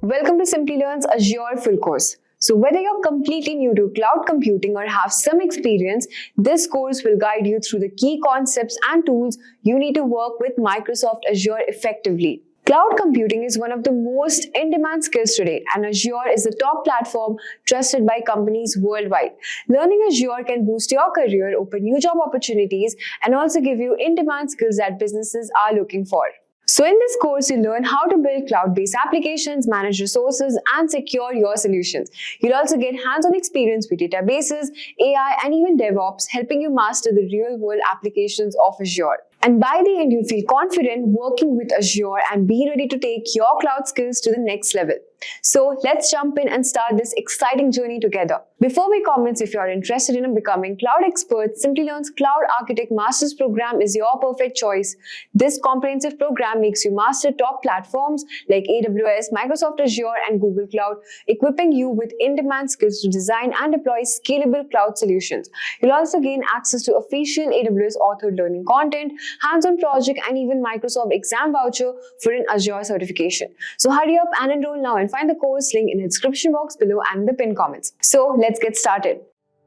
Welcome to Simplilearn's Azure Full Course. So whether you're completely new to cloud computing or have some experience, this course will guide you through the key concepts and tools you need to work with Microsoft Azure effectively. Cloud computing is one of the most in-demand skills today, and Azure is the top platform trusted by companies worldwide. Learning Azure can boost your career, open new job opportunities, and also give you in-demand skills that businesses are looking for. So in this course, you learn how to build cloud-based applications, manage resources, and secure your solutions. You'll also get hands-on experience with databases, AI, and even DevOps, helping you master the real-world applications of Azure. And by the end, you'll feel confident working with Azure and be ready to take your cloud skills to the next level. So let's jump in and start this exciting journey together. Before we commence, if you're interested in becoming cloud expert, Simplilearn's Cloud Architect Masters program is your perfect choice. This comprehensive program makes you master top platforms like AWS, Microsoft Azure, and Google Cloud, equipping you with in-demand skills to design and deploy scalable cloud solutions. You'll also gain access to official AWS authored learning content, hands-on project, and even Microsoft exam voucher for an Azure certification. So hurry up and enroll now and find the course link in the description box below and in the pinned comments. So let's get started.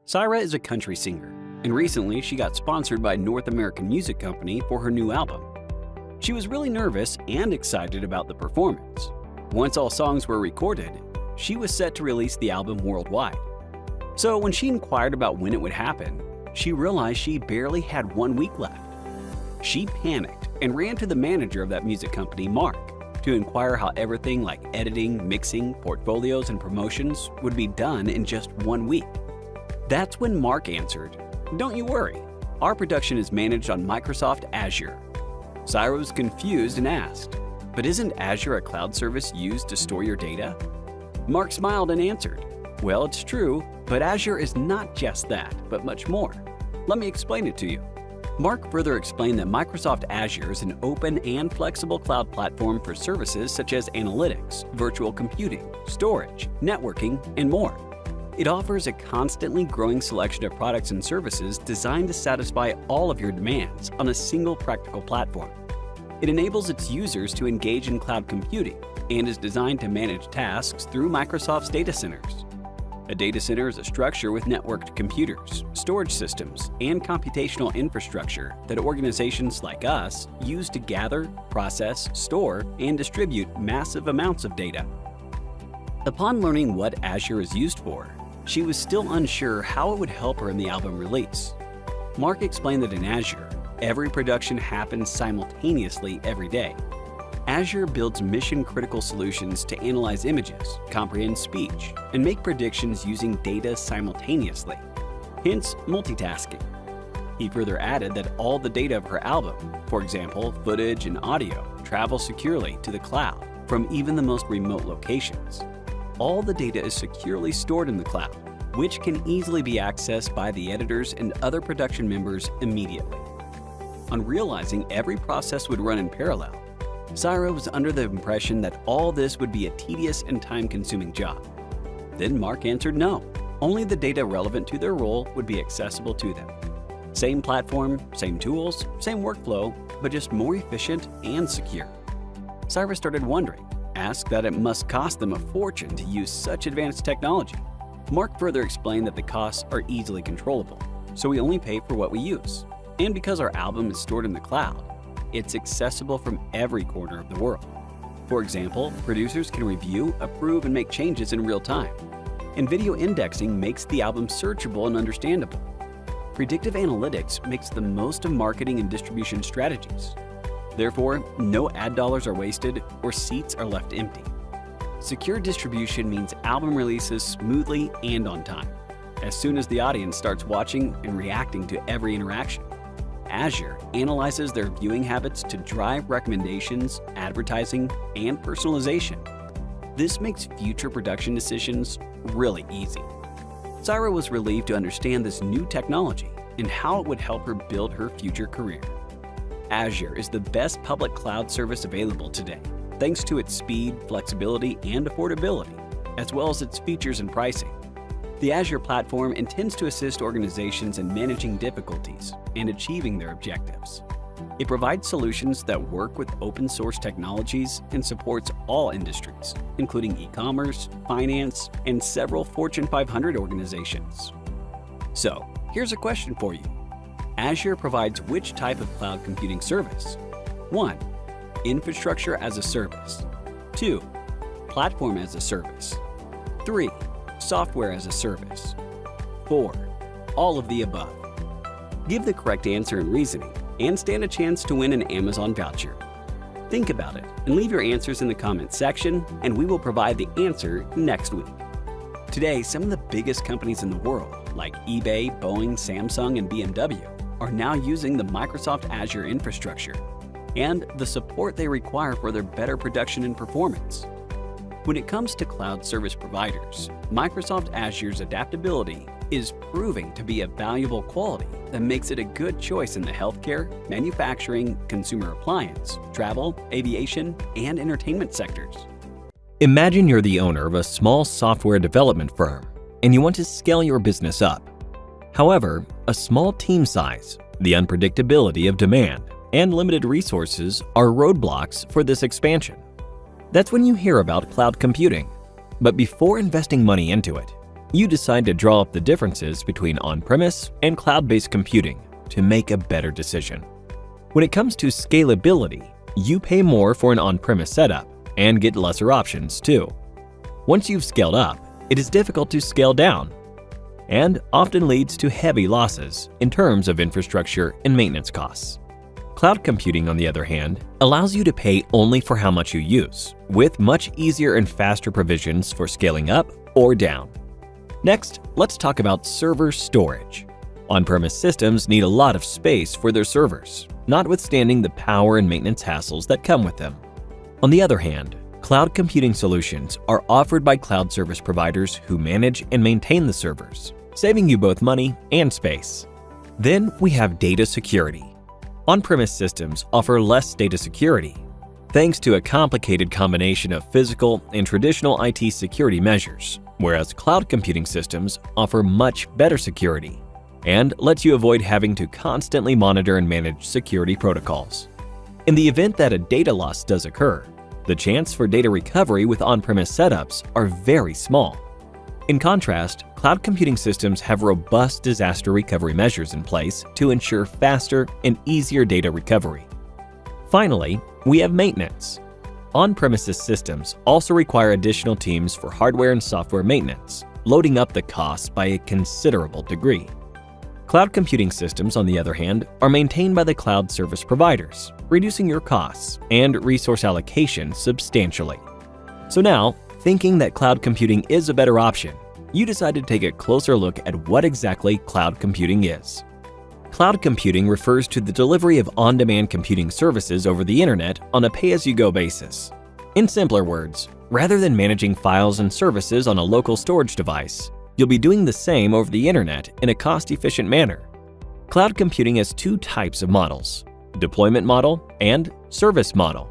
Syra is a country singer, and recently she got sponsored by North American music company for her new album. She was really nervous and excited about the performance. Once all songs were recorded, she was set to release the album worldwide. So when she inquired about when it would happen, she realized she barely had 1 week left. She panicked and ran to the manager of that music company, Mark, to inquire how everything like editing, mixing, portfolios, and promotions would be done in just 1 week. That's when Mark answered, "Don't you worry, our production is managed on Microsoft Azure." Syra was confused and asked, "But isn't Azure a cloud service used to store your data?" Mark smiled and answered, "Well, it's true, but Azure is not just that, but much more. Let me explain it to you." Mark further explained that Microsoft Azure is an open and flexible cloud platform for services such as analytics, virtual computing, storage, networking, and more. It offers a constantly growing selection of products and services designed to satisfy all of your demands on a single practical platform. It enables its users to engage in cloud computing and is designed to manage tasks through Microsoft's data centers. A data center is a structure with networked computers, storage systems, and computational infrastructure that organizations like us use to gather, process, store, and distribute massive amounts of data. Upon learning what Azure is used for, she was still unsure how it would help her in the album release. Mark explained that in Azure, every production happens simultaneously every day. Azure builds mission-critical solutions to analyze images, comprehend speech, and make predictions using data simultaneously, hence multitasking. He further added that all the data of her album, for example, footage and audio, travel securely to the cloud from even the most remote locations. All the data is securely stored in the cloud, which can easily be accessed by the editors and other production members immediately. On realizing every process would run in parallel, Syra was under the impression that all this would be a tedious and time-consuming job. Then Mark answered no. Only the data relevant to their role would be accessible to them. Same platform, same tools, same workflow, but just more efficient and secure. Syra started wondering, asked that it must cost them a fortune to use such advanced technology. Mark further explained that the costs are easily controllable, so we only pay for what we use. And because our album is stored in the cloud, it's accessible from every corner of the world. For example, producers can review, approve, and make changes in real time. And video indexing makes the album searchable and understandable. Predictive analytics makes the most of marketing and distribution strategies. Therefore, no ad dollars are wasted or seats are left empty. Secure distribution means album releases smoothly and on time, as soon as the audience starts watching and reacting to every interaction. Azure analyzes their viewing habits to drive recommendations, advertising, and personalization. This makes future production decisions really easy. Syra was relieved to understand this new technology and how it would help her build her future career. Azure is the best public cloud service available today, thanks to its speed, flexibility, and affordability, as well as its features and pricing. The Azure platform intends to assist organizations in managing difficulties and achieving their objectives. It provides solutions that work with open source technologies and supports all industries, including e-commerce, finance, and several Fortune 500 organizations. So, here's a question for you. Azure provides which type of cloud computing service? 1. Infrastructure as a service. 2. Platform as a service. 3. Software as a service. 4. All of the above. Give the correct answer and reasoning, and stand a chance to win an Amazon voucher. Think about it and leave your answers in the comments section, and we will provide the answer next week. Today, some of the biggest companies in the world, like eBay, Boeing, Samsung, and BMW, are now using the Microsoft Azure infrastructure and the support they require for their better production and performance. When it comes to cloud service providers, Microsoft Azure's adaptability is proving to be a valuable quality that makes it a good choice in the healthcare, manufacturing, consumer appliance, travel, aviation, and entertainment sectors. Imagine you're the owner of a small software development firm and you want to scale your business up. However, a small team size, the unpredictability of demand, and limited resources are roadblocks for this expansion. That's when you hear about cloud computing. But before investing money into it, you decide to draw up the differences between on-premise and cloud-based computing to make a better decision. When it comes to scalability, you pay more for an on-premise setup and get lesser options too. Once you've scaled up, it is difficult to scale down and often leads to heavy losses in terms of infrastructure and maintenance costs. Cloud computing, on the other hand, allows you to pay only for how much you use, with much easier and faster provisions for scaling up or down. Next, let's talk about server storage. On-premise systems need a lot of space for their servers, notwithstanding the power and maintenance hassles that come with them. On the other hand, cloud computing solutions are offered by cloud service providers who manage and maintain the servers, saving you both money and space. Then we have data security. On-premise systems offer less data security, thanks to a complicated combination of physical and traditional IT security measures, whereas cloud computing systems offer much better security and lets you avoid having to constantly monitor and manage security protocols. In the event that a data loss does occur, the chance for data recovery with on-premise setups are very small. In contrast, cloud computing systems have robust disaster recovery measures in place to ensure faster and easier data recovery. Finally, we have maintenance. On-premises systems also require additional teams for hardware and software maintenance, loading up the costs by a considerable degree. Cloud computing systems, on the other hand, are maintained by the cloud service providers, reducing your costs and resource allocation substantially. So now, thinking that cloud computing is a better option, you decide to take a closer look at what exactly cloud computing is. Cloud computing refers to the delivery of on-demand computing services over the internet on a pay-as-you-go basis. In simpler words, rather than managing files and services on a local storage device, you'll be doing the same over the internet in a cost-efficient manner. Cloud computing has two types of models: deployment model and service model.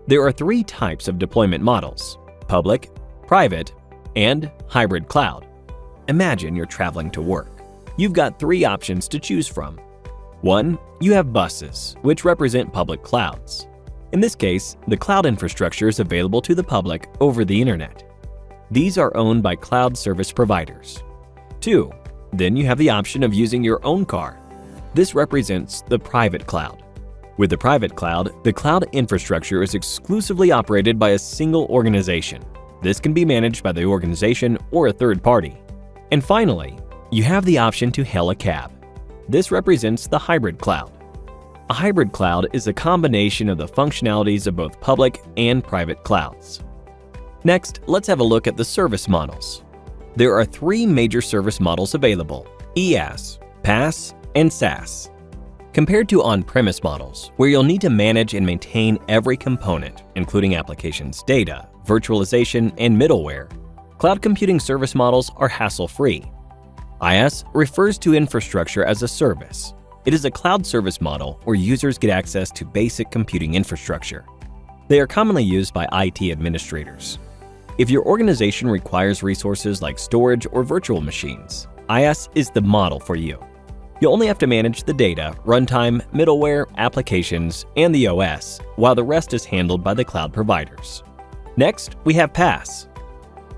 There are three types of deployment models: public, private, and hybrid cloud. Imagine you're traveling to work. You've got three options to choose from. 1. You have buses, which represent public clouds. In this case, the cloud infrastructure is available to the public over the internet. These are owned by cloud service providers. 2. Then you have the option of using your own car. This represents the private cloud. With the private cloud, the cloud infrastructure is exclusively operated by a single organization. This can be managed by the organization or a third party. And finally, you have the option to hail a cab. This represents the hybrid cloud. A hybrid cloud is a combination of the functionalities of both public and private clouds. Next, let's have a look at the service models. There are three major service models available: IaaS, PaaS, and SaaS. Compared to on-premise models, where you'll need to manage and maintain every component, including applications, data, virtualization, and middleware, cloud computing service models are hassle-free. IaaS refers to infrastructure as a service. It is a cloud service model where users get access to basic computing infrastructure. They are commonly used by IT administrators. If your organization requires resources like storage or virtual machines, IaaS is the model for you. You only have to manage the data, runtime, middleware, applications, and the OS, while the rest is handled by the cloud providers. Next, we have PaaS.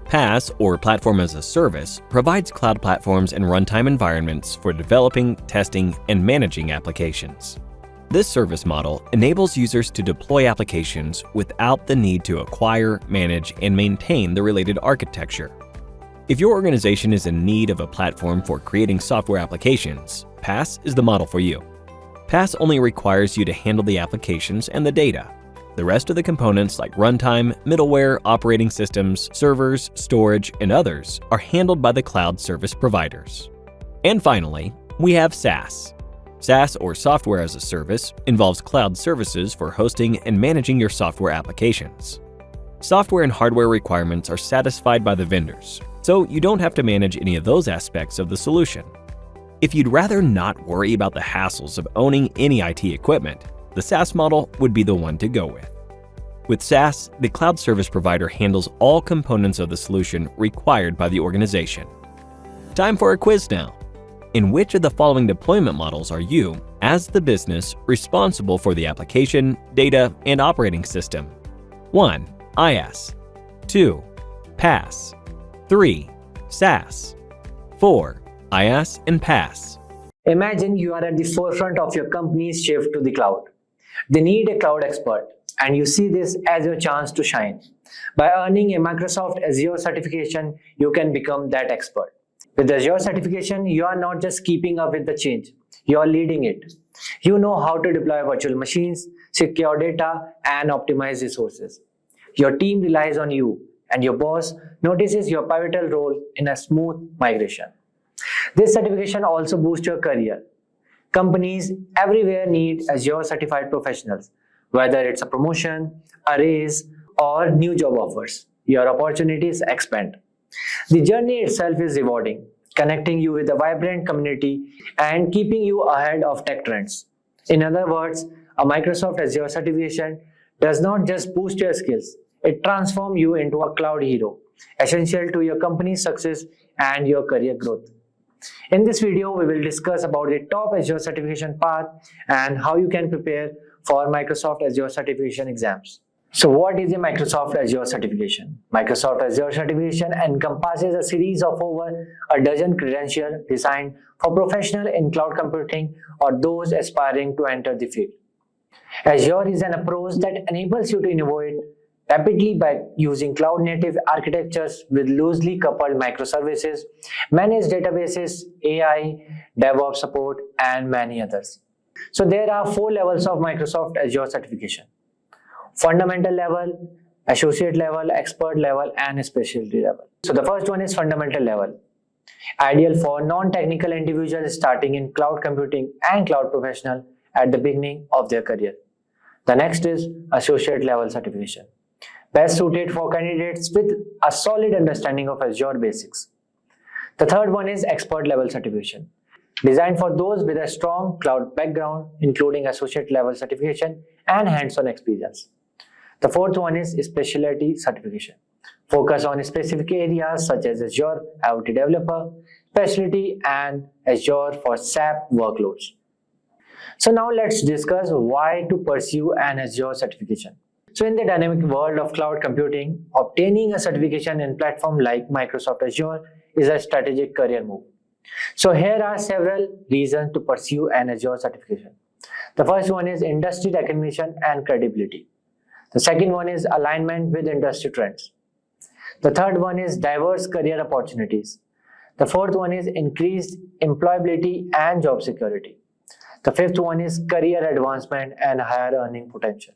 PaaS, or Platform as a Service, provides cloud platforms and runtime environments for developing, testing, and managing applications. This service model enables users to deploy applications without the need to acquire, manage, and maintain the related architecture. If your organization is in need of a platform for creating software applications, PaaS is the model for you. PaaS only requires you to handle the applications and the data. The rest of the components like runtime, middleware, operating systems, servers, storage, and others are handled by the cloud service providers. And finally, we have SaaS. SaaS, or Software as a Service, involves cloud services for hosting and managing your software applications. Software and hardware requirements are satisfied by the vendors, so you don't have to manage any of those aspects of the solution. If you'd rather not worry about the hassles of owning any IT equipment, the SaaS model would be the one to go with. With SaaS, the cloud service provider handles all components of the solution required by the organization. Time for a quiz now. In which of the following deployment models are you, as the business, responsible for the application, data, and operating system? 1. IaaS. 2. PaaS. 3. SaaS. 4. IaaS and PaaS. Imagine you are at the forefront of your company's shift to the cloud. They need a cloud expert, and you see this as your chance to shine. By earning a Microsoft Azure certification, you can become that expert. With Azure certification, you are not just keeping up with the change, you are leading it. You know how to deploy virtual machines, secure data, and optimize resources. Your team relies on you, and your boss notices your pivotal role in a smooth migration. This certification also boosts your career. Companies everywhere need Azure certified professionals, whether it's a promotion, a raise, or new job offers. Your opportunities expand. The journey itself is rewarding, connecting you with a vibrant community and keeping you ahead of tech trends. In other words, a Microsoft Azure certification does not just boost your skills, it transforms you into a cloud hero, essential to your company's success and your career growth. In this video, we will discuss about the top Azure certification path and how you can prepare for Microsoft Azure certification exams. So what is a Microsoft Azure certification? Microsoft Azure certification encompasses a series of over a dozen credentials designed for professionals in cloud computing or those aspiring to enter the field. Azure is an approach that enables you to innovate rapidly by using cloud-native architectures with loosely coupled microservices, managed databases, AI, DevOps support, and many others. So there are 4 levels of Microsoft Azure certification: fundamental level, associate level, expert level, and specialty level. So the first one is fundamental level, ideal for non-technical individuals starting in cloud computing and cloud professional at the beginning of their career. The next is associate level certification, best suited for candidates with a solid understanding of Azure basics. The third one is expert level certification, designed for those with a strong cloud background, including associate level certification and hands-on experience. The fourth one is specialty certification, focus on specific areas such as Azure IoT Developer, Specialty, and Azure for SAP workloads. So now let's discuss why to pursue an Azure certification. So in the dynamic world of cloud computing, obtaining a certification in platform like Microsoft Azure is a strategic career move. So here are several reasons to pursue an Azure certification. The first one is industry recognition and credibility. The second one is alignment with industry trends. The third one is diverse career opportunities. The fourth one is increased employability and job security. The fifth one is career advancement and higher earning potential.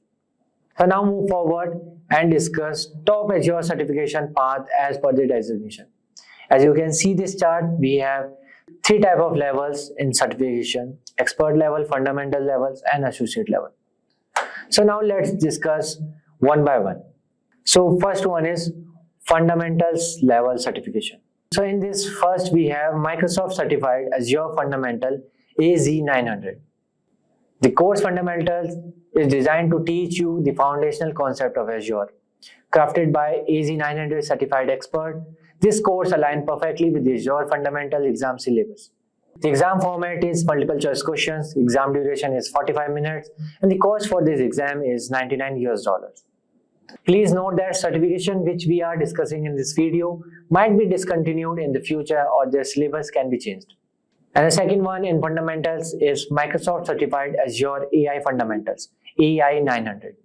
So now move forward and discuss top Azure certification path as per the designation. As you can see this chart, we have 3 types of levels in certification: expert level, fundamental levels, and associate level. So now let's discuss one by one. So first one is fundamentals level certification. So in this first we have Microsoft Certified Azure Fundamental AZ900. The course fundamentals is designed to teach you the foundational concept of Azure. Crafted by AZ900 certified expert, this course aligns perfectly with the Azure fundamental exam syllabus. The exam format is multiple choice questions, exam duration is 45 minutes, and the cost for this exam is $99. Please note that certification which we are discussing in this video might be discontinued in the future or their syllabus can be changed. And the second one in fundamentals is Microsoft Certified Azure AI Fundamentals, AI 900.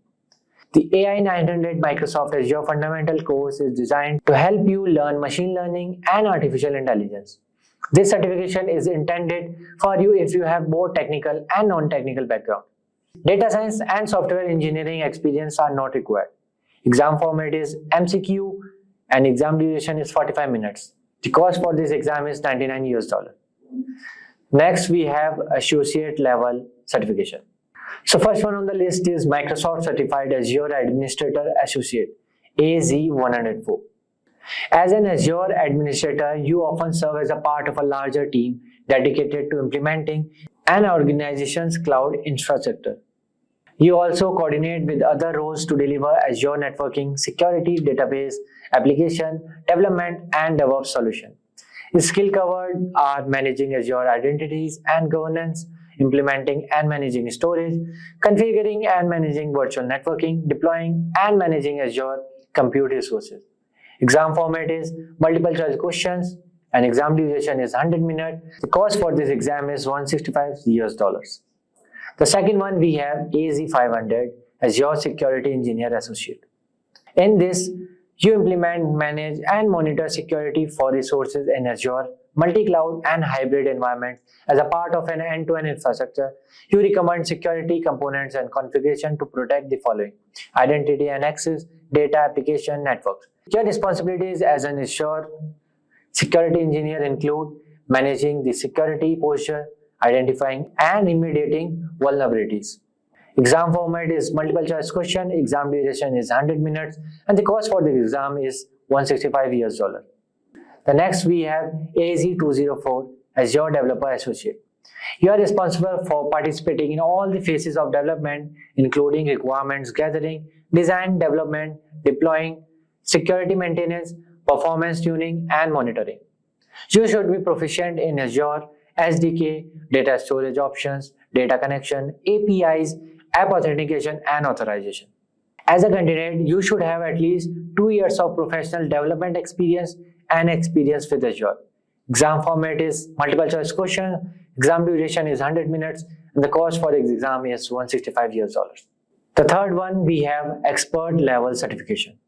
The AI 900 Microsoft Azure Fundamental course is designed to help you learn machine learning and artificial intelligence. This certification is intended for you if you have both technical and non-technical background. Data science and software engineering experience are not required. Exam format is MCQ and exam duration is 45 minutes. The cost for this exam is $99. Next, we have associate level certification. So first one on the list is Microsoft Certified Azure Administrator Associate, AZ104. As an Azure administrator, you often serve as a part of a larger team dedicated to implementing an organization's cloud infrastructure. You also coordinate with other roles to deliver Azure networking, security, database, application, development, and DevOps solution. The skills covered are managing Azure identities and governance, implementing and managing storage, configuring and managing virtual networking, deploying and managing Azure compute resources. Exam format is multiple choice questions and exam duration is 100 minutes. The cost for this exam is $165. The second one we have AZ500, Azure Security Engineer Associate. In this, you implement, manage and monitor security for resources in Azure, multi-cloud and hybrid environments. As a part of an end-to-end infrastructure, you recommend security components and configuration to protect the following: identity and access, data, application, networks. Your responsibilities as an Azure security engineer include managing the security posture, identifying and remediating vulnerabilities. Exam format is multiple choice question, exam duration is 100 minutes, and the cost for the exam is $165. The next we have AZ204, Azure Developer Associate. You are responsible for participating in all the phases of development, including requirements gathering, design, development, deploying, security maintenance, performance tuning, and monitoring. You should be proficient in Azure SDK, data storage options, data connection, APIs, app authentication, and authorization. As a candidate, you should have at least 2 years of professional development experience and experience with Azure. Exam format is multiple choice question, exam duration is 100 minutes, and the cost for the exam is $165. The third one we have expert level certification.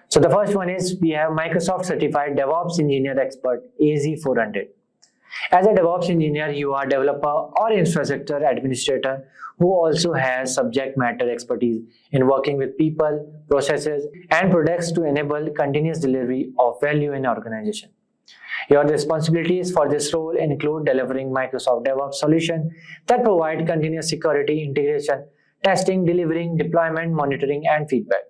So the first one is we have Microsoft Certified DevOps Engineer Expert, AZ400. As a DevOps engineer, you are developer or infrastructure administrator who also has subject matter expertise in working with people, processes, and products to enable continuous delivery of value in organization. Your responsibilities for this role include delivering Microsoft DevOps solution that provide continuous security, integration, testing, delivering, deployment, monitoring, and feedback.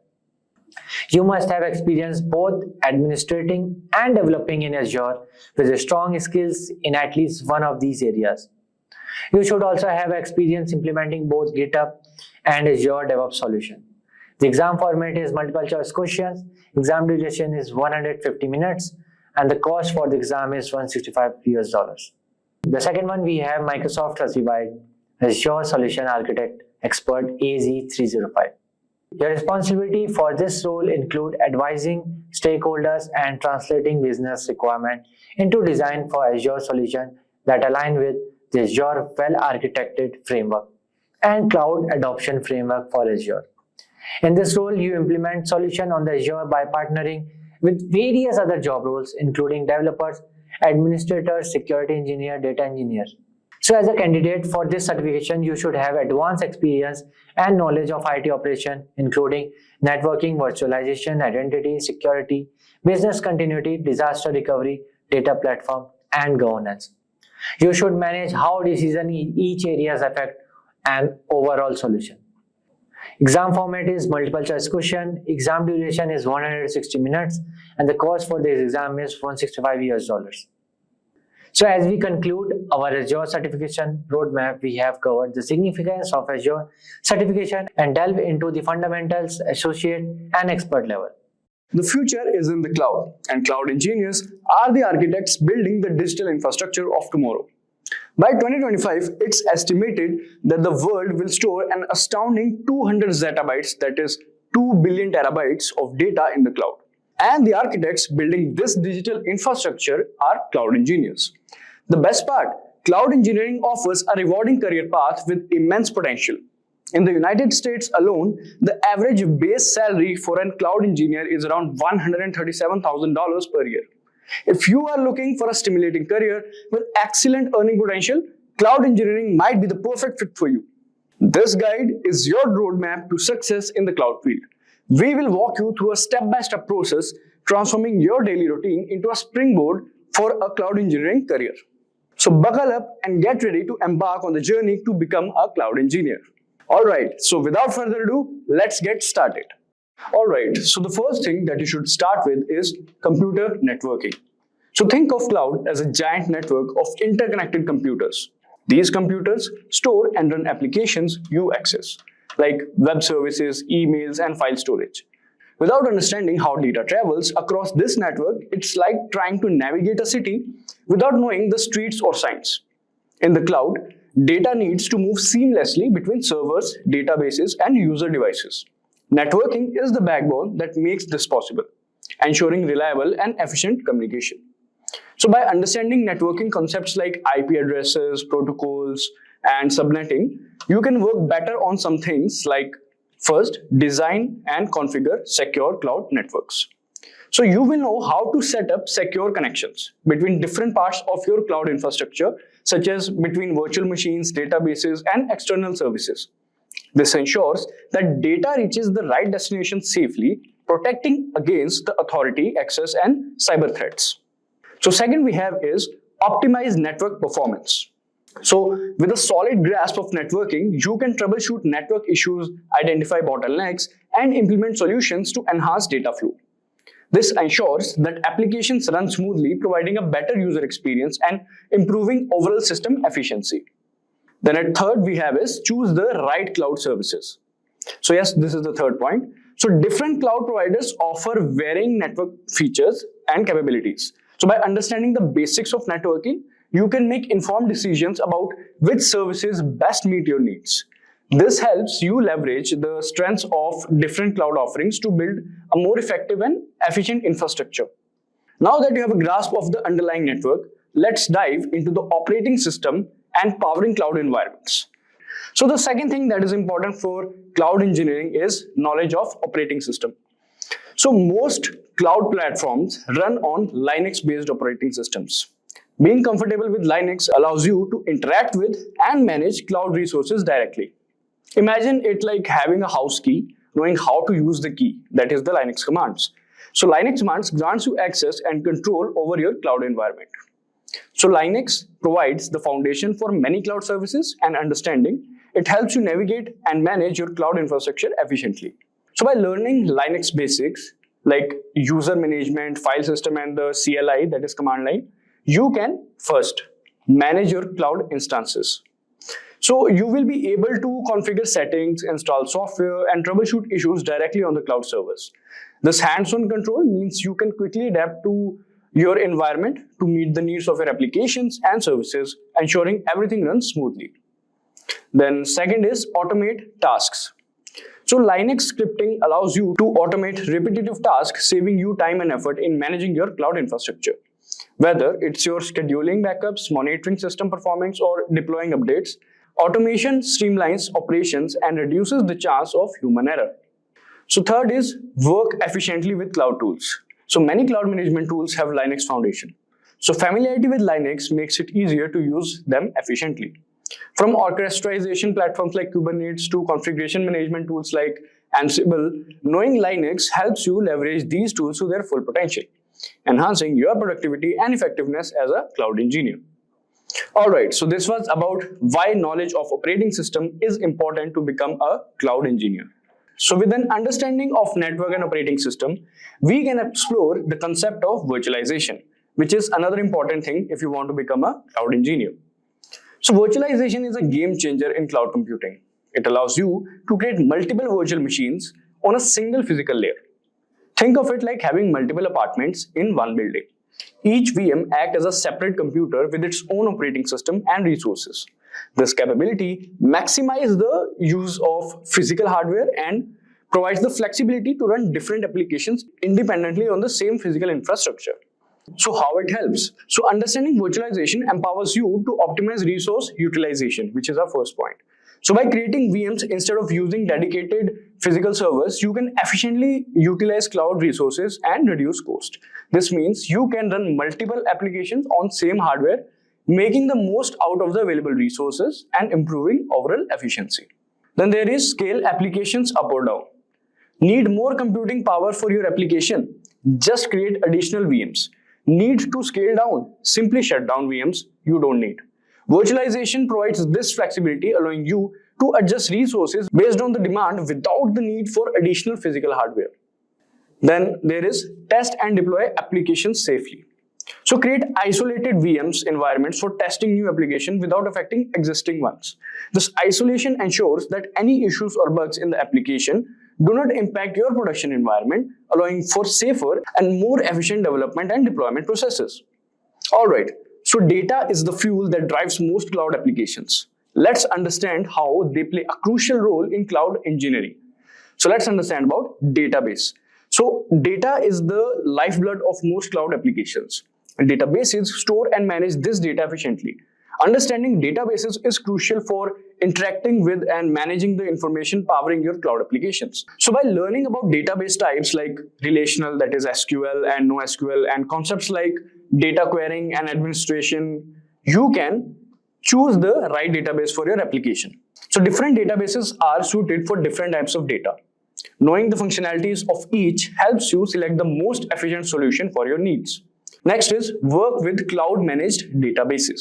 You must have experience both administrating and developing in Azure with strong skills in at least one of these areas. You should also have experience implementing both GitHub and Azure DevOps solution. The exam format is multiple choice questions, exam duration is 150 minutes, and the cost for the exam is $165. The second one we have Microsoft Certified Azure Solution Architect Expert, AZ305. Your responsibility for this role include advising stakeholders and translating business requirements into design for Azure solution that align with the Azure well-architected framework and cloud adoption framework for Azure. In this role, you implement solution on the Azure by partnering with various other job roles, including developers, administrators, security engineer, data engineers. So as a candidate for this certification, you should have advanced experience and knowledge of IT operation, including networking, virtualization, identity, security, business continuity, disaster recovery, data platform, and governance. You should manage how decisions in each areas affect an overall solution. Exam format is multiple choice question, exam duration is 160 minutes, and the cost for this exam is $165. So as we conclude our Azure certification roadmap, we have covered the significance of Azure certification and delve into the fundamentals, associate, and expert level. The future is in the cloud, and cloud engineers are the architects building the digital infrastructure of tomorrow. By 2025, it's estimated that the world will store an astounding 200 zettabytes, that is 2 billion terabytes of data in the cloud. And the architects building this digital infrastructure are cloud engineers. The best part, cloud engineering offers a rewarding career path with immense potential. In the United States alone, the average base salary for a cloud engineer is around $137,000 per year. If you are looking for a stimulating career with excellent earning potential, cloud engineering might be the perfect fit for you. This guide is your roadmap to success in the cloud field. We will walk you through a step-by-step process, transforming your daily routine into a springboard for a cloud engineering career. So buckle up and get ready to embark on the journey to become a cloud engineer. Alright, so without further ado, let's get started. Alright, so the first thing that you should start with is computer networking. So think of cloud as a giant network of interconnected computers. These computers store and run applications you access, like web services, emails, and file storage. Without understanding how data travels across this network, it's like trying to navigate a city without knowing the streets or signs. In the cloud, data needs to move seamlessly between servers, databases, and user devices. Networking is the backbone that makes this possible, ensuring reliable and efficient communication. So by understanding networking concepts like IP addresses, protocols, and subnetting, you can work better on some things like first, design and configure secure cloud networks. So you will know how to set up secure connections between different parts of your cloud infrastructure, such as between virtual machines, databases, and external services. This ensures that data reaches the right destination safely, protecting against the authority, access, and cyber threats. So second we have is optimize network performance. So with a solid grasp of networking, you can troubleshoot network issues, identify bottlenecks, and implement solutions to enhance data flow. This ensures that applications run smoothly, providing a better user experience and improving overall system efficiency. Then at third we have is choose the right cloud services. So yes, this is the third point. So different cloud providers offer varying network features and capabilities. So by understanding the basics of networking, you can make informed decisions about which services best meet your needs. This helps you leverage the strengths of different cloud offerings to build a more effective and efficient infrastructure. Now that you have a grasp of the underlying network, let's dive into the operating system and powering cloud environments. So the second thing that is important for cloud engineering is knowledge of operating system. So most cloud platforms run on Linux-based operating systems. Being comfortable with Linux allows you to interact with and manage cloud resources directly. Imagine it like having a house key, knowing how to use the key, that is the Linux commands. So Linux commands grants you access and control over your cloud environment. So Linux provides the foundation for many cloud services and understanding. It helps you navigate and manage your cloud infrastructure efficiently. So by learning Linux basics like user management, file system, and the CLI, that is command line, you can first manage your cloud instances. So you will be able to configure settings, install software, and troubleshoot issues directly on the cloud servers. This hands-on control means you can quickly adapt to your environment to meet the needs of your applications and services, ensuring everything runs smoothly. Then second is automate tasks. So Linux scripting allows you to automate repetitive tasks, saving you time and effort in managing your cloud infrastructure. Whether it's your scheduling backups, monitoring system performance, or deploying updates, automation streamlines operations and reduces the chance of human error. So third is work efficiently with cloud tools. So many cloud management tools have Linux foundation. So familiarity with Linux makes it easier to use them efficiently. From orchestration platforms like Kubernetes to configuration management tools like Ansible, knowing Linux helps you leverage these tools to their full potential, enhancing your productivity and effectiveness as a cloud engineer. Alright, so this was about why knowledge of operating system is important to become a cloud engineer. So with an understanding of network and operating system, we can explore the concept of virtualization, which is another important thing if you want to become a cloud engineer. So virtualization is a game changer in cloud computing. It allows you to create multiple virtual machines on a single physical layer. Think of it like having multiple apartments in one building. Each VM acts as a separate computer with its own operating system and resources. This capability maximizes the use of physical hardware and provides the flexibility to run different applications independently on the same physical infrastructure. So how it helps? So understanding virtualization empowers you to optimize resource utilization, which is our first point. So by creating VMs instead of using dedicated physical servers, you can efficiently utilize cloud resources and reduce cost. This means you can run multiple applications on same hardware, making the most out of the available resources and improving overall efficiency. Then there is scale applications up or down. Need more computing power for your application? Just create additional VMs. Need to scale down? Simply shut down VMs you don't need. Virtualization provides this flexibility, allowing you to adjust resources based on the demand without the need for additional physical hardware. Then there is test and deploy applications safely. So create isolated VMs environments for testing new applications without affecting existing ones. This isolation ensures that any issues or bugs in the application do not impact your production environment, allowing for safer and more efficient development and deployment processes. Alright, so data is the fuel that drives most cloud applications. Let's understand how they play a crucial role in cloud engineering. So let's understand about database. So data is the lifeblood of most cloud applications. Databases store and manage this data efficiently. Understanding databases is crucial for interacting with and managing the information powering your cloud applications. So by learning about database types like relational, that is SQL and NoSQL, and concepts like data querying and administration, you can choose the right database for your application. So different databases are suited for different types of data. Knowing the functionalities of each helps you select the most efficient solution for your needs. Next is work with cloud managed databases.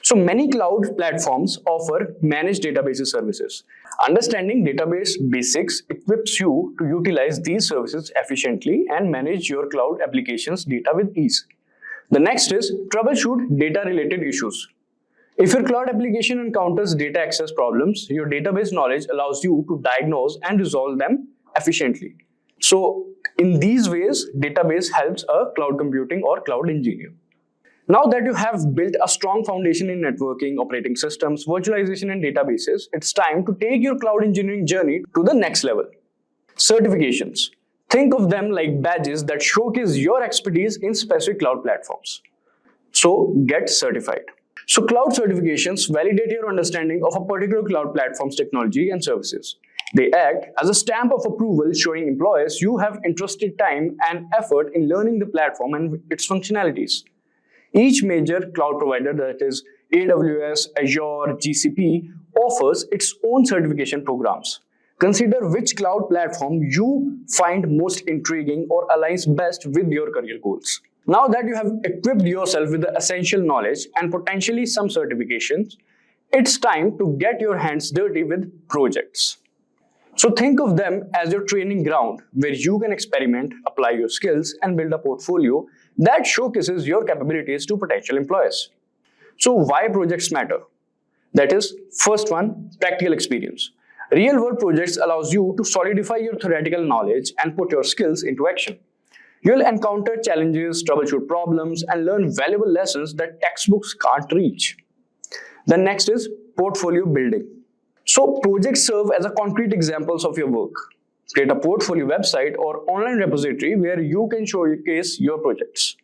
So many cloud platforms offer managed databases services. Understanding database basics equips you to utilize these services efficiently and manage your cloud applications data with ease. The next is troubleshoot data related issues. If your cloud application encounters data access problems, your database knowledge allows you to diagnose and resolve them efficiently. So in these ways, database helps a cloud computing or cloud engineer. Now that you have built a strong foundation in networking, operating systems, virtualization, and databases, it's time to take your cloud engineering journey to the next level. Certifications. Think of them like badges that showcase your expertise in specific cloud platforms. So get certified. So cloud certifications validate your understanding of a particular cloud platform's technology and services. They act as a stamp of approval showing employers you have entrusted time and effort in learning the platform and its functionalities. Each major cloud provider, that is AWS, Azure, GCP, offers its own certification programs. Consider which cloud platform you find most intriguing or aligns best with your career goals. Now that you have equipped yourself with the essential knowledge and potentially some certifications, it's time to get your hands dirty with projects. So think of them as your training ground where you can experiment, apply your skills, and build a portfolio that showcases your capabilities to potential employers. So why projects matter? That is, first one, practical experience. Real-world projects allows you to solidify your theoretical knowledge and put your skills into action. You'll encounter challenges, troubleshoot problems, and learn valuable lessons that textbooks can't reach. The next is portfolio building. So projects serve as a concrete examples of your work. Create a portfolio website or online repository where you can showcase your projects.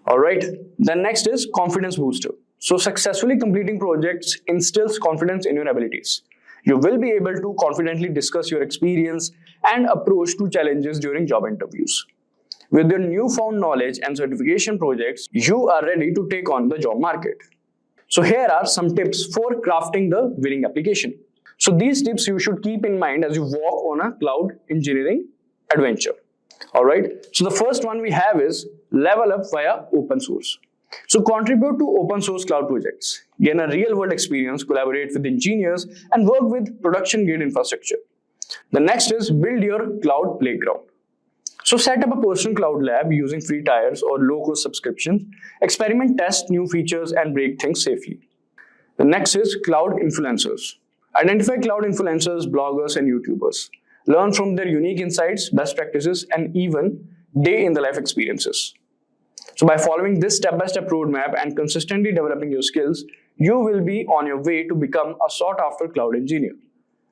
Alright, then next is confidence booster. So successfully completing projects instills confidence in your abilities. You will be able to confidently discuss your experience and approach to challenges during job interviews. With your newfound knowledge and certification projects, you are ready to take on the job market. So here are some tips for crafting the winning application. So these tips you should keep in mind as you walk on a cloud engineering adventure. Alright, so the first one we have is level up via open source. So contribute to open source cloud projects. Gain a real world experience, collaborate with engineers, and work with production grade infrastructure. The next is build your cloud playground. So set up a personal cloud lab using free tiers or low-cost subscriptions. Experiment, test new features, and break things safely. The next is cloud influencers. Identify cloud influencers, bloggers, and YouTubers. Learn from their unique insights, best practices, and even day-in-the-life experiences. So by following this step-by-step roadmap and consistently developing your skills, you will be on your way to become a sought-after cloud engineer.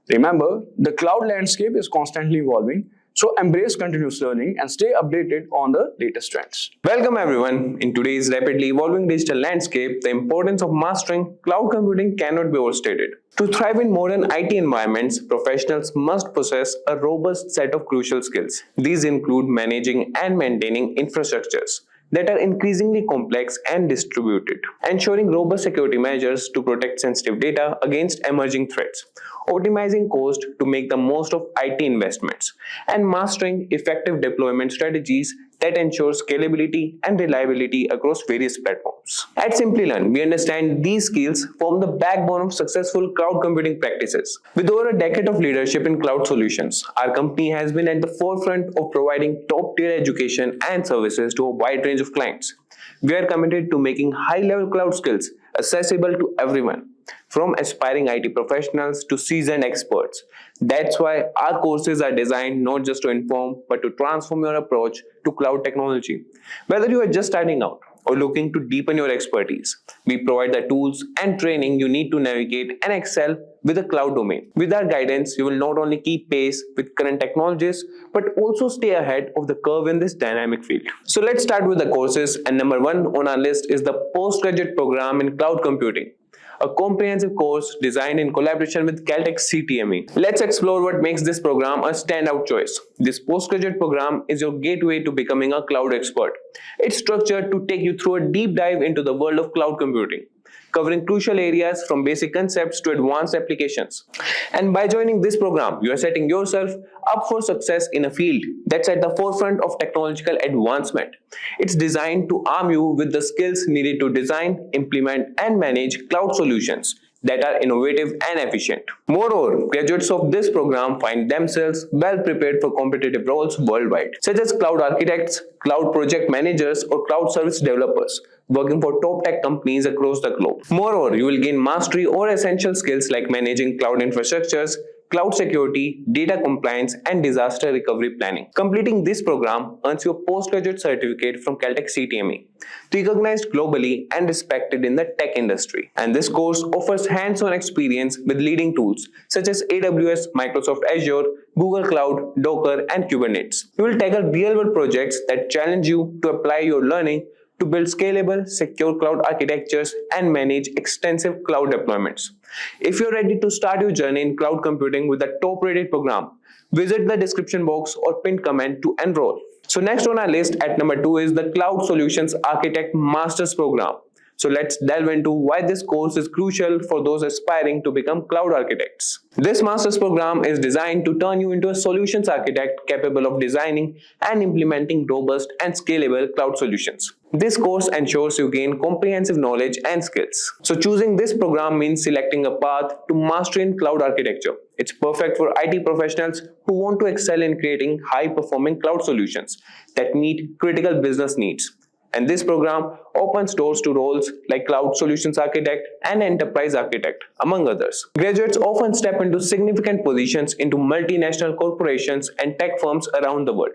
Remember, the cloud landscape is constantly evolving, so embrace continuous learning and stay updated on the latest trends. Welcome everyone. In today's rapidly evolving digital landscape, the importance of mastering cloud computing cannot be overstated. To thrive in modern IT environments, professionals must possess a robust set of crucial skills. These include managing and maintaining infrastructures that are increasingly complex and distributed, ensuring robust security measures to protect sensitive data against emerging threats, optimizing cost to make the most of IT investments, and mastering effective deployment strategies that ensure scalability and reliability across various platforms. At Simplilearn, we understand these skills form the backbone of successful cloud computing practices. With over a decade of leadership in cloud solutions, our company has been at the forefront of providing top-tier education and services to a wide range of clients. We are committed to making high-level cloud skills accessible to everyone, from aspiring IT professionals to seasoned experts. That's why our courses are designed not just to inform, but to transform your approach to cloud technology. Whether you are just starting out or looking to deepen your expertise, we provide the tools and training you need to navigate and excel with the cloud domain. With our guidance, you will not only keep pace with current technologies, but also stay ahead of the curve in this dynamic field. So let's start with the courses, and number one on our list is the postgraduate program in cloud computing, a comprehensive course designed in collaboration with Caltech CTME. Let's explore what makes this program a standout choice. This postgraduate program is your gateway to becoming a cloud expert. It's structured to take you through a deep dive into the world of cloud computing, covering crucial areas from basic concepts to advanced applications. And by joining this program, you are setting yourself up for success in a field that's at the forefront of technological advancement. It's designed to arm you with the skills needed to design, implement, and manage cloud solutions that are innovative and efficient. Moreover, graduates of this program find themselves well prepared for competitive roles worldwide, such as cloud architects, cloud project managers, or cloud service developers, working for top tech companies across the globe. Moreover, you will gain mastery over essential skills like managing cloud infrastructures, cloud security, data compliance, and disaster recovery planning. Completing this program earns you a postgraduate certificate from Caltech CTME, recognized globally and respected in the tech industry. And this course offers hands-on experience with leading tools such as AWS, Microsoft Azure, Google Cloud, Docker, and Kubernetes. You will tackle real-world projects that challenge you to apply your learning to build scalable, secure cloud architectures and manage extensive cloud deployments. If you're ready to start your journey in cloud computing with a top-rated program, visit the description box or pinned comment to enroll. So next on our list at number 2 is the Cloud Solutions Architect Master's Program. So let's delve into why this course is crucial for those aspiring to become cloud architects. This master's program is designed to turn you into a solutions architect capable of designing and implementing robust and scalable cloud solutions. This course ensures you gain comprehensive knowledge and skills. So choosing this program means selecting a path to mastery in cloud architecture. It's perfect for IT professionals who want to excel in creating high-performing cloud solutions that meet critical business needs. And this program opens doors to roles like Cloud Solutions Architect and Enterprise Architect, among others. Graduates often step into significant positions into multinational corporations and tech firms around the world,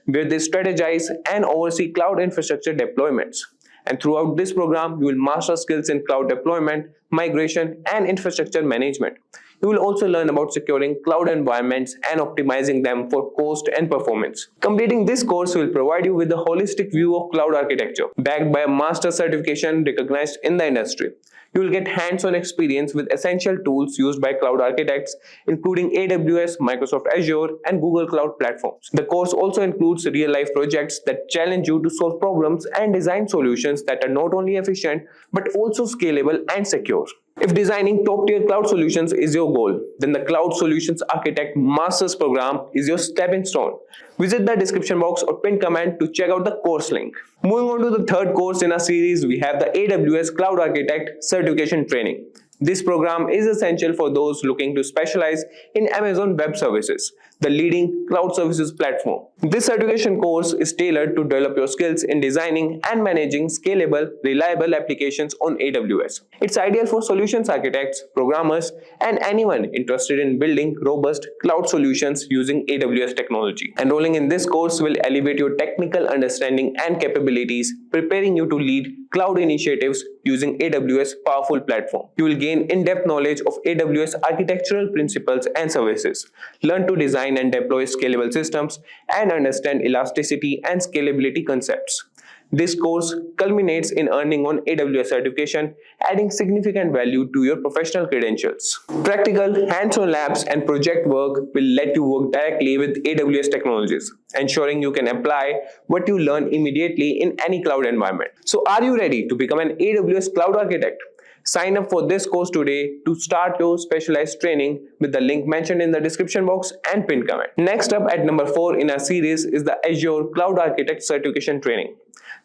where they strategize and oversee cloud infrastructure deployments. And throughout this program, you will master skills in cloud deployment, migration, and infrastructure management. You will also learn about securing cloud environments and optimizing them for cost and performance. Completing this course will provide you with a holistic view of cloud architecture, backed by a master's certification recognized in the industry. You will get hands-on experience with essential tools used by cloud architects, including AWS, Microsoft Azure, and Google Cloud platforms. The course also includes real-life projects that challenge you to solve problems and design solutions that are not only efficient, but also scalable and secure. If designing top-tier cloud solutions is your goal, then the Cloud Solutions Architect Master's Program is your stepping stone. Visit the description box or pinned comment to check out the course link. Moving on to the third course in our series, we have the AWS Cloud Architect Certification Training. This program is essential for those looking to specialize in Amazon Web Services, the leading cloud services platform. This certification course is tailored to develop your skills in designing and managing scalable, reliable applications on AWS. It's ideal for solutions architects, programmers, and anyone interested in building robust cloud solutions using AWS technology. Enrolling in this course will elevate your technical understanding and capabilities, preparing you to lead cloud initiatives using AWS powerful platform. You will gain in-depth knowledge of AWS architectural principles and services, learn to design and deploy scalable systems, and understand elasticity and scalability concepts. This course culminates in earning on AWS certification, adding significant value to your professional credentials. Practical, hands-on labs and project work will let you work directly with AWS technologies, ensuring you can apply what you learn immediately in any cloud environment. So are you ready to become an AWS cloud architect? Sign up for this course today to start your specialized training with the link mentioned in the description box and pinned comment. Next up at number 4 in our series is the Azure Cloud Architect Certification Training.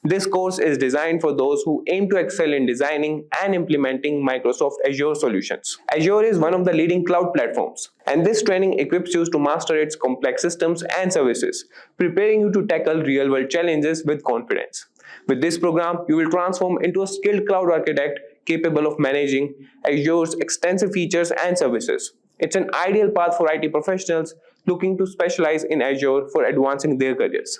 This course is designed for those who aim to excel in designing and implementing Microsoft Azure solutions. Azure is one of the leading cloud platforms, and this training equips you to master its complex systems and services, preparing you to tackle real-world challenges with confidence. With this program, you will transform into a skilled cloud architect capable of managing Azure's extensive features and services. It's an ideal path for IT professionals looking to specialize in Azure for advancing their careers.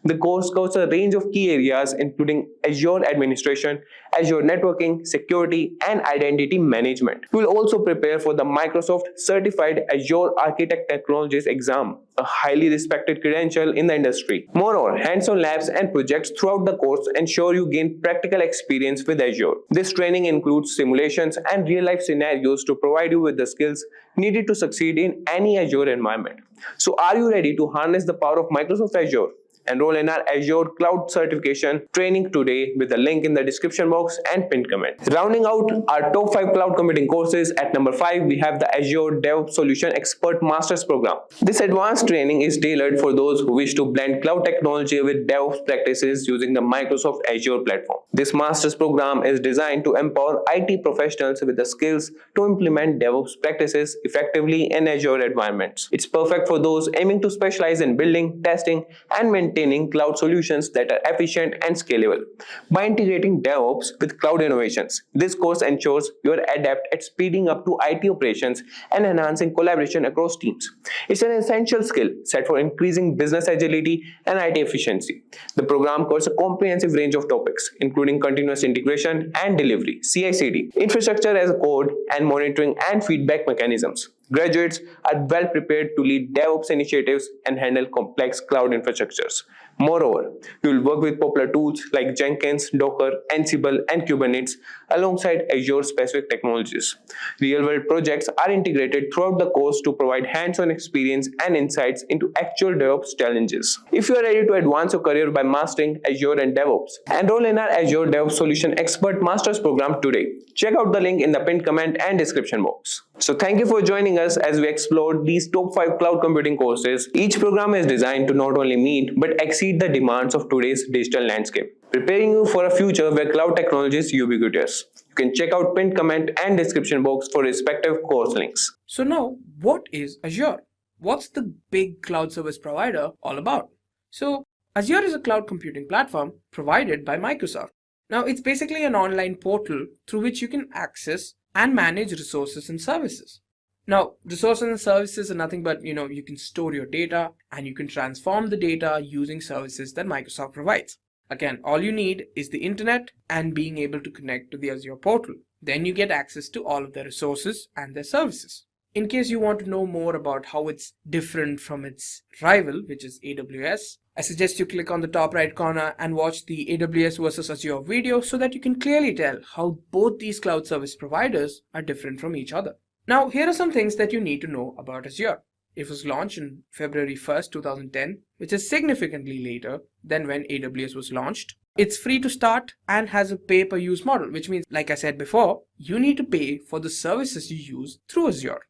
The course covers a range of key areas including Azure administration, Azure networking, security, and identity management. You will also prepare for the Microsoft Certified Azure Architect Technologies exam, a highly respected credential in the industry. Moreover, hands-on labs and projects throughout the course ensure you gain practical experience with Azure. This training includes simulations and real-life scenarios to provide you with the skills needed to succeed in any Azure environment. So are you ready to harness the power of Microsoft Azure? Enroll in our Azure Cloud Certification training today with the link in the description box and pinned comment. Rounding out our top 5 cloud computing courses, at number 5 we have the Azure DevOps Solution Expert Masters Program. This advanced training is tailored for those who wish to blend cloud technology with DevOps practices using the Microsoft Azure platform. This Masters program is designed to empower IT professionals with the skills to implement DevOps practices effectively in Azure environments. It's perfect for those aiming to specialize in building, testing, and maintaining cloud solutions that are efficient and scalable. By integrating DevOps with cloud innovations, this course ensures you are adept at speeding up to IT operations and enhancing collaboration across teams. It's an essential skill set for increasing business agility and IT efficiency. The program covers a comprehensive range of topics, including continuous integration and delivery, CI/CD, infrastructure as a code, and monitoring and feedback mechanisms. Graduates are well prepared to lead DevOps initiatives and handle complex cloud infrastructures. Moreover, you will work with popular tools like Jenkins, Docker, Ansible, and Kubernetes alongside Azure-specific technologies. Real-world projects are integrated throughout the course to provide hands-on experience and insights into actual DevOps challenges. If you are ready to advance your career by mastering Azure and DevOps, enroll in our Azure DevOps Solution Expert Masters program today. Check out the link in the pinned comment and description box. So thank you for joining us as we explored these top 5 cloud computing courses. Each program is designed to not only meet but exceed the demands of today's digital landscape, preparing you for a future where cloud technology is ubiquitous. You can check out pinned comment and description box for respective course links. So now, what is Azure? What's the big cloud service provider all about? So Azure is a cloud computing platform provided by Microsoft. Now it's basically an online portal through which you can access and manage resources and services. Now, resources and services are nothing but, you can store your data and you can transform the data using services that Microsoft provides. Again, all you need is the internet and being able to connect to the Azure portal. Then you get access to all of their resources and their services. In case you want to know more about how it's different from its rival, which is AWS, I suggest you click on the top right corner and watch the AWS versus Azure video so that you can clearly tell how both these cloud service providers are different from each other. Now, here are some things that you need to know about Azure. It was launched on February 1st, 2010, which is significantly later than when AWS was launched. It's free to start and has a pay-per-use model, which means, like I said before, you need to pay for the services you use through Azure.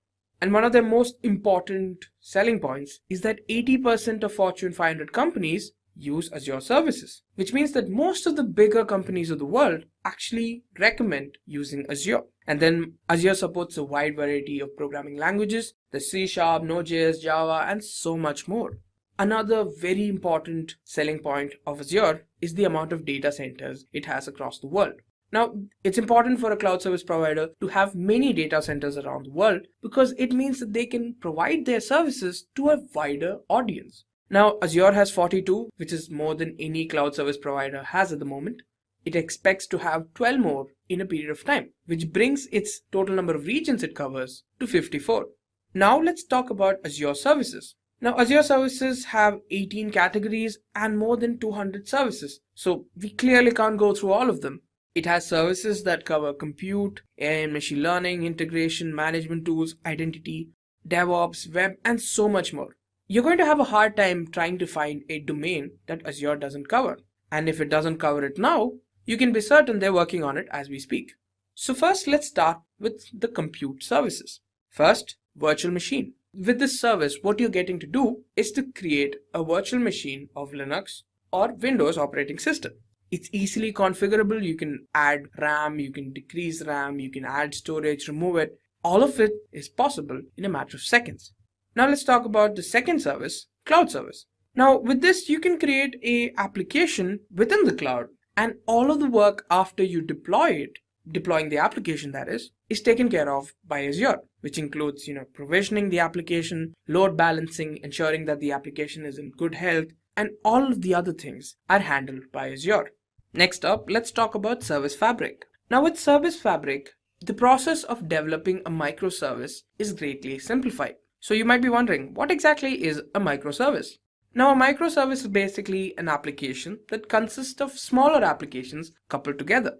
And one of their most important selling points is that 80% of Fortune 500 companies use Azure services, which means that most of the bigger companies of the world actually recommend using Azure. And then Azure supports a wide variety of programming languages, the C#, Node.js, Java, and so much more. Another very important selling point of Azure is the amount of data centers it has across the world. Now, it's important for a cloud service provider to have many data centers around the world because it means that they can provide their services to a wider audience. Now, Azure has 42, which is more than any cloud service provider has at the moment. It expects to have 12 more in a period of time, which brings its total number of regions it covers to 54. Now, let's talk about Azure services. Now, Azure services have 18 categories and more than 200 services, so we clearly can't go through all of them. It has services that cover compute, AI and machine learning, integration, management tools, identity, DevOps, web, and so much more. You're going to have a hard time trying to find a domain that Azure doesn't cover. And if it doesn't cover it now, you can be certain they're working on it as we speak. So first, let's start with the compute services. First, virtual machine. With this service, what you're getting to do is to create a virtual machine of Linux or Windows operating system. It's easily configurable. You can add RAM, you can decrease RAM, you can add storage, remove it. All of it is possible in a matter of seconds. Now let's talk about the second service, cloud service. Now with this, you can create an application within the cloud, and all of the work after you deploy it, deploying the application that is taken care of by Azure, which includes, provisioning the application, load balancing, ensuring that the application is in good health, and all of the other things are handled by Azure. Next up, let's talk about Service Fabric. Now with Service Fabric, the process of developing a microservice is greatly simplified. So you might be wondering, what exactly is a microservice? Now a microservice is basically an application that consists of smaller applications coupled together.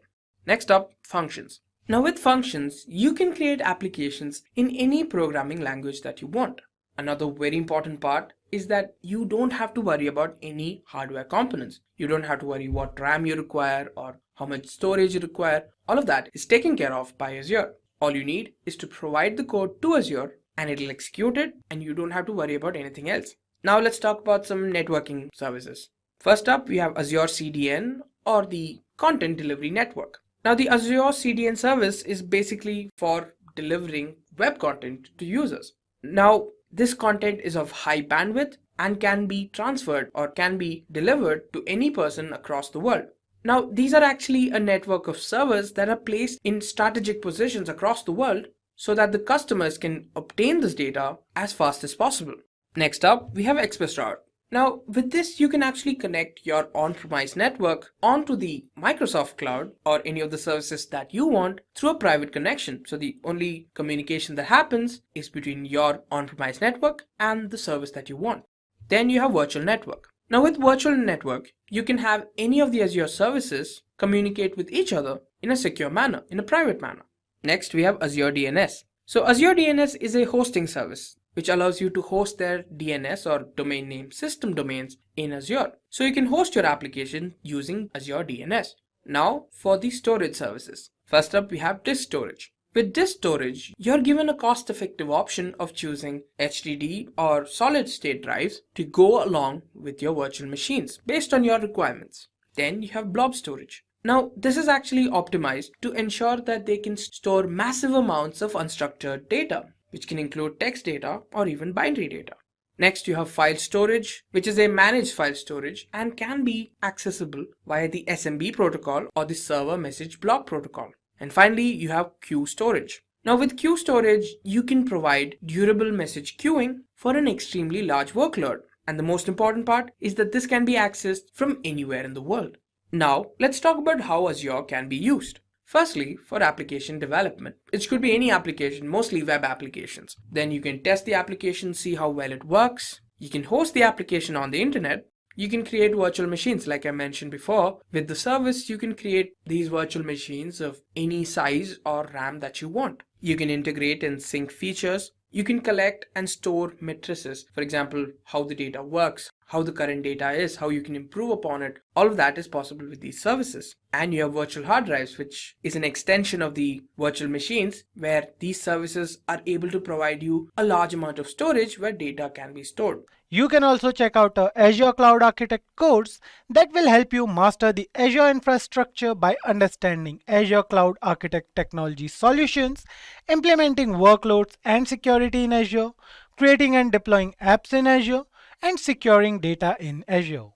Next up, functions. Now with functions, you can create applications in any programming language that you want. Another very important part is that you don't have to worry about any hardware components. You don't have to worry what RAM you require or how much storage you require. All of that is taken care of by Azure. All you need is to provide the code to Azure and it'll execute it, and you don't have to worry about anything else. Now let's talk about some networking services. First up, we have Azure CDN, or the Content Delivery Network. Now the Azure CDN service is basically for delivering web content to users. Now this content is of high bandwidth and can be transferred or can be delivered to any person across the world. Now these are actually a network of servers that are placed in strategic positions across the world so that the customers can obtain this data as fast as possible. Next up, we have Express Route. Now with this, you can actually connect your on-premise network onto the Microsoft Cloud or any of the services that you want through a private connection. So the only communication that happens is between your on-premise network and the service that you want. Then you have Virtual Network. Now with Virtual Network, you can have any of the Azure services communicate with each other in a secure manner, in a private manner. Next, we have Azure DNS. So Azure DNS is a hosting service which allows you to host their DNS or domain name system domains in Azure. So you can host your application using Azure DNS. Now for the storage services. First up, we have disk storage. With disk storage, you're given a cost-effective option of choosing HDD or solid-state drives to go along with your virtual machines based on your requirements. Then you have blob storage. Now this is actually optimized to ensure that they can store massive amounts of unstructured data, which can include text data or even binary data. Next, you have file storage, which is a managed file storage and can be accessible via the SMB protocol or the server message block protocol. And finally, you have queue storage. Now with queue storage, you can provide durable message queuing for an extremely large workload. And the most important part is that this can be accessed from anywhere in the world. Now, let's talk about how Azure can be used. Firstly, for application development, it could be any application, mostly web applications. Then you can test the application, see how well it works. You can host the application on the internet. You can create virtual machines like I mentioned before. With the service, you can create these virtual machines of any size or RAM that you want. You can integrate and sync features. You can collect and store matrices, for example, how the data works, how the current data is, how you can improve upon it. All of that is possible with these services. And you have virtual hard drives, which is an extension of the virtual machines, where these services are able to provide you a large amount of storage where data can be stored. You can also check out a Azure Cloud Architect course that will help you master the Azure infrastructure by understanding Azure Cloud Architect technology solutions, implementing workloads and security in Azure, creating and deploying apps in Azure, and securing data in Azure.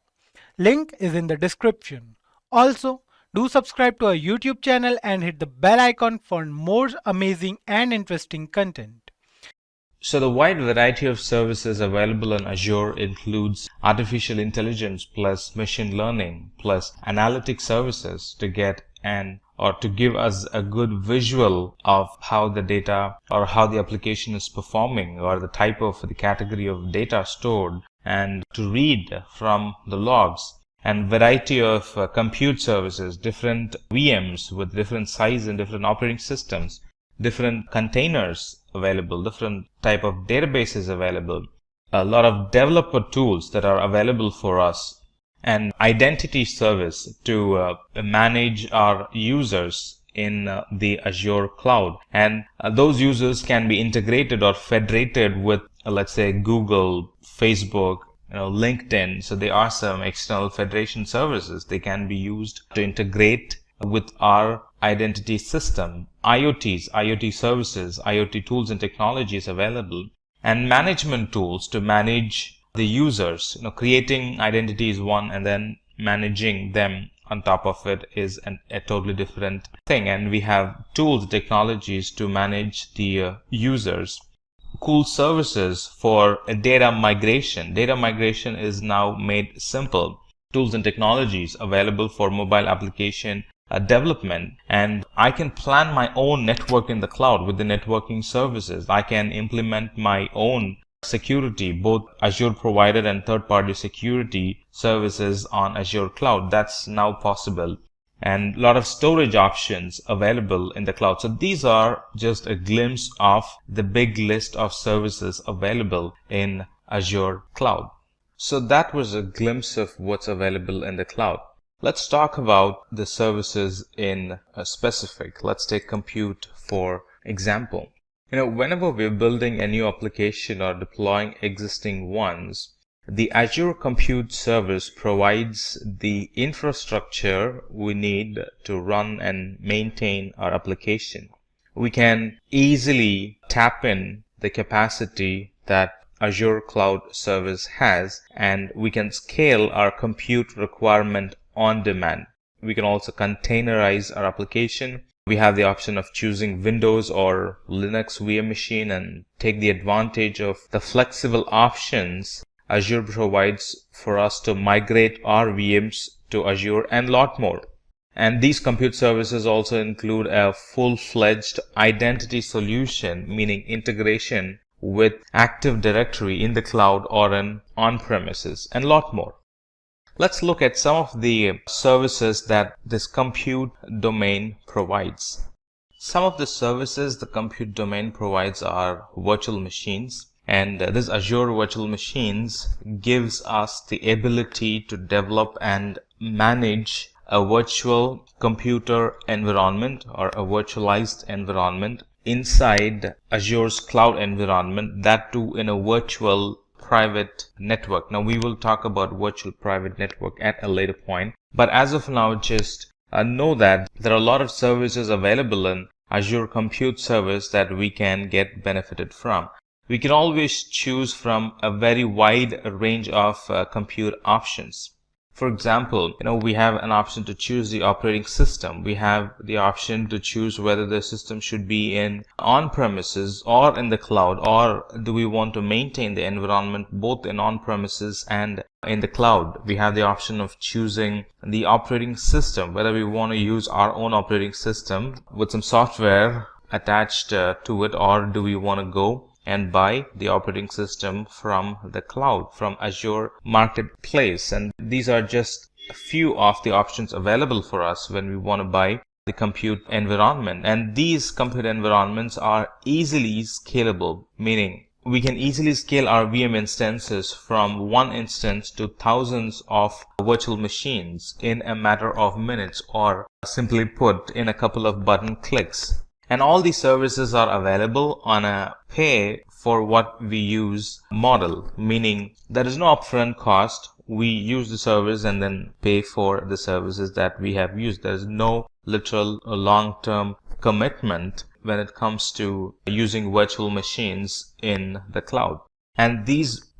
Link is in the description. Also, do subscribe to our YouTube channel and hit the bell icon for more amazing and interesting content. So the wide variety of services available on Azure includes artificial intelligence plus machine learning plus analytic services to get to give us a good visual of how the data or how the application is performing, or the type of the category of data stored, and to read from the logs. And variety of compute services, different VMs with different size and different operating systems, different containers available, different type of databases available, a lot of developer tools that are available for us, and identity service to manage our users in the Azure cloud. And those users can be integrated or federated with, let's say, Google, Facebook, LinkedIn. So there are some external federation services. They can be used to integrate with our identity system, IoT services, IoT tools and technologies available, and management tools to manage the users. Creating identity is one, and then managing them on top of it is a totally different thing. And we have tools, technologies to manage the users. Cool services for data migration. Data migration is now made simple. Tools and technologies available for mobile application development, and I can plan my own network in the cloud with the networking services. I can implement my own security, both Azure provided and third-party security services on Azure cloud. That's now possible, and a lot of storage options available in the cloud. So these are just a glimpse of the big list of services available in Azure cloud. So that was a glimpse of what's available in the cloud. Let's talk about the services in specific. Let's take compute for example. Whenever we're building a new application or deploying existing ones, the Azure Compute Service provides the infrastructure we need to run and maintain our application. We can easily tap in the capacity that Azure Cloud Service has, and we can scale our compute requirement on demand. We can also containerize our application. We have the option of choosing Windows or Linux VM machine and take the advantage of the flexible options Azure provides for us to migrate our VMs to Azure, and a lot more. And these compute services also include a full-fledged identity solution, meaning integration with Active Directory in the cloud or on-premises, and a lot more. Let's look at some of the services that this compute domain provides. Some of the services the compute domain provides are virtual machines, and this Azure Virtual Machines gives us the ability to develop and manage a virtual computer environment or a virtualized environment inside Azure's cloud environment, that too in a virtual private network. Now we will talk about virtual private network at a later point, but as of now just know that there are a lot of services available in Azure Compute Service that we can get benefited from. We can always choose from a very wide range of compute options. For example, we have an option to choose the operating system. We have the option to choose whether the system should be in on-premises or in the cloud, or do we want to maintain the environment both in on-premises and in the cloud. We have the option of choosing the operating system, whether we want to use our own operating system with some software attached to it, or do we want to go and buy the operating system from the cloud, from Azure Marketplace. And these are just a few of the options available for us when we want to buy the compute environment. And these compute environments are easily scalable, meaning we can easily scale our VM instances from one instance to thousands of virtual machines in a matter of minutes, or simply put, in a couple of button clicks. And all these services are available on a pay for what we use model, meaning there is no upfront cost. We use the service and then pay for the services that we have used. There is no literal long-term commitment when it comes to using virtual machines in the cloud. And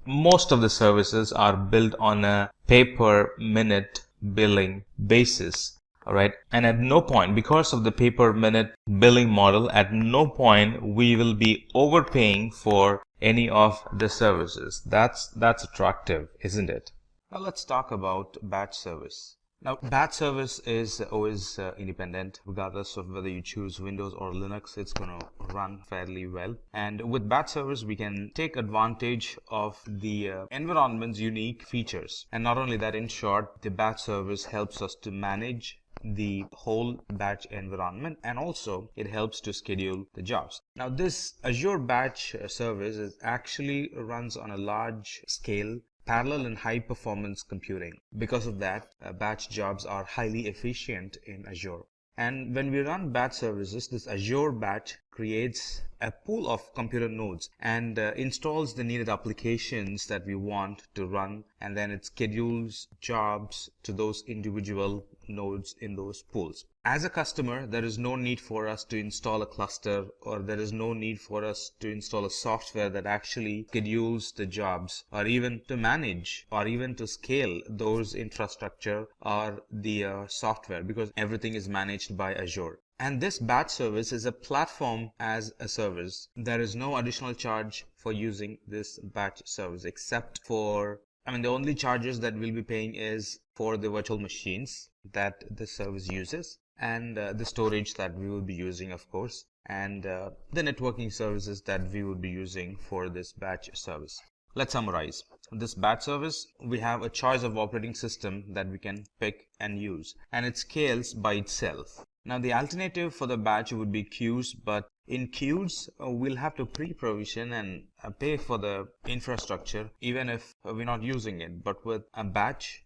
most of the services are built on a pay per minute billing basis. All right. And at no point, because of the pay per minute billing model, at no point we will be overpaying for any of the services. That's attractive, isn't it? Now let's talk about batch service. Now, batch service is always independent, regardless of whether you choose Windows or Linux. It's going to run fairly well. And with batch service, we can take advantage of the environment's unique features. And not only that, in short, the batch service helps us to manage the whole batch environment, and also it helps to schedule the jobs. Now, this Azure batch service actually runs on a large scale parallel and high performance computing. Because of that, batch jobs are highly efficient in Azure. And when we run batch services, this Azure batch creates a pool of computer nodes and installs the needed applications that we want to run, and then it schedules jobs to those individual nodes in those pools. As a customer, there is no need for us to install a cluster, or there is no need for us to install a software that actually schedules the jobs, or even to manage or even to scale those infrastructure or the software, because everything is managed by Azure. And this batch service is a platform as a service. There is no additional charge for using this batch service, except for, the only charges that we'll be paying is for the virtual machines that the service uses, and the storage that we will be using, of course, and the networking services that we will be using for this batch service. Let's summarize. This batch service, we have a choice of operating system that we can pick and use, and it scales by itself. Now, the alternative for the batch would be queues, but in queues, we'll have to pre-provision and pay for the infrastructure even if we're not using it. But with a batch,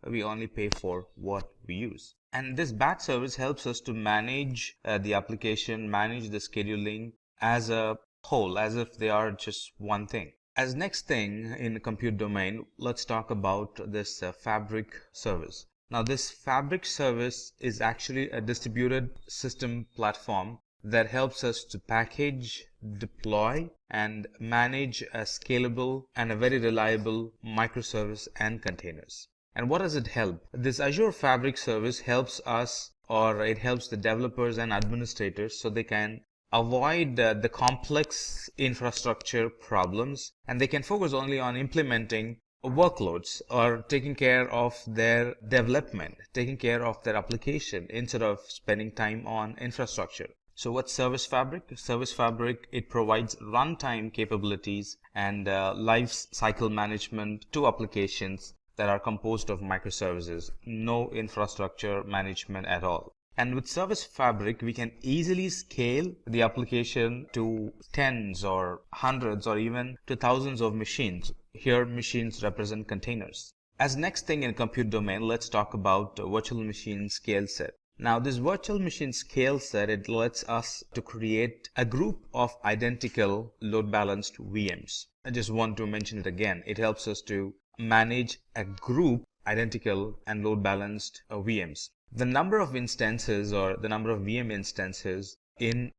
we only pay for what we use. And this batch service helps us to manage the application, manage the scheduling as a whole, as if they are just one thing. As next thing in the compute domain, let's talk about this Fabric service. Now, this Fabric service is actually a distributed system platform that helps us to package, deploy, and manage a scalable and a very reliable microservice and containers. And what does it help? This Azure Fabric service helps us, or it helps the developers and administrators, so they can avoid the complex infrastructure problems, and they can focus only on implementing workloads or taking care of their development, taking care of their application, instead of spending time on infrastructure. So what's Service Fabric? Service Fabric, it provides runtime capabilities and life cycle management to applications that are composed of microservices, no infrastructure management at all. And with Service Fabric, we can easily scale the application to tens or hundreds or even to thousands of machines. Here, machines represent containers. As next thing in compute domain, let's talk about virtual machine scale set. Now, this virtual machine scale set, it lets us to create a group of identical load balanced VMs. I just want to mention it again. It helps us to manage a group identical and load balanced VMs. The number of instances, or the number of VM instances in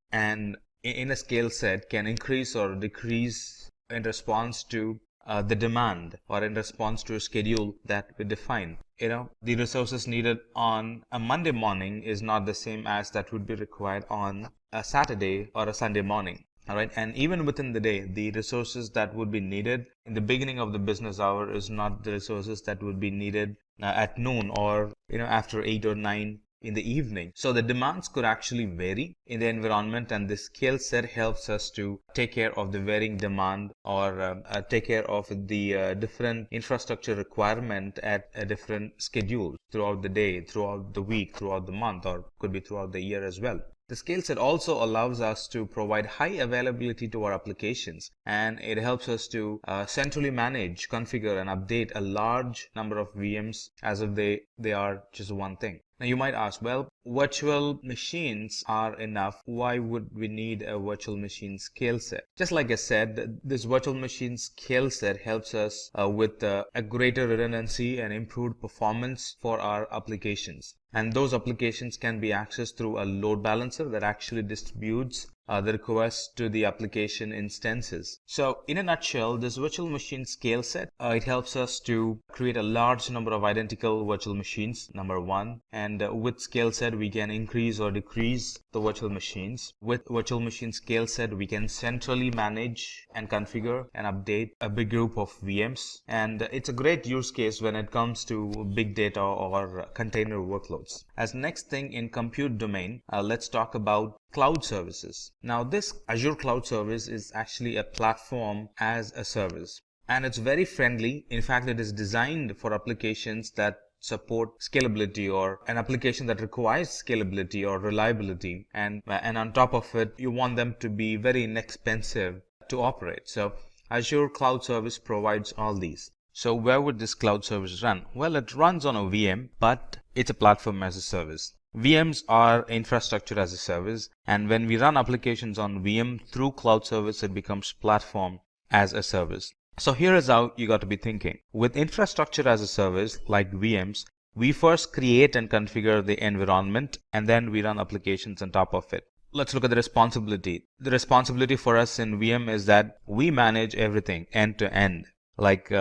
a scale set, can increase or decrease in response to the demand, or in response to a schedule that we define. The resources needed on a Monday morning is not the same as that would be required on a Saturday or a Sunday morning. All right. And even within the day, the resources that would be needed in the beginning of the business hour is not the resources that would be needed at noon, or after 8 or 9 in the evening. So the demands could actually vary in the environment, and this scale set helps us to take care of the varying demand, or take care of the different infrastructure requirement at a different schedule throughout the day, throughout the week, throughout the month, or could be throughout the year as well. The skill set also allows us to provide high availability to our applications, and it helps us to centrally manage, configure, and update a large number of VMs as if they are just one thing. Now you might ask, well, virtual machines are enough. Why would we need a virtual machine skill set? Just like I said, this virtual machine skill set helps us with a greater redundancy and improved performance for our applications. And those applications can be accessed through a load balancer that actually distributes the requests to the application instances. So in a nutshell, this virtual machine scale set, it helps us to create a large number of identical virtual machines, number one. And with scale set, we can increase or decrease the virtual machines. With virtual machine scale set, we can centrally manage and configure and update a big group of VMs. And it's a great use case when it comes to big data or container workloads. As next thing in compute domain, let's talk about cloud services. Now this Azure Cloud Service is actually a platform as a service, and it's very friendly. In fact, it is designed for applications that support scalability, or an application that requires scalability or reliability, and on top of it, you want them to be very inexpensive to operate. So Azure Cloud Service provides all these. So where would this cloud service run? Well, it runs on a VM, but it's a platform as a service. VMs are infrastructure as a service, and when we run applications on VM through cloud service, it becomes platform as a service. So here is how you got to be thinking. With infrastructure as a service like VMs, we first create and configure the environment, and then we run applications on top of it. Let's look at the responsibility. The responsibility for us in VM is that we manage everything end to end, like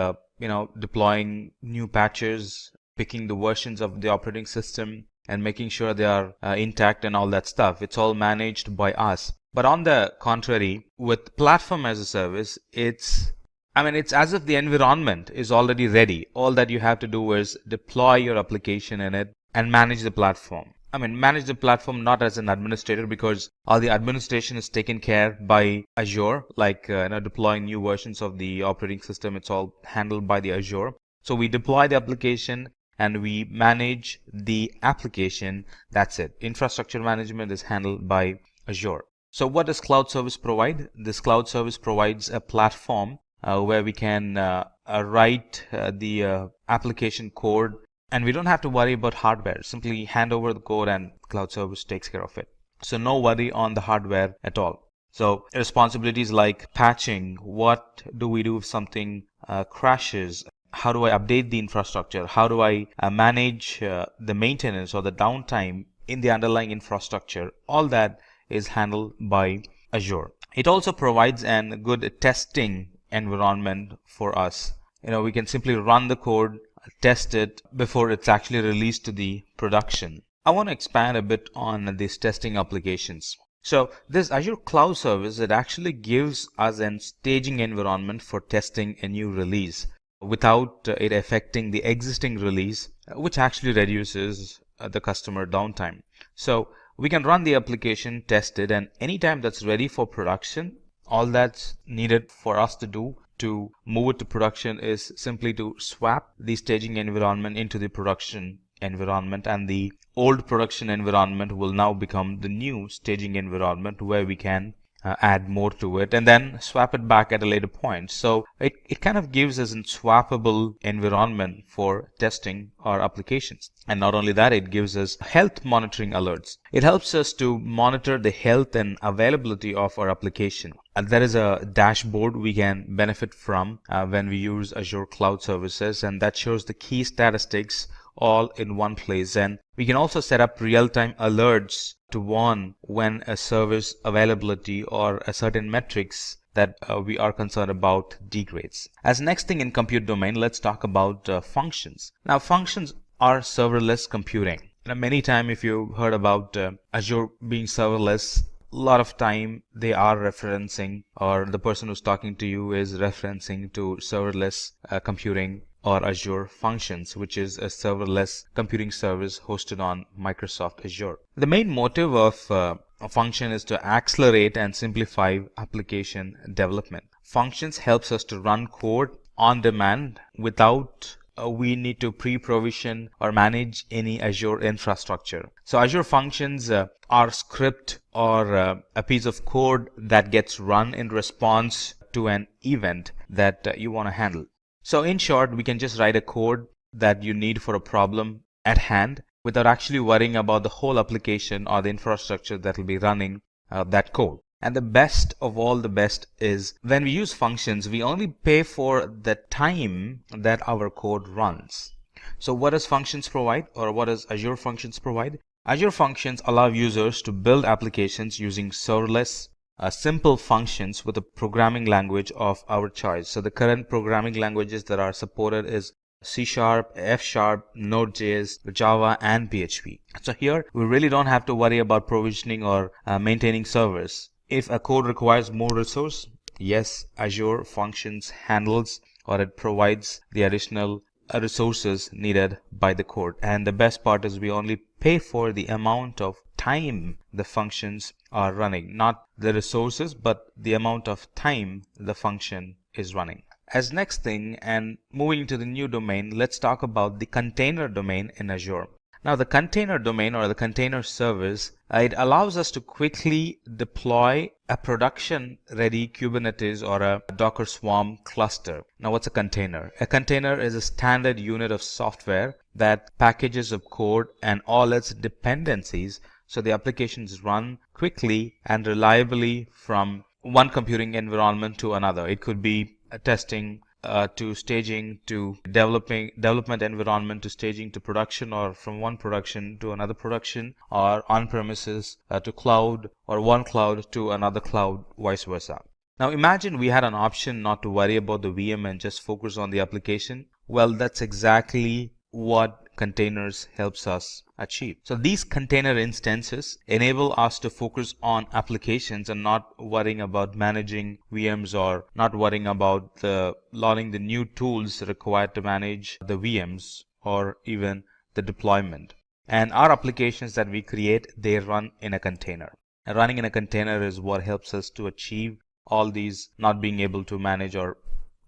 deploying new patches, picking the versions of the operating system, and making sure they are intact and all that stuff. It's all managed by us. But on the contrary, with platform as a service, it's as if the environment is already ready. All that you have to do is deploy your application in it and manage the platform. Manage the platform not as an administrator, because all the administration is taken care by Azure, like deploying new versions of the operating system. It's all handled by the Azure. So we deploy the application and we manage the application. That's it. Infrastructure management is handled by Azure. So what does cloud service provide? This cloud service provides a platform where we can write the application code, and we don't have to worry about hardware. Simply hand over the code and cloud service takes care of it. So no worry on the hardware at all. So responsibilities like patching, what do we do if something crashes? How do I update the infrastructure? How do I manage the maintenance or the downtime in the underlying infrastructure? All that is handled by Azure. It also provides a good testing environment for us. We can simply run the code, test it before it's actually released to the production. I want to expand a bit on these testing applications. So this Azure Cloud Service, it actually gives us a staging environment for testing a new release without it affecting the existing release, which actually reduces the customer downtime. So we can run the application, test it, and anytime that's ready for production, all that's needed for us to do to move it to production is simply to swap the staging environment into the production environment, and the old production environment will now become the new staging environment, where we can add more to it and then swap it back at a later point. So it kind of gives us a swappable environment for testing our applications. And not only that, it gives us health monitoring alerts. It helps us to monitor the health and availability of our application. And there is a dashboard we can benefit from when we use Azure Cloud Services, and that shows the key statistics all in one place. And we can also set up real-time alerts to warn when a service availability or a certain metrics that we are concerned about degrades. As next thing in compute domain, let's talk about functions. Now functions are serverless computing. Many times if you heard about Azure being serverless, a lot of time they are referencing, or the person who's talking to you is referencing to serverless computing or Azure Functions, which is a serverless computing service hosted on Microsoft Azure. The main motive of a function is to accelerate and simplify application development. Functions helps us to run code on demand without we need to pre-provision or manage any Azure infrastructure. So Azure Functions are script or a piece of code that gets run in response to an event that you want to handle. So in short, we can just write a code that you need for a problem at hand without actually worrying about the whole application or the infrastructure that will be running that code. And the best of all the best is when we use functions, we only pay for the time that our code runs. So what does functions provide, or what does Azure Functions provide? Azure Functions allow users to build applications using serverless, simple functions with a programming language of our choice. So the current programming languages that are supported is C#, F#, Node.js, Java, and PHP. So here we really don't have to worry about provisioning or maintaining servers. If a code requires more resource, yes, Azure Functions handles or it provides the additional resources needed by the code. And the best part is we only pay for the amount of time the functions are running, not the resources, but the amount of time the function is running. As next thing, and moving to the new domain, let's talk about the container domain in Azure. Now the container domain or the container service, it allows us to quickly deploy a production ready Kubernetes or a Docker Swarm cluster. Now what's a container? A container is a standard unit of software that packages of code and all its dependencies so the applications run quickly and reliably from one computing environment to another. It could be testing to staging to development environment to staging to production, or from one production to another production, or on-premises to cloud, or one cloud to another cloud, vice versa. Now imagine we had an option not to worry about the VM and just focus on the application. Well, that's exactly what containers helps us achieve. So these container instances enable us to focus on applications and not worrying about managing VMs or not worrying about learning the new tools required to manage the VMs or even the deployment. And our applications that we create, they run in a container. And running in a container is what helps us to achieve all these, not being able to manage or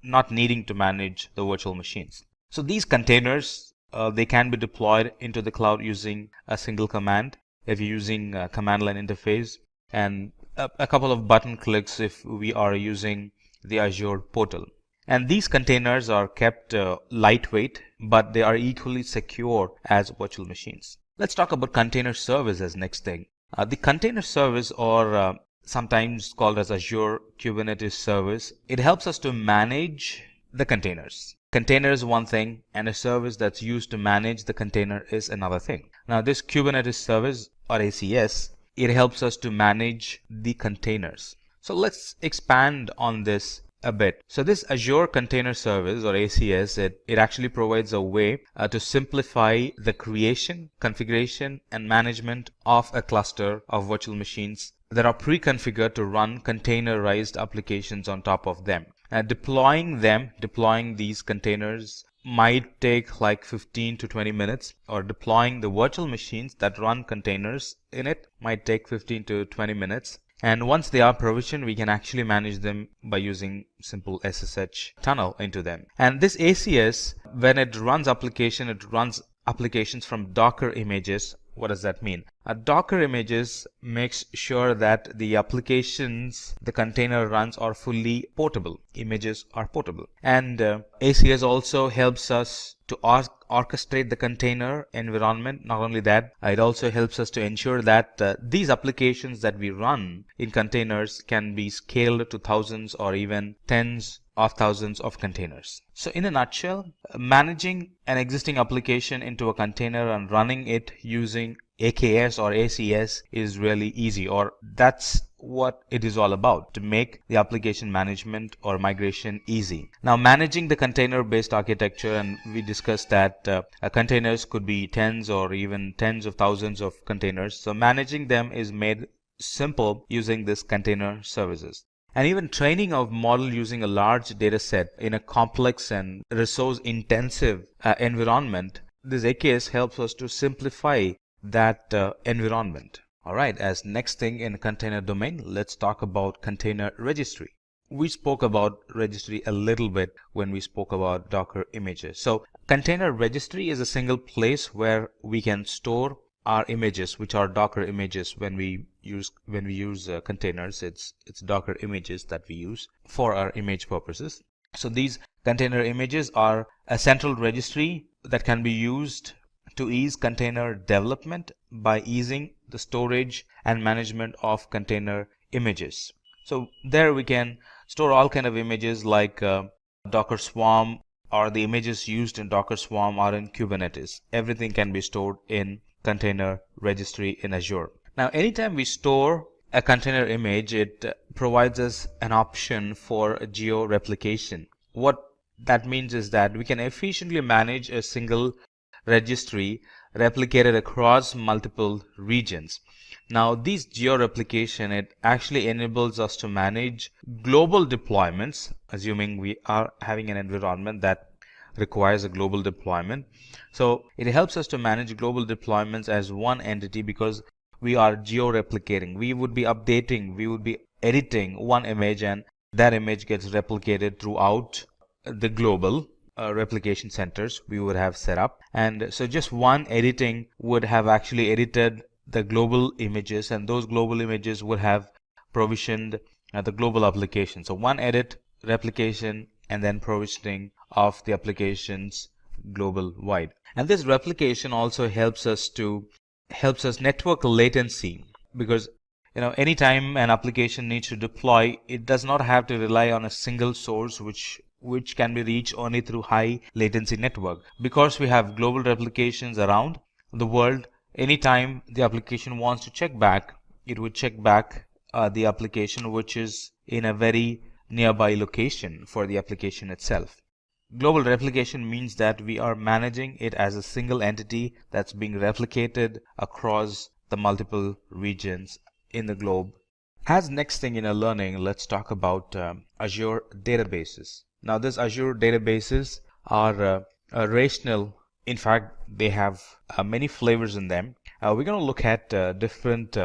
not needing to manage the virtual machines. So these containers, they can be deployed into the cloud using a single command if you're using a command line interface, and a couple of button clicks if we are using the Azure portal. And these containers are kept lightweight, but they are equally secure as virtual machines. Let's talk about container service as next thing. The container service, or sometimes called as Azure Kubernetes Service, it helps us to manage the containers. Container is one thing, and a service that's used to manage the container is another thing. Now this Kubernetes service, or ACS, it helps us to manage the containers. So let's expand on this a bit. So this Azure Container Service, or ACS, it actually provides a way to simplify the creation, configuration, and management of a cluster of virtual machines that are pre-configured to run containerized applications on top of them. Deploying these containers might take like 15 to 20 minutes, or deploying the virtual machines that run containers in it might take 15 to 20 minutes. And once they are provisioned, we can actually manage them by using simple SSH tunnel into them. And this ACS, when it runs applications from Docker images. What does that mean? A Docker images makes sure that the applications the container runs are fully portable. Images are portable. And ACS also helps us to orchestrate the container environment. Not only that, it also helps us to ensure that these applications that we run in containers can be scaled to thousands or even tens of thousands of containers. So in a nutshell, managing an existing application into a container and running it using AKS or ACS is really easy, or that's what it is all about, to make the application management or migration easy. Now, managing the container-based architecture, and we discussed that containers could be tens or even tens of thousands of containers. So managing them is made simple using this container services. And even training of model using a large data set in a complex and resource intensive environment, this AKS helps us to simplify that environment. Alright, as next thing in container domain, let's talk about container registry. we spoke about registry a little bit when we spoke about Docker images. So container registry is a single place where we can store our images, which are Docker images. When we use containers, it's Docker images that we use for our image purposes. So these container images are a central registry that can be used to ease container development by easing the storage and management of container images. So there we can store all kind of images like Docker Swarm, or the images used in Docker Swarm are in Kubernetes. Everything can be stored in container registry in Azure. Now, anytime we store a container image, it provides us an option for geo-replication. What that means is that we can efficiently manage a single registry replicated across multiple regions. Now, these geo-replication, it actually enables us to manage global deployments, assuming we are having an environment that requires a global deployment. So it helps us to manage global deployments as one entity because we are geo-replicating. We would be updating, we would be editing one image, and that image gets replicated throughout the global replication centers we would have set up. And so just one editing would have actually edited the global images, and those global images would have provisioned the global application. So one edit, replication, and then provisioning of the applications global wide. And this replication also helps us network latency, because anytime an application needs to deploy, it does not have to rely on a single source which can be reached only through high latency network. Because we have global replications around the world, anytime the application wants to check back, it would check back the application which is in a very nearby location for the application itself. Global replication means that we are managing it as a single entity that's being replicated across the multiple regions in the globe. As next thing in our learning, let's talk about Azure databases. Now, these Azure databases are relational. In fact, they have many flavors in them. We're going to look at different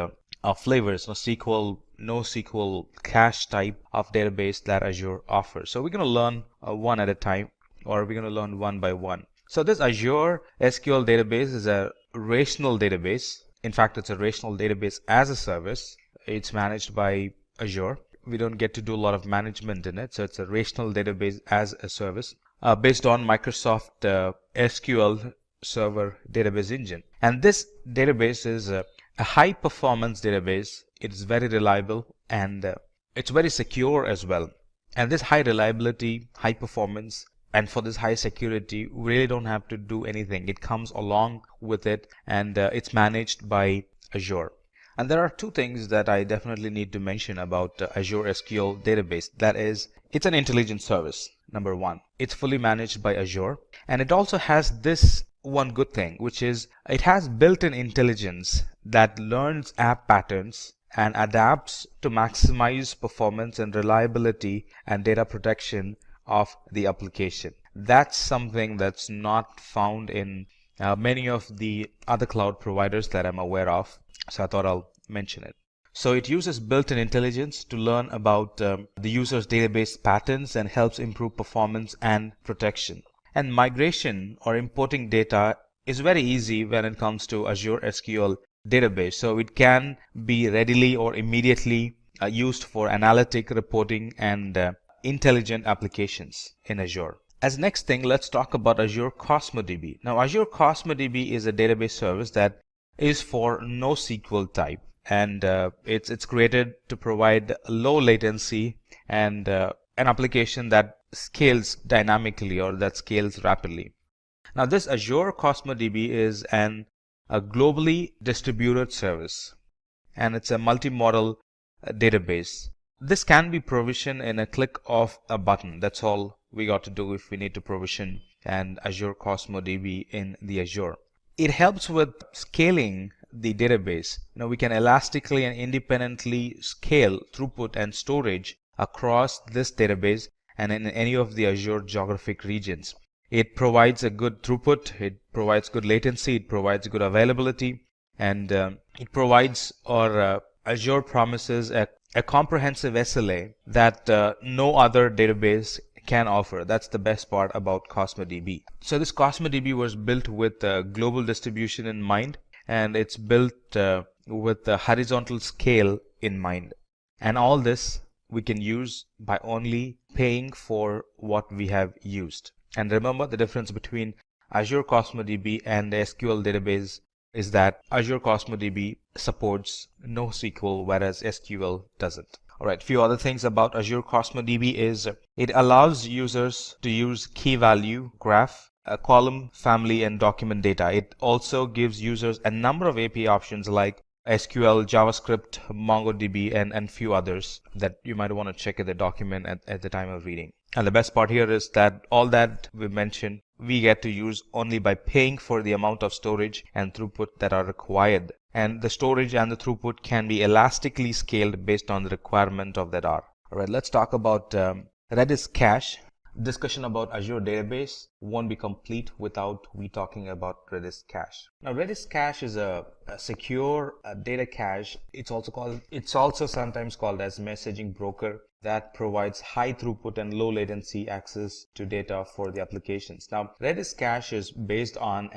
flavors, SQL, NoSQL, cache type of database that Azure offers. So we're going to learn one at a time, or we're going to learn one by one. So this Azure SQL database is a relational database. In fact, it's a relational database as a service. It's managed by Azure. We don't get to do a lot of management in it. So it's a relational database as a service based on Microsoft SQL Server database engine. And this database is a high performance database. It is very reliable, and it's very secure as well. And this high reliability, high performance, and for this high security, we really don't have to do anything. It comes along with it, and it's managed by Azure. And there are two things that I definitely need to mention about Azure SQL database. That is, it's an intelligent service. Number one, it's fully managed by Azure, and it also has this one good thing, which is it has built-in intelligence that learns app patterns and adapts to maximize performance and reliability and data protection of the application. That's something that's not found in many of the other cloud providers that I'm aware of. So I thought I'll mention it. So it uses built-in intelligence to learn about the user's database patterns and helps improve performance and protection. And migration or importing data is very easy when it comes to Azure SQL database. So it can be readily or immediately used for analytic reporting and intelligent applications in Azure. As next thing, let's talk about Azure CosmoDB. Now, Azure CosmoDB is a database service that is for NoSQL type, and it's created to provide low latency and an application that scales dynamically or that scales rapidly. Now, this Azure CosmoDB is a globally distributed service, and it's a multi-model database. This can be provisioned in a click of a button. That's all we got to do if we need to provision an Azure CosmoDB in the Azure. It helps with scaling the database. We can elastically and independently scale throughput and storage across this database and in any of the Azure geographic regions. It provides a good throughput, it provides good latency, it provides good availability, and it provides, or Azure promises, a a comprehensive SLA that no other database can offer. That's the best part about Cosmo DB. So this Cosmo DB was built with global distribution in mind, and it's built with the horizontal scale in mind. And all this we can use by only paying for what we have used. And remember, the difference between Azure Cosmo DB and the SQL database is that Azure Cosmo DB supports NoSQL, whereas SQL doesn't. Alright, few other things about Azure Cosmo DB is it allows users to use key value graph, a column, family, and document data. It also gives users a number of API options like SQL, JavaScript, MongoDB, and few others that you might want to check in the document at the time of reading. And the best part here is that all that we mentioned, we get to use only by paying for the amount of storage and throughput that are required. And the storage and the throughput can be elastically scaled based on the requirement of that R. Alright, let's talk about Redis Cache. Discussion about Azure Database won't be complete without we talking about Redis Cache. Now, Redis Cache is a secure data cache. It's also sometimes called as messaging broker that provides high throughput and low latency access to data for the applications. Now, Redis Cache is based on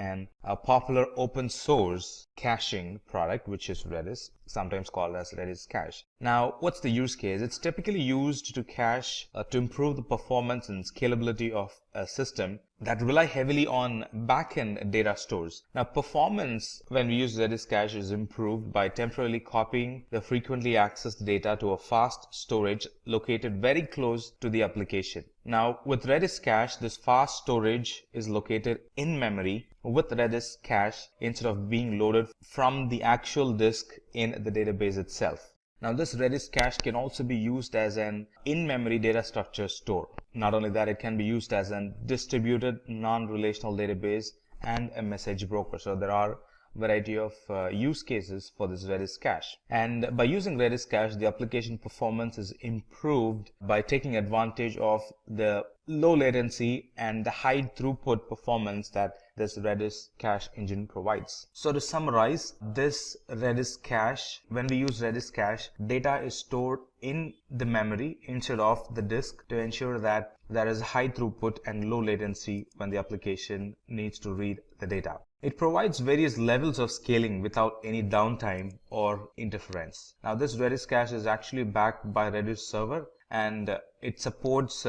a popular open source caching product, which is Redis, sometimes called as Redis Cache. Now, what's the use case? It's typically used to cache to improve the performance and scalability of a system that rely heavily on backend data stores. Now, performance when we use Redis Cache is improved by temporarily copying the frequently accessed data to a fast storage located very close to the application. Now, with Redis Cache, this fast storage is located in memory with Redis Cache instead of being loaded from the actual disk in the database itself. Now, this Redis Cache can also be used as an in-memory data structure store. Not only that, it can be used as a distributed non-relational database and a message broker. So there are a variety of use cases for this Redis Cache. And by using Redis Cache, the application performance is improved by taking advantage of the low latency and the high throughput performance that this Redis Cache engine provides. So to summarize, this Redis Cache, when we use Redis Cache, data is stored in the memory instead of the disk to ensure that there is high throughput and low latency when the application needs to read the data. It provides various levels of scaling without any downtime or interference. Now, this Redis Cache is actually backed by Redis server, and it supports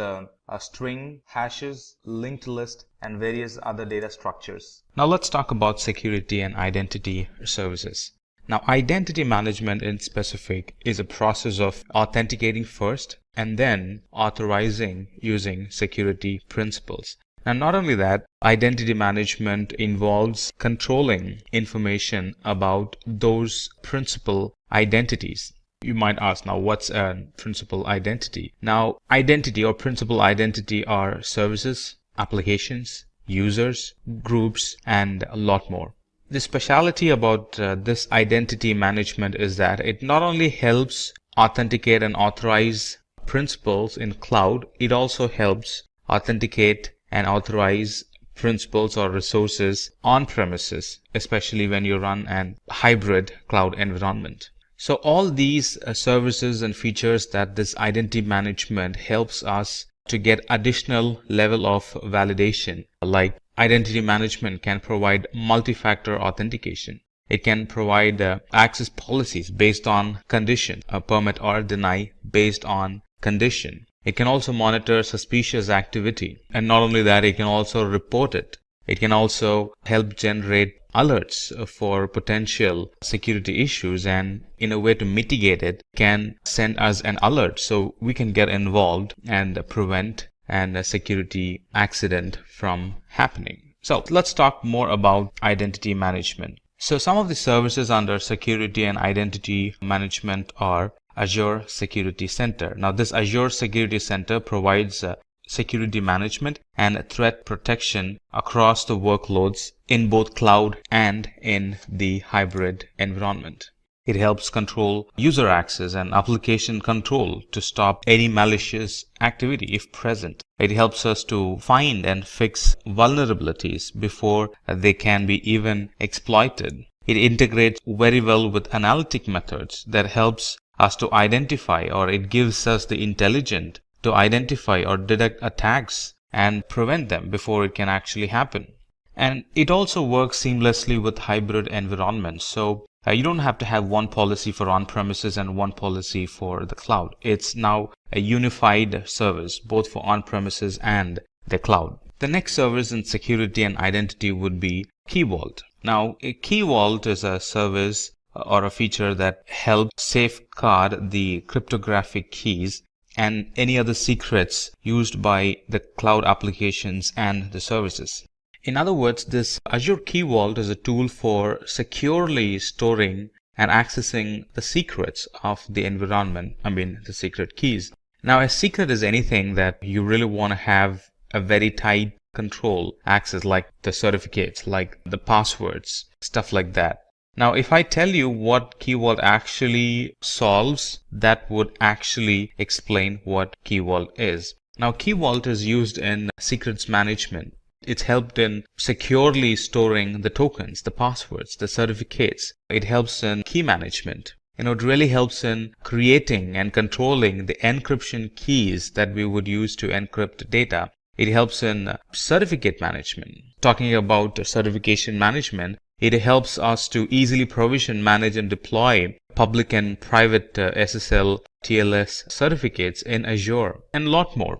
string, hashes, linked list, and various other data structures. Now let's talk about security and identity services. Now, identity management in specific is a process of authenticating first and then authorizing using security principles. And not only that, identity management involves controlling information about those principal identities. You might ask, now what's a principal identity? Now, identity or principal identity are services, applications, users, groups, and a lot more. The speciality about this identity management is that it not only helps authenticate and authorize principals in cloud, it also helps authenticate and authorize principals or resources on premises, especially when you run an hybrid cloud environment. So all these services and features that this identity management helps us to get additional level of validation, like identity management can provide multi-factor authentication. It can provide access policies based on condition, permit or deny based on condition. It can also monitor suspicious activity. And not only that, it can also report it. It can also help generate alerts for potential security issues, and in a way to mitigate it, can send us an alert so we can get involved and prevent a security accident from happening. So let's talk more about identity management. So some of the services under security and identity management are Azure Security Center. Now, this Azure Security Center provides security management and threat protection across the workloads in both cloud and in the hybrid environment. It helps control user access and application control to stop any malicious activity if present. It helps us to find and fix vulnerabilities before they can be even exploited. It integrates very well with analytic methods that helps us to identify, or it gives us the intelligence to identify or detect attacks and prevent them before it can actually happen. And it also works seamlessly with hybrid environments. So you don't have to have one policy for on-premises and one policy for the cloud. It's now a unified service, both for on-premises and the cloud. The next service in security and identity would be Key Vault. Now, a Key Vault is a service or a feature that helps safeguard the cryptographic keys and any other secrets used by the cloud applications and the services. In other words, this Azure Key Vault is a tool for securely storing and accessing the secrets of the environment, the secret keys. Now, a secret is anything that you really want to have a very tight control access, like the certificates, like the passwords, stuff like that. Now, if I tell you what Key Vault actually solves, that would actually explain what Key Vault is. Now, Key Vault is used in secrets management. It's helped in securely storing the tokens, the passwords, the certificates. It helps in key management. It really helps in creating and controlling the encryption keys that we would use to encrypt data. It helps in certificate management. Talking about certification management, it helps us to easily provision, manage, and deploy public and private SSL, TLS certificates in Azure, and a lot more.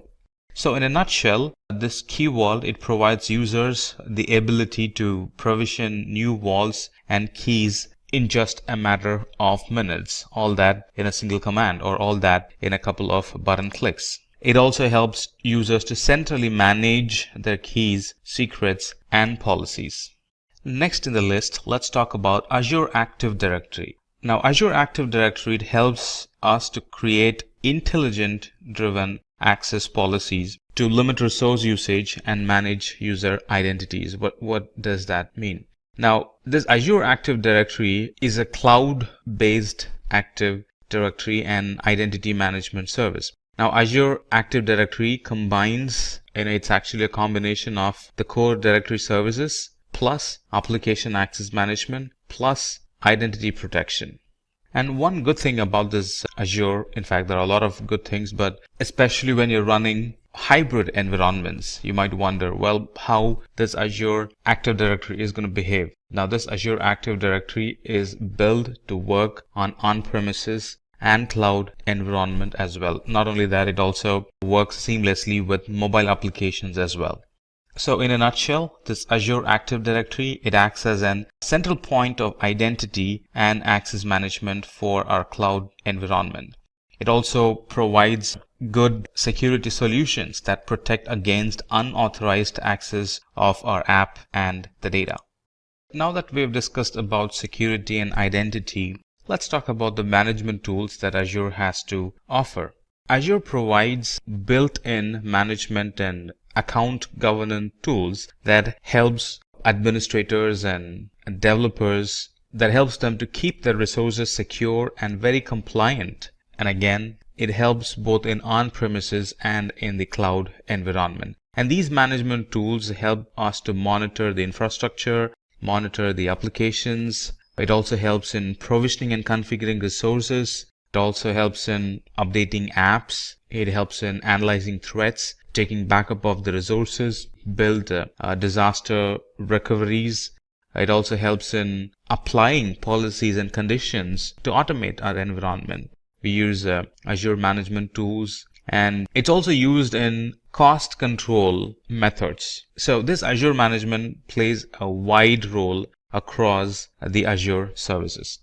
So in a nutshell, this Key Vault, it provides users the ability to provision new vaults and keys in just a matter of minutes. All that in a single command, or all that in a couple of button clicks. It also helps users to centrally manage their keys, secrets, and policies. Next in the list, let's talk about Azure Active Directory. Now, Azure Active Directory, it helps us to create intelligent-driven access policies to limit resource usage and manage user identities. What does that mean? Now, this Azure Active Directory is a cloud-based Active Directory and identity management service. Now, Azure Active Directory combines, it's actually a combination of the core directory services plus application access management plus identity protection. And one good thing about this Azure, in fact, there are a lot of good things, but especially when you're running hybrid environments, you might wonder, well, how this Azure Active Directory is going to behave. Now, this Azure Active Directory is built to work on on-premises and cloud environment as well. Not only that, it also works seamlessly with mobile applications as well. So in a nutshell, this Azure Active Directory, it acts as an central point of identity and access management for our cloud environment. It also provides good security solutions that protect against unauthorized access of our app and the data. Now that we've discussed about security and identity, let's talk about the management tools that Azure has to offer. Azure provides built-in management and account governance tools that helps administrators and developers, that helps them to keep their resources secure and very compliant. And again, it helps both in on-premises and in the cloud environment. And these management tools help us to monitor the infrastructure, monitor the applications. It also helps in provisioning and configuring resources. It also helps in updating apps. It helps in analyzing threats, taking backup of the resources, build disaster recoveries. It also helps in applying policies and conditions to automate our environment. We use Azure management tools, and it's also used in cost control methods. So this Azure management plays a wide role across the Azure services.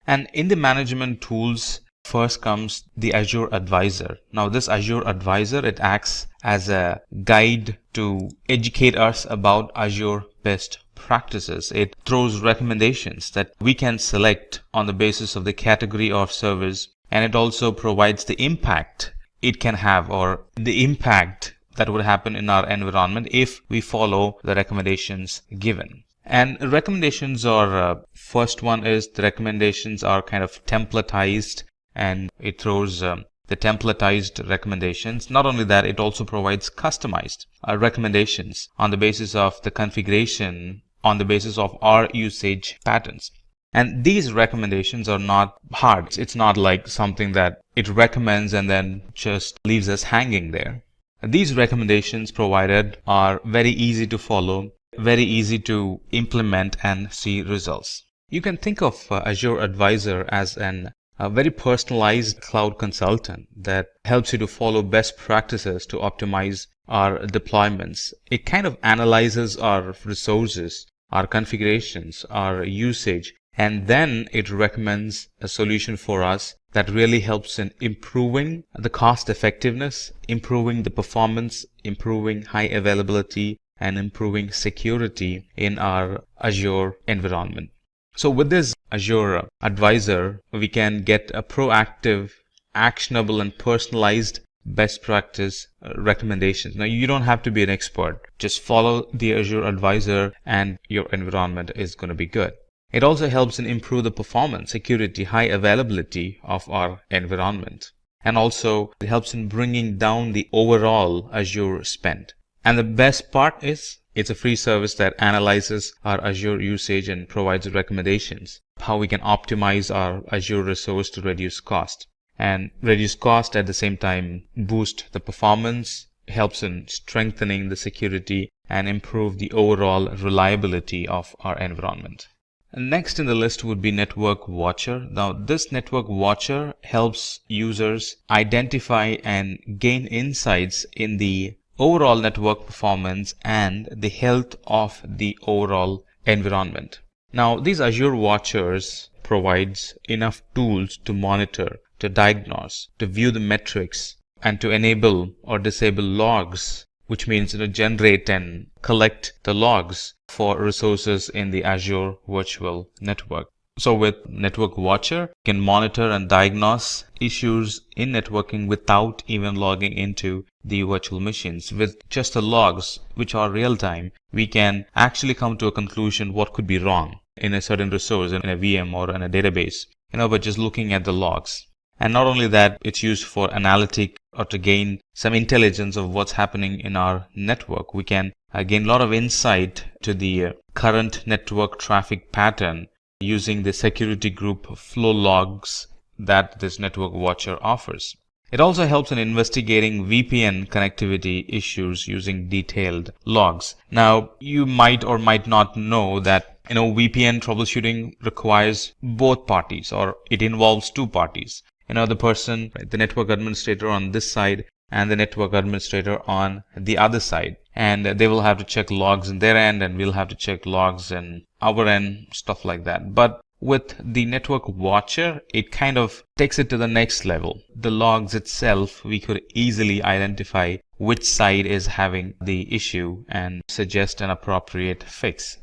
And in the management tools, first comes the Azure Advisor. Now this Azure Advisor, it acts as a guide to educate us about Azure best practices. It throws recommendations that we can select on the basis of the category of service, and it also provides the impact it can have, or the impact that would happen in our environment if we follow the recommendations given. And recommendations are, first one is the recommendations are kind of templatized, and it throws the templatized recommendations. Not only that, it also provides customized recommendations on the basis of the configuration, on the basis of our usage patterns. And these recommendations are not hard. It's not like something that it recommends and then just leaves us hanging there. These recommendations provided are very easy to follow, very easy to implement and see results. You can think of Azure Advisor as a very personalized cloud consultant that helps you to follow best practices to optimize our deployments. It kind of analyzes our resources, our configurations, our usage, and then it recommends a solution for us that really helps in improving the cost effectiveness, improving the performance, improving high availability, and improving security in our Azure environment. So with this Azure Advisor, we can get a proactive, actionable, and personalized best practice recommendations. Now, you don't have to be an expert. Just follow the Azure Advisor and your environment is going to be good. It also helps in improve the performance, security, high availability of our environment. And also it helps in bringing down the overall Azure spend. And the best part is it's a free service that analyzes our Azure usage and provides recommendations, how we can optimize our Azure resource to reduce cost. And reduce cost at the same time boost the performance, helps in strengthening the security and improve the overall reliability of our environment. Next in the list would be Network Watcher. Now, this Network Watcher helps users identify and gain insights in the overall network performance and the health of the overall environment. Now, these Azure Watchers provides enough tools to monitor, to diagnose, to view the metrics, and to enable or disable logs, which means generate and collect the logs for resources in the Azure Virtual Network. So with Network Watcher, you can monitor and diagnose issues in networking without even logging into the virtual machines. With just the logs, which are real time, we can actually come to a conclusion what could be wrong in a certain resource, in a VM or in a database, by just looking at the logs. And not only that, it's used for analytic or to gain some intelligence of what's happening in our network. We can gain a lot of insight to the current network traffic pattern using the security group flow logs that this Network Watcher offers. It also helps in investigating VPN connectivity issues using detailed logs. Now, you might or might not know that VPN troubleshooting requires both parties, or it involves two parties. The person, the network administrator on this side and the network administrator on the other side. And they will have to check logs in their end and we'll have to check logs in our end, stuff like that. But with the Network Watcher, it kind of takes it to the next level. The logs itself, we could easily identify which side is having the issue and suggest an appropriate fix.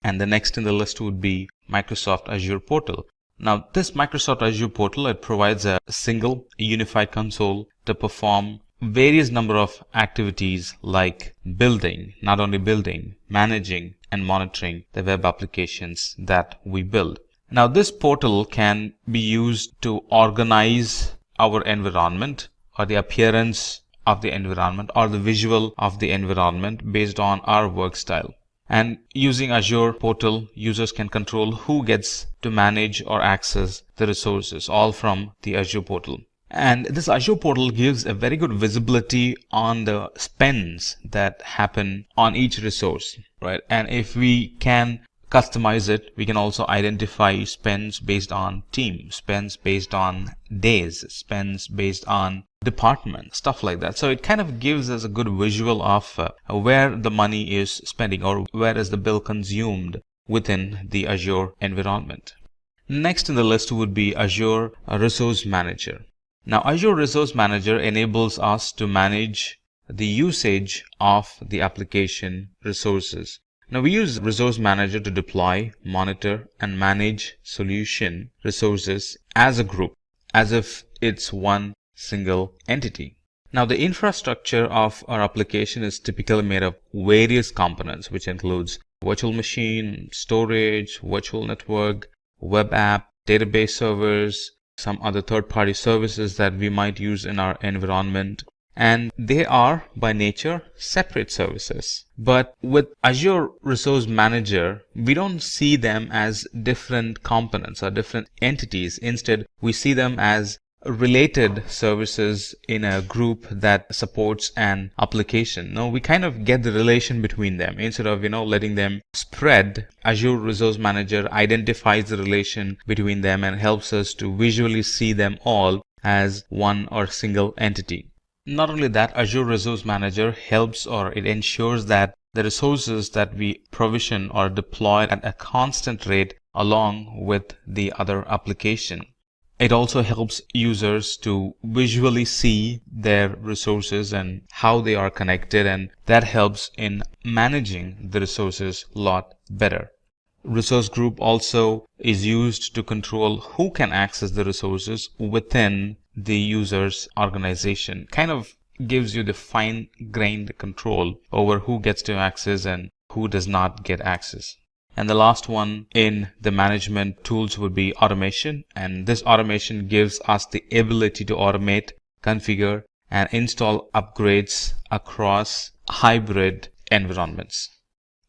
And the next in the list would be Microsoft Azure Portal. Now, this Microsoft Azure Portal, it provides a single unified console to perform various number of activities like building, not only building, managing and monitoring the web applications that we build. Now, this portal can be used to organize our environment or the appearance of the environment or the visual of the environment based on our work style. And using Azure Portal, users can control who gets to manage or access the resources, all from the Azure Portal. And this Azure Portal gives a very good visibility on the spends that happen on each resource, right? And if we can customize it, we can also identify spends based on team, spends based on days, spends based on department, stuff like that. So it kind of gives us a good visual of where the money is spending or where is the bill consumed within the Azure environment. Next in the list would be Azure Resource Manager. Now, Azure Resource Manager enables us to manage the usage of the application resources. Now, we use Resource Manager to deploy, monitor, and manage solution resources as a group, as if it's one single entity. Now, the infrastructure of our application is typically made of various components, which includes virtual machine, storage, virtual network, web app, database servers, some other third-party services that we might use in our environment. and they are by nature separate services. But with Azure Resource Manager, we don't see them as different components or different entities. Instead, we see them as related services in a group that supports an application. Now we kind of get the relation between them. Instead of letting them spread, Azure Resource Manager identifies the relation between them and helps us to visually see them all as one or single entity. Not only that, Azure Resource Manager helps, or it ensures that the resources that we provision are deployed at a constant rate along with the other application. It also helps users to visually see their resources and how they are connected, and that helps in managing the resources a lot better. Resource group also is used to control who can access the resources within the user's organization. Kind of gives you the fine-grained control over who gets to access and who does not get access. And the last one in the management tools would be automation. And this automation gives us the ability to automate, configure, and install upgrades across hybrid environments.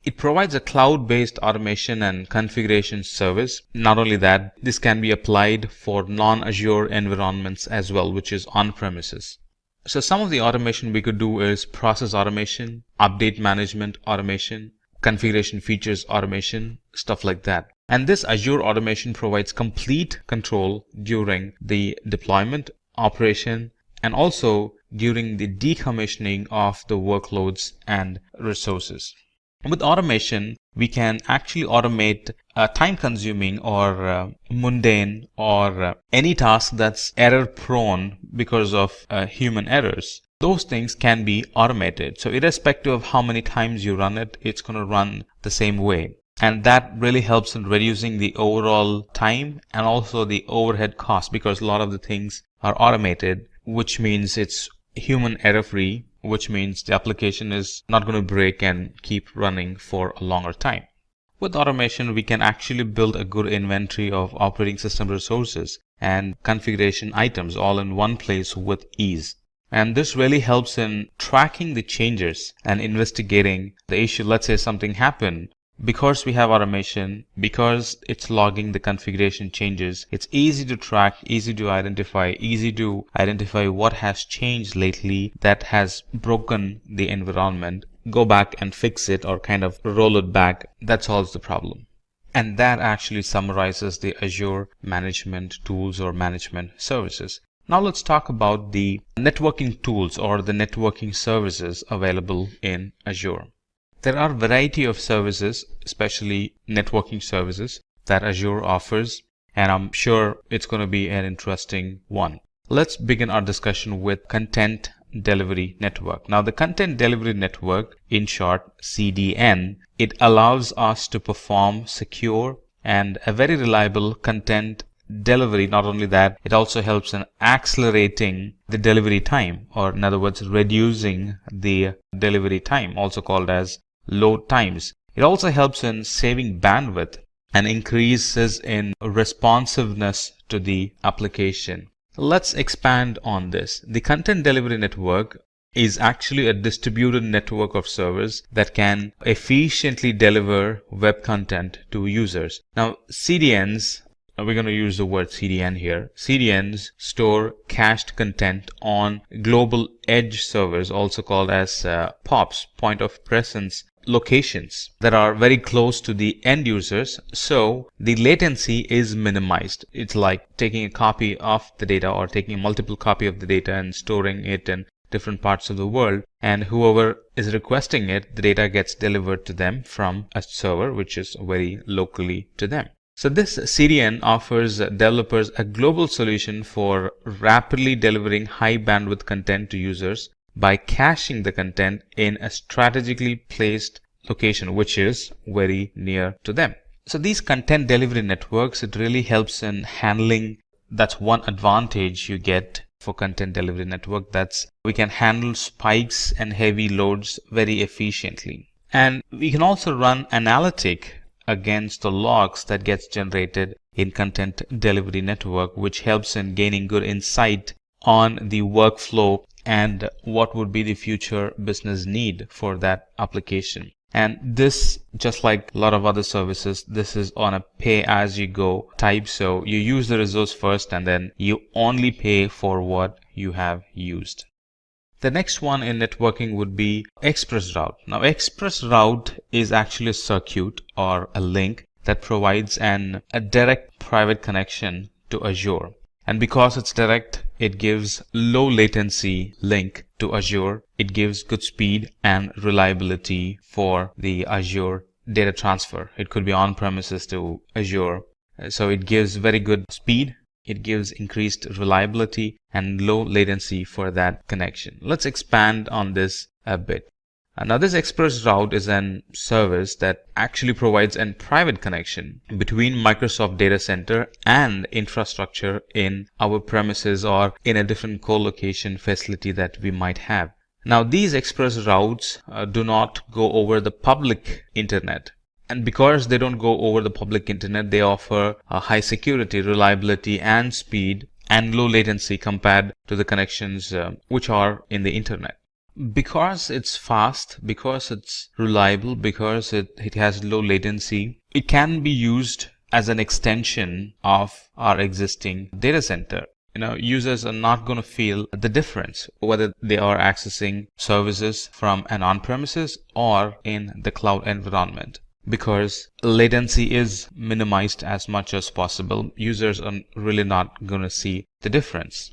It provides a cloud-based automation and configuration service. Not only that, this can be applied for non-Azure environments as well, which is on-premises. So some of the automation we could do is process automation, update management automation, configuration features automation, stuff like that. And this Azure automation provides complete control during the deployment, operation, and also during the decommissioning of the workloads and resources. With automation, we can actually automate time-consuming or mundane or any task that's error-prone because of human errors. Those things can be automated. So irrespective of how many times you run it, it's going to run the same way. And that really helps in reducing the overall time and also the overhead cost, because a lot of the things are automated, which means it's human error-free, which means the application is not going to break and keep running for a longer time. With automation, we can actually build a good inventory of operating system resources and configuration items all in one place with ease. And this really helps in tracking the changes and investigating the issue. Let's say something happened. Because we have automation, because it's logging the configuration changes, it's easy to track, easy to identify what has changed lately that has broken the environment, go back and fix it or kind of roll it back. That solves the problem. And that actually summarizes the Azure management tools or management services. Now let's talk about the networking tools or the networking services available in Azure. There are a variety of services, especially networking services, that Azure offers, and I'm sure it's going to be an interesting one. Let's begin our discussion with Content Delivery Network. Now, the Content Delivery Network, in short CDN, it allows us to perform secure and a very reliable content delivery. Not only that, it also helps in accelerating the delivery time, or in other words, reducing the delivery time, also called as load times. It also helps in saving bandwidth and increases in responsiveness to the application. Let's expand on this. The Content Delivery Network is actually a distributed network of servers that can efficiently deliver web content to users. Now, CDNs, we're going to use the word CDN here. CDNs store cached content on global edge servers, also called as POPs, point of presence locations, that are very close to the end users, so the latency is minimized. It's like taking a copy of the data or taking a multiple copy of the data and storing it in different parts of the world, and whoever is requesting it, the data gets delivered to them from a server which is very locally to them. So this CDN offers developers a global solution for rapidly delivering high bandwidth content to users by caching the content in a strategically placed location which is very near to them. So these content delivery networks, it really helps in handling. That's one advantage you get for content delivery network, that's we can handle spikes and heavy loads very efficiently. And we can also run analytic against the logs that gets generated in content delivery network, which helps in gaining good insight on the workflow and what would be the future business need for that application. And this, just like a lot of other services, this is on a pay as you go type. So you use the resource first and then you only pay for what you have used. The next one in networking would be ExpressRoute. Now ExpressRoute is actually a circuit or a link that provides a direct private connection to Azure. And because it's direct, it gives low latency link to Azure. It gives good speed and reliability for the Azure data transfer. It could be on-premises to Azure. So it gives very good speed. It gives increased reliability and low latency for that connection. Let's expand on this a bit. Now this ExpressRoute is a service that actually provides a private connection between Microsoft data center and infrastructure in our premises or in a different co-location facility that we might have. Now these ExpressRoutes do not go over the public internet. And because they don't go over the public internet, they offer a high security, reliability and speed and low latency compared to the connections which are in the internet. Because it's fast, because it's reliable, because it has low latency, it can be used as an extension of our existing data center. Users are not going to feel the difference whether they are accessing services from an on-premises or in the cloud environment, because latency is minimized as much as possible. Users are really not going to see the difference.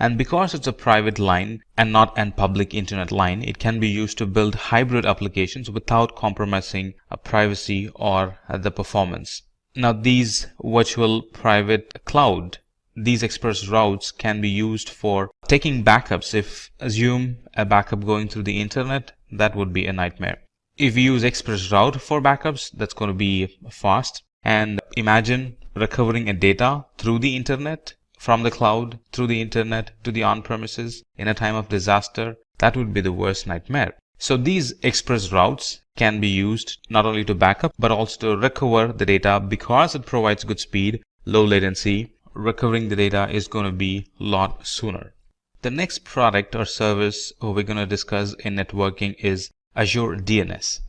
And because it's a private line and not a public internet line, it can be used to build hybrid applications without compromising privacy or the performance. Now these virtual private cloud, these ExpressRoutes can be used for taking backups. If assume a backup going through the internet, that would be a nightmare. If you use ExpressRoute for backups, that's going to be fast. And imagine recovering a data through the internet, from the cloud, through the internet, to the on-premises in a time of disaster. That would be the worst nightmare. So these ExpressRoutes can be used not only to backup, but also to recover the data. Because it provides good speed, low latency, recovering the data is going to be a lot sooner. The next product or service we're going to discuss in networking is Azure DNS.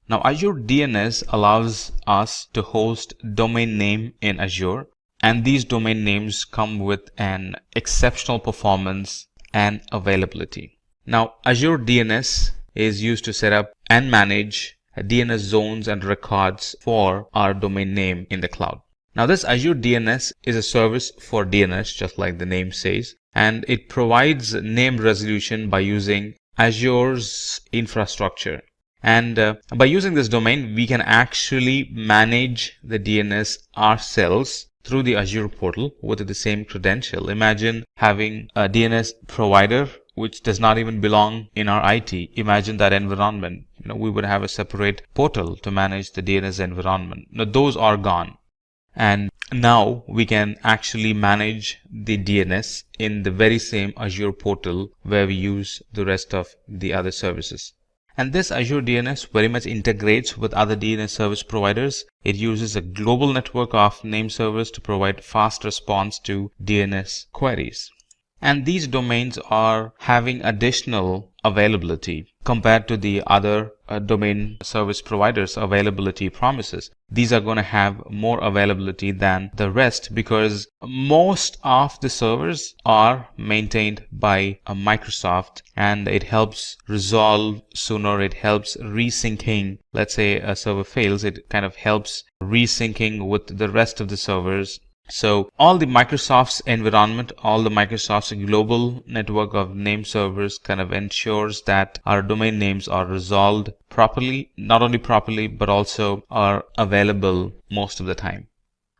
Now Azure DNS allows us to host domain name in Azure, and these domain names come with an exceptional performance and availability. Now Azure DNS is used to set up and manage DNS zones and records for our domain name in the cloud. Now this Azure DNS is a service for DNS, just like the name says, and it provides name resolution by using Azure's infrastructure. And by using this domain, we can actually manage the DNS ourselves through the Azure portal with the same credential. Imagine having a DNS provider which does not even belong in our IT. Imagine that environment. We would have a separate portal to manage the DNS environment. Now those are gone. And now we can actually manage the DNS in the very same Azure portal where we use the rest of the other services. And this Azure DNS very much integrates with other DNS service providers. It uses a global network of name servers to provide fast response to DNS queries. And these domains are having additional availability compared to the other domain service providers' availability promises. These are going to have more availability than the rest because most of the servers are maintained by Microsoft, and it helps resolve sooner. It helps resyncing. Let's say a server fails, it kind of helps resyncing with the rest of the servers. So all the Microsoft's environment, all the Microsoft's global network of name servers kind of ensures that our domain names are resolved properly, not only properly, but also are available most of the time.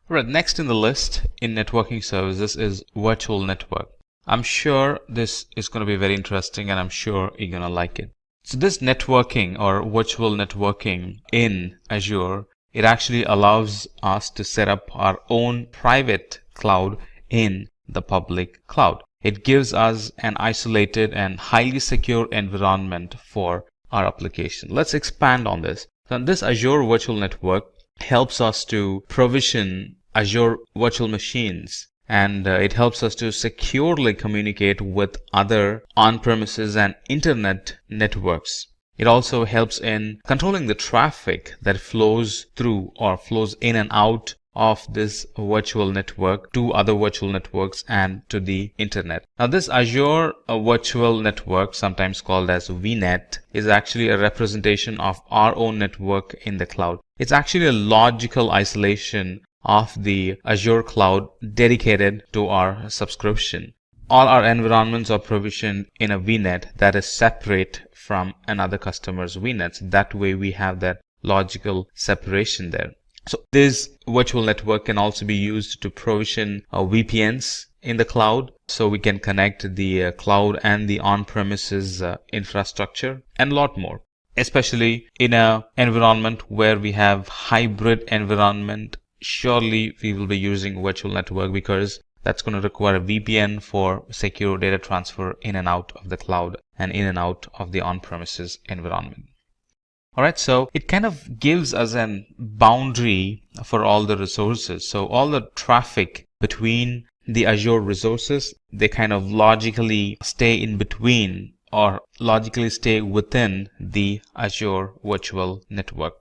Right, next in the list in networking services is virtual network. I'm sure this is going to be very interesting and I'm sure you're going to like it. So this networking or virtual networking in Azure, it actually allows us to set up our own private cloud in the public cloud. It gives us an isolated and highly secure environment for our application. Let's expand on this. So this Azure Virtual Network helps us to provision Azure virtual machines and it helps us to securely communicate with other on-premises and internet networks. It also helps in controlling the traffic that flows through or flows in and out of this virtual network to other virtual networks and to the internet. Now this Azure virtual network, sometimes called as VNet, is actually a representation of our own network in the cloud. It's actually a logical isolation of the Azure cloud dedicated to our subscription. All our environments are provisioned in a VNet that is separate from another customer's VNets. That way we have that logical separation there. So this virtual network can also be used to provision VPNs in the cloud, so we can connect the cloud and the on-premises infrastructure and a lot more, especially in an environment where we have hybrid environment. Surely we will be using virtual network because that's going to require a VPN for secure data transfer in and out of the cloud and in and out of the on-premises environment. Alright, so it kind of gives us a boundary for all the resources. So all the traffic between the Azure resources, they kind of logically stay in between or logically stay within the Azure virtual network.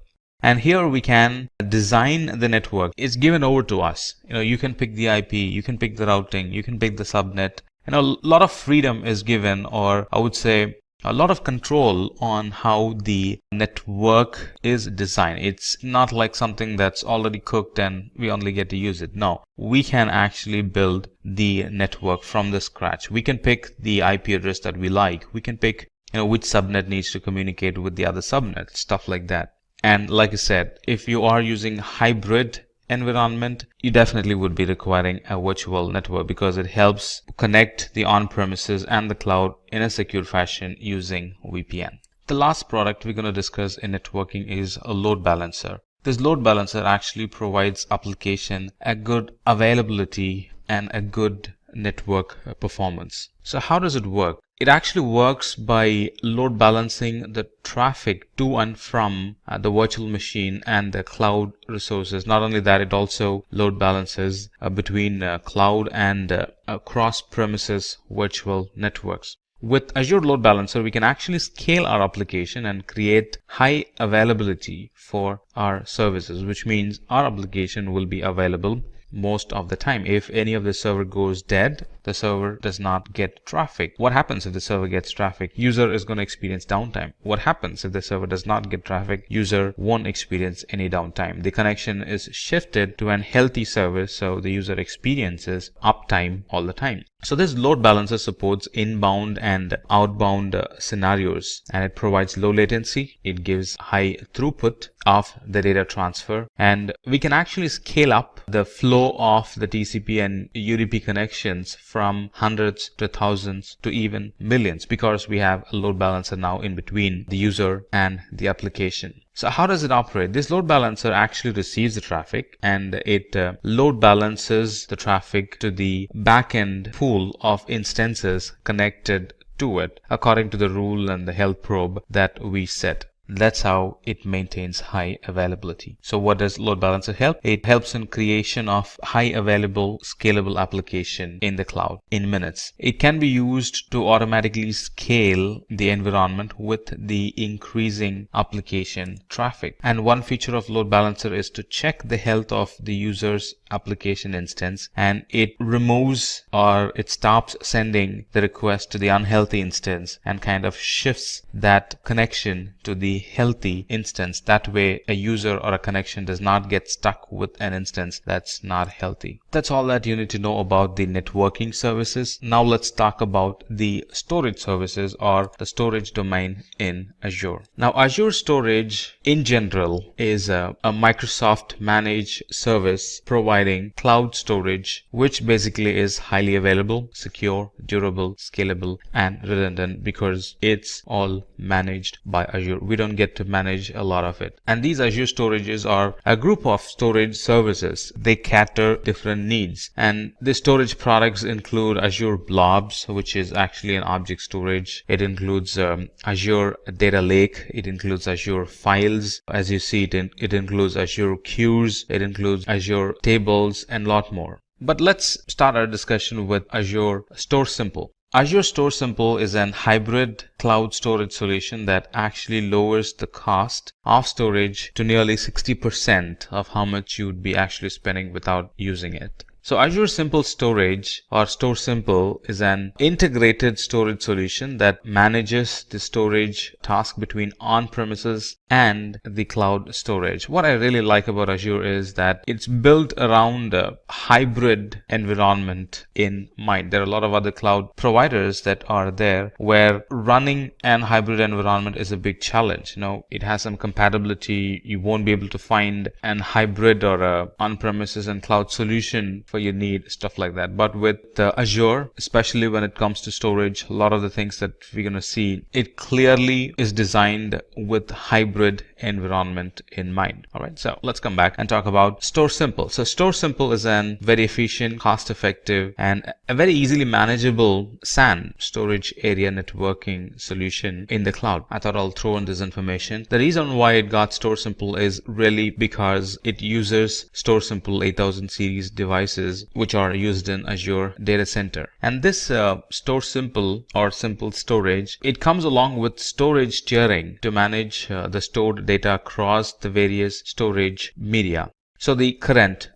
And here we can design the network. It's given over to us. You can pick the IP, you can pick the routing, you can pick the subnet. A lot of freedom is given, or I would say a lot of control on how the network is designed. It's not like something that's already cooked and we only get to use it. No, we can actually build the network from the scratch. We can pick the IP address that we like. We can pick which subnet needs to communicate with the other subnet, stuff like that. And like I said, if you are using hybrid environment, you definitely would be requiring a virtual network because it helps connect the on-premises and the cloud in a secure fashion using VPN. The last product we're going to discuss in networking is a load balancer. This load balancer actually provides application a good availability and a good network performance. So how does it work? It actually works by load balancing the traffic to and from the virtual machine and the cloud resources. Not only that, it also load balances between cloud and cross-premises virtual networks. With Azure Load Balancer, we can actually scale our application and create high availability for our services, which means our application will be available most of the time. If any of the server goes dead, the server does not get traffic. What happens if the server gets traffic? User is going to experience downtime. What happens if the server does not get traffic? User won't experience any downtime. The connection is shifted to an healthy service, so the user experiences uptime all the time. So this load balancer supports inbound and outbound scenarios, and it provides low latency. It gives high throughput of the data transfer, and we can actually scale up the flow of the TCP and UDP connections from hundreds to thousands to even millions because we have a load balancer now in between the user and the application. So how does it operate? This load balancer actually receives the traffic and it load balances the traffic to the backend pool of instances connected to it according to the rule and the health probe that we set. That's how it maintains high availability. So what does load balancer help? It helps in creation of high available scalable application in the cloud in minutes. It can be used to automatically scale the environment with the increasing application traffic. And one feature of load balancer is to check the health of the user's application instance, and it removes or it stops sending the request to the unhealthy instance and kind of shifts that connection to the healthy instance. That way a user or a connection does not get stuck with an instance that's not healthy. That's all that you need to know about the networking services. Now let's talk about the storage services or the storage domain in Azure. Now Azure Storage in general is a Microsoft managed service providing cloud storage, which basically is highly available, secure, durable, scalable, and redundant because it's all managed by Azure. We don't get to manage a lot of it. And these Azure storages are a group of storage services. They cater different needs. And the storage products include Azure Blobs, which is actually an object storage. It includes Azure Data Lake. It includes Azure Files. As you see, it includes Azure Queues. It includes Azure Tables and a lot more. But let's start our discussion with Azure Store Simple. Azure Store Simple is an hybrid cloud storage solution that actually lowers the cost of storage to nearly 60% of how much you would be actually spending without using it. So Azure Simple Storage, or Store Simple, is an integrated storage solution that manages the storage task between on-premises and the cloud storage. What I really like about Azure is that it's built around a hybrid environment in mind. There are a lot of other cloud providers that are there where running an hybrid environment is a big challenge. It has some compatibility. You won't be able to find an hybrid or a on-premises and cloud solution for your need, stuff like that. But with Azure, especially when it comes to storage, a lot of the things that we're going to see, it clearly is designed with hybrid environment in mind. All right, so let's come back and talk about Store Simple. So Store Simple is an very efficient, cost-effective, and a very easily manageable SAN, storage area networking solution in the cloud. I thought I'll throw in this information. The reason why it got Store Simple is really because it uses Store Simple 8000 series devices which are used in Azure Data Center. And this Store Simple or Simple Storage, it comes along with storage tiering to manage the stored data across the various storage media. So the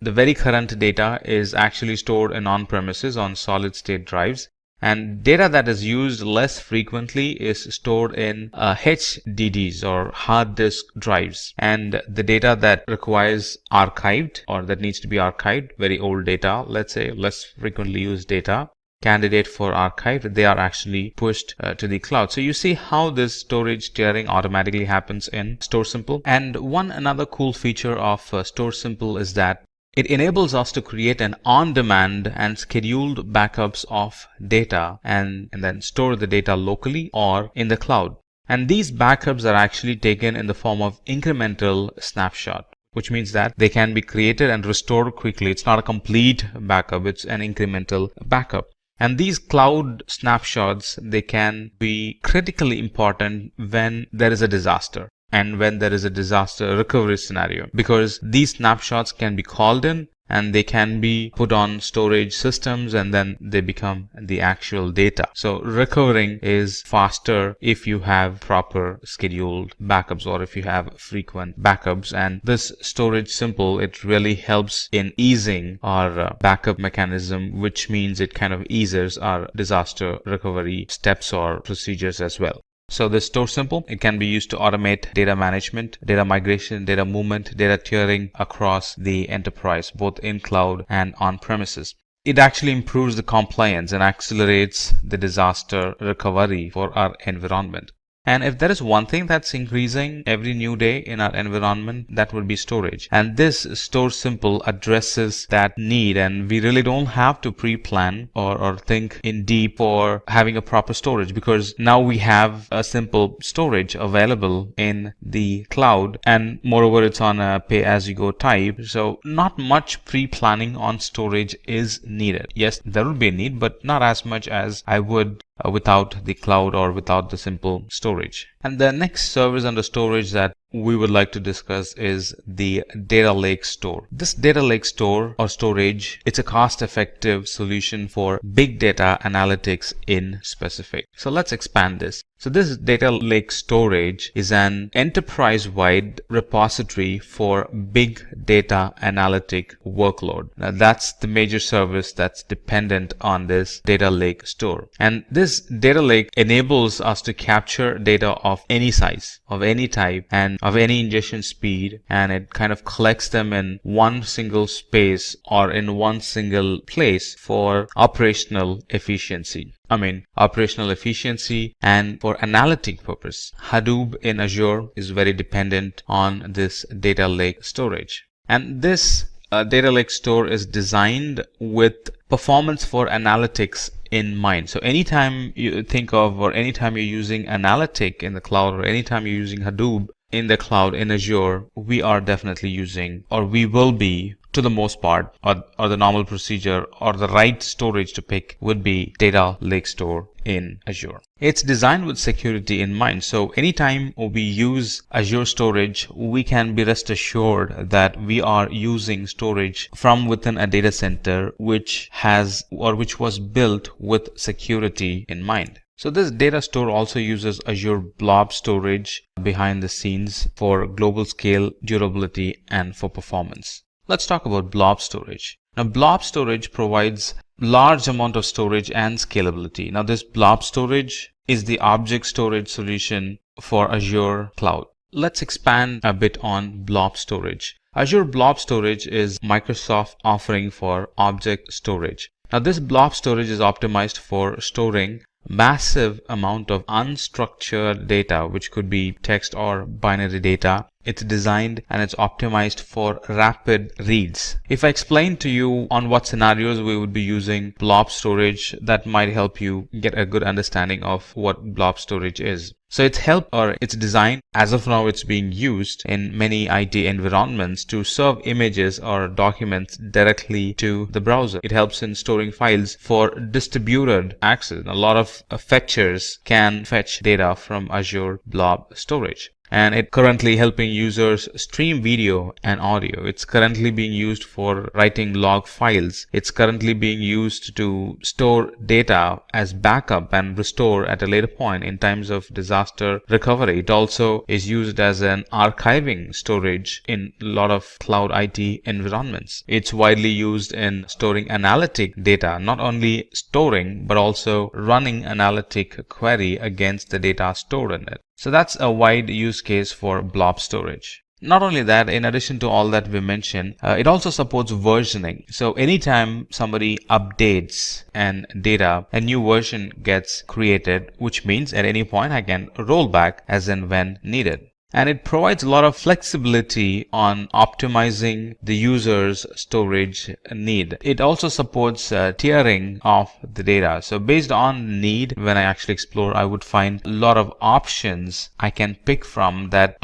very current data is actually stored in on-premises on solid state drives. And data that is used less frequently is stored in HDDs or hard disk drives. And the data that requires archived or that needs to be archived, very old data, let's say less frequently used data, candidate for archive, they are actually pushed to the cloud. So you see how this storage tiering automatically happens in Store Simple. And another cool feature of Store Simple is that it enables us to create an on-demand and scheduled backups of data and then store the data locally or in the cloud. And these backups are actually taken in the form of incremental snapshot, which means that they can be created and restored quickly. It's not a complete backup, it's an incremental backup. And these cloud snapshots, they can be critically important when there is a disaster and when there is a disaster recovery scenario, because these snapshots can be called in and they can be put on storage systems and then they become the actual data. So recovering is faster if you have proper scheduled backups or if you have frequent backups. And this Storage Simple, it really helps in easing our backup mechanism, which means it kind of eases our disaster recovery steps or procedures as well. So this Store Simple, it can be used to automate data management, data migration, data movement, data tiering across the enterprise, both in cloud and on premises. It actually improves the compliance and accelerates the disaster recovery for our environment. And if there is one thing that's increasing every new day in our environment, that would be storage. And this Store Simple addresses that need, and we really don't have to pre-plan or think in deep for having a proper storage, because now we have a simple storage available in the cloud, and moreover it's on a pay-as-you-go type. So not much pre-planning on storage is needed. Yes, there will be a need, but not as much as I would without the cloud or without the simple storage. And the next service under storage that we would like to discuss is the Data Lake Store. This Data Lake Store or storage, it's a cost-effective solution for big data analytics in specific. So let's expand this. So this Data Lake Storage is an enterprise-wide repository for big data analytic workload. Now that's the major service that's dependent on this Data Lake Store. And this Data Lake enables us to capture data of any size, of any type, and of any ingestion speed, and it kind of collects them in one single space or in one single place for operational efficiency. And for analytic purpose. Hadoop in Azure is very dependent on this Data Lake Storage. And this Data Lake Store is designed with performance for analytics in mind. So anytime you think of, or anytime you're using analytic in the cloud, or anytime you're using Hadoop in the cloud in Azure, we are definitely using, or we will be to the most part, or the normal procedure or the right storage to pick would be Data Lake Store in Azure. It's designed with security in mind. So anytime we use Azure storage, we can be rest assured that we are using storage from within a data center which was built with security in mind. So this data store also uses Azure Blob storage behind the scenes for global scale, durability, and for performance. Let's talk about blob storage. Now, blob storage provides large amount of storage and scalability. Now, this blob storage is the object storage solution for Azure Cloud. Let's expand a bit on blob storage. Azure Blob Storage is Microsoft offering for object storage. Now, this blob storage is optimized for storing massive amount of unstructured data, which could be text or binary data. It's designed and it's optimized for rapid reads. If I explain to you on what scenarios we would be using blob storage, that might help you get a good understanding of what blob storage is. So it's designed, as of now it's being used in many IT environments to serve images or documents directly to the browser. It helps in storing files for distributed access. A lot of fetchers can fetch data from Azure Blob Storage. And it's currently helping users stream video and audio. It's currently being used for writing log files. It's currently being used to store data as backup and restore at a later point in times of disaster recovery. It also is used as an archiving storage in a lot of cloud IT environments. It's widely used in storing analytic data, not only storing but also running analytic query against the data stored in it. So that's a wide use case for blob storage. Not only that, in addition to all that we mentioned, it also supports versioning. So anytime somebody updates an data, a new version gets created, which means at any point I can roll back as and when needed. And it provides a lot of flexibility on optimizing the user's storage need. It also supports tiering of the data. So based on need, when I actually explore, I would find a lot of options I can pick from that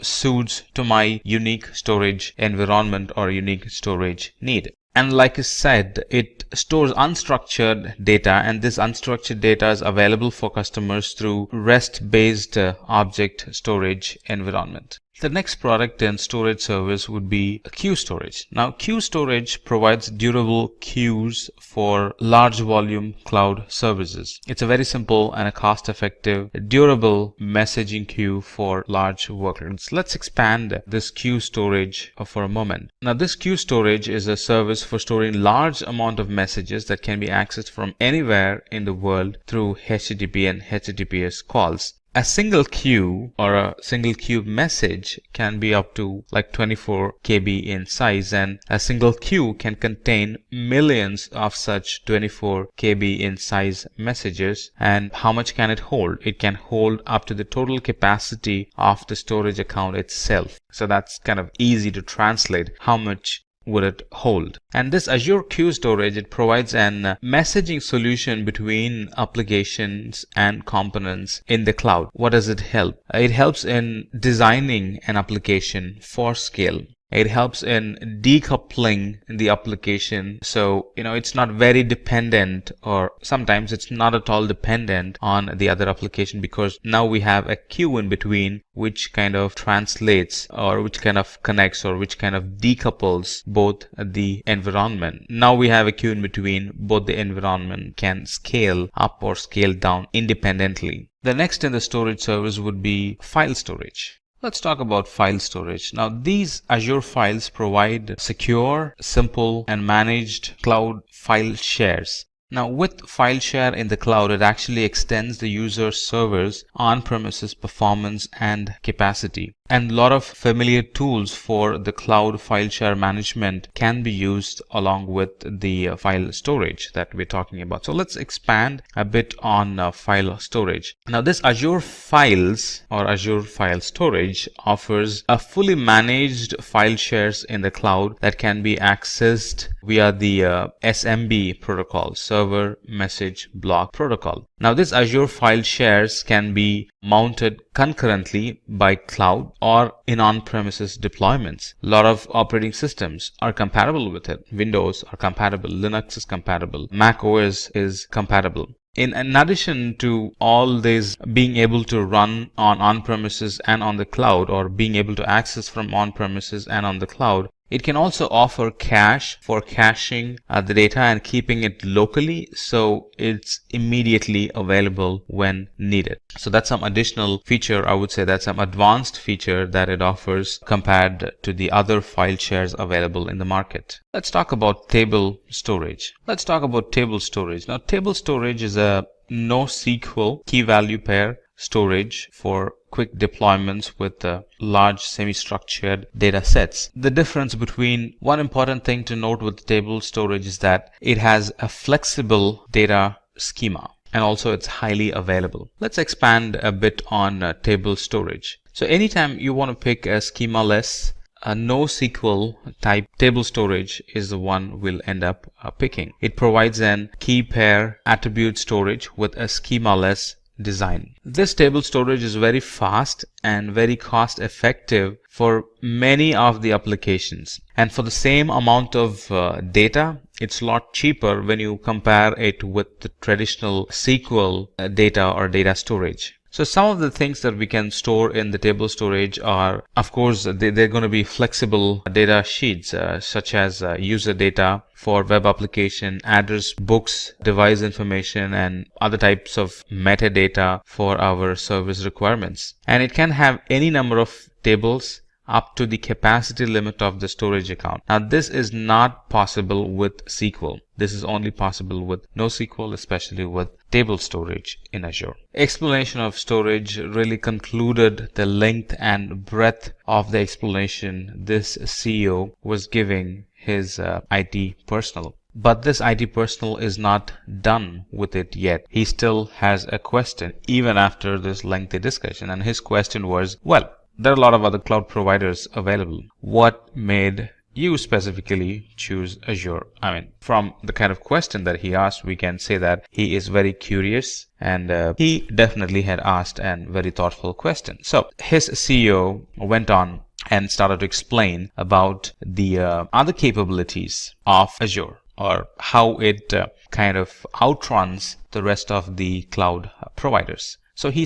suits to my unique storage environment or unique storage need. And like I said, it stores unstructured data, and this unstructured data is available for customers through REST-based object storage environment. The next product and storage service would be queue storage. Now, queue storage provides durable queues for large volume cloud services. It's a very simple and a cost-effective, durable messaging queue for large workloads. Let's expand this queue storage for a moment. Now, this queue storage is a service for storing large amount of messages that can be accessed from anywhere in the world through HTTP and HTTPS calls. A single queue or a single queue message can be up to like 24 KB in size, and a single queue can contain millions of such 24 KB in size messages. And how much can it hold? It can hold up to the total capacity of the storage account itself. So that's kind of easy to translate. How much would it hold? And this Azure Queue Storage, it provides an messaging solution between applications and components in the cloud. What does it help? It helps in designing an application for scale. It helps in decoupling the application. So, it's not very dependent, or sometimes it's not at all dependent on the other application, because now we have a queue in between which kind of translates or which kind of connects or which kind of decouples both the environment. Now we have a queue in between. Both the environment can scale up or scale down independently. The next in the storage service would be file storage. Let's talk about file storage. Now, these Azure files provide secure, simple, and managed cloud file shares. Now, with file share in the cloud, it actually extends the user server's on-premises performance and capacity. And a lot of familiar tools for the cloud file share management can be used along with the file storage that we're talking about. So let's expand a bit on file storage. Now, this Azure Files or Azure File Storage offers a fully managed file shares in the cloud that can be accessed via the SMB protocol, Server Message Block Protocol. Now, this Azure File Shares can be mounted concurrently by cloud or in on-premises deployments. A lot of operating systems are compatible with it. Windows are compatible, Linux is compatible, Mac OS is compatible. In addition to all these being able to run on-premises and on the cloud, or being able to access from on-premises and on the cloud, it can also offer cache for caching the data and keeping it locally, so it's immediately available when needed. So that's some additional feature. I would say that's some advanced feature that it offers compared to the other file shares available in the market. Let's talk about table storage. Now, table storage is a NoSQL key value pair storage for quick deployments with large semi-structured data sets. The difference between one important thing to note with table storage is that it has a flexible data schema, and also it's highly available. Let's expand a bit on table storage. So anytime you want to pick a schema-less, a NoSQL type table storage is the one we'll end up picking. It provides an key pair attribute storage with a schema-less design. This table storage is very fast and very cost effective for many of the applications, and for the same amount of data, it's a lot cheaper when you compare it with the traditional SQL data or data storage. So some of the things that we can store in the table storage are, of course, they're going to be flexible data sheets, such as user data for web application, address books, device information, and other types of metadata for our service requirements. And it can have any number of tables up to the capacity limit of the storage account. Now, this is not possible with SQL. This is only possible with NoSQL, especially with table storage in Azure. Explanation of storage really concluded the length and breadth of the explanation this CEO was giving his IT personnel. But this IT personnel is not done with it yet. He still has a question even after this lengthy discussion, and his question was, well, there are a lot of other cloud providers available. What made you specifically choose Azure? I mean, from the kind of question that he asked, we can say that he is very curious, and he definitely had asked a very thoughtful question. So his CEO went on and started to explain about the other capabilities of Azure, or how it kind of outruns the rest of the cloud providers. So he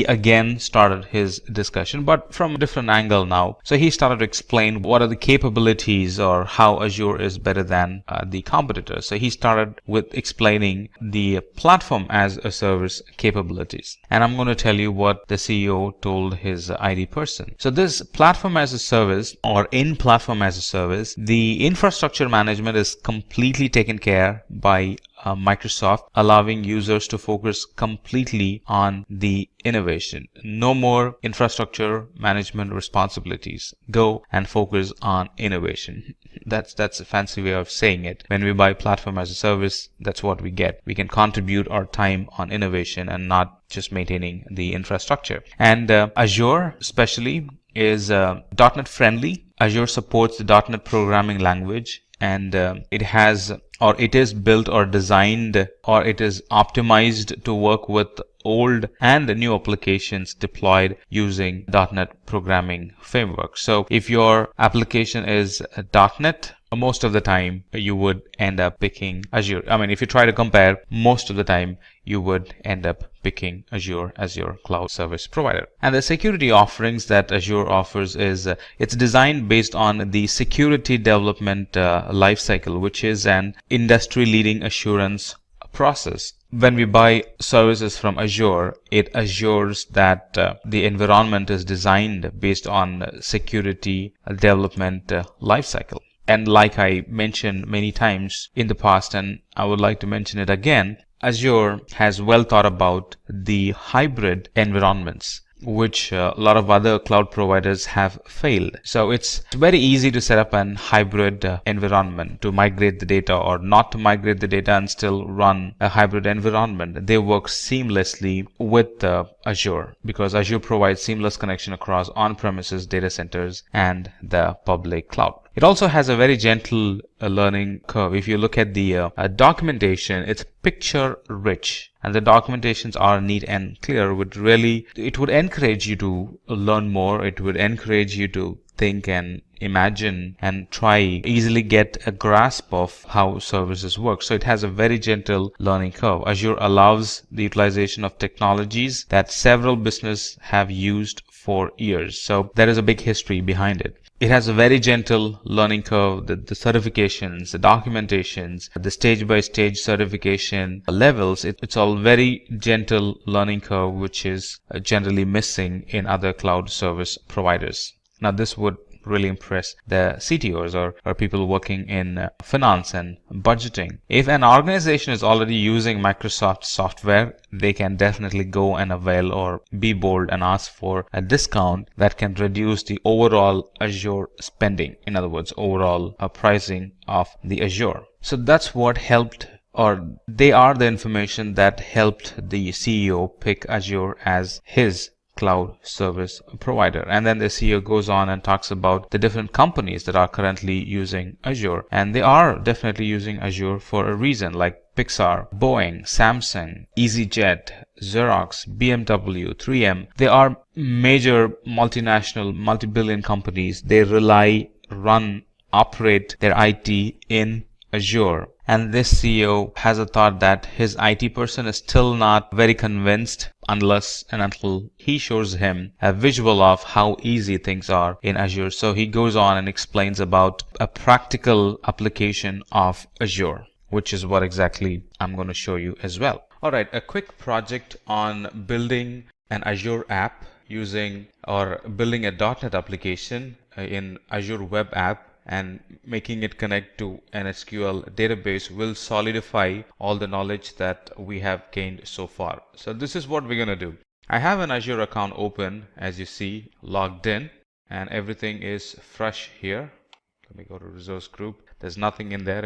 again started his discussion, but from a different angle now. So he started to explain what are the capabilities, or how Azure is better than the competitors. So he started with explaining the platform as a service capabilities. And I'm going to tell you what the CEO told his IT person. So this platform as a service, or in platform as a service, the infrastructure management is completely taken care by Microsoft, allowing users to focus completely on the innovation. No more infrastructure management responsibilities. Go and focus on innovation. That's a fancy way of saying it. When we buy platform as a service, that's what we get. We can contribute our time on innovation and not just maintaining the infrastructure. And Azure especially is .NET friendly. Azure supports the .NET programming language, and it is built or designed, or it is optimized to work with old and new applications deployed using .NET programming framework. So if your application is .NET, most of the time you would end up picking Azure. I mean, if you try to compare, most of the time you would end up picking Azure as your cloud service provider. And the security offerings that Azure offers is it's designed based on the security development lifecycle, which is an industry-leading assurance process. When we buy services from Azure, it assures that the environment is designed based on security development lifecycle. And like I mentioned many times in the past, and I would like to mention it again, Azure has well thought about the hybrid environments, which a lot of other cloud providers have failed. So it's very easy to set up an hybrid environment, to migrate the data or not to migrate the data and still run a hybrid environment. They work seamlessly with Azure, because Azure provides seamless connection across on-premises data centers and the public cloud. It also has a very gentle learning curve. If you look at the documentation, it's picture rich, and the documentations are neat and clear. It would encourage you to learn more. It would encourage you to think and imagine and try easily get a grasp of how services work. So it has a very gentle learning curve. Azure allows the utilization of technologies that several businesses have used for years. So there is a big history behind it. It has a very gentle learning curve, the certifications, the documentations, the stage-by-stage certification levels. It's all very gentle learning curve, which is generally missing in other cloud service providers. Now, this would really impress the CTOs or people working in finance and budgeting. If an organization is already using Microsoft software, they can definitely go and avail or be bold and ask for a discount that can reduce the overall Azure spending. In other words, overall pricing of the Azure. So that's what helped, or they are the information that helped the CEO pick Azure as his cloud service provider. And then the CEO goes on and talks about the different companies that are currently using Azure, and they are definitely using Azure for a reason, like Pixar, Boeing, Samsung, EasyJet, Xerox, BMW, 3M. They are major multinational, multi-billion companies. They rely, run, operate their IT in Azure. And this CEO has a thought that his IT person is still not very convinced unless and until he shows him a visual of how easy things are in Azure. So he goes on and explains about a practical application of Azure, which is what exactly I'm going to show you as well. All right, a quick project on building an Azure app using or building a .NET application in Azure Web App and making it connect to an SQL database will solidify all the knowledge that we have gained so far. So this is what we're going to do. I have an Azure account open, as you see, logged in, and everything is fresh here. Let me go to resource group. There's nothing in there.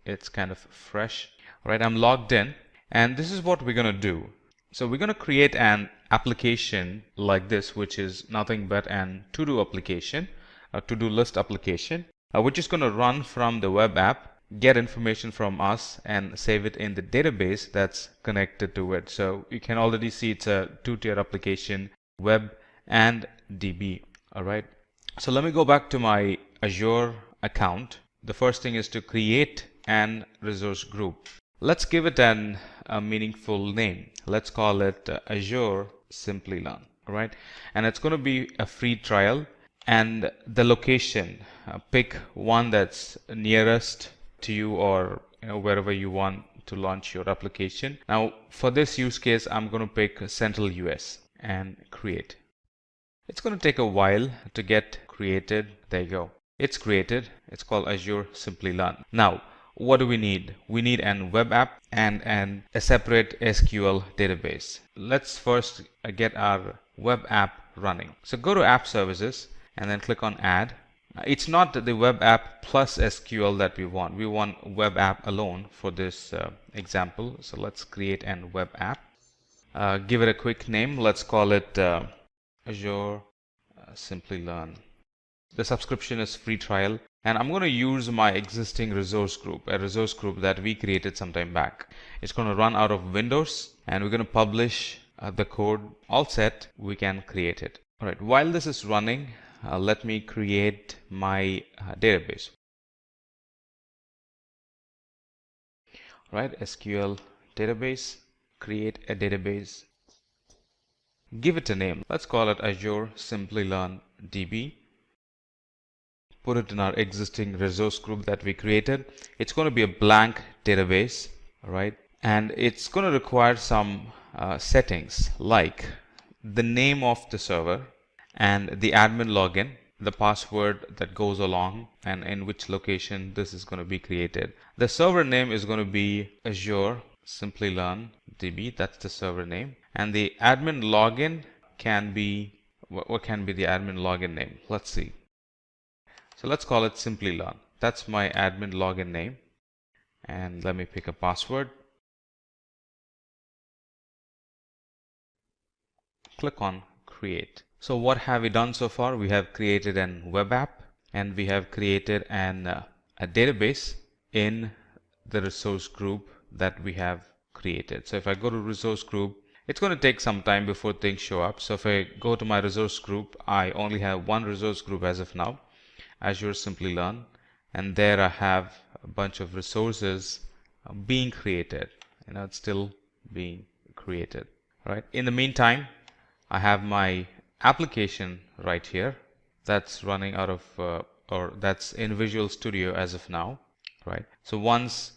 It's kind of fresh. All right, I'm logged in, and this is what we're going to do. So we're going to create an application like this, which is nothing but an to-do application, a to-do list application, which is going to run from the web app, get information from us, and save it in the database that's connected to it. So you can already see it's a two-tier application, web and DB. All right. So let me go back to my Azure account. The first thing is to create an resource group. Let's give it a meaningful name. Let's call it Azure Simplilearn. All right. And it's going to be a free trial. And the location, pick one that's nearest to you, or wherever you want to launch your application. Now for this use case, I'm going to pick Central US and create. It's going to take a while to get created. There you go. It's created. It's called Azure Simplilearn. Now what do we need? We need an web app and a separate SQL database. Let's first get our web app running. So go to App Services and then click on Add. It's not the web app plus SQL that we want. We want web app alone for this example. So let's create an web app. Give it a quick name. Let's call it Azure Simplilearn. The subscription is free trial. And I'm going to use my existing resource group, a resource group that we created some time back. It's going to run out of Windows, and we're going to publish the code. All set, we can create it. All right, while this is running, let me create my database. All right, SQL database, create a database. Give it a name. Let's call it Azure Simplilearn DB. Put it in our existing resource group that we created. It's going to be a blank database, all right? And it's going to require some settings like the name of the server and the admin login, the password that goes along, and in which location this is going to be created. The server name is going to be Azure Simplilearn DB. That's the server name. And the admin login can be, what can be the admin login name? Let's see. So let's call it Simplilearn. That's my admin login name. And let me pick a password. Click on create. So what have we done so far? We have created an web app and we have created a database in the resource group that we have created. So if I go to resource group, it's going to take some time before things show up. So if I go to my resource group, I only have one resource group as of now, Azure Simplilearn, and there I have a bunch of resources being created. It's still being created. Right. In the meantime, I have my application right here that's running out of or that's in Visual Studio as of now. Right. So once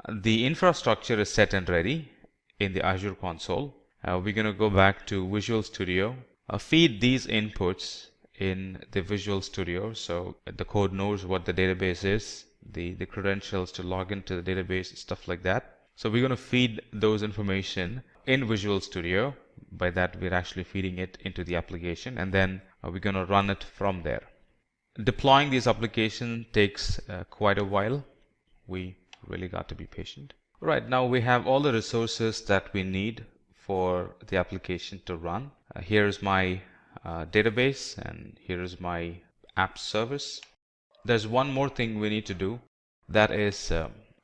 the infrastructure is set and ready in the Azure console, we're going to go back to Visual Studio, feed these inputs in the Visual Studio so the code knows what the database is, the credentials to log into the database, stuff like that. So we're going to feed those information in Visual Studio. By that, we're actually feeding it into the application, and then we're going to run it from there. Deploying these applications takes quite a while. We really got to be patient. Right, now we have all the resources that we need for the application to run. Here's my database, and here's my app service. There's one more thing we need to do, that is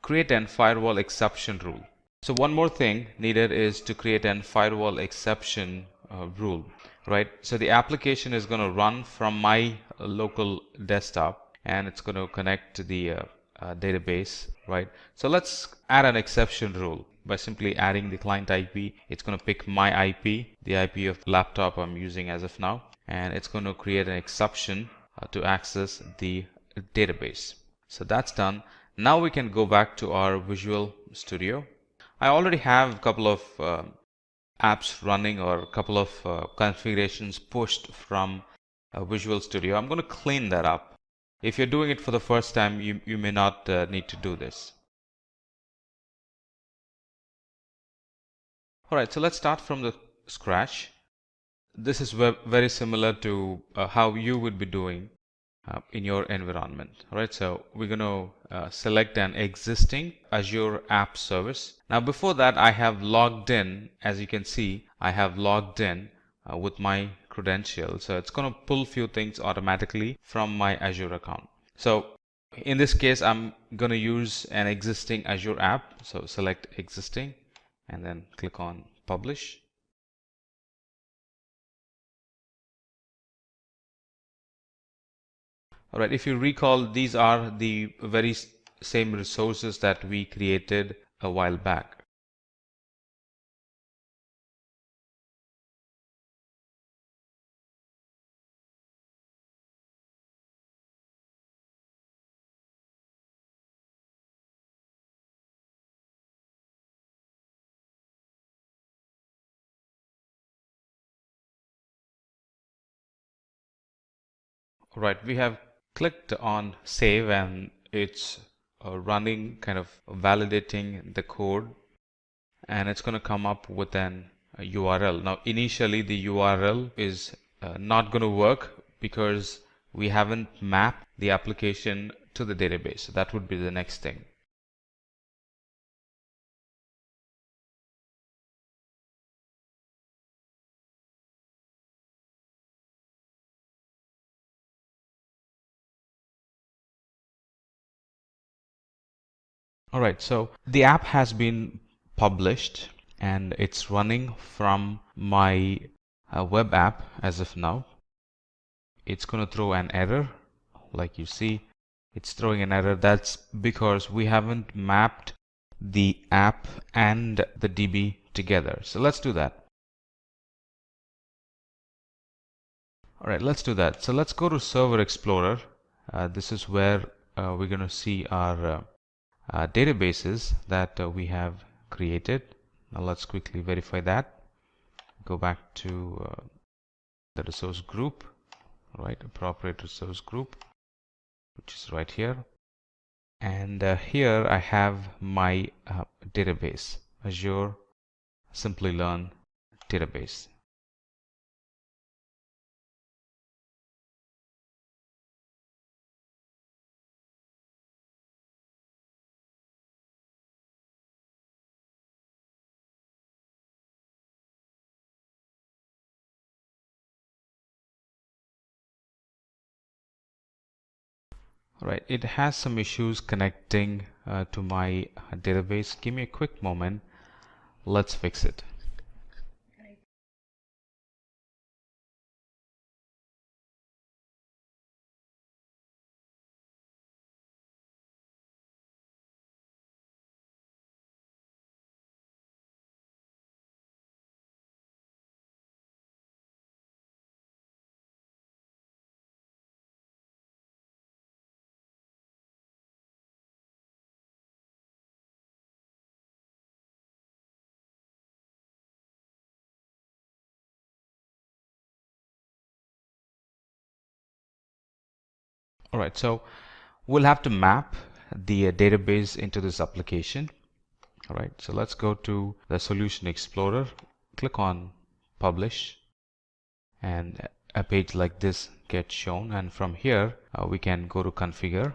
create an firewall exception rule. So one more thing needed is to create an firewall exception rule, right? So the application is going to run from my local desktop, and it's going to connect to the database, right? So let's add an exception rule by simply adding the client IP. It's going to pick my IP, the IP of the laptop I'm using as of now, and it's going to create an exception to access the database. So that's done. Now we can go back to our Visual Studio. I already have a couple of apps running, or a couple of configurations pushed from Visual Studio. I'm going to clean that up. If you're doing it for the first time, you may not need to do this. Alright, so let's start from the scratch. This is very similar to how you would be doing in your environment. Alright, so we're going to select an existing Azure app service. Now before that, I have logged in. As you can see, I have logged in with my credentials. So it's going to pull few things automatically from my Azure account. So in this case, I'm going to use an existing Azure app. So select existing and then click on publish. Alright, if you recall, these are the very same resources that we created a while back. Right, we have clicked on save, and it's running, kind of validating the code, and it's going to come up with an URL. Now initially the URL is not going to work because we haven't mapped the application to the database. So that would be the next thing. Alright, so the app has been published and it's running from my web app as of now. It's going to throw an error. Like you see, it's throwing an error. That's because we haven't mapped the app and the DB together. So let's do that. Alright, let's do that. So let's go to Server Explorer. This is where we're going to see our databases that we have created. Now let's quickly verify that. Go back to the resource group, right? Appropriate resource group, which is right here. And here I have my database, Azure Simplilearn database. Right, it has some issues connecting to my database. Give me a quick moment. Let's fix it. All right, so we'll have to map the database into this application. All right, so let's go to the Solution Explorer, click on Publish, and a page like this gets shown. And from here, we can go to Configure.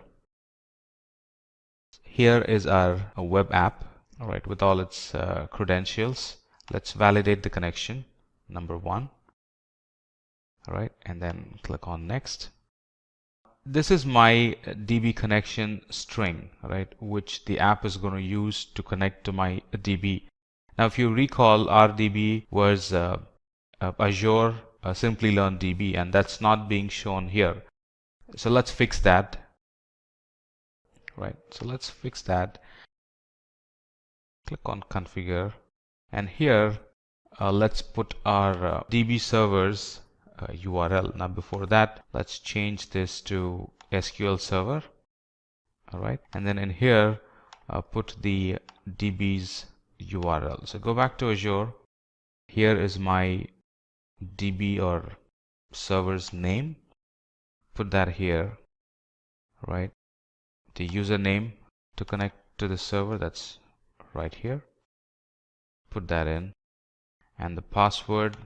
Here is our web app, all right, with all its credentials. Let's validate the connection, number 1. All right, and then click on Next. This is my DB connection string, right, which the app is going to use to connect to my DB. Now, if you recall, our DB was Azure Simplilearn DB, and that's not being shown here. So let's fix that. Right, so let's fix that. Click on Configure, and here let's put our DB servers URL. Now before that, let's change this to SQL Server. All right, and then in here put the DB's URL. So go back to Azure. Here is my DB or server's name. Put that here. Right, the username to connect to the server, that's right here. Put that in, and the password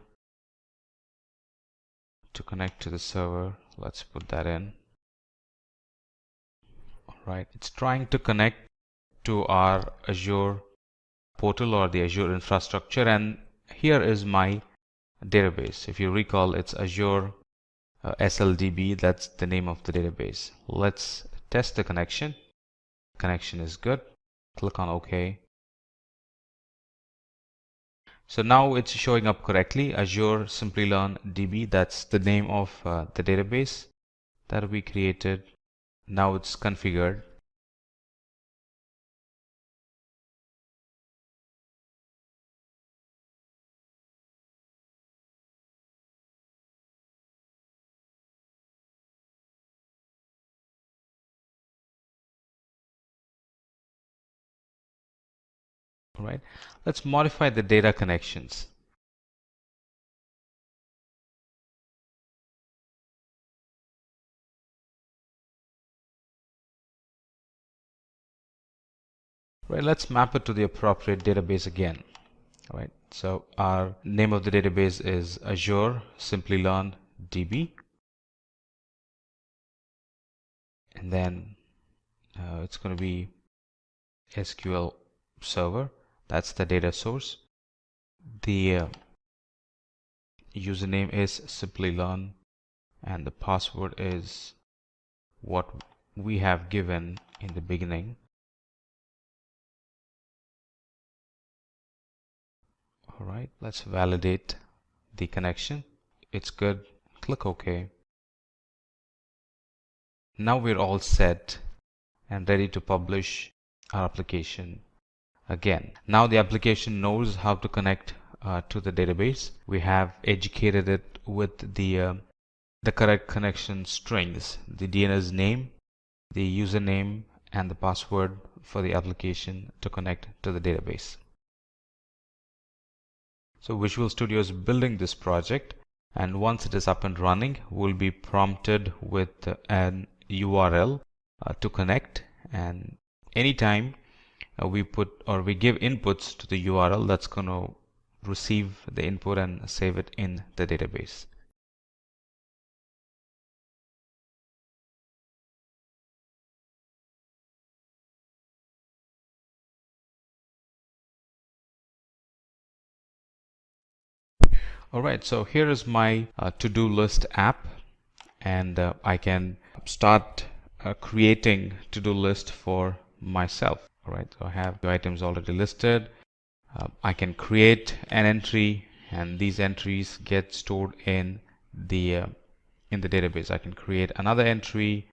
to connect to the server, let's put that in. All right, it's trying to connect to our Azure portal or the Azure infrastructure, and here is my database. If you recall, it's Azure SLDB, that's the name of the database. Let's test the connection. Connection is good. Click on OK. So now it's showing up correctly, Azure Simplilearn DB. That's the name of the database that we created. Now it's configured. All right, let's modify the data connections. Right, let's map it to the appropriate database again. All right, so our name of the database is Azure Simplilearn DB, and then it's going to be SQL Server. That's the data source. The username is Simplilearn, and the password is what we have given in the beginning. All right, let's validate the connection. It's good. Click OK. Now we're all set and ready to publish our application again. Now the application knows how to connect to the database. We have educated it with the correct connection strings, the DNS name, the username, and the password for the application to connect to the database. So Visual Studio is building this project, and once it is up and running, we'll be prompted with an URL to connect, and anytime we put or we give inputs to the URL, that's going to receive the input and save it in the database. Alright, so here is my to-do list app, and I can start creating to-do list for myself. All right, so I have the items already listed. I can create an entry, and these entries get stored in the database. I can create another entry.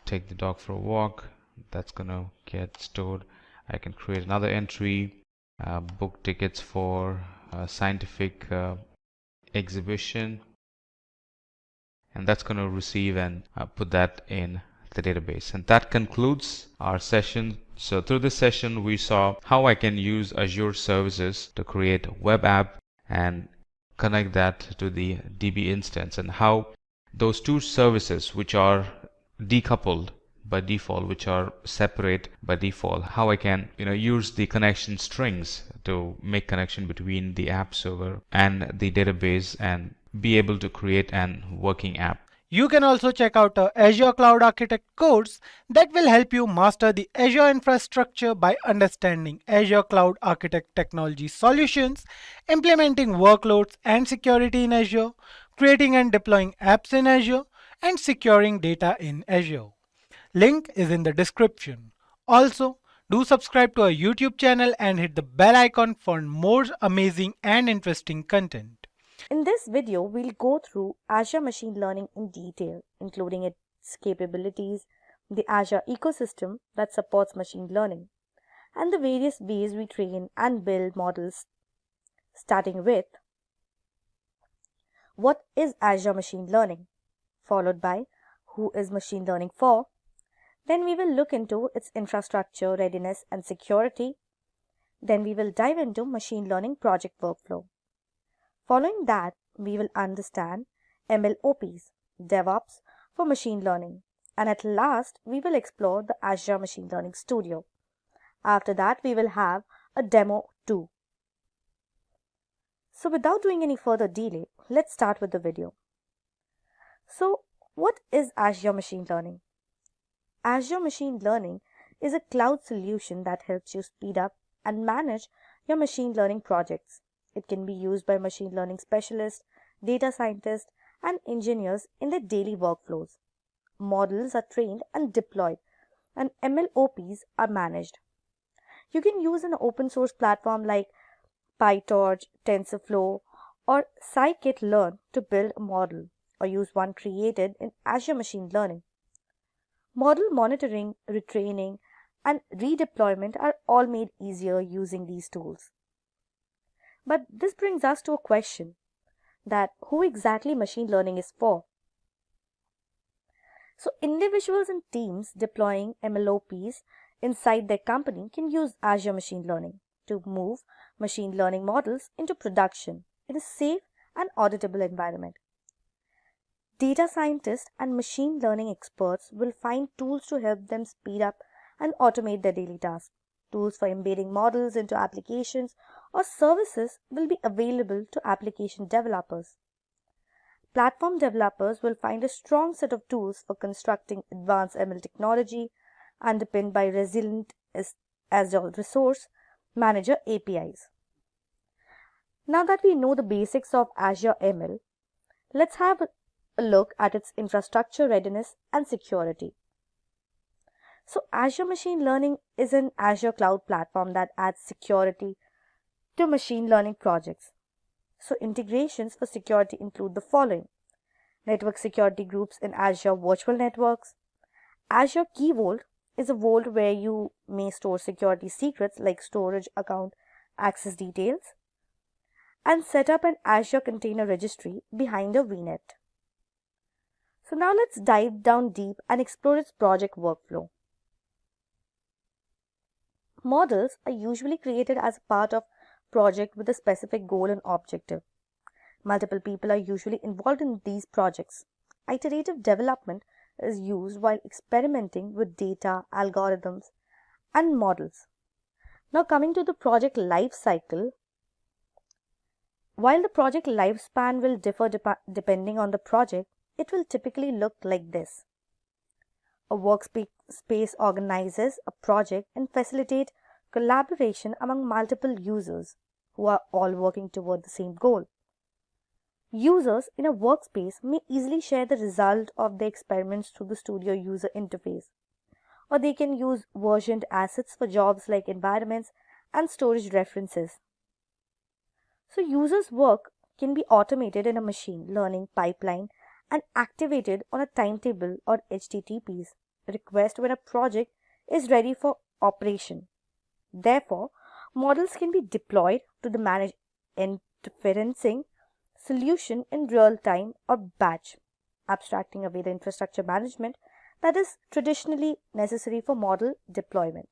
Take the dog for a walk. That's gonna get stored. I can create another entry. Book tickets for a scientific exhibition, and that's going to receive and put that in the database. And that concludes our session. So through this session we saw how I can use Azure services to create a web app and connect that to the DB instance, and how those two services which are decoupled by default, which are separate by default, how I can use the connection strings to make connection between the app server and the database and be able to create an working app. You can also check out a Azure Cloud Architect course that will help you master the Azure infrastructure by understanding Azure Cloud Architect technology solutions, implementing workloads and security in Azure, creating and deploying apps in Azure, and securing data in Azure. Link is in the description. Also, do subscribe to our YouTube channel and hit the bell icon for more amazing and interesting content. In this video, we'll go through Azure Machine Learning in detail, including its capabilities, the Azure ecosystem that supports machine learning, and the various ways we train and build models, starting with what is Azure Machine Learning, followed by who is machine learning for. Then we will look into its infrastructure, readiness, and security. Then we will dive into machine learning project workflow. Following that, we will understand MLOps, DevOps for machine learning. And at last, we will explore the Azure Machine Learning Studio. After that, we will have a demo too. So without doing any further delay, let's start with the video. So what is Azure Machine Learning? Azure Machine Learning is a cloud solution that helps you speed up and manage your machine learning projects. It can be used by machine learning specialists, data scientists, and engineers in their daily workflows. Models are trained and deployed, and MLOps are managed. You can use an open source platform like PyTorch, TensorFlow, or scikit-learn to build a model, or use one created in Azure Machine Learning. Model monitoring, retraining, and redeployment are all made easier using these tools. But this brings us to a question that who exactly machine learning is for? So individuals and teams deploying MLOps inside their company can use Azure Machine Learning to move machine learning models into production in a safe and auditable environment. Data scientists and machine learning experts will find tools to help them speed up and automate their daily tasks. Tools for embedding models into applications or services will be available to application developers. Platform developers will find a strong set of tools for constructing advanced ML technology underpinned by resilient Azure Resource Manager APIs. Now that we know the basics of Azure ML, let's have a look at its infrastructure readiness and security. So Azure Machine Learning is an Azure cloud platform that adds security to machine learning projects. So integrations for security include the following: network security groups in Azure Virtual Networks. Azure Key Vault is a vault where you may store security secrets like storage, account, access details, and set up an Azure Container Registry behind a VNet. So now let's dive down deep and explore its project workflow. Models are usually created as a part of project with a specific goal and objective. Multiple people are usually involved in these projects. Iterative development is used while experimenting with data, algorithms, and models. Now coming to the project life cycle, while the project lifespan will differ depending on the project, it will typically look like this. A workspace organizes a project and facilitates collaboration among multiple users who are all working toward the same goal. Users in a workspace may easily share the result of their experiments through the Studio user interface, or they can use versioned assets for jobs like environments and storage references. So users' work can be automated in a machine learning pipeline and activated on a timetable or HTTPs request when a project is ready for operation. Therefore, models can be deployed to the managed inferencing solution in real time or batch, abstracting away the infrastructure management that is traditionally necessary for model deployment.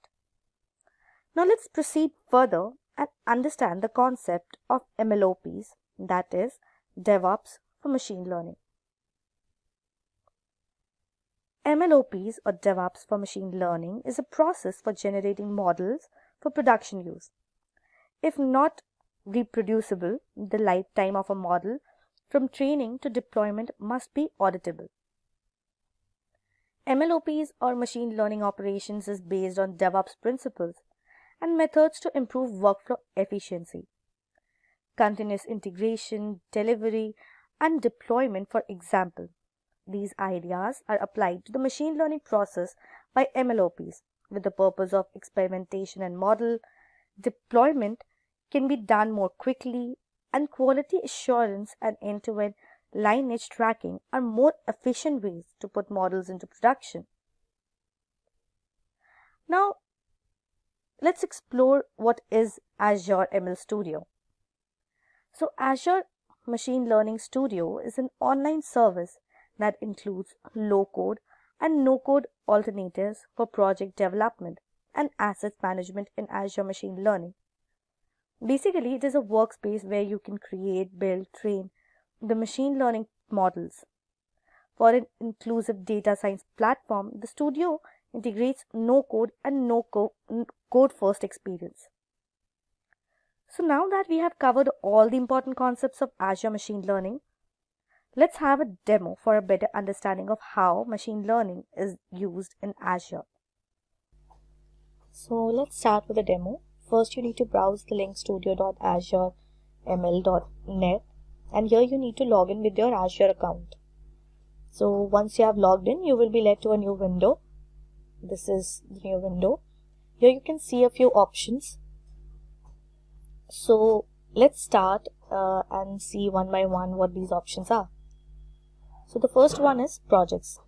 Now let's proceed further and understand the concept of MLOps, that is DevOps for machine learning. MLOps or DevOps for machine learning is a process for generating models for production use. If not reproducible, the lifetime of a model from training to deployment must be auditable. MLOps or machine learning operations is based on DevOps principles and methods to improve workflow efficiency. Continuous integration, delivery, and deployment, for example. These ideas are applied to the machine learning process by MLOps with the purpose of experimentation and model deployment can be done more quickly, and quality assurance and end-to-end lineage tracking are more efficient ways to put models into production. Now, let's explore what is Azure ML Studio. So, Azure Machine Learning Studio is an online service that includes low-code and no-code alternatives for project development and asset management in Azure Machine Learning. Basically, it is a workspace where you can create, build, train the machine learning models. For an inclusive data science platform, the studio integrates no-code and code-first experience. So now that we have covered all the important concepts of Azure Machine Learning, let's have a demo for a better understanding of how machine learning is used in Azure. So let's start with a demo. First, you need to browse the link studio.azureml.net, and here you need to log in with your Azure account. So once you have logged in, you will be led to a new window. This is the new window. Here you can see a few options. So let's start and see one by one what these options are. So the first one is projects.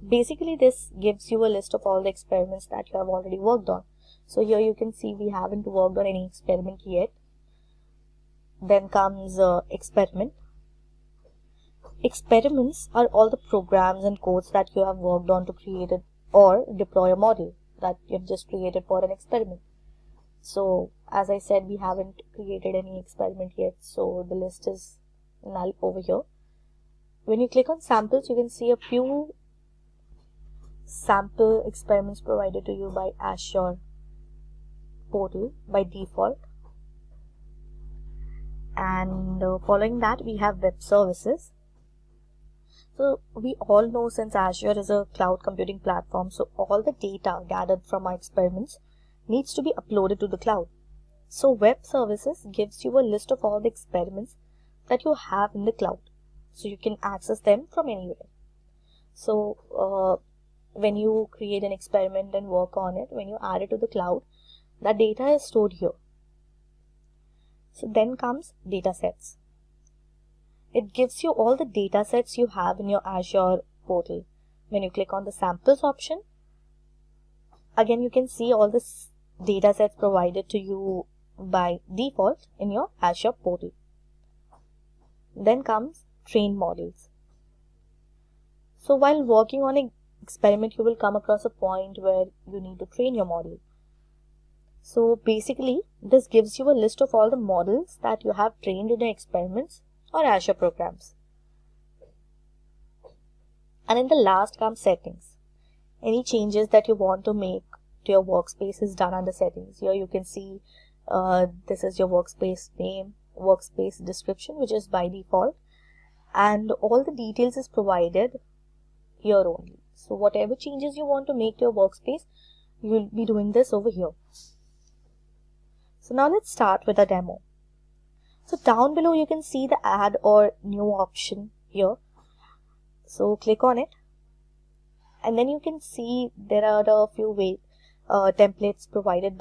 Basically, this gives you a list of all the experiments that you have already worked on. So here you can see we haven't worked on any experiment yet. Then comes experiment. Experiments are all the programs and codes that you have worked on to create it or deploy a model that you have just created for an experiment. So as I said, we haven't created any experiment yet, so the list is null over here. When you click on samples, you can see a few sample experiments provided to you by Azure portal by default. And following that, we have web services. So we all know, since Azure is a cloud computing platform, so all the data gathered from our experiments needs to be uploaded to the cloud. So web services gives you a list of all the experiments that you have in the cloud, so you can access them from anywhere. So when you create an experiment and work on it, when you add it to the cloud, that data is stored here. So then comes datasets. It gives you all the datasets you have in your Azure portal. When you click on the samples option, again you can see all the datasets provided to you by default in your Azure portal. Then comes trained models. So while working on an experiment, you will come across a point where you need to train your model. So basically, this gives you a list of all the models that you have trained in your experiments or Azure programs. And in the last comes settings. Any changes that you want to make to your workspace is done under settings. Here you can see this is your workspace name, workspace description, which is by default, and all the details is provided here only. So whatever changes you want to make to your workspace, you will be doing this over here. So now let's start with a demo. So down below you can see the add or new option here. So click on it, and then you can see there are a few templates provided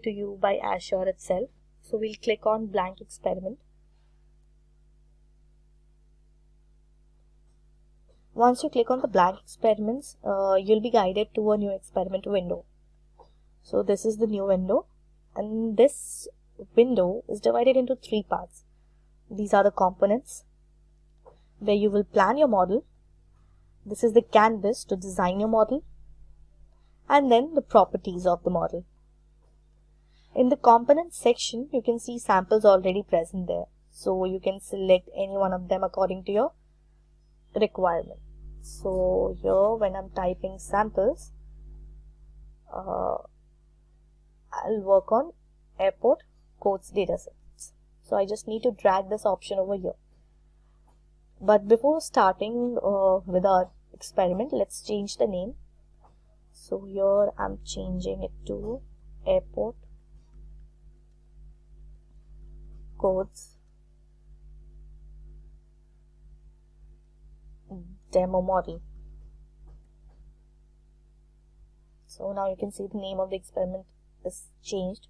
to you by Azure itself. So we'll click on blank experiment. Once you click on the blank experiments, you'll be guided to a new experiment window. So this is the new window, and this window is divided into 3 parts. These are the components where you will plan your model. This is the canvas to design your model, and then the properties of the model. In the components section, you can see samples already present there. So you can select any one of them according to your requirement. So here when I'm typing samples, I'll work on airport codes datasets. So I just need to drag this option over here. But before starting with our experiment, let's change the name. So here I'm changing it to airport codes demo model. So now you can see the name of the experiment is changed.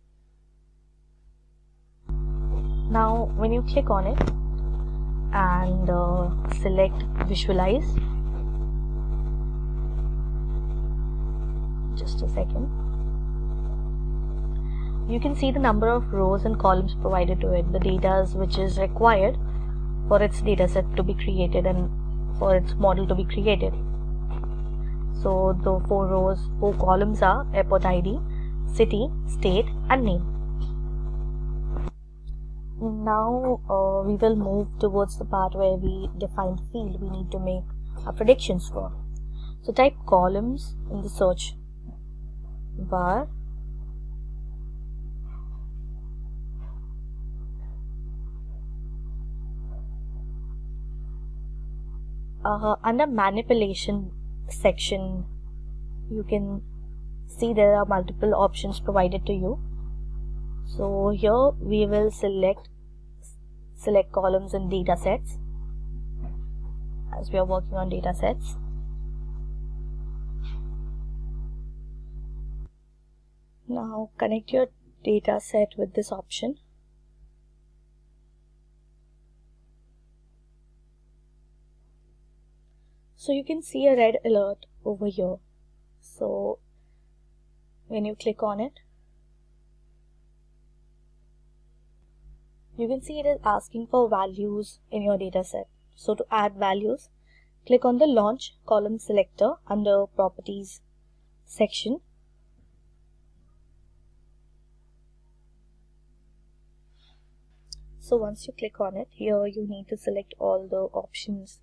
Now when you click on it and select visualize, just a second, you can see the number of rows and columns provided to it, the data which is required for its dataset to be created and for its model to be created. So the 4 columns are airport ID, city, state and name. Now we will move towards the part where we define the field we need to make our predictions for. So type columns in the search bar. Under manipulation section, you can see there are multiple options provided to you. So here we will select columns and data sets, as we are working on data sets. Now connect your data set with this option. So you can see a red alert over here. So when you click on it, you can see it is asking for values in your dataset. So to add values, click on the launch column selector under properties section. So once you click on it, here you need to select all the options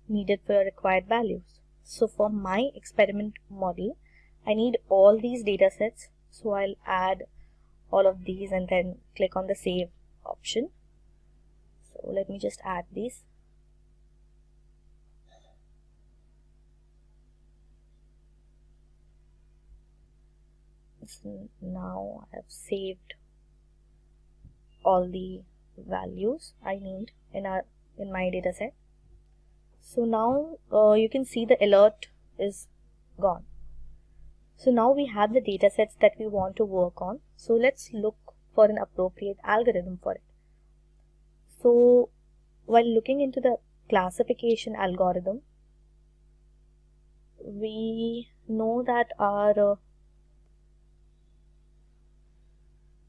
needed for your required values. So for my experiment model, I need all these data sets. So I'll add all of these and then click on the save option. So let me just add these. So now I have saved all the values I need in my data set. So now you can see the alert is gone. So now we have the data sets that we want to work on. So let's look for an appropriate algorithm for it. So while looking into the classification algorithm, we know that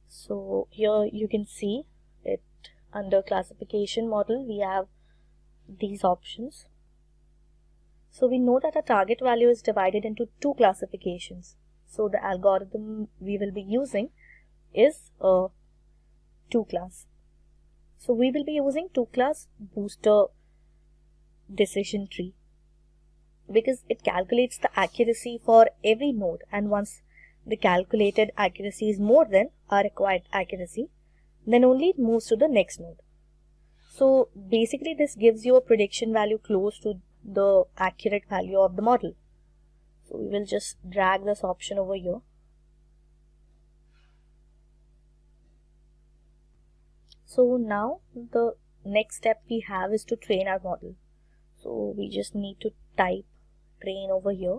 so here you can see it under classification model, we have these options. So we know that our target value is divided into 2 classifications. So the algorithm we will be using is a 2 class. So we will be using 2 class booster decision tree because it calculates the accuracy for every node, and once the calculated accuracy is more than our required accuracy, then only it moves to the next node. So basically this gives you a prediction value close to the accurate value of the model. So we will just drag this option over here. So now the next step we have is to train our model. So we just need to type train over here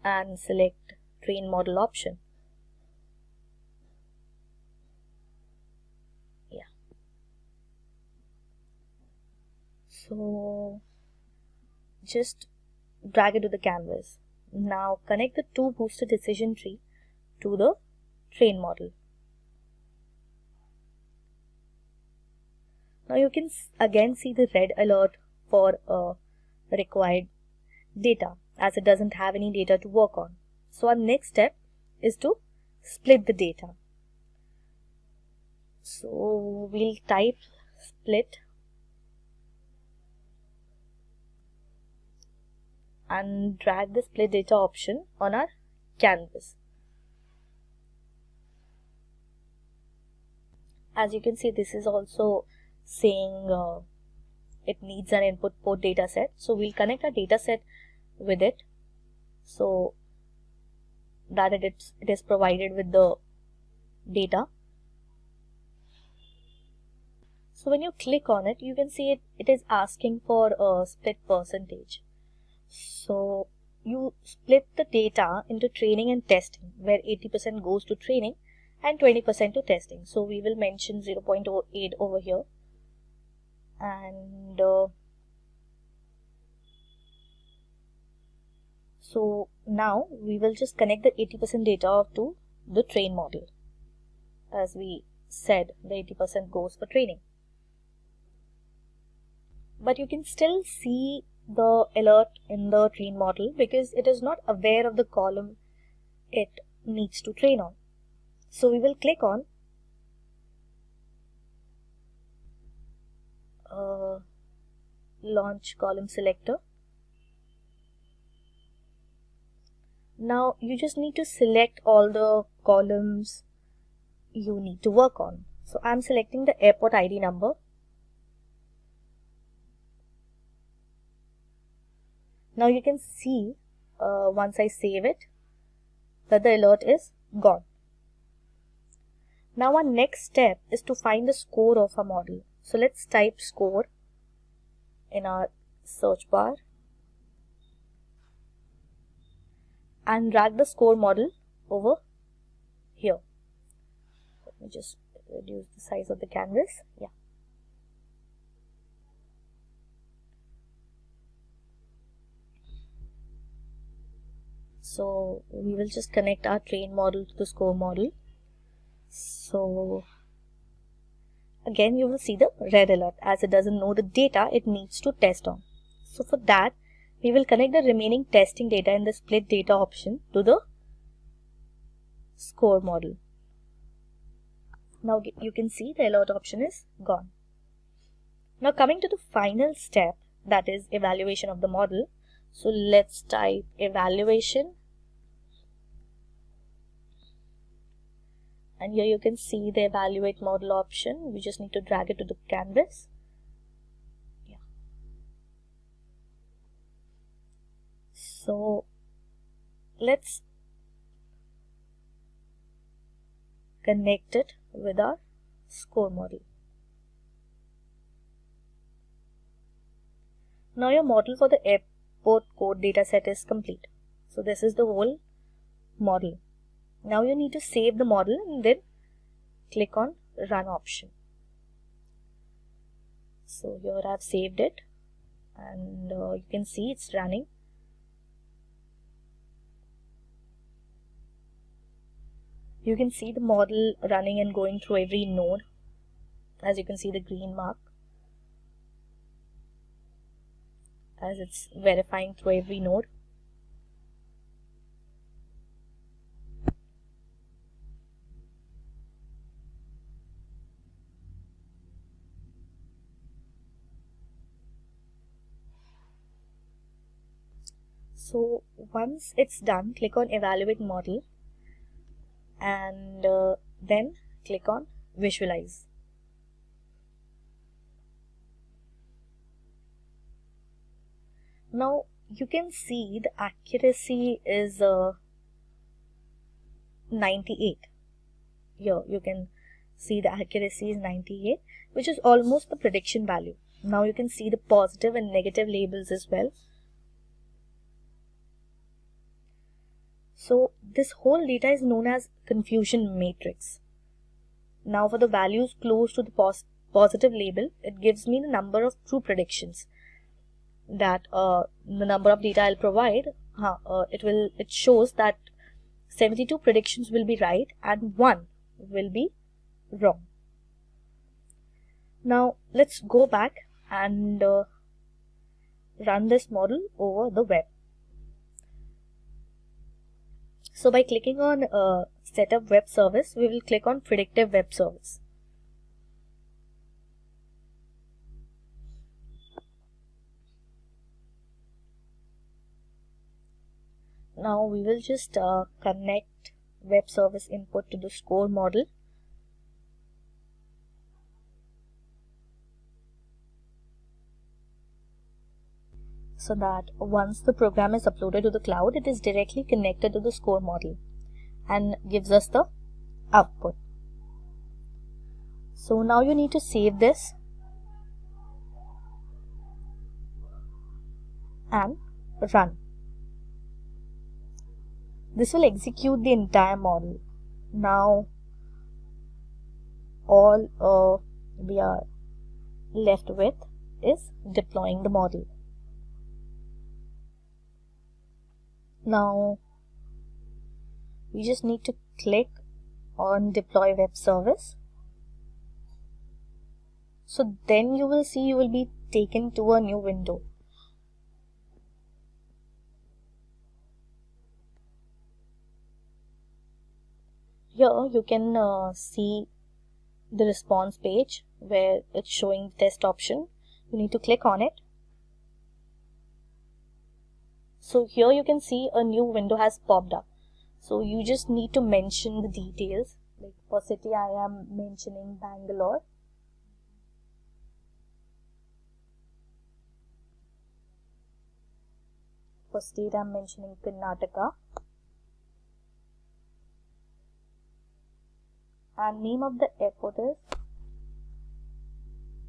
and select train model option. Yeah. So just drag it to the canvas. Now connect the two boosted decision tree to the train model. Now you can again see the red alert for required data, as it doesn't have any data to work on. So our next step is to split the data. So we'll type split and drag the split data option on our canvas. As you can see, this is also saying it needs an input port data set. So we'll connect our data set with it so that it is provided with the data. So when you click on it, you can see it is asking for a split percentage. So you split the data into training and testing, where 80% goes to training and 20% to testing. So we will mention 0.08 over here, and so now we will just connect the 80% data to the train model. As we said, the 80% goes for training. But you can still see the alert in the train model because it is not aware of the column it needs to train on. So we will click on launch column selector. Now you just need to select all the columns you need to work on. So I'm selecting the airport ID number. Now you can see once I save it that the alert is gone. Now our next step is to find the score of our model. So let's type score in our search bar and drag the score model over here. Let me just reduce the size of the canvas. Yeah. So we will just connect our train model to the score model. So again you will see the red alert as it doesn't know the data it needs to test on. So for that we will connect the remaining testing data in the split data option to the score model. Now you can see the alert option is gone. Now coming to the final step, that is evaluation of the model. So let's type evaluation, and here you can see the evaluate model option. We just need to drag it to the canvas. Yeah. So let's connect it with our score model. Now your model for the airport code dataset is complete. So this is the whole model. Now you need to save the model and then click on run option. So here I've saved it, and you can see it's running. You can see the model running and going through every node. As you can see the green mark as it's verifying through every node. So once it's done, click on evaluate model and then click on visualize. Now you can see the accuracy is 98. Here you can see the accuracy is 98, which is almost the prediction value. Now you can see the positive and negative labels as well. So this whole data is known as confusion matrix. Now for the values close to the positive label, it gives me the number of true predictions. That the number of data I'll provide, it shows that 72 predictions will be right and 1 will be wrong. Now let's go back and run this model over the web. So by clicking on Setup Web Service, we will click on Predictive Web Service. Now we will just connect web service input to the score model. So that once the program is uploaded to the cloud, it is directly connected to the score model and gives us the output. So now you need to save this and run. This will execute the entire model. Now all we are left with is deploying the model. Now we just need to click on deploy web service. So then you will see you will be taken to a new window. Here you can see the response page where it's showing the test option. You need to click on it. So here you can see a new window has popped up. So you just need to mention the details. Like for city I am mentioning Bangalore. For state I am mentioning Karnataka. And name of the airport is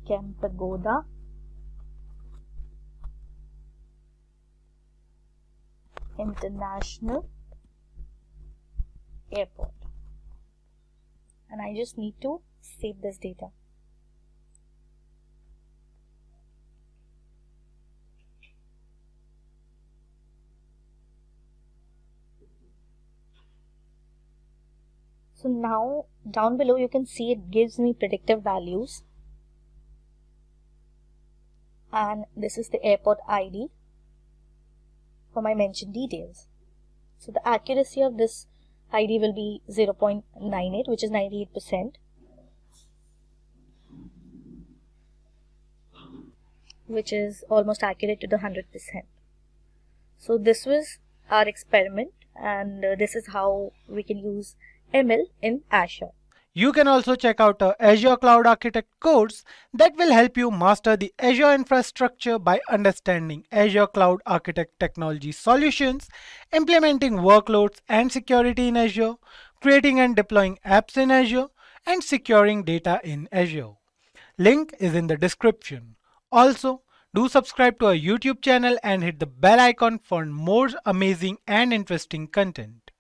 Kempagoda. International Airport. And I just need to save this data. So now down below you can see it gives me predictive values. And this is the airport ID for my mentioned details. So the accuracy of this ID will be 0.98, which is 98%. Which is almost accurate to the 100%. So this was our experiment, and this is how we can use ML in Azure. You can also check out a Azure Cloud Architect course that will help you master the Azure infrastructure by understanding Azure Cloud Architect technology solutions, implementing workloads and security in Azure, creating and deploying apps in Azure, and securing data in Azure. Link is in the description. Also, do subscribe to our YouTube channel and hit the bell icon for more amazing and interesting content.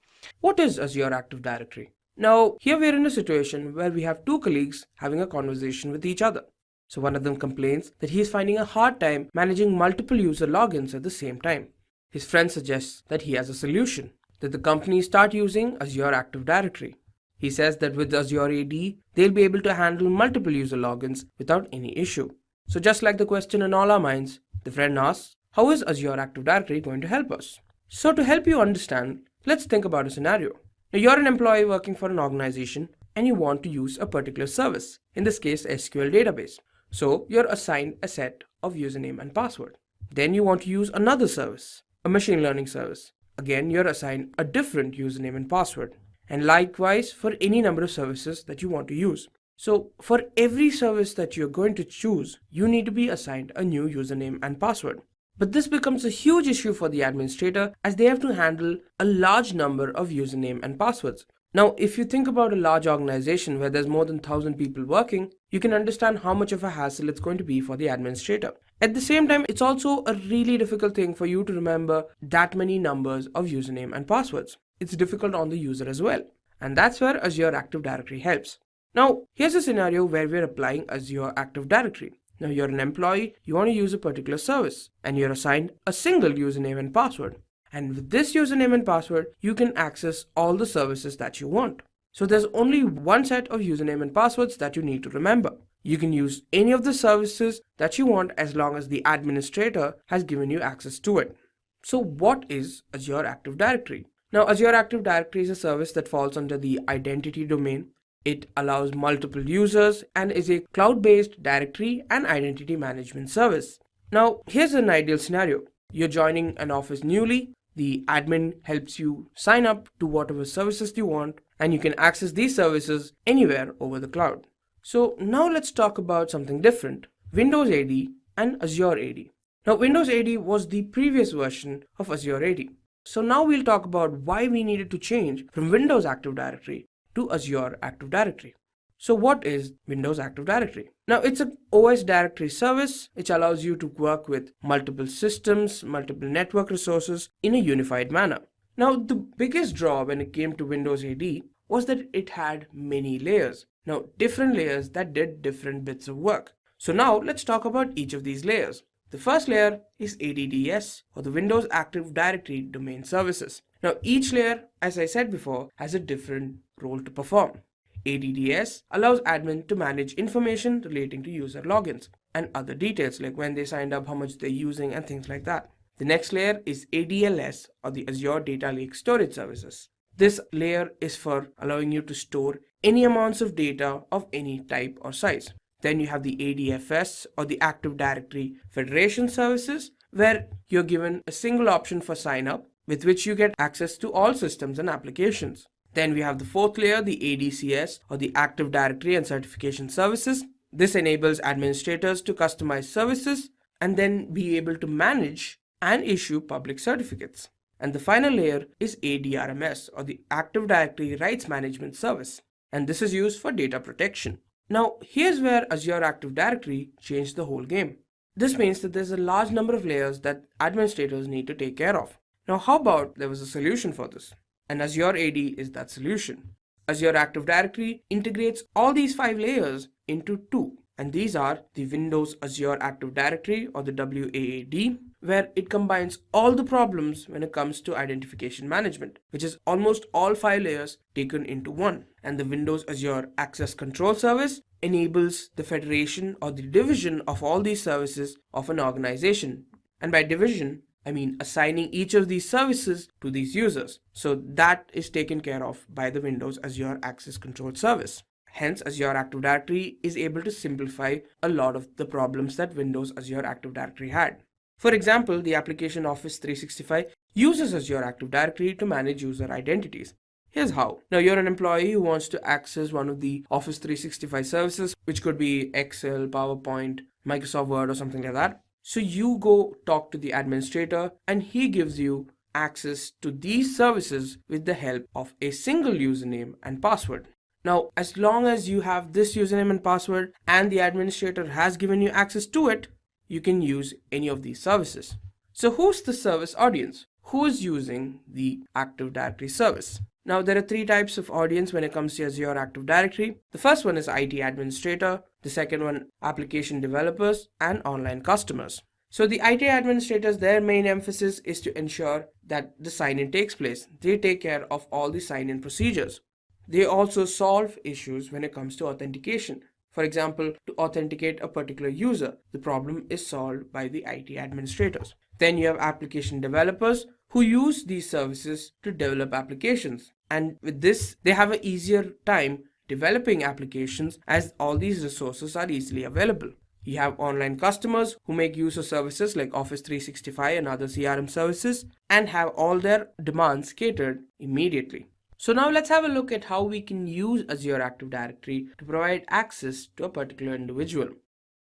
What is Azure Active Directory? Now, here we are in a situation where we have two colleagues having a conversation with each other. So one of them complains that he is finding a hard time managing multiple user logins at the same time. His friend suggests that he has a solution, that the company start using Azure Active Directory. He says that with Azure AD, they'll be able to handle multiple user logins without any issue. So just like the question in all our minds, the friend asks, how is Azure Active Directory going to help us? So to help you understand, let's think about a scenario. Now you're an employee working for an organization and you want to use a particular service, in this case SQL database. So you're assigned a set of username and password. Then you want to use another service, a machine learning service. Again, you're assigned a different username and password. And likewise for any number of services that you want to use. So for every service that you're going to choose, you need to be assigned a new username and password. But this becomes a huge issue for the administrator as they have to handle a large number of username and passwords. Now, if you think about a large organization where there's more than 1,000 people working, you can understand how much of a hassle it's going to be for the administrator. At the same time, it's also a really difficult thing for you to remember that many numbers of username and passwords. It's difficult on the user as well. And that's where Azure Active Directory helps. Now, here's a scenario where we're applying Azure Active Directory. Now, you're an employee, you want to use a particular service, and you're assigned a single username and password. And with this username and password, you can access all the services that you want. So there's only one set of username and passwords that you need to remember. You can use any of the services that you want as long as the administrator has given you access to it. So what is Azure Active Directory? Now, Azure Active Directory is a service that falls under the identity domain. It allows multiple users and is a cloud-based directory and identity management service. Now, here's an ideal scenario. You're joining an office newly. The admin helps you sign up to whatever services you want, and you can access these services anywhere over the cloud. So now let's talk about something different, Windows AD and Azure AD. Now, Windows AD was the previous version of Azure AD. So now we'll talk about why we needed to change from Windows Active Directory to Azure Active Directory. So what is Windows Active Directory? Now, it's an OS directory service which allows you to work with multiple systems, multiple network resources in a unified manner. Now, the biggest draw when it came to Windows AD was that it had many layers. Now, different layers that did different bits of work. So now let's talk about each of these layers. The first layer is ADDS, or the Windows Active Directory Domain Services. Now, each layer, as I said before, has a different role to perform. ADDS allows admin to manage information relating to user logins and other details like when they signed up, how much they're using, and things like that. The next layer is ADLS, or the Azure Data Lake Storage Services. This layer is for allowing you to store any amounts of data of any type or size. Then you have the ADFS, or the Active Directory Federation Services, where you're given a single option for sign up with which you get access to all systems and applications. Then we have the fourth layer, the ADCS, or the Active Directory and Certification Services. This enables administrators to customize services and then be able to manage and issue public certificates. And the final layer is ADRMS, or the Active Directory Rights Management Service. And this is used for data protection. Now, here's where Azure Active Directory changed the whole game. This means that there's a large number of layers that administrators need to take care of. Now, how about there was a solution for this? And Azure AD is that solution. Azure Active Directory integrates all these 5 layers into 2. And these are the Windows Azure Active Directory, or the WAAD, where it combines all the problems when it comes to identification management, which is almost all 5 layers taken into one. And the Windows Azure Access Control Service enables the federation or the division of all these services of an organization. And by division, I mean assigning each of these services to these users. So that is taken care of by the Windows Azure Access Control Service. Hence, Azure Active Directory is able to simplify a lot of the problems that Windows Azure Active Directory had. For example, the application Office 365 uses Azure Active Directory to manage user identities. Here's how. Now, you're an employee who wants to access one of the Office 365 services, which could be Excel, PowerPoint, Microsoft Word, or something like that. So you go talk to the administrator and he gives you access to these services with the help of a single username and password. Now, as long as you have this username and password and the administrator has given you access to it, you can use any of these services. So who's the service audience? Who is using the Active Directory service? Now, there are 3 types of audience when it comes to Azure Active Directory. The first one is IT administrator, the second one application developers, and online customers. So the IT administrators, their main emphasis is to ensure that the sign-in takes place. They take care of all the sign-in procedures. They also solve issues when it comes to authentication. For example, to authenticate a particular user, the problem is solved by the IT administrators. Then you have application developers who use these services to develop applications. And with this, they have an easier time developing applications as all these resources are easily available. You have online customers who make use of services like Office 365 and other CRM services and have all their demands catered immediately. So now let's have a look at how we can use Azure Active Directory to provide access to a particular individual.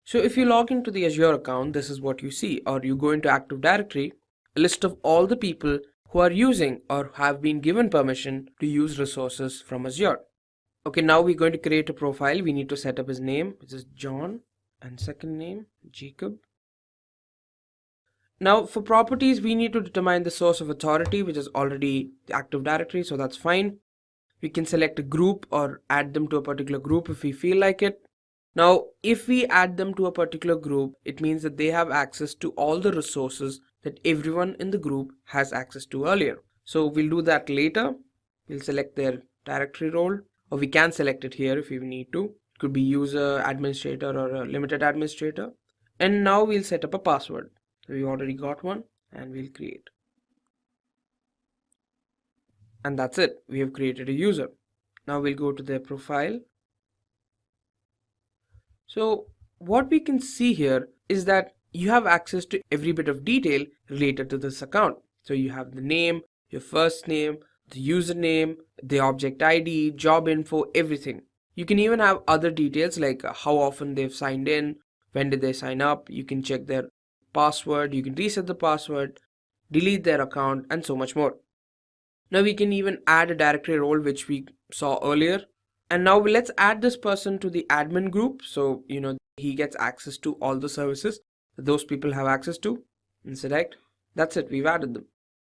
So if you log into the Azure account, this is what you see, or you go into Active Directory, a list of all the people who are using or have been given permission to use resources from Azure. Okay, now we're going to create a profile. We need to set up his name, which is John, and second name, Jacob. Now for properties, we need to determine the source of authority, which is already the Active Directory, so that's fine. We can select a group or add them to a particular group if we feel like it. Now, if we add them to a particular group, it means that they have access to all the resources that everyone in the group has access to earlier. So we'll do that later. We'll select their directory role, or we can select it here if we need to. It could be user, administrator, or a limited administrator. And now we'll set up a password. We already got one, and we'll create. And that's it. We have created a user. Now we'll go to their profile. So what we can see here is that you have access to every bit of detail related to this account. So you have the name, your first name, the username, the object ID, job info, everything. You can even have other details like how often they've signed in, when did they sign up. You can check their password, you can reset the password, delete their account, and so much more. Now we can even add a directory role, which we saw earlier. And now let's add this person to the admin group. So, he gets access to all the services that those people have access to. And select. That's it. We've added them.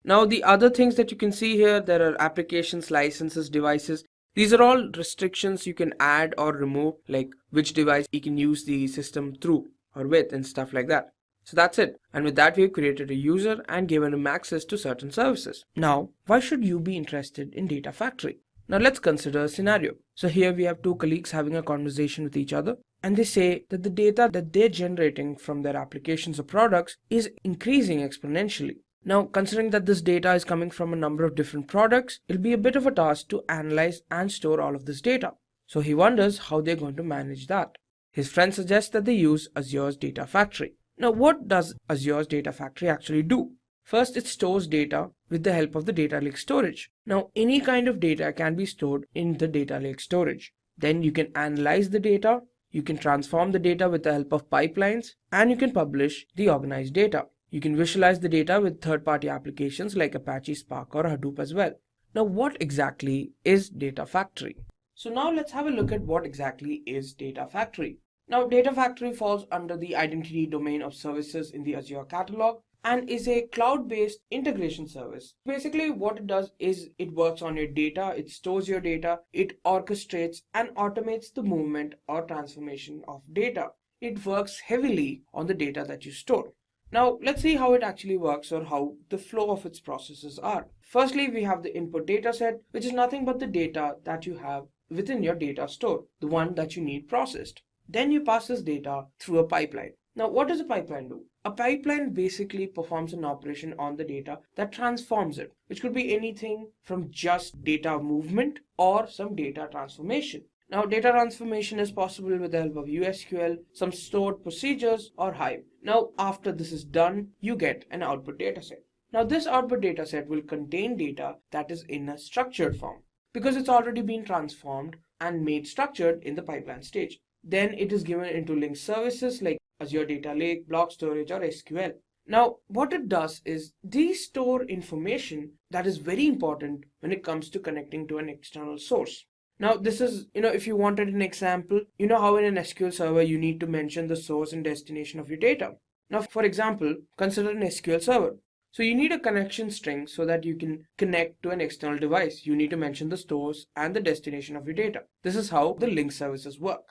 Now the other things that you can see here, there are applications, licenses, devices. These are all restrictions you can add or remove, like which device you can use the system through or with and stuff like that. So that's it. And with that, we've created a user and given him access to certain services. Now, why should you be interested in Data Factory? Now let's consider a scenario. So here we have two colleagues having a conversation with each other, and they say that the data that they're generating from their applications or products is increasing exponentially. Now, considering that this data is coming from a number of different products, it'll be a bit of a task to analyze and store all of this data. So he wonders how they're going to manage that. His friend suggests that they use Azure's Data Factory. Now, what does Azure's Data Factory actually do? First, it stores data with the help of the data lake storage. Now, any kind of data can be stored in the data lake storage. Then you can analyze the data, you can transform the data with the help of pipelines, and you can publish the organized data. You can visualize the data with third-party applications like Apache Spark or Hadoop as well. Now, what exactly is Data Factory? So now let's have a look at what exactly is Data Factory. Now, Data Factory falls under the identity domain of services in the Azure catalog and is a cloud-based integration service. Basically, what it does is it works on your data, it stores your data, it orchestrates and automates the movement or transformation of data. It works heavily on the data that you store. Now, let's see how it actually works or how the flow of its processes are. Firstly, we have the input data set, which is nothing but the data that you have within your data store, the one that you need processed. Then you pass this data through a pipeline. Now, what does a pipeline do? A pipeline basically performs an operation on the data that transforms it, which could be anything from just data movement or some data transformation. Now, data transformation is possible with the help of USQL, some stored procedures, or Hive. Now, after this is done, you get an output dataset. Now, this output dataset will contain data that is in a structured form because it's already been transformed and made structured in the pipeline stage. Then it is given into linked services like Azure Data Lake, block storage, or SQL. Now, what it does is these store information that is very important when it comes to connecting to an external source. Now, this is, if you wanted an example, how in an SQL server you need to mention the source and destination of your data. Now, for example, consider an SQL server. So you need a connection string so that you can connect to an external device. You need to mention the source and the destination of your data. This is how the link services work.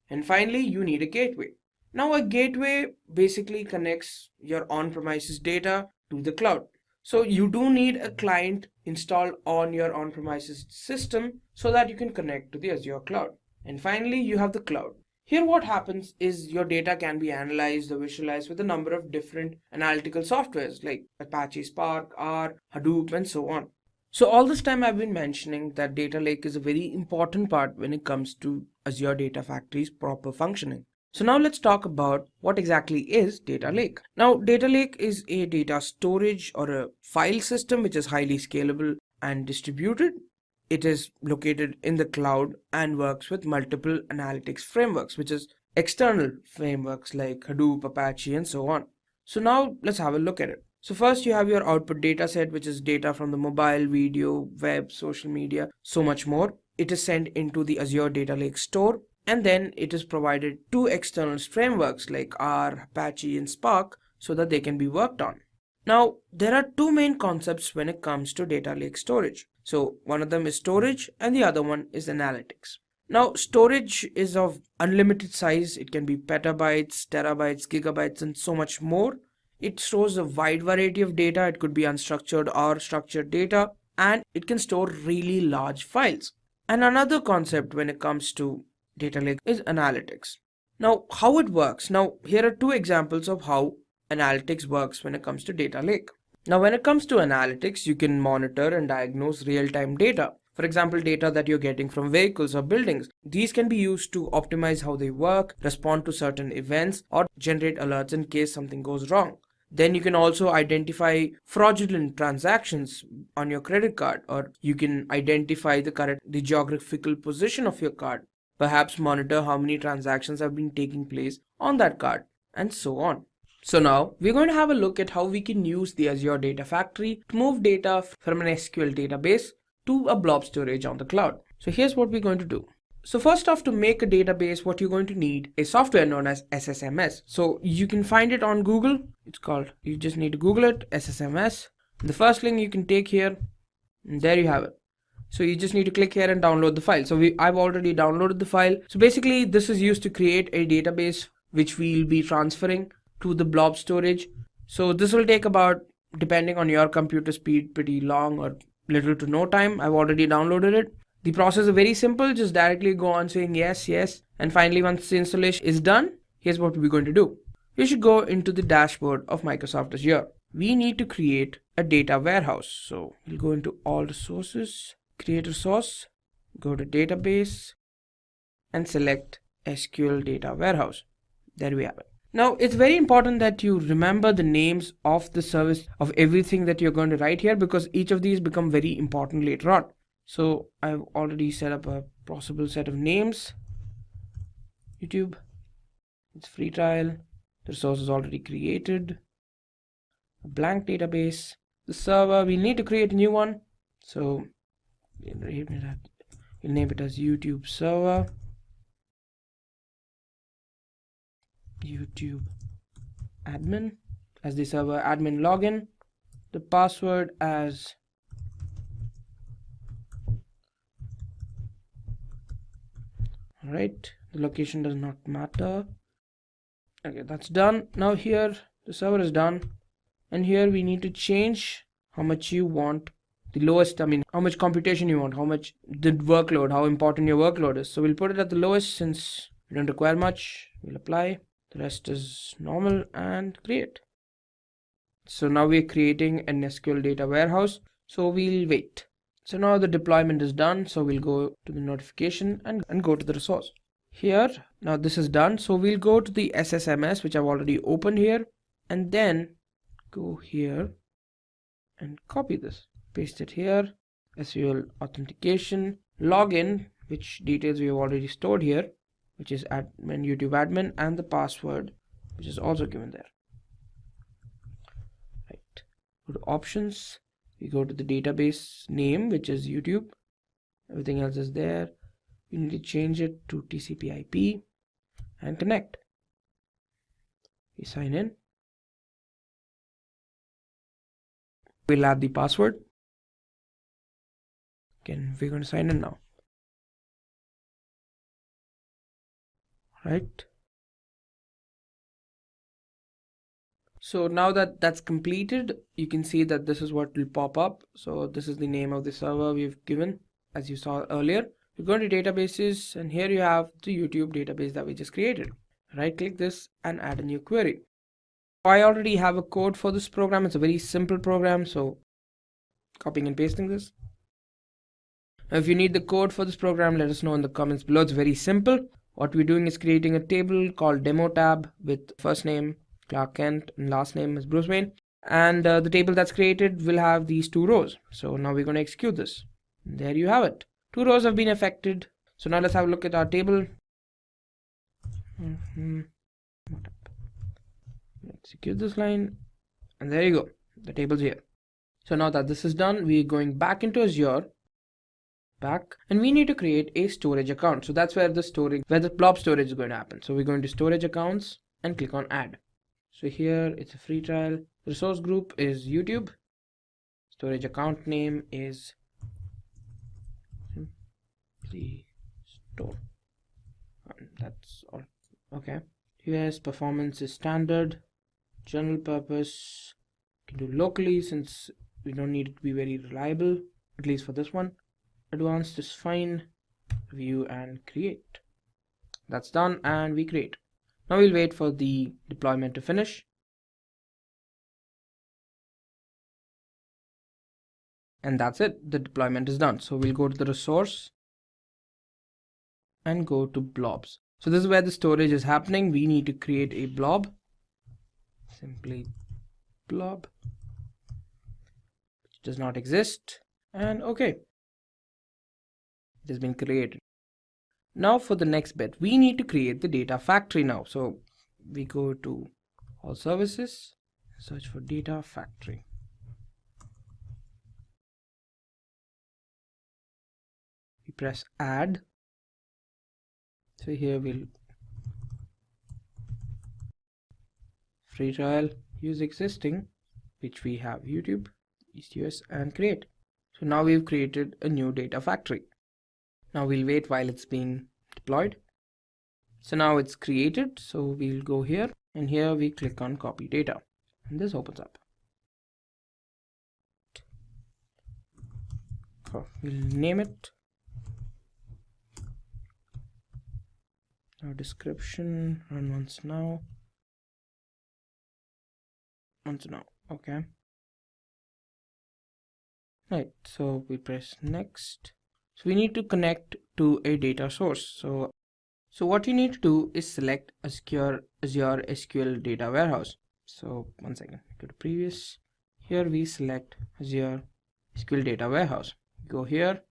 And finally, you need a gateway. Now, a gateway basically connects your on-premises data to the cloud. So you do need a client installed on your on-premises system so that you can connect to the Azure cloud. And finally, you have the cloud. Here what happens is your data can be analyzed or visualized with a number of different analytical softwares like Apache Spark, R, Hadoop, and so on. So all this time I've been mentioning that data lake is a very important part when it comes to Azure Data Factory's proper functioning. So now let's talk about what exactly is data lake. Now, data lake is a data storage or a file system which is highly scalable and distributed. It is located in the cloud and works with multiple analytics frameworks, which is external frameworks like Hadoop, Apache, and so on. So now let's have a look at it. So first you have your output data set, which is data from the mobile, video, web, social media, so much more. It is sent into the Azure Data Lake store, and then it is provided two external frameworks like R, Apache, and Spark so that they can be worked on. Now, there are two main concepts when it comes to data lake storage. So one of them is storage and the other one is analytics. Now, storage is of unlimited size. It can be petabytes, terabytes, gigabytes, and so much more. It stores a wide variety of data. It could be unstructured or structured data, and it can store really large files. And another concept when it comes to data lake is analytics. Now, how it works. Now, here are two examples of how analytics works when it comes to data lake. Now, when it comes to analytics, you can monitor and diagnose real-time data. For example, data that you're getting from vehicles or buildings. These can be used to optimize how they work, respond to certain events, or generate alerts in case something goes wrong. Then you can also identify fraudulent transactions on your credit card, or you can identify the geographical position of your card. Perhaps monitor how many transactions have been taking place on that card, and so on. So now we're going to have a look at how we can use the Azure Data Factory to move data from an SQL database to a blob storage on the cloud. So here's what we're going to do. So first off, to make a database, what you're going to need is software known as SSMS. So you can find it on Google. You just need to Google it, SSMS. The first link you can take here, and there you have it. So you just need to click here and download the file. So I've already downloaded the file. So basically this is used to create a database which we'll be transferring to the blob storage. So this will take about, depending on your computer speed, pretty long or little to no time. I've already downloaded it. The process is very simple. Just directly go on saying yes, yes. And finally, once the installation is done, here's what we're going to do. We should go into the dashboard of Microsoft Azure. We need to create a data warehouse. So we'll go into all resources, create resource, go to database, and select SQL data warehouse. There we have it. Now, it's very important that you remember the names of the service of everything that you're going to write here, because each of these become very important later on. So I've already set up a possible set of names. YouTube, it's free trial. The resource is already created. A blank database. The server, we need to create a new one. So we'll name it as YouTube server. YouTube admin as the server admin login. The password as alright, the location does not matter. Okay, that's done. Now here the server is done, and here we need to change how much you want the lowest, how much computation you want, how much the workload, how important your workload is. So we'll put it at the lowest since we don't require much. We'll apply. The rest is normal and create. So now we're creating an SQL data warehouse. So we'll wait. So now the deployment is done. So we'll go to the notification and go to the resource. Here, now this is done. So we'll go to the SSMS, which I've already opened here, and then go here and copy this. Paste it here. SQL authentication, login, which details we have already stored here, which is admin, YouTube admin, and the password, which is also given there. Right. Go to options. We go to the database name, which is YouTube. Everything else is there. We need to change it to TCP/IP and connect. We sign in. We'll add the password. Again, we're going to sign in now. Right. So now that that's completed, you can see that this is what will pop up. So this is the name of the server we've given, as you saw earlier. We go to databases, and here you have the YouTube database that we just created. Right click this and add a new query. I already have a code for this program. It's a very simple program. So copying and pasting this. Now, if you need the code for this program, let us know in the comments below. It's very simple. What we're doing is creating a table called demo tab with first name Clark Kent and last name is Bruce Wayne. And the table that's created will have these two rows. So now we're going to execute this. And there you have it. Two rows have been affected. So now let's have a look at our table. Execute this line. And there you go. the tables here. So now that this is done, we're going back into Azure, and we need to create a storage account. So that's where the blob storage is going to happen. So we're going to storage accounts and click on add. So here it's a free trial. The resource group is YouTube. Storage account name is Simply Store. That's all. Okay. US performance is standard. General purpose can do locally since we don't need it to be very reliable, at least for this one. Advanced is fine. View and create. That's done, and we create. Now we'll wait for the deployment to finish. And that's it. The deployment is done. So we'll go to the resource and go to blobs. So this is where the storage is happening. We need to create a blob. Simply blob, which does not exist. And okay, it has been created. Now for the next bit, we need to create the data factory now. So we go to all services, search for data factory. We press add. So here we'll free trial, use existing, which we have YouTube, East US, and create. So now we've created a new data factory. Now we'll wait while it's being deployed. So now it's created. So we'll go here, and here we click on copy data, and this opens up. So we'll name it. Now description, run once now. Okay. Right, so we press next. So we need to connect to a data source. So what you need to do is select Azure SQL data warehouse. So one second, go to previous. Here we select Azure SQL data warehouse. Go here,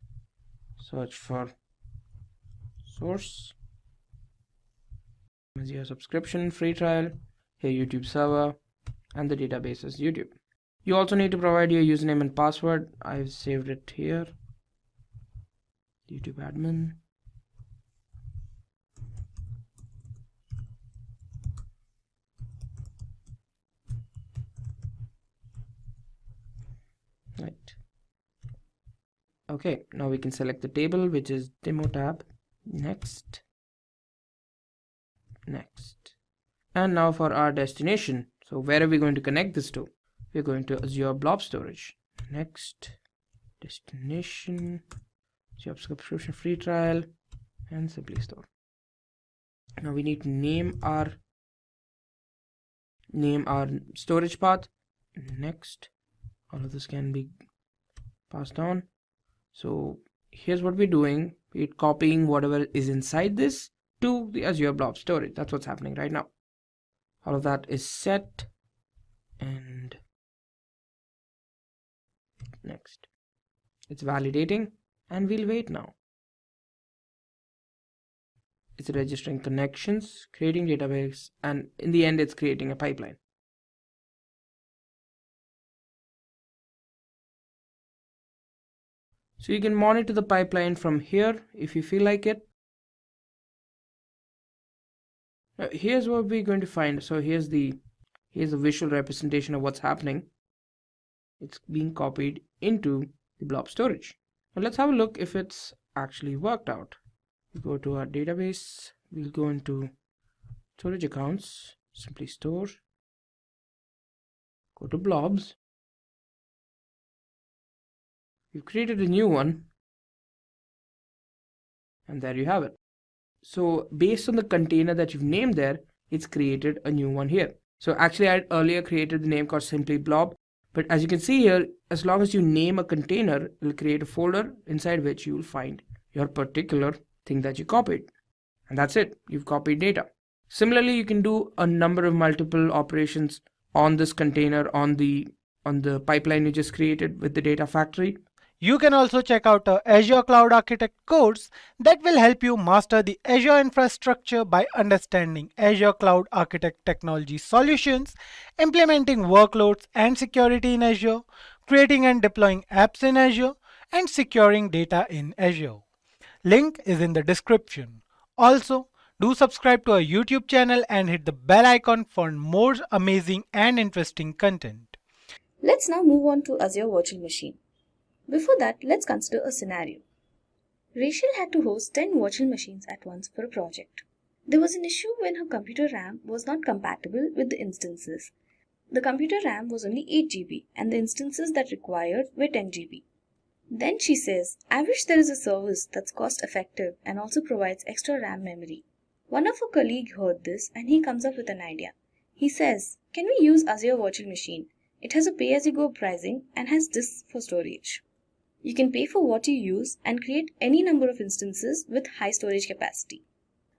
search for source, Azure subscription, free trial, here YouTube server, and the database is YouTube. You also need to provide your username and password. I've saved it here. YouTube admin. Right. Okay, now we can select the table, which is demo tab. Next. And now for our destination. So where are we going to connect this to? We're going to Azure Blob Storage. Next, destination, Azure subscription free trial, and Simply Store. Now we need to name our storage path. Next, all of this can be passed on. So here's what we're doing. We're copying whatever is inside this to the Azure Blob Storage. That's what's happening right now. All of that is set, and next, it's validating, and we'll wait now. It's registering connections, creating database, and in the end it's creating a pipeline. So you can monitor the pipeline from here if you feel like it. Now, here's what we're going to find. So here's a visual representation of what's happening. It's being copied into the blob storage. Now let's have a look if it's actually worked out. We go to our database. We'll go into storage accounts, Simply Store, go to blobs. We've created a new one, and there you have it. So based on the container that you've named there, it's created a new one here. So actually I had earlier created the name called Simply Blob, but as you can see here, as long as you name a container, it will create a folder inside which you will find your particular thing that you copied. And that's it, you've copied data. Similarly, you can do a number of multiple operations on this container, on the pipeline you just created with the data factory. You can also check out a Azure Cloud Architect course that will help you master the Azure infrastructure by understanding Azure Cloud Architect technology solutions, implementing workloads and security in Azure, creating and deploying apps in Azure, and securing data in Azure. Link is in the description. Also, do subscribe to our YouTube channel and hit the bell icon for more amazing and interesting content. Let's now move on to Azure Virtual Machine. Before that, let's consider a scenario. Rachel had to host 10 virtual machines at once for a project. There was an issue when her computer RAM was not compatible with the instances. The computer RAM was only 8 GB and the instances that required were 10 GB. Then she says, I wish there is a service that's cost effective and also provides extra RAM memory. One of her colleagues heard this and he comes up with an idea. He says, can we use Azure Virtual Machine? It has a pay-as-you-go pricing and has disks for storage. You can pay for what you use and create any number of instances with high storage capacity.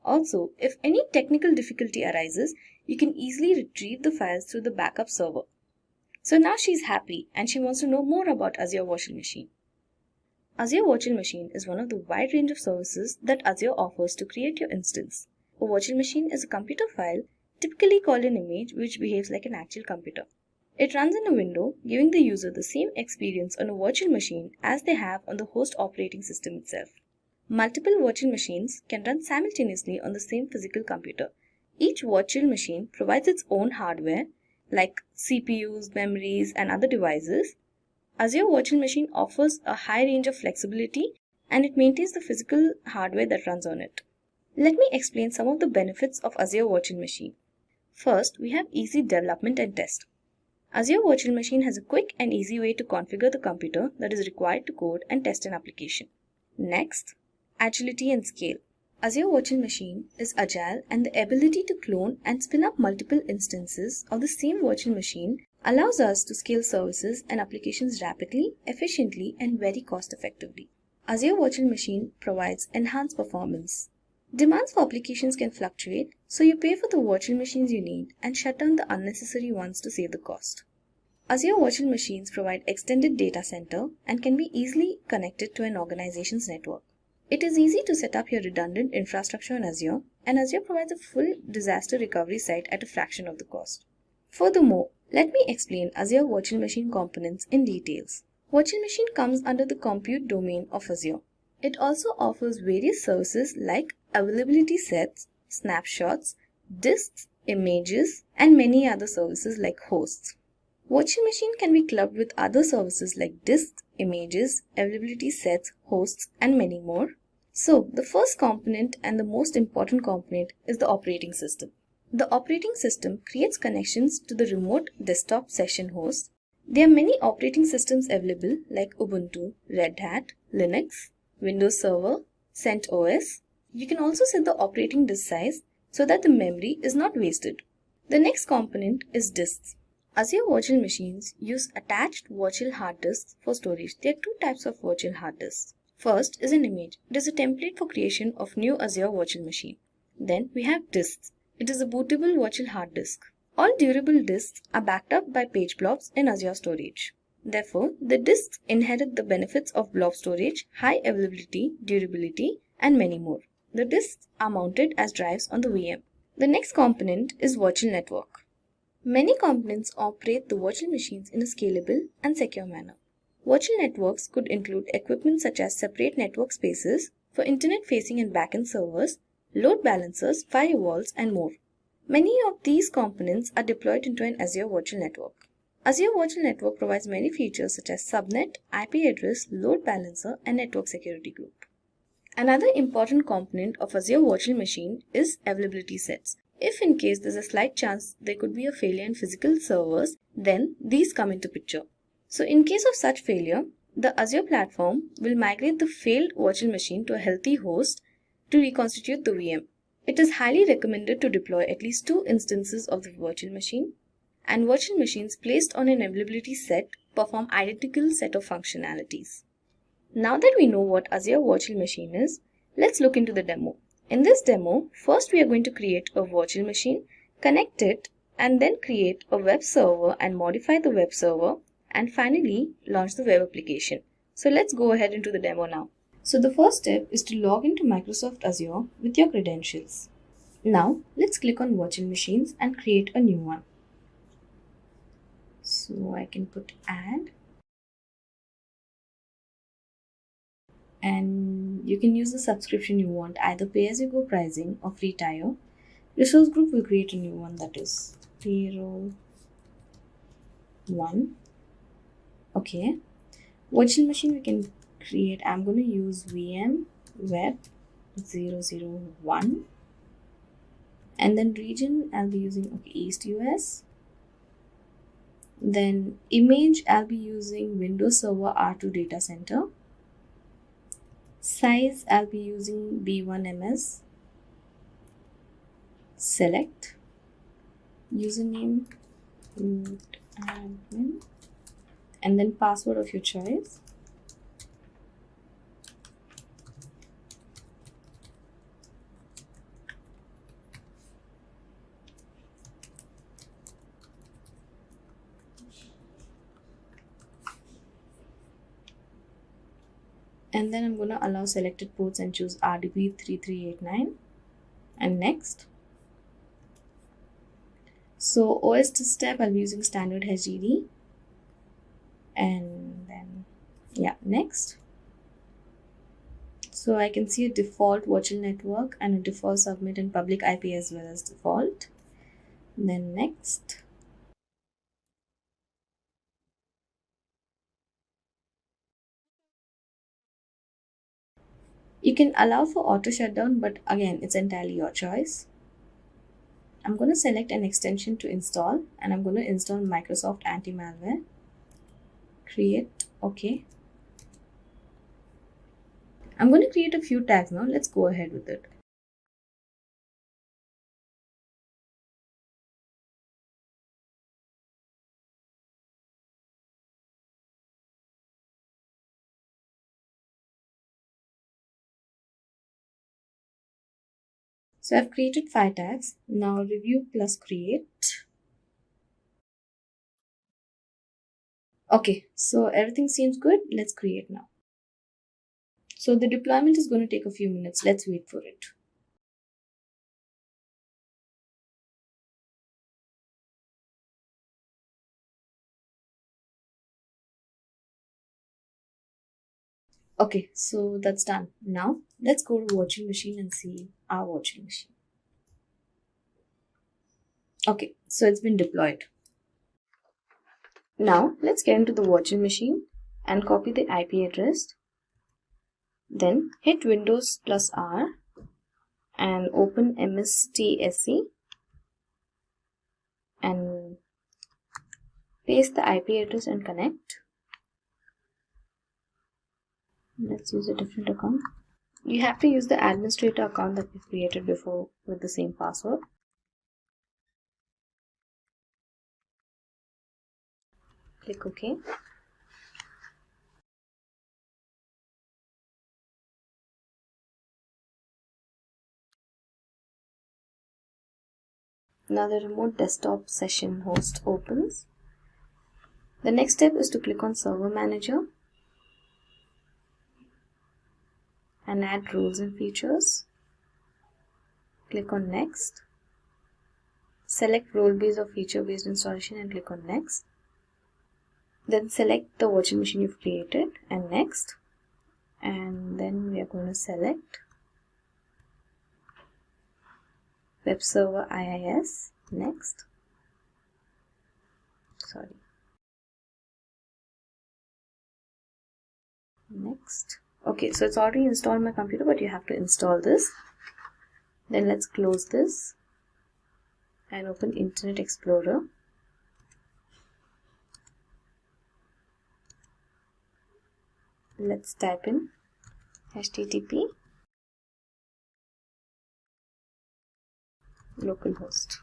Also, if any technical difficulty arises, you can easily retrieve the files through the backup server. So now she's happy and she wants to know more about Azure Virtual Machine. Azure Virtual Machine is one of the wide range of services that Azure offers to create your instance. A virtual machine is a computer file, typically called an image, which behaves like an actual computer. It runs in a window, giving the user the same experience on a virtual machine as they have on the host operating system itself. Multiple virtual machines can run simultaneously on the same physical computer. Each virtual machine provides its own hardware, like CPUs, memories, and other devices. Azure Virtual Machine offers a high range of flexibility and it maintains the physical hardware that runs on it. Let me explain some of the benefits of Azure Virtual Machine. First, we have easy development and test. Azure Virtual Machine has a quick and easy way to configure the computer that is required to code and test an application. Next, agility and scale. Azure Virtual Machine is agile and the ability to clone and spin up multiple instances of the same virtual machine allows us to scale services and applications rapidly, efficiently, and very cost effectively. Azure Virtual Machine provides enhanced performance. Demands for applications can fluctuate, so you pay for the virtual machines you need and shut down the unnecessary ones to save the cost. Azure Virtual Machines provide extended data center and can be easily connected to an organization's network. It is easy to set up your redundant infrastructure on Azure, and Azure provides a full disaster recovery site at a fraction of the cost. Furthermore, let me explain Azure Virtual Machine components in details. Virtual Machine comes under the compute domain of Azure. It also offers various services like availability sets, snapshots, disks, images, and many other services like hosts. Virtual Machine can be clubbed with other services like disks, images, availability sets, hosts, and many more. So, the first component and the most important component is the operating system. The operating system creates connections to the remote desktop session host. There are many operating systems available like Ubuntu, Red Hat, Linux, Windows Server, CentOS. You can also set the operating disk size so that the memory is not wasted. The next component is disks. Azure Virtual Machines use attached virtual hard disks for storage. There are two types of virtual hard disks. First is an image. It is a template for creation of new Azure Virtual Machine. Then we have disks. It is a bootable virtual hard disk. All durable disks are backed up by page blobs in Azure Storage. Therefore, the disks inherit the benefits of blob storage, high availability, durability, and many more. The disks are mounted as drives on the VM. The next component is virtual network. Many components operate the virtual machines in a scalable and secure manner. Virtual networks could include equipment such as separate network spaces for internet-facing and backend servers, load balancers, firewalls, and more. Many of these components are deployed into an Azure Virtual Network. Azure Virtual Network provides many features such as subnet, IP address, load balancer, and network security group. Another important component of Azure Virtual Machine is availability sets. If in case there's a slight chance there could be a failure in physical servers, then these come into picture. So in case of such failure, the Azure platform will migrate the failed virtual machine to a healthy host to reconstitute the VM. It is highly recommended to deploy at least 2 instances of the virtual machine, and virtual machines placed on an availability set perform identical set of functionalities. Now that we know what Azure Virtual Machine is, let's look into the demo. In this demo, first we are going to create a virtual machine, connect it, and then create a web server and modify the web server, and finally launch the web application. So let's go ahead into the demo now. So the first step is to log into Microsoft Azure with your credentials. Now let's click on virtual machines and create a new one. So I can put add, and you can use the subscription you want, either pay as you go pricing or free tier. Resource group will create a new one, that is payroll 1. Okay. Virtual machine we can create, I'm going to use VM web 001, and then region I'll be using East US. Then image I'll be using Windows Server R2 data center. Size I'll be using B1MS. Select username root admin, and then password of your choice. And then I'm going to allow selected ports and choose RDP3389 and next. So OS test tab I'll be using standard HDD, and then next. So I can see a default virtual network and a default subnet and public IP as well as default. Then next. You can allow for auto shutdown, but again it's entirely your choice. I'm going to select an extension to install, and I'm going to install Microsoft Anti-Malware. Create, okay. I'm going to create a few tags now. Let's go ahead with it. So I've created 5 tags. Now review plus create. Okay, so everything seems good. Let's create now. So the deployment is going to take a few minutes. Let's wait for it. Okay, so that's done. Now let's go to virtual machine and see our virtual machine. Okay, so it's been deployed. Now let's get into the virtual machine and copy the IP address. Then hit Windows plus R and open MSTSE and paste the IP address and connect. Let's use a different account. You have to use the administrator account that we created before with the same password. Click OK. Now the remote desktop session host opens. The next step is to click on Server Manager and add rules and features. Click on Next. Select role-based or feature-based installation and click on Next. Then select the virtual machine you've created and Next. And then we are going to select Web Server IIS. Next. Next. Okay, so it's already installed on my computer, but you have to install this. Then let's close this and open Internet Explorer. Let's type in HTTP localhost.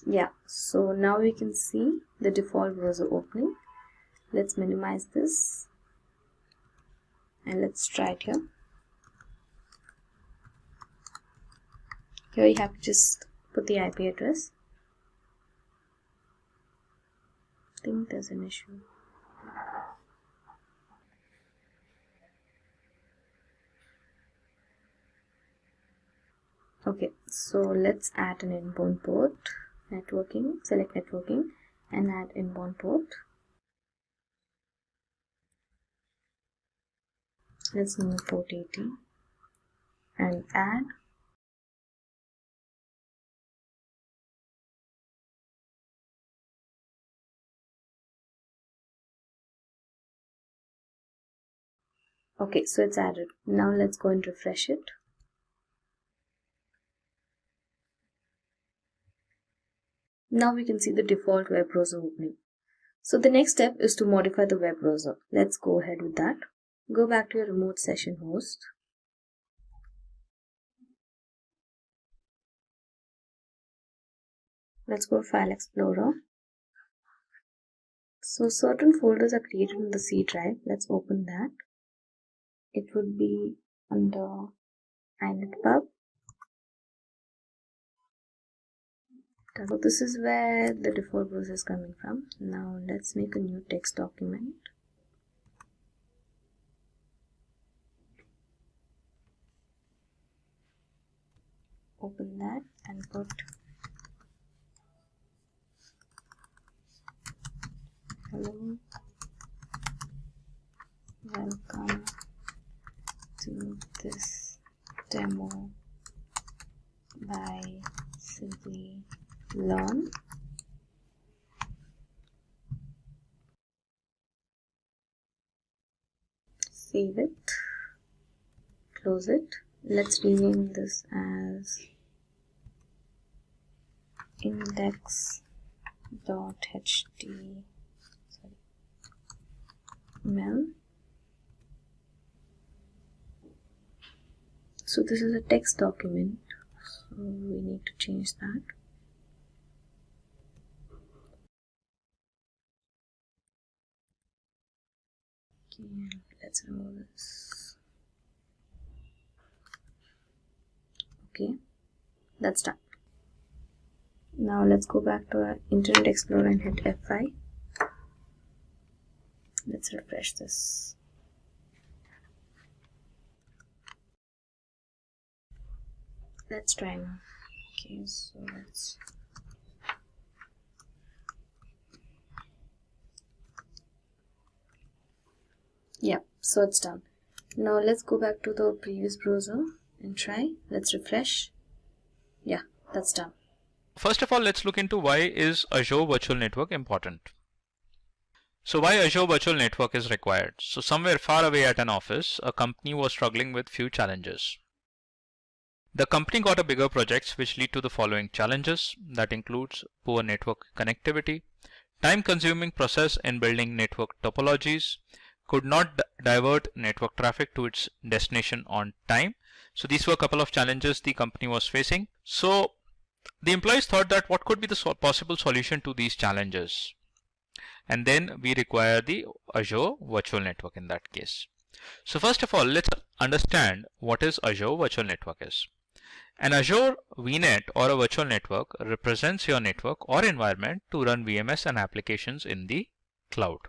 Yeah, so now we can see the default browser opening. Let's minimize this and let's try it here. Here you have to just put the IP address. I think there's an issue. So let's add an inbound port, networking, select networking and add inbound port. Let's move port 80 and add. Okay, so it's added. Now let's go and refresh it. Now we can see the default web browser opening. So the next step is to modify the web browser. Let's go ahead with that. Go back to your remote session host. Let's go to File Explorer. So certain folders are created in the C drive. Let's open that. It would be under inetpub. So this is where the default browser is coming from. Now let's make a new text document. Open that and put hello, welcome to this demo by Simplilearn. Save it, close it. Let's rename this as index.html. So this is a text document, so we need to change that. Okay, let's remove this. Okay, that's done. Now let's go back to our Internet Explorer and hit F5. Let's refresh this. Let's try now. Okay, so let's so it's done. Now let's go back to the previous browser and try. Let's refresh. Yeah, that's done. First of all, let's look into why is Azure Virtual Network important. So why Azure Virtual Network is required? So somewhere far away at an office, a company was struggling with few challenges. The company got a bigger projects which lead to the following challenges. That includes poor network connectivity, time-consuming process in building network topologies, could not divert network traffic to its destination on time. So these were a couple of challenges the company was facing. So the employees thought that what could be the possible solution to these challenges? And then we require the Azure Virtual Network in that case. So first of all, let's understand what is Azure Virtual Network is. An Azure VNet or a virtual network represents your network or environment to run VMS and applications in the cloud.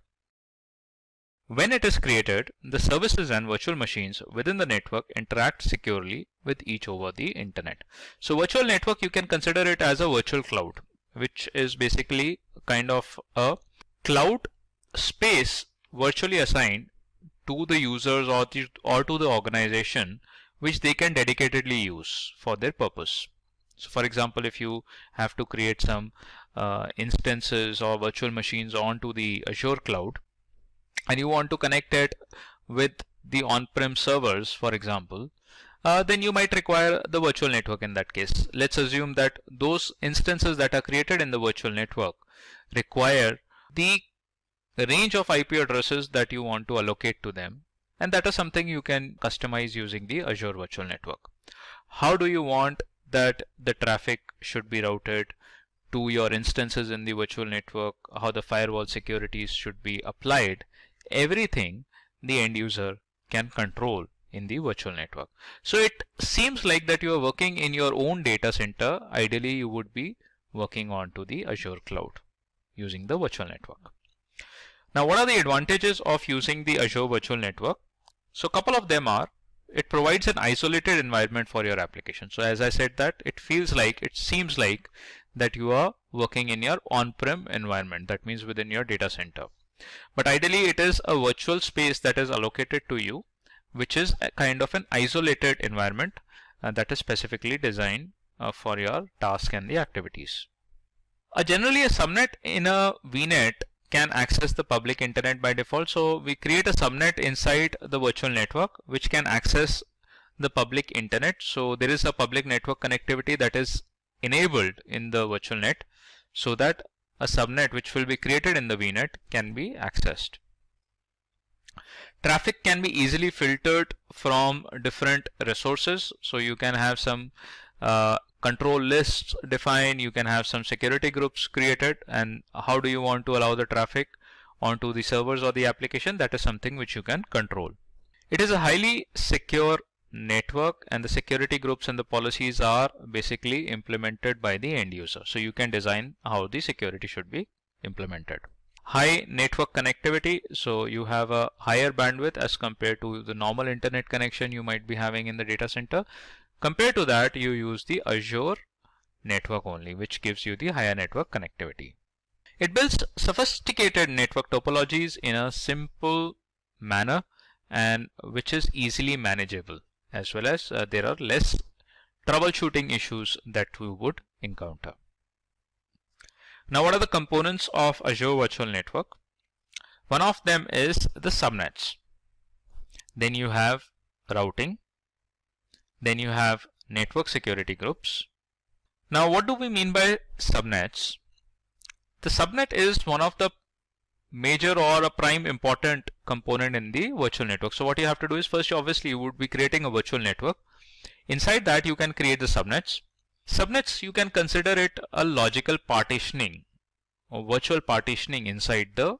When it is created, the services and virtual machines within the network interact securely with each over the internet. So virtual network, you can consider it as a virtual cloud, which is basically kind of a cloud space virtually assigned to the users or to the organization, which they can dedicatedly use for their purpose. So for example, if you have to create some instances or virtual machines onto the Azure cloud, and you want to connect it with the on-prem servers, for example, then you might require the virtual network in that case. Let's assume that those instances that are created in the virtual network require the range of IP addresses that you want to allocate to them, and that is something you can customize using the Azure Virtual Network. How do you want that the traffic should be routed to your instances in the virtual network, how the firewall securities should be applied? Everything the end user can control in the virtual network. So it seems like that you are working in your own data center. Ideally, you would be working onto the Azure cloud using the virtual network. Now, what are the advantages of using the Azure Virtual Network? So a couple of them are, it provides an isolated environment for your application. So as I said that it seems like that you are working in your on-prem environment. That means within your data center. But ideally it is a virtual space that is allocated to you, which is a kind of an isolated environment that is specifically designed for your task and the activities. Generally a subnet in a VNet can access the public internet by default. So we create a subnet inside the virtual network which can access the public internet. So there is a public network connectivity that is enabled in the virtual net, so that a subnet which will be created in the VNet can be accessed. Traffic can be easily filtered from different resources. So you can have some control lists defined, you can have some security groups created, and how do you want to allow the traffic onto the servers or the application, that is something which you can control. It is a highly secure network, and the security groups and the policies are basically implemented by the end user. So you can design how the security should be implemented. High network connectivity, so you have a higher bandwidth as compared to the normal internet connection you might be having in the data center. Compared to that, you use the Azure network only, which gives you the higher network connectivity. It builds sophisticated network topologies in a simple manner, and which is easily manageable, as well as there are less troubleshooting issues that we would encounter. Now, what are the components of Azure Virtual Network? One of them is the subnets. Then you have routing. Then you have network security groups. Now, what do we mean by subnets? The subnet is one of the major or a prime important component in the virtual network. So what you have to do is, first obviously you would be creating a virtual network. Inside that you can create the subnets. Subnets, you can consider it a logical partitioning or virtual partitioning inside the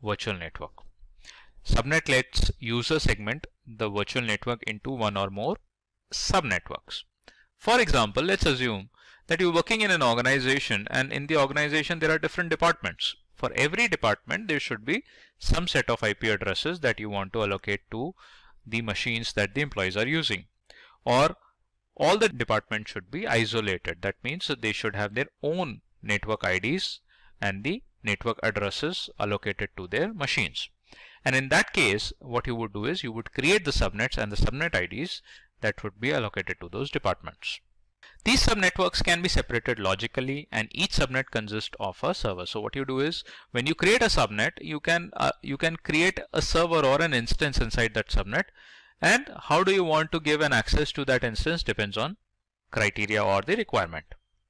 virtual network. Subnet lets user segment the virtual network into one or more subnetworks. For example, let's assume that you're working in an organization, and in the organization there are different departments. For every department there should be some set of IP addresses that you want to allocate to the machines that the employees are using. Or all the departments should be isolated. That means that they should have their own network IDs and the network addresses allocated to their machines. And in that case, what you would do is you would create the subnets and the subnet IDs that would be allocated to those departments. These subnetworks can be separated logically, and each subnet consists of a server. So what you do is, when you create a subnet, you can create a server or an instance inside that subnet, and how do you want to give an access to that instance depends on criteria or the requirement.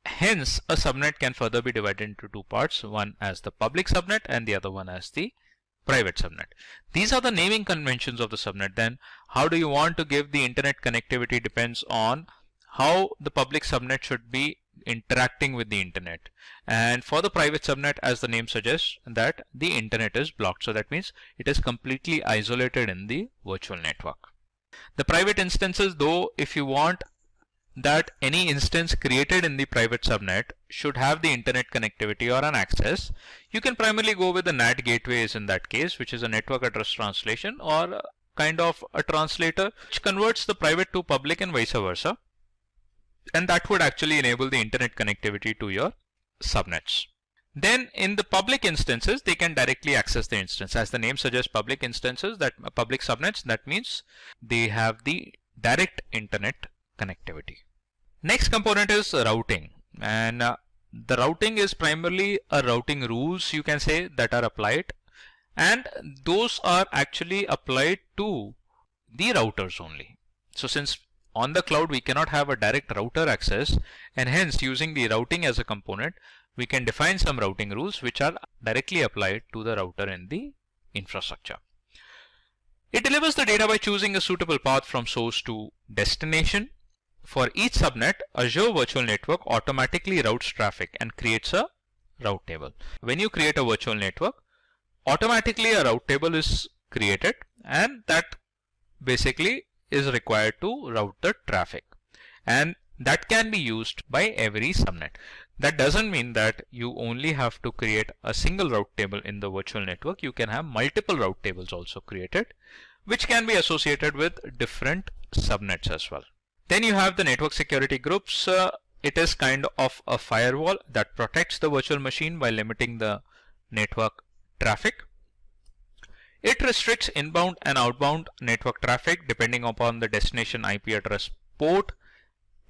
Hence, a subnet can further be divided into two parts, one as the public subnet and the other one as the private subnet. These are the naming conventions of the subnet. Then how do you want to give the internet connectivity depends on how the public subnet should be interacting with the internet. And for the private subnet, as the name suggests, that the internet is blocked. So that means it is completely isolated in the virtual network. The private instances, though, if you want that any instance created in the private subnet should have the internet connectivity or an access, you can primarily go with the NAT gateways in that case, which is a network address translation or kind of a translator which converts the private to public and vice versa. And that would actually enable the internet connectivity to your subnets. Then in the public instances, they can directly access the instance. As the name suggests, public instances, that public subnets, that means they have the direct internet connectivity. Next component is routing, and the routing is primarily a routing rules, you can say, that are applied, and those are actually applied to the routers only. So since on the cloud we cannot have a direct router access, and hence using the routing as a component, we can define some routing rules which are directly applied to the router in the infrastructure. It delivers the data by choosing a suitable path from source to destination. For each subnet, Azure Virtual Network automatically routes traffic and creates a route table. When you create a virtual network, automatically a route table is created, and that basically is required to route the traffic, and that can be used by every subnet. That doesn't mean that you only have to create a single route table in the virtual network. You can have multiple route tables also created which can be associated with different subnets as well. Then you have the network security groups. It is kind of a firewall that protects the virtual machine by limiting the network traffic. It restricts inbound and outbound network traffic depending upon the destination IP address port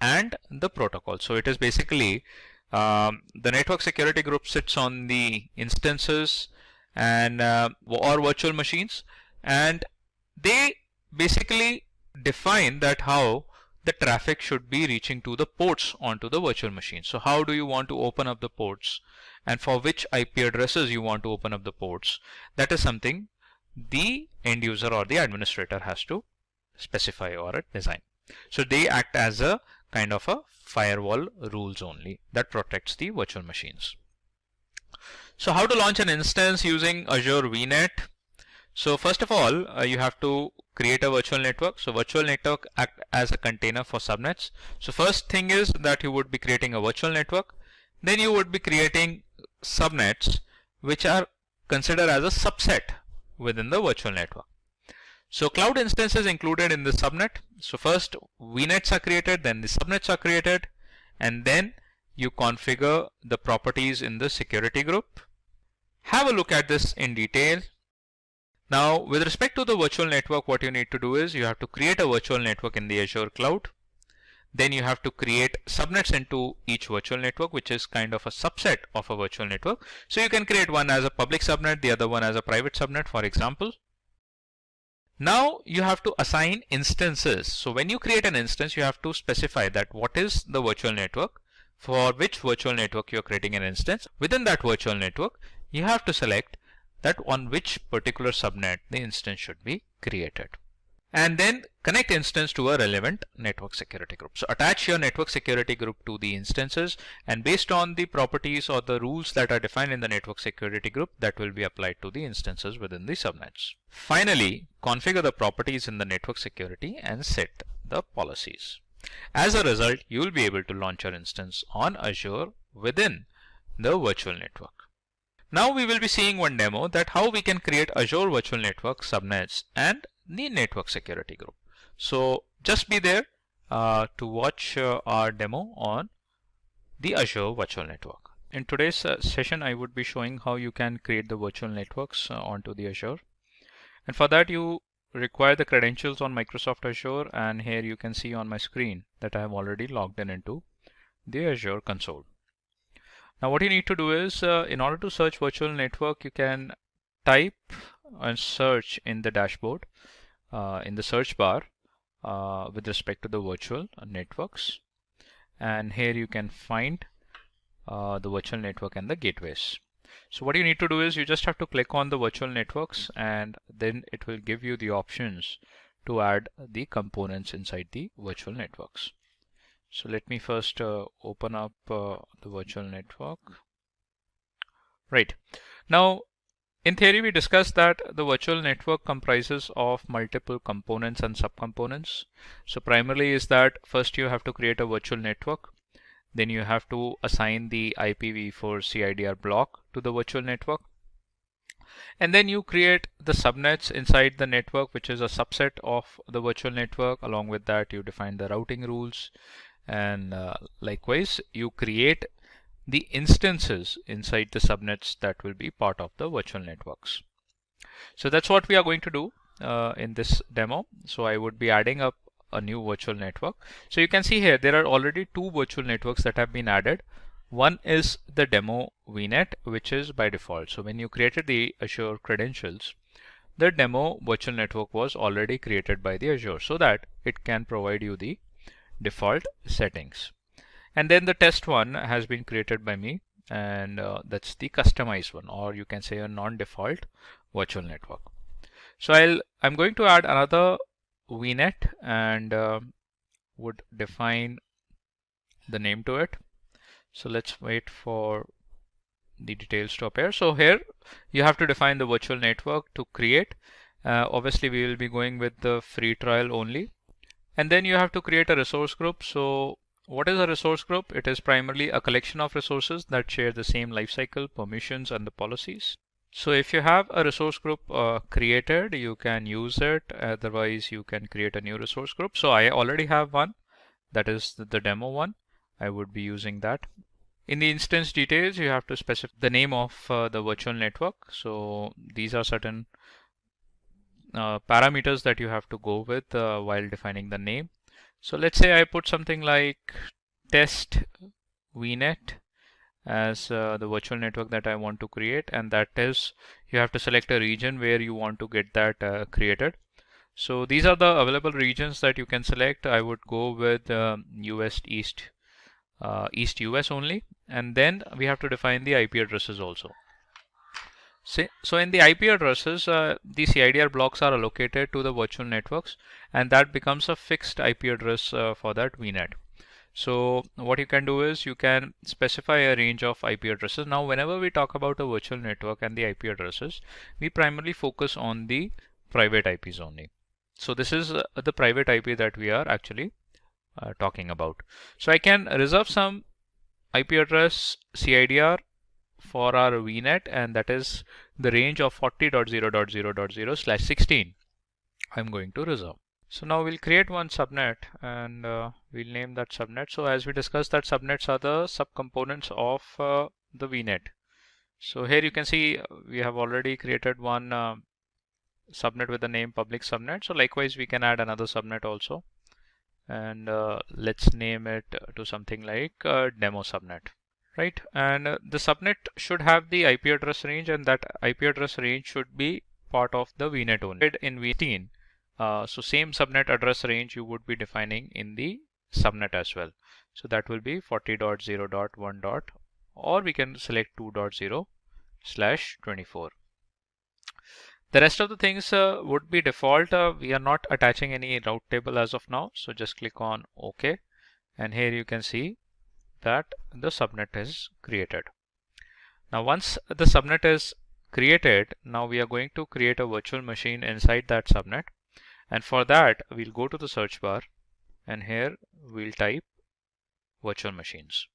and the protocol. So it is basically the network security group sits on the instances and or virtual machines, and they basically define that how the traffic should be reaching to the ports onto the virtual machine. So how do you want to open up the ports, and for which IP addresses you want to open up the ports? That is something the end user or the administrator has to specify or design. So they act as a kind of a firewall rules only that protects the virtual machines. So how to launch an instance using Azure VNet? So first of all, you have to create a virtual network. So virtual network act as a container for subnets. So first thing is that you would be creating a virtual network. Then you would be creating subnets which are considered as a subset within the virtual network. So cloud instances included in the subnet. So first VNets are created, then the subnets are created, and then you configure the properties in the security group. Have a look at this in detail. Now with respect to the virtual network, what you need to do is you have to create a virtual network in the Azure cloud. Then you have to create subnets into each virtual network, which is kind of a subset of a virtual network. So you can create one as a public subnet, the other one as a private subnet, for example. Now you have to assign instances. So when you create an instance, you have to specify that what is the virtual network, for which virtual network you are creating an instance. Within that virtual network, you have to select that on which particular subnet the instance should be created. And then connect instance to a relevant network security group. So attach your network security group to the instances, and based on the properties or the rules that are defined in the network security group, that will be applied to the instances within the subnets. Finally, configure the properties in the network security and set the policies. As a result, you will be able to launch your instance on Azure within the virtual network. Now we will be seeing one demo that how we can create Azure Virtual Network subnets and the network security group. So just be there to watch our demo on the Azure Virtual Network. In today's session, I would be showing how you can create the virtual networks onto the Azure. And for that, you require the credentials on Microsoft Azure, and here you can see on my screen that I have already logged in into the Azure console. Now what you need to do is, in order to search virtual network, you can type and search in the dashboard, in the search bar, with respect to the virtual networks. And here you can find the virtual network and the gateways. So what you need to do is you just have to click on the virtual networks, and then it will give you the options to add the components inside the virtual networks. So let me first open up the virtual network. Right. Now, in theory, we discussed that the virtual network comprises of multiple components and subcomponents. So primarily is that first you have to create a virtual network. Then you have to assign the IPv4 CIDR block to the virtual network. And then you create the subnets inside the network, which is a subset of the virtual network. Along with that, you define the routing rules. And likewise, you create the instances inside the subnets that will be part of the virtual networks. So that's what we are going to do in this demo. So I would be adding up a new virtual network. So you can see here there are already two virtual networks that have been added. One is the demo VNet, which is by default. So when you created the Azure credentials, the demo virtual network was already created by the Azure so that it can provide you the default settings. And then the test one has been created by me, and that's the customized one, or you can say a non-default virtual network. So I'm going to add another VNet and would define the name to it. So let's wait for the details to appear. So here you have to define the virtual network to create. Obviously we will be going with the free trial only. And then you have to create a resource group. So what is a resource group? It is primarily a collection of resources that share the same lifecycle, permissions, and the policies. So if you have a resource group created, you can use it. Otherwise, you can create a new resource group. So I already have one, that is the demo one. I would be using that. In the instance details, you have to specify the name of the virtual network. So these are certain parameters that you have to go with while defining the name. So let's say I put something like test vnet as the virtual network that I want to create, and that is, you have to select a region where you want to get that created. So these are the available regions that you can select. I would go with US East US only, and then we have to define the IP addresses also. So in the IP addresses, the CIDR blocks are allocated to the virtual networks, and that becomes a fixed IP address for that VNet. So what you can do is you can specify a range of IP addresses. Now, whenever we talk about a virtual network and the IP addresses, we primarily focus on the private IPs only. So this is the private IP that we are actually talking about. So I can reserve some IP address CIDR for our VNet, and that is the range of 40.0.0.0/16 I'm going to reserve. So now we'll create one subnet, and we'll name that subnet. So as we discussed, that subnets are the subcomponents of the VNet. So here you can see we have already created one subnet with the name public subnet. So likewise, we can add another subnet also, and let's name it to something like demo subnet. Right, and the subnet should have the IP address range, and that IP address range should be part of the VNet only. In V18, so same subnet address range you would be defining in the subnet as well. So that will be 40.0.1. or we can select 2.0/24. The rest of the things would be default. We are not attaching any route table as of now. So just click on OK, and here you can see that the subnet is created. Now once the subnet is created, now we are going to create a virtual machine inside that subnet, and for that we'll go to the search bar, and here we'll type virtual machines.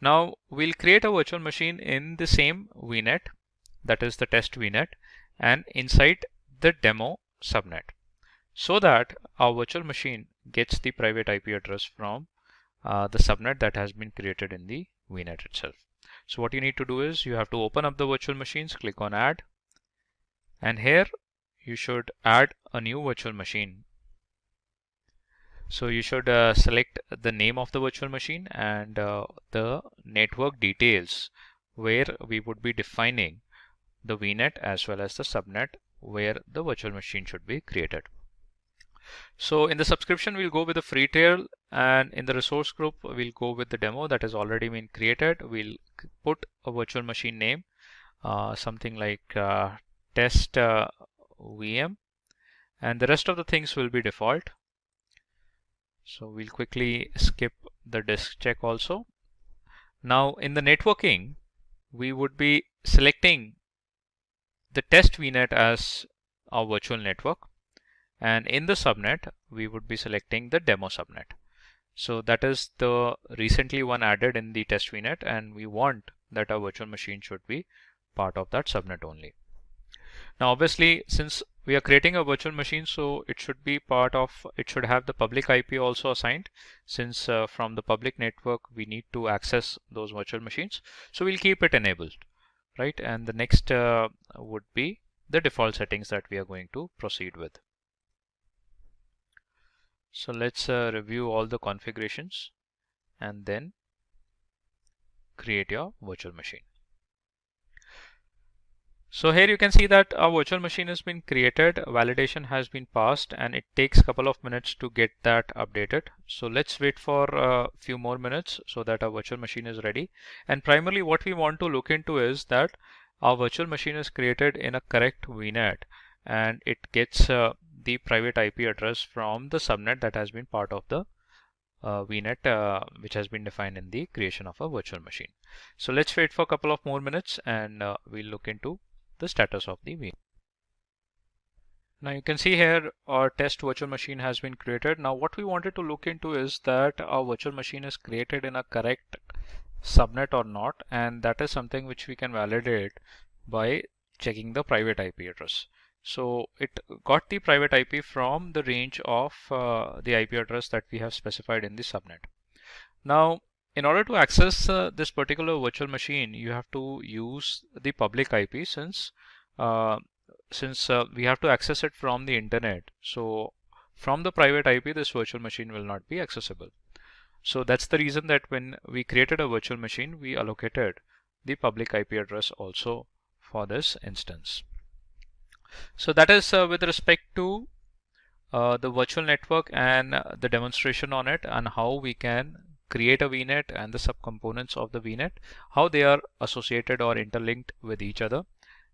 Now we'll create a virtual machine in the same VNet, that is the test VNet, and inside the demo subnet, so that our virtual machine gets the private IP address from the subnet that has been created in the VNet itself. So what you need to do is you have to open up the virtual machines, click on add, and here you should add a new virtual machine. So you should select the name of the virtual machine and the network details, where we would be defining the VNet as well as the subnet where the virtual machine should be created. So in the subscription, we'll go with the free tier, and in the resource group, we'll go with the demo that has already been created. We'll put a virtual machine name, something like test VM, and the rest of the things will be default. So we'll quickly skip the disk check also. Now in the networking, we would be selecting the test VNet as our virtual network, and in the subnet we would be selecting the demo subnet. So that is the recently one added in the test VNet, and we want that our virtual machine should be part of that subnet only. Now obviously, since we are creating a virtual machine, so it should be part of, it should have the public IP also assigned, since from the public network we need to access those virtual machines. So we'll keep it enabled, right? And the next would be the default settings that we are going to proceed with. So let's review all the configurations and then create your virtual machine. So here you can see that our virtual machine has been created, validation has been passed, and it takes a couple of minutes to get that updated. So let's wait for a few more minutes so that our virtual machine is ready. And primarily what we want to look into is that our virtual machine is created in a correct VNet, and it gets the private IP address from the subnet that has been part of the VNet which has been defined in the creation of a virtual machine. So let's wait for a couple of more minutes, and we'll look into the status of the VNet. Now you can see here our test virtual machine has been created. Now what we wanted to look into is that our virtual machine is created in a correct subnet or not, and that is something which we can validate by checking the private IP address. So it got the private IP from the range of the IP address that we have specified in the subnet. Now, in order to access this particular virtual machine, you have to use the public IP since we have to access it from the internet. So from the private IP, this virtual machine will not be accessible. So that's the reason that when we created a virtual machine, we allocated the public IP address also for this instance. So that is with respect to the virtual network and the demonstration on it, and how we can create a VNet and the subcomponents of the VNet, how they are associated or interlinked with each other,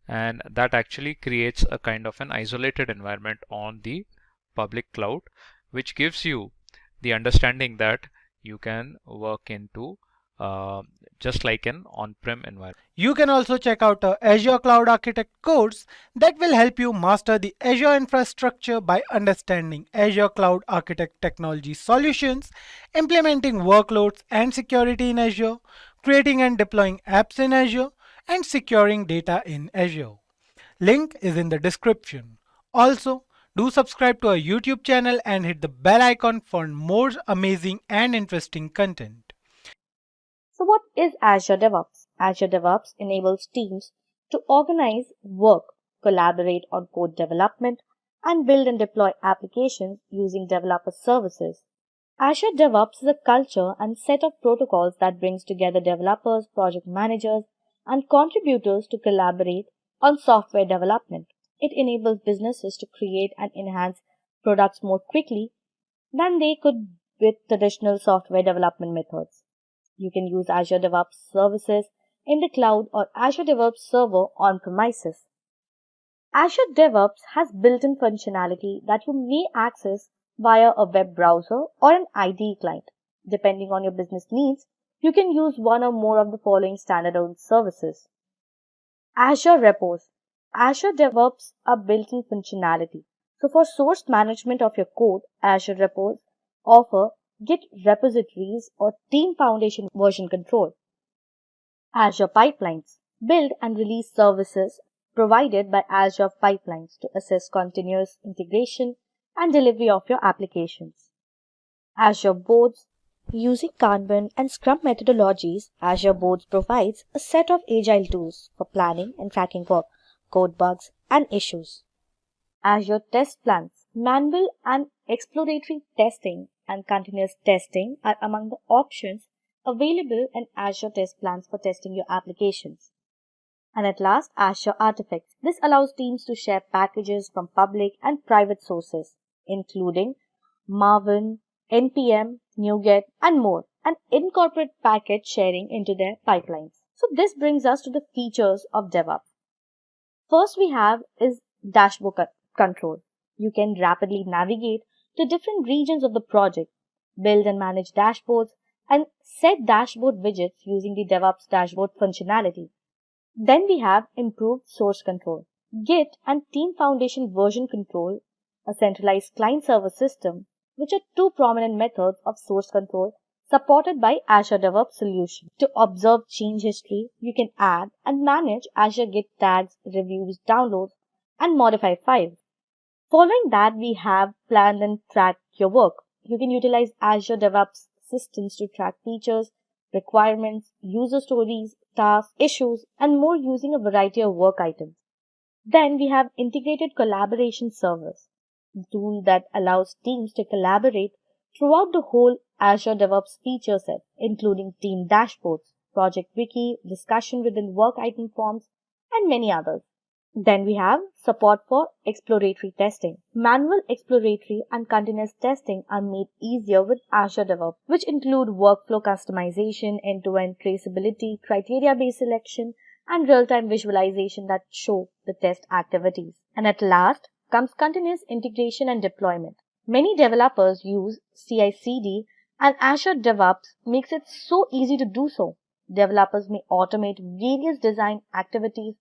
and that actually creates a kind of an isolated environment on the public cloud, which gives you the understanding that you can work into just like an on-prem environment. You can also check out a Azure Cloud Architect course that will help you master the Azure infrastructure by understanding Azure Cloud Architect technology solutions, implementing workloads and security in Azure, creating and deploying apps in Azure, and securing data in Azure. Link is in the description. Also, do subscribe to our YouTube channel and hit the bell icon for more amazing and interesting content. So what is Azure DevOps? Azure DevOps enables teams to organize work, collaborate on code development, and build and deploy applications using developer services. Azure DevOps is a culture and set of protocols that brings together developers, project managers, and contributors to collaborate on software development. It enables businesses to create and enhance products more quickly than they could with traditional software development methods. You can use Azure DevOps services in the cloud or Azure DevOps server on premises. Azure DevOps has built-in functionality that you may access via a web browser or an IDE client. Depending on your business needs, you can use one or more of the following standalone services. Azure Repos. Azure DevOps are built-in functionality. So for source management of your code, Azure Repos offer Git repositories or Team Foundation version control. Azure Pipelines. Build and release services provided by Azure Pipelines to assess continuous integration and delivery of your applications. Azure Boards. Using Kanban and Scrum methodologies, Azure Boards provides a set of agile tools for planning and tracking work, code bugs, and issues. Azure Test Plans. Manual and exploratory testing and continuous testing are among the options available in Azure Test Plans for testing your applications. And at last, Azure Artifacts. This allows teams to share packages from public and private sources, including Maven, NPM, NuGet, and more, and incorporate package sharing into their pipelines. So this brings us to the features of DevOps. First we have is dashboard control. You can rapidly navigate to different regions of the project, build and manage dashboards, and set dashboard widgets using the DevOps dashboard functionality. Then we have improved source control. Git and Team Foundation version control, a centralized client-server system, which are two prominent methods of source control supported by Azure DevOps solution. To observe change history, you can add and manage Azure Git tags, reviews, downloads, and modify files. Following that, we have plan and track your work. You can utilize Azure DevOps systems to track features, requirements, user stories, tasks, issues, and more using a variety of work items. Then we have integrated collaboration servers, a tool that allows teams to collaborate throughout the whole Azure DevOps feature set, including team dashboards, project wiki, discussion within work item forms, and many others. Then we have support for exploratory testing. Manual exploratory and continuous testing are made easier with Azure DevOps, which include workflow customization, end-to-end traceability, criteria-based selection, and real-time visualization that show the test activities. And at last comes continuous integration and deployment. Many developers use CI/CD, and Azure DevOps makes it so easy to do so. Developers may automate various design activities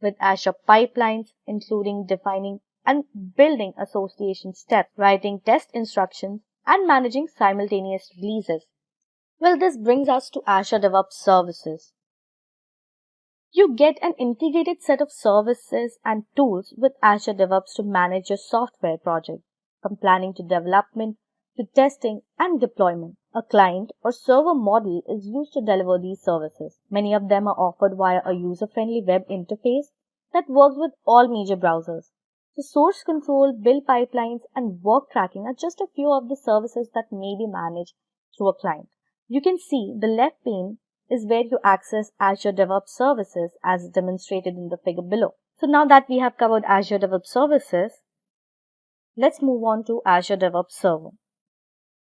with Azure pipelines, including defining and building association steps, writing test instructions, and managing simultaneous releases. Well, this brings us to Azure DevOps services. You get an integrated set of services and tools with Azure DevOps to manage your software project, from planning to development to testing and deployment. A client or server model is used to deliver these services. Many of them are offered via a user-friendly web interface that works with all major browsers. So source control, build pipelines, and work tracking are just a few of the services that may be managed through a client. You can see the left pane is where you access Azure DevOps services as demonstrated in the figure below. So now that we have covered Azure DevOps services, let's move on to Azure DevOps Server.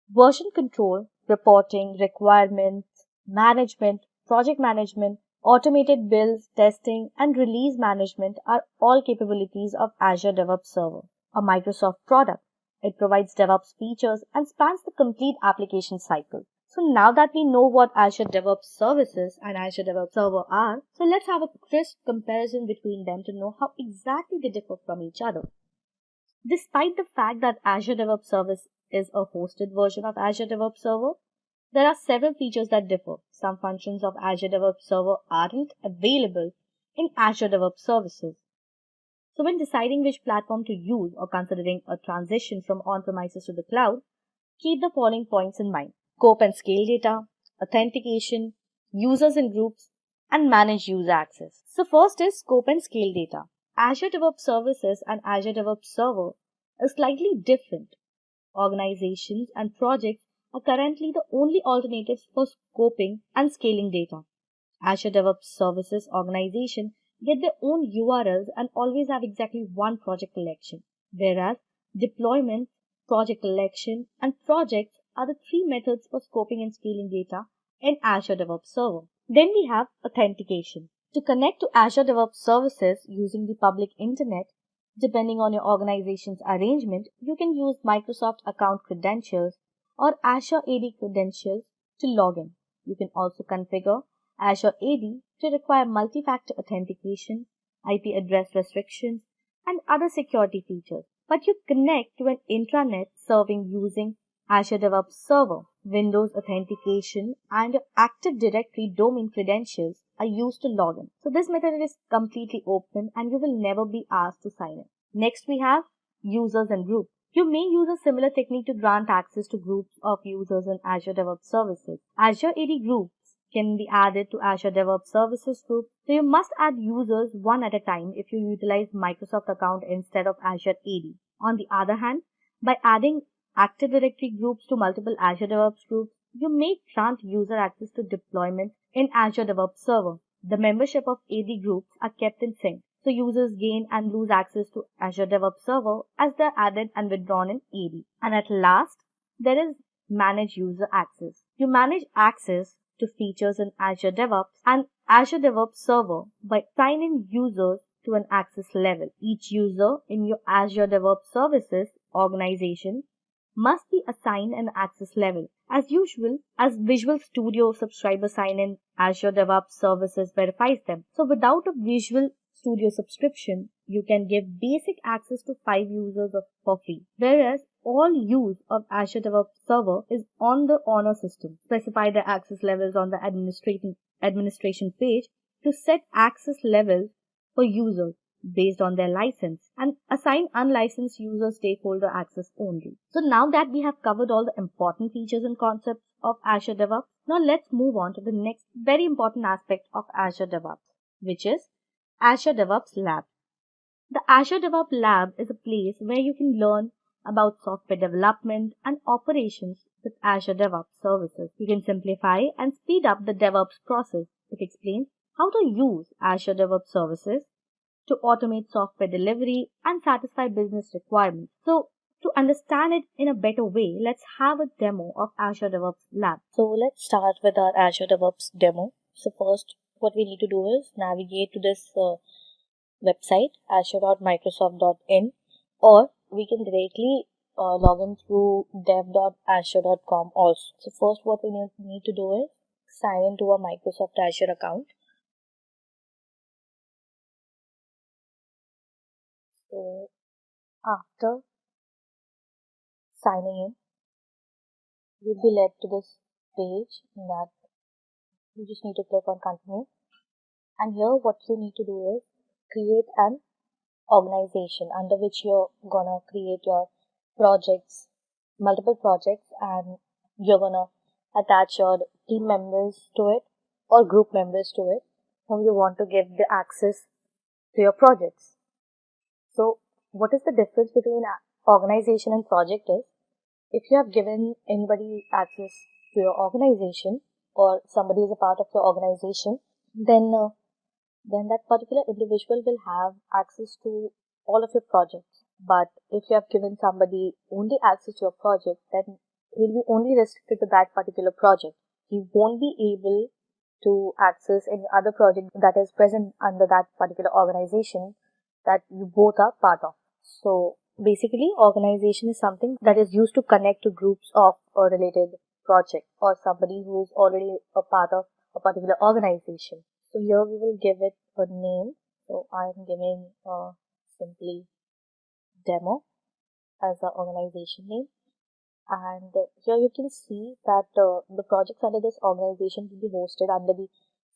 Version control, reporting, requirements, management, project management, automated builds, testing, and release management are all capabilities of Azure DevOps Server, a Microsoft product. It provides DevOps features and spans the complete application cycle. So now that we know what Azure DevOps Services and Azure DevOps Server are, so let's have a crisp comparison between them to know how exactly they differ from each other. Despite the fact that Azure DevOps Service is a hosted version of Azure DevOps Server, there are several features that differ. Some functions of Azure DevOps Server aren't available in Azure DevOps Services. So when deciding which platform to use or considering a transition from on-premises to the cloud, keep the following points in mind: scope and scale data, authentication, users and groups, and manage user access. So first is scope and scale data. Azure DevOps Services and Azure DevOps Server are slightly different. Organizations and projects are currently the only alternatives for scoping and scaling data. Azure DevOps Services organization get their own URLs and always have exactly one project collection, whereas deployment, project collection, and projects are the three methods for scoping and scaling data in Azure DevOps Server. Then we have authentication. To connect to Azure DevOps Services using the public internet, depending on your organization's arrangement, you can use Microsoft account credentials or Azure AD credentials to log in. You can also configure Azure AD to require multi-factor authentication, IP address restrictions, and other security features. But you connect to an intranet serving using Azure DevOps Server. Windows authentication and your Active Directory domain credentials are used to log in. So this method is completely open and you will never be asked to sign in. Next we have users and groups. You may use a similar technique to grant access to groups of users in Azure DevOps Services. Azure AD groups can be added to Azure DevOps Services group. So you must add users one at a time if you utilize Microsoft account instead of Azure AD. On the other hand, by adding Active Directory groups to multiple Azure DevOps groups, you may grant user access to deployment in Azure DevOps Server. The membership of AD groups are kept in sync, so users gain and lose access to Azure DevOps Server as they're added and withdrawn in AD. And at last, there is Manage User Access. You manage access to features in Azure DevOps and Azure DevOps Server by assigning users to an access level. Each user in your Azure DevOps Services organization must be assigned an access level. As usual, as Visual Studio subscriber sign in, Azure DevOps Services verifies them. So without a Visual Studio subscription, you can give basic access to 5 users for free. Whereas all use of Azure DevOps Server is on the honor system. Specify the access levels on the administration page to set access levels for users based on their license and assign unlicensed user stakeholder access only. So now that we have covered all the important features and concepts of Azure DevOps, now let's move on to the next very important aspect of Azure DevOps, which is Azure DevOps Lab. The Azure DevOps Lab is a place where you can learn about software development and operations with Azure DevOps services. You can simplify and speed up the DevOps process. It explains how to use Azure DevOps services to automate software delivery and satisfy business requirements. So to understand it in a better way, let's have a demo of Azure DevOps Lab. So let's start with our Azure DevOps demo. So first, what we need to do is navigate to this website, azure.microsoft.in, or we can directly log in through dev.azure.com also. So first, what we need to do is sign into a Microsoft Azure account. So after signing in, you'll be led to this page that you just need to click on continue. And here what you need to do is create an organization under which you're gonna create your projects, multiple projects, and you're gonna attach your team members to it or group members to it whom you want to give the access to your projects. So what is the difference between organization and project is, if you have given anybody access to your organization or somebody is a part of your organization, then that particular individual will have access to all of your projects. But if you have given somebody only access to your project, then he'll be only restricted to that particular project. He won't be able to access any other project that is present under that particular organization that you both are part of. So basically, organization is something that is used to connect to groups of a related project or somebody who is already a part of a particular organization. So here we will give it a name. So I am giving simply demo as an organization name. And here you can see that the projects under this organization will be hosted under the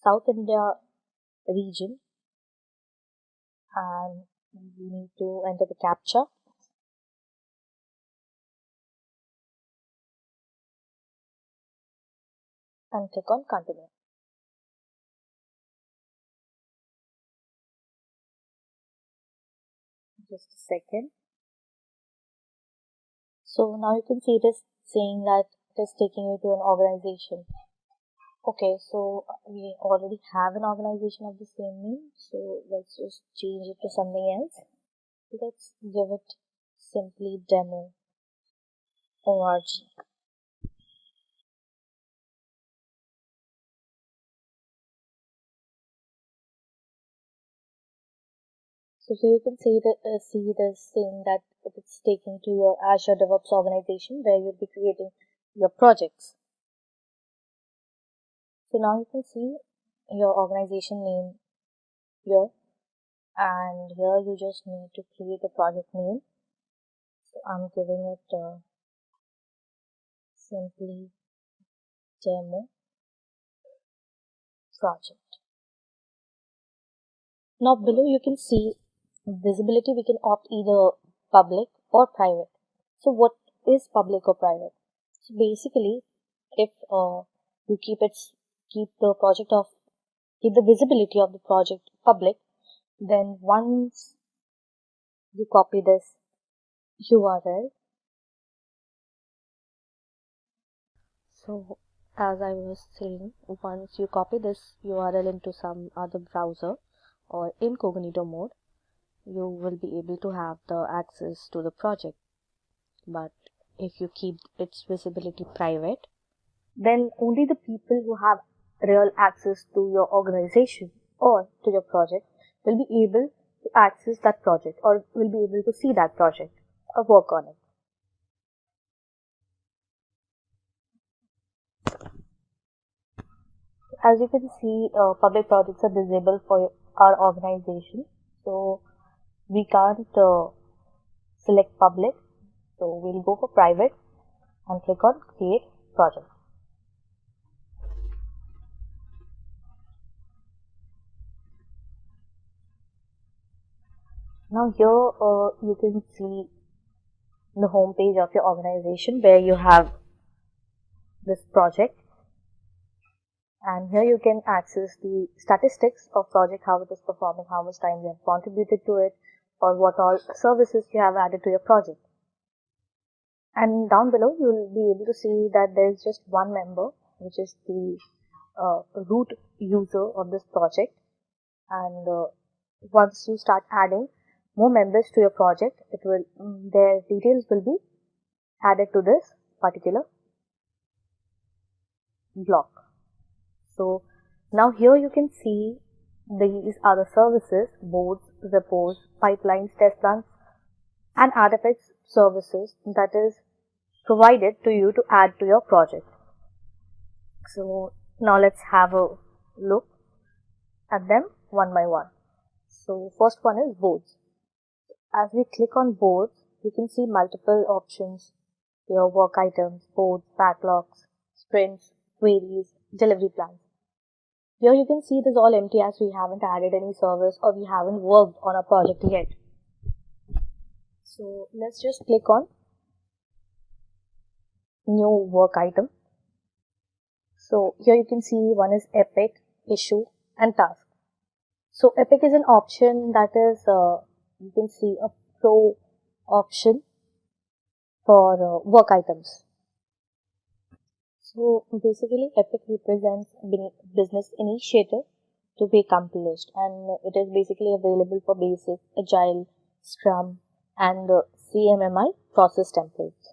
South India region. And we need to enter the captcha. And click on continue. Just a second. So now you can see it is saying that it is taking you to an organization. Okay, so we already have an organization of the same name. So let's just change it to something else. Let's give it simply demo org. So here you can see this saying that it's taking to your Azure DevOps organization where you'll be creating your projects. So now you can see your organization name here, and here you just need to create a project name. So I'm giving it simply demo project. Now below you can see visibility. We can opt either public or private. So what is public or private? So basically, if you keep the visibility of the project public, then once you copy this URL, so as I was saying, once you copy this URL into some other browser or incognito mode, you will be able to have the access to the project. But if you keep its visibility private, then only the people who have real access to your organization or to your project will be able to access that project or will be able to see that project or work on it. As you can see, public projects are disabled for our organization, so we can't select public. So we'll go for private and click on create project. Now here you can see the home page of your organization where you have this project, and here you can access the statistics of project, how it is performing, how much time you have contributed to it, or what all services you have added to your project. And down below you will be able to see that there is just one member, which is the root user of this project, and once you start adding more members to your project, their details will be added to this particular block. So now here you can see these are the services, boards, repos, pipelines, test plans, and artifacts services that is provided to you to add to your project. So now let's have a look at them one by one. So first one is boards. As we click on boards, you can see multiple options, your work items, boards, backlogs, sprints, queries, delivery plans. Here you can see it is all empty as we haven't added any service or we haven't worked on a project yet. So let's just click on new work item. So here you can see one is epic, issue and task. So epic is an option that is, you can see a pro option for work items. So basically epic represents business initiative to be accomplished, and it is basically available for basic, agile, scrum and CMMI process templates.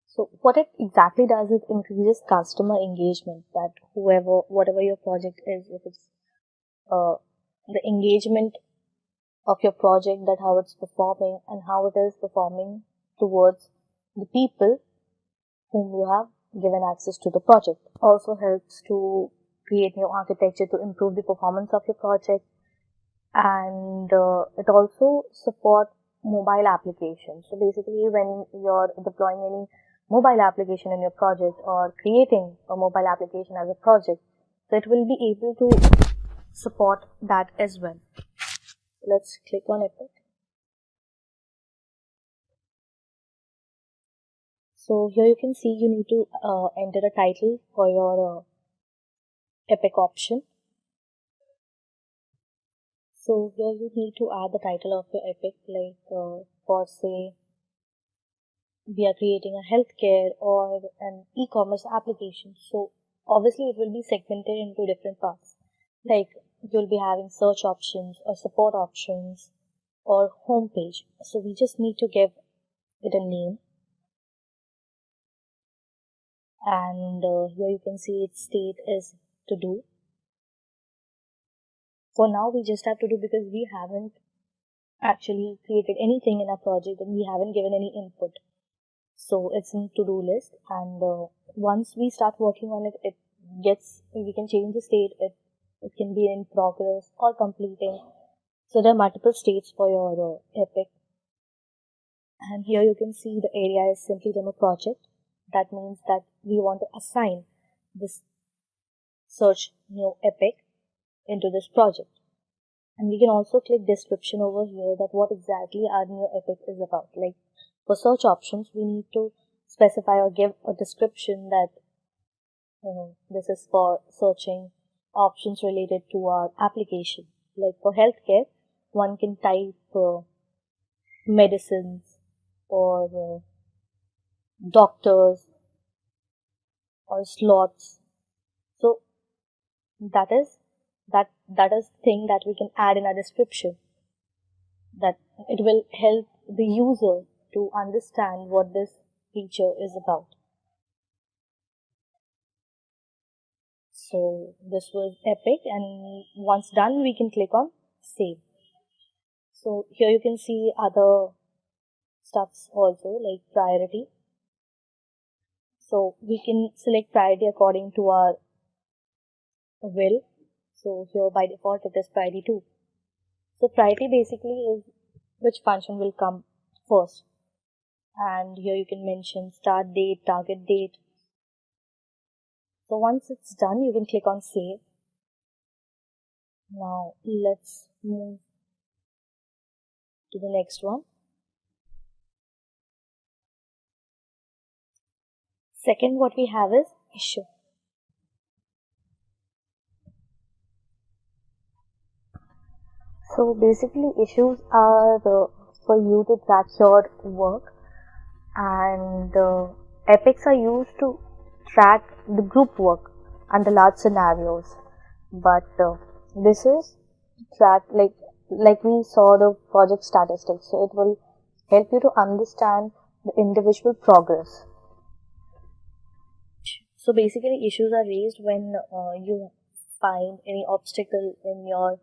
So what it exactly does is increases customer engagement, that whatever your project is, if it's the engagement of your project, that how it's performing and how it is performing towards the people whom you have given access to the project. Also helps to create new architecture to improve the performance of your project, and it also supports mobile applications. So basically when you're deploying any mobile application in your project or creating a mobile application as a project, so it will be able to support that as well. Let's click on Epic. So here you can see you need to enter a title for your Epic option. So here you need to add the title of your Epic, like for say we are creating a healthcare or an e-commerce application. So obviously it will be segmented into different parts, like you'll be having search options or support options or home page. So we just need to give it a name, and here you can see its state is to do. For now we just have to do because we haven't actually created anything in our project and we haven't given any input. So it's in to-do list, and once we start working on it, we can change the state. It can be in progress or completing. So there are multiple states for your Epic. And here you can see the area is simply demo project. That means that we want to assign this search new Epic into this project. And we can also click description over here, that what exactly our new Epic is about. Like for search options, we need to specify or give a description that this is for searching options related to our application. Like for healthcare, one can type medicines or doctors or slots. So that is thing that we can add in our description, that it will help the user to understand what this feature is about. So this was Epic, and once done we can click on save. So here you can see other stuffs also, like priority. So we can select priority according to our will. So here by default it is priority 2. So priority basically is which function will come first. And here you can mention start date, target date. So once it's done, you can click on save. Now let's move to the next one. Second, what we have is issue. So basically issues are for you to track your work, and epics are used to track the group work and the large scenarios. But this is track like we saw the project statistics, so it will help you to understand the individual progress. So basically issues are raised when you find any obstacle in your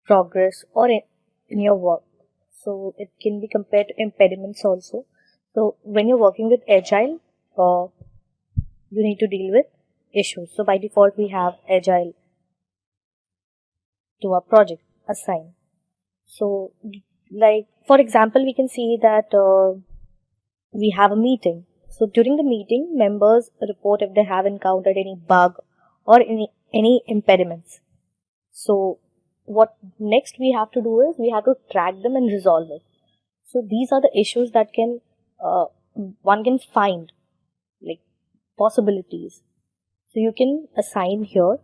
progress or in your work. So it can be compared to impediments also. So when you're working with Agile, you need to deal with issues. So by default we have Agile to our project assigned. So like for example, we can see that we have a meeting. So during the meeting, members report if they have encountered any bug or any any impediments. So what next we have to do is we have to track them and resolve it. So these are the issues that one can find, like possibilities. So you can assign here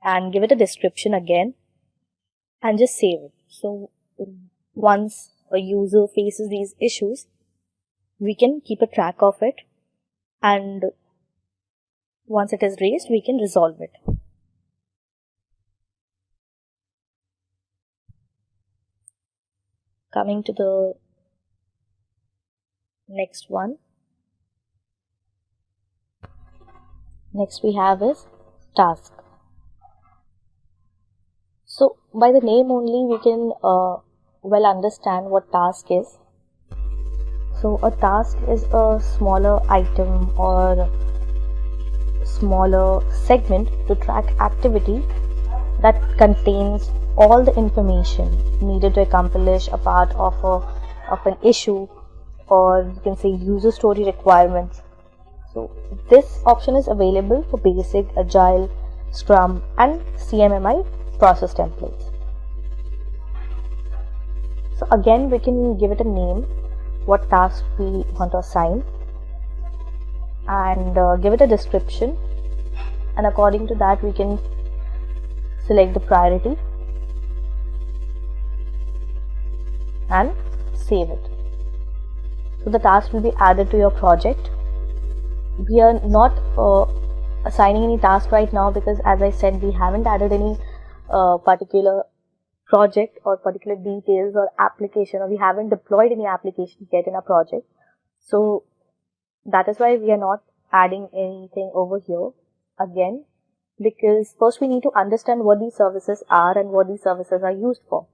and give it a description again and just save it. So once a user faces these issues, we can keep a track of it, and once it is raised, we can resolve it. Coming to the next one. Next we have is task. So by the name only we can well understand what task is. So a task is a smaller item or smaller segment to track activity that contains all the information needed to accomplish a part of an issue, or you can say user story requirements. So this option is available for basic, agile, Scrum and CMMI process templates. So again we can give it a name, what task we want to assign, and give it a description, and according to that we can select the priority and save it. So the task will be added to your project. We are not assigning any task right now because, as I said, we haven't added any particular project or particular details or application, or we haven't deployed any application yet in our project. So that is why we are not adding anything over here again, because first we need to understand what these services are and what these services are used for.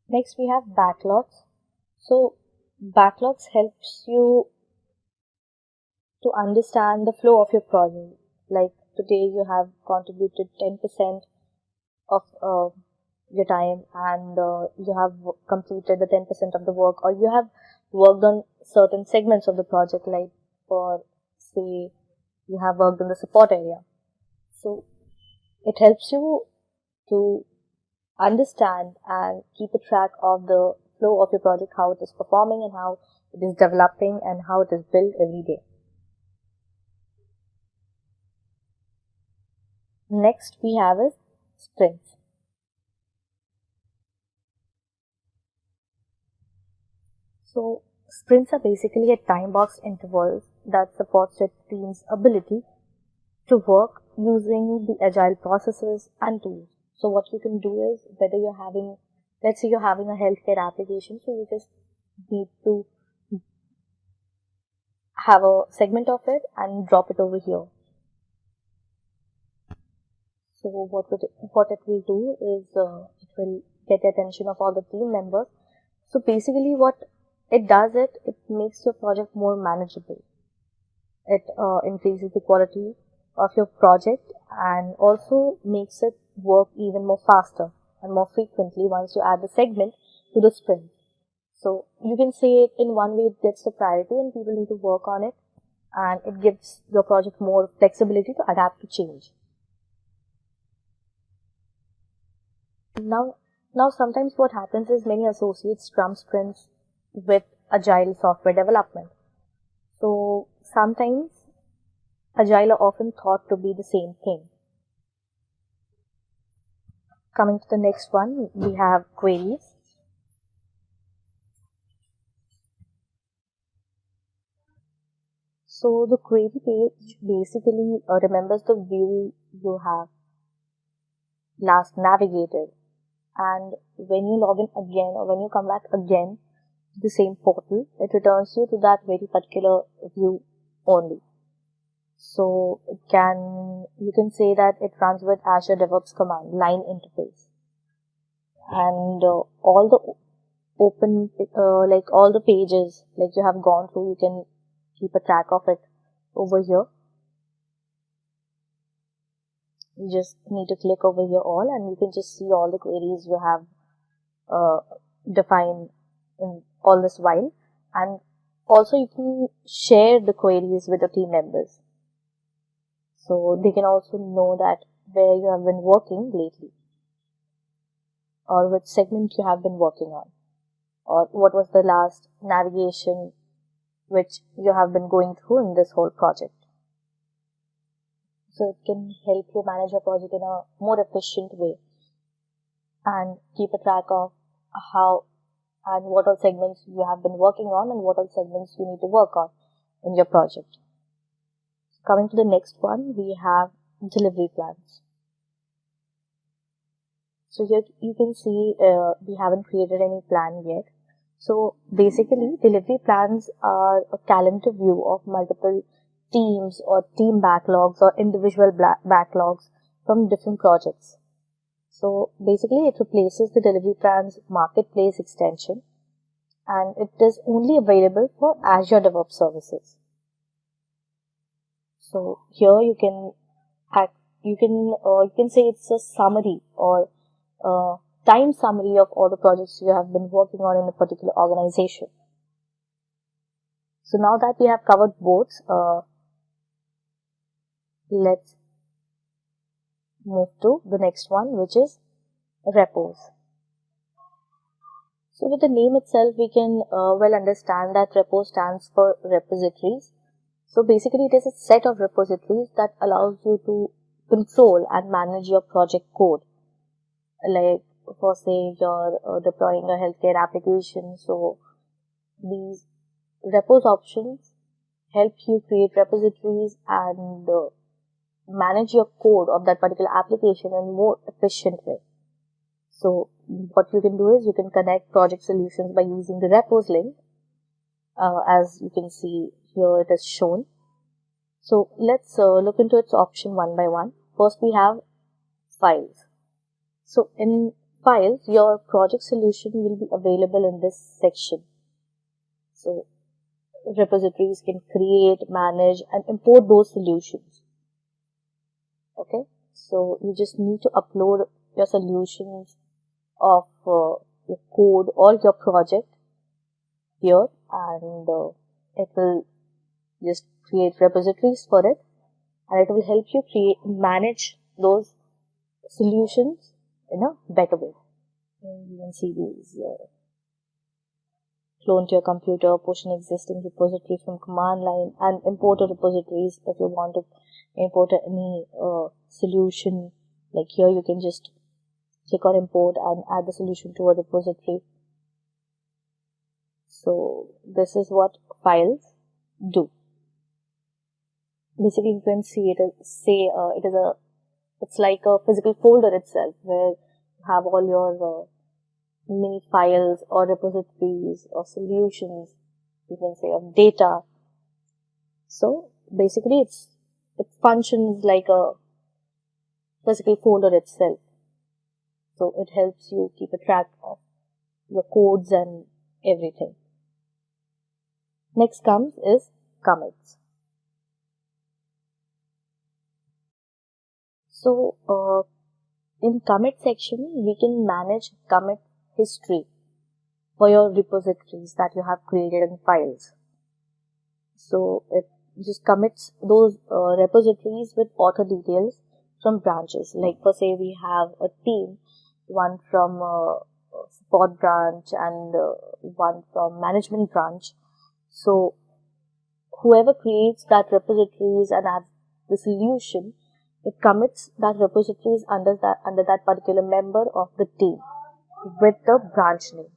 Next we have backlogs. So backlogs helps you to understand the flow of your project. Like today you have contributed 10% of your time, and you have completed the 10% of the work, or you have worked on certain segments of the project, like for say you have worked on the support area. So it helps you to understand and keep a track of the flow of your project, how it is performing and how it is developing and how it is built every day. Next we have is sprints. So sprints are basically a time-boxed intervals that supports your team's ability to work using the agile processes and tools. So what you can do is, whether you're having, let's say you're having a healthcare application, so you just need to have a segment of it and drop it over here. So what it will do is it will get the attention of all the team members. So basically what it does, it makes your project more manageable. It increases the quality of your project and also makes it work even more faster and more frequently once you add the segment to the sprint. So you can say it in one way, it gets the priority and people need to work on it, and it gives your project more flexibility to adapt to change. Now sometimes what happens is many associates scrum sprints with agile software development. So sometimes agile are often thought to be the same thing. Coming to the next one, we have queries. So the query page basically remembers the view you have last navigated, and when you log in again or when you come back again to the same portal, it returns you to that very particular view only. So you can say that it runs with Azure DevOps command line interface, and all the open all the pages like you have gone through, you can keep a track of it over here. You just need to click over here all, and you can just see all the queries you have defined in all this while, and Also, you can share the queries with the team members. So they can also know that where you have been working lately, or which segment you have been working on, or what was the last navigation which you have been going through in this whole project. So it can help you manage your project in a more efficient way and keep a track of how and what all segments you have been working on and what all segments you need to work on in your project. Coming to the next one, we have delivery plans. So here you can see we haven't created any plan yet. So basically, delivery plans are a calendar view of multiple teams or team backlogs or individual backlogs from different projects. So basically, it replaces the delivery plans marketplace extension, and it is only available for Azure DevOps services. So here you can say it's a summary or time summary of all the projects you have been working on in a particular organization. So now that we have covered both, let's move to the next one, which is repos. So with the name itself, we can well understand that repo stands for repositories. So basically, it is a set of repositories that allows you to control and manage your project code. Like, for say, you're deploying a healthcare application. So these repos options help you create repositories and manage your code of that particular application in a more efficient way. So what you can do is you can connect project solutions by using the repos link. As you can see here, it is shown. So let's look into its option one by one. First, we have files. So in files, your project solution will be available in this section. So repositories can create, manage, and import those solutions. Okay, so you just need to upload your solutions of your code or your project here, and it will just create repositories for it, and it will help you manage those solutions in a better way. And you can see these clone to your computer, push an existing repository from command line, and import a repositories if you want to import any solution. Like here, you can just click on import and add the solution to a repository. So this is what files do. Basically, you can see it's like a physical folder itself where you have all your mini files or repositories or solutions, you can say, of data. So basically, it functions like a physical folder itself. So it helps you keep a track of your codes and everything. Next comes is commits. So in commit section, we can manage commit history for your repositories that you have created in files. So it just commits those repositories with author details from branches. Like per se, we have a team, one from support branch and one from management branch. So whoever creates that repositories and adds the solution, it commits that repositories under that particular member of the team with the branch name.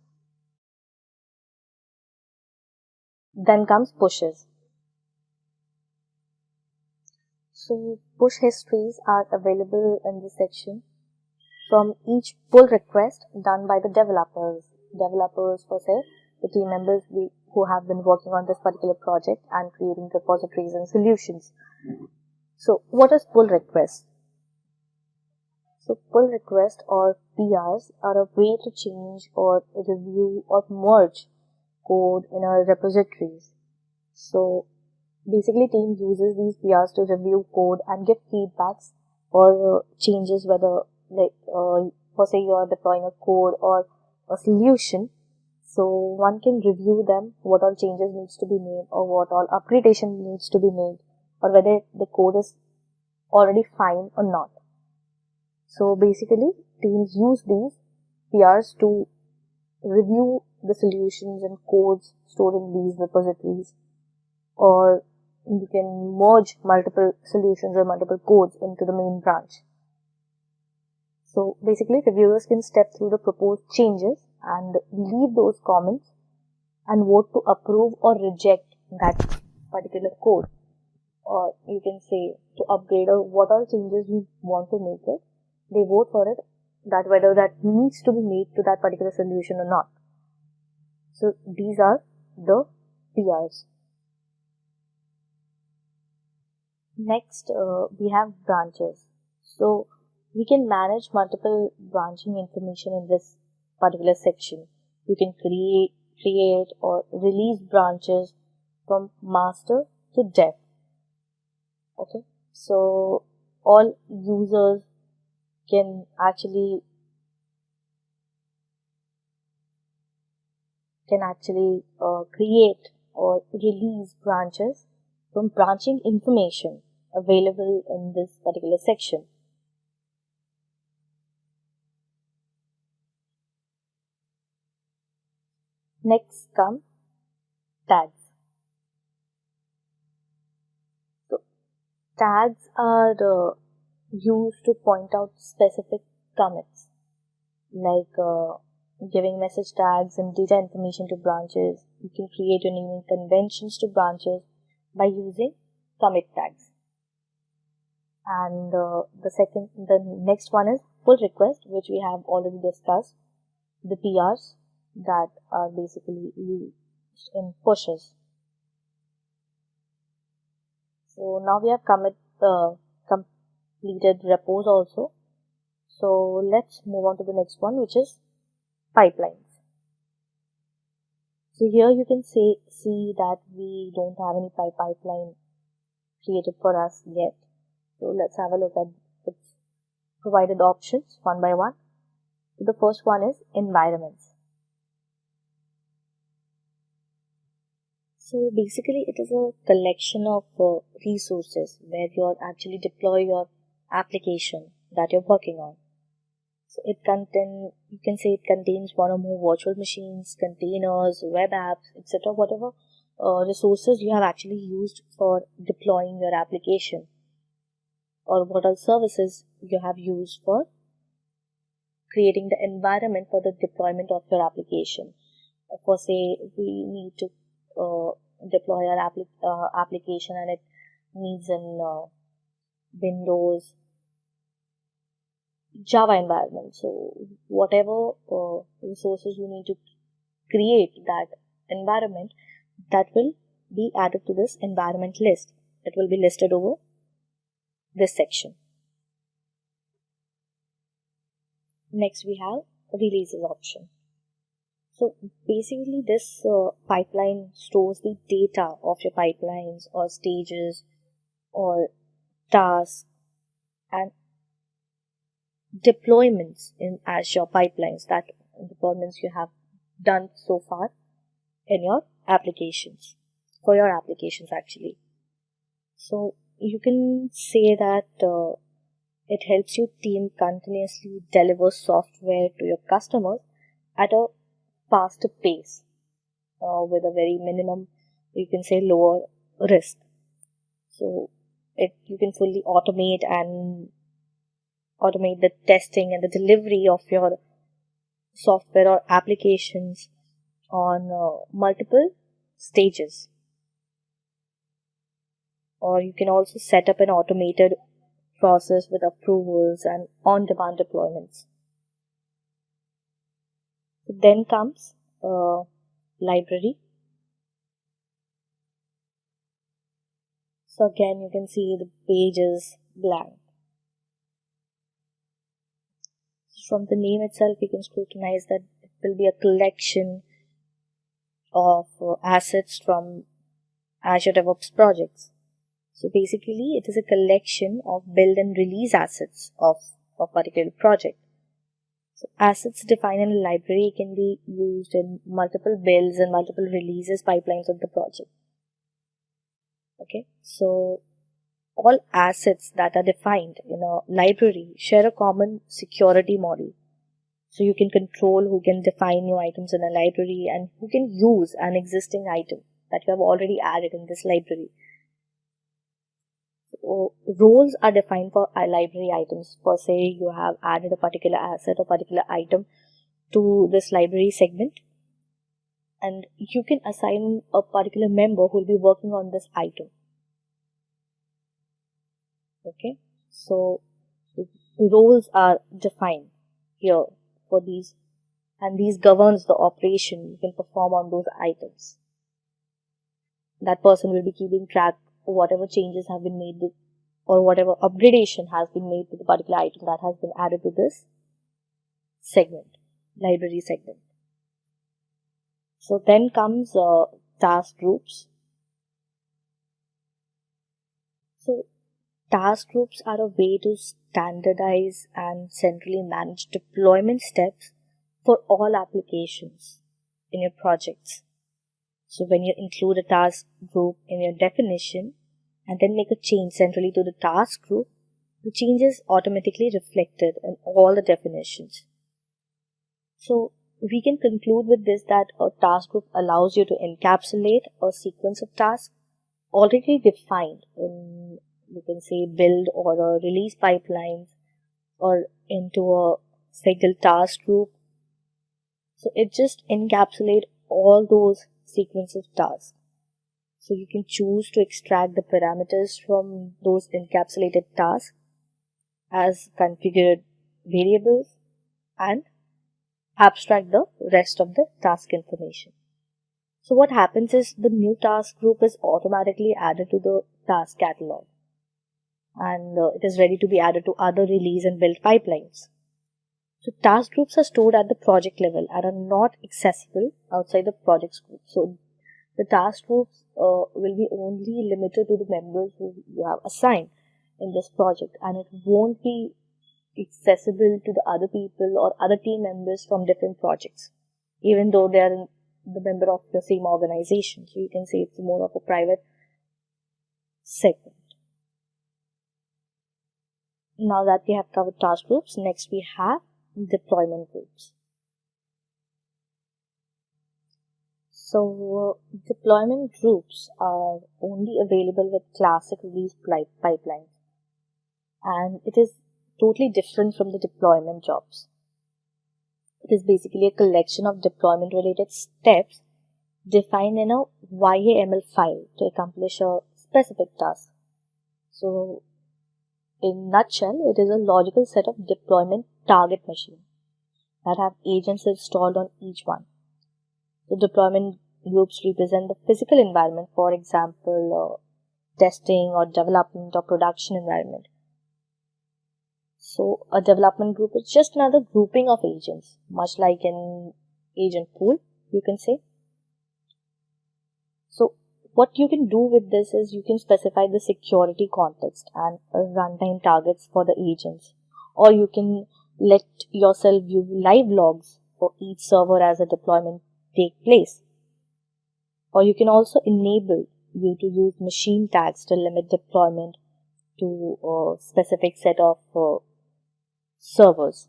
Then comes pushes. So push histories are available in this section from each pull request done by the developers. Developers, for say, the team members who have been working on this particular project and creating repositories and solutions. So what is pull request? So pull request or PRs are a way to change or review or merge code in our repositories. So basically, team uses these PRs to review code and give feedbacks or changes, whether like for say you are deploying a code or a solution So one can review them, what all changes needs to be made or what all upgradation needs to be made, or whether the code is already fine or not. So basically teams use these PRs to review the solutions and codes stored in these repositories, or you can merge multiple solutions or multiple codes into the main branch. So basically reviewers can step through the proposed changes and leave those comments and vote to approve or reject that particular code, or you can say to upgrade or what all changes we want to make it. They vote for it, that whether that needs to be made to that particular solution or not. So these are the PRs. Next, we have branches. So we can manage multiple branching information in this particular section. You can create or release branches from master to dev. Okay, so all users can actually create or release branches from branching information available in this particular section. Next come tags. So tags are used to point out specific commits, like giving message tags and data information to branches. You can create your naming conventions to branches by using commit tags. And the next one is pull request, which we have already discussed. The PRs that are basically used in pushes. So now we have completed repos also. So let's move on to the next one, which is pipelines. So here you can see that we don't have any pipeline created for us yet. So let's have a look at its provided options one by one. The first one is environments. So basically it is a collection of resources where you actually deploy your application that you're working on. So you can say it contains one or more virtual machines, containers, web apps, etc. Whatever resources you have actually used for deploying your application, or what all services you have used for creating the environment for the deployment of your application. For say we need to deploy our application and it needs an Windows Java environment. So whatever resources you need to create that environment, that will be added to this environment list. It will be listed over this section. Next we have releases option. So basically this pipeline stores the data of your pipelines or stages or tasks and deployments in Azure pipelines, that deployments you have done so far in your applications, for your applications actually. So you can say that it helps your team continuously deliver software to your customers at a faster pace with a very minimum, you can say, lower risk. So you can fully automate the testing and the delivery of your software or applications on multiple stages. Or you can also set up an automated process with approvals and on-demand deployments. Then comes library. So again you can see the page is blank. From the name itself we can scrutinize that it will be a collection of assets from Azure DevOps projects. So basically it is a collection of build and release assets of a particular project. So assets defined in a library can be used in multiple builds and multiple releases pipelines of the project. Okay, so all assets that are defined in a library share a common security model. So you can control who can define new items in a library and who can use an existing item that you have already added in this library. So roles are defined for library items. Per se, you have added a particular asset or particular item to this library segment, and you can assign a particular member who will be working on this item. Okay, so roles are defined here for these, and these governs the operation you can perform on those items. That person will be keeping track of whatever changes have been made or whatever upgradation has been made to the particular item that has been added to this segment, library segment. So then comes task groups. So task groups are a way to standardize and centrally manage deployment steps for all applications in your projects. So when you include a task group in your definition and then make a change centrally to the task group, the change is automatically reflected in all the definitions. So we can conclude with this that a task group allows you to encapsulate a sequence of tasks already defined in, you can say, build or a release pipelines or into a single task group. So it just encapsulates all those sequences of tasks. So you can choose to extract the parameters from those encapsulated tasks as configured variables and abstract the rest of the task information. So what happens is the new task group is automatically added to the task catalog, and it is ready to be added to other release and build pipelines. So task groups are stored at the project level and are not accessible outside the project group. So the task groups will be only limited to the members who you have assigned in this project, and it won't be accessible to the other people or other team members from different projects, even though they are the member of the same organization. So you can say it's more of a private segment. Now that we have covered task groups, next we have deployment groups. So deployment groups are only available with classic release pipelines, and it is totally different from the deployment jobs. It is basically a collection of deployment related steps defined in a YAML file to accomplish a specific task. So in a nutshell, it is a logical set of deployment target machine that have agents installed on each one. The deployment groups represent the physical environment, for example, testing or development or production environment. So a development group is just another grouping of agents, much like an agent pool, you can say. So what you can do with this is you can specify the security context and runtime targets for the agents, or you can let yourself view live logs for each server as a deployment take place. Or you can also enable you to use machine tags to limit deployment to a specific set of servers.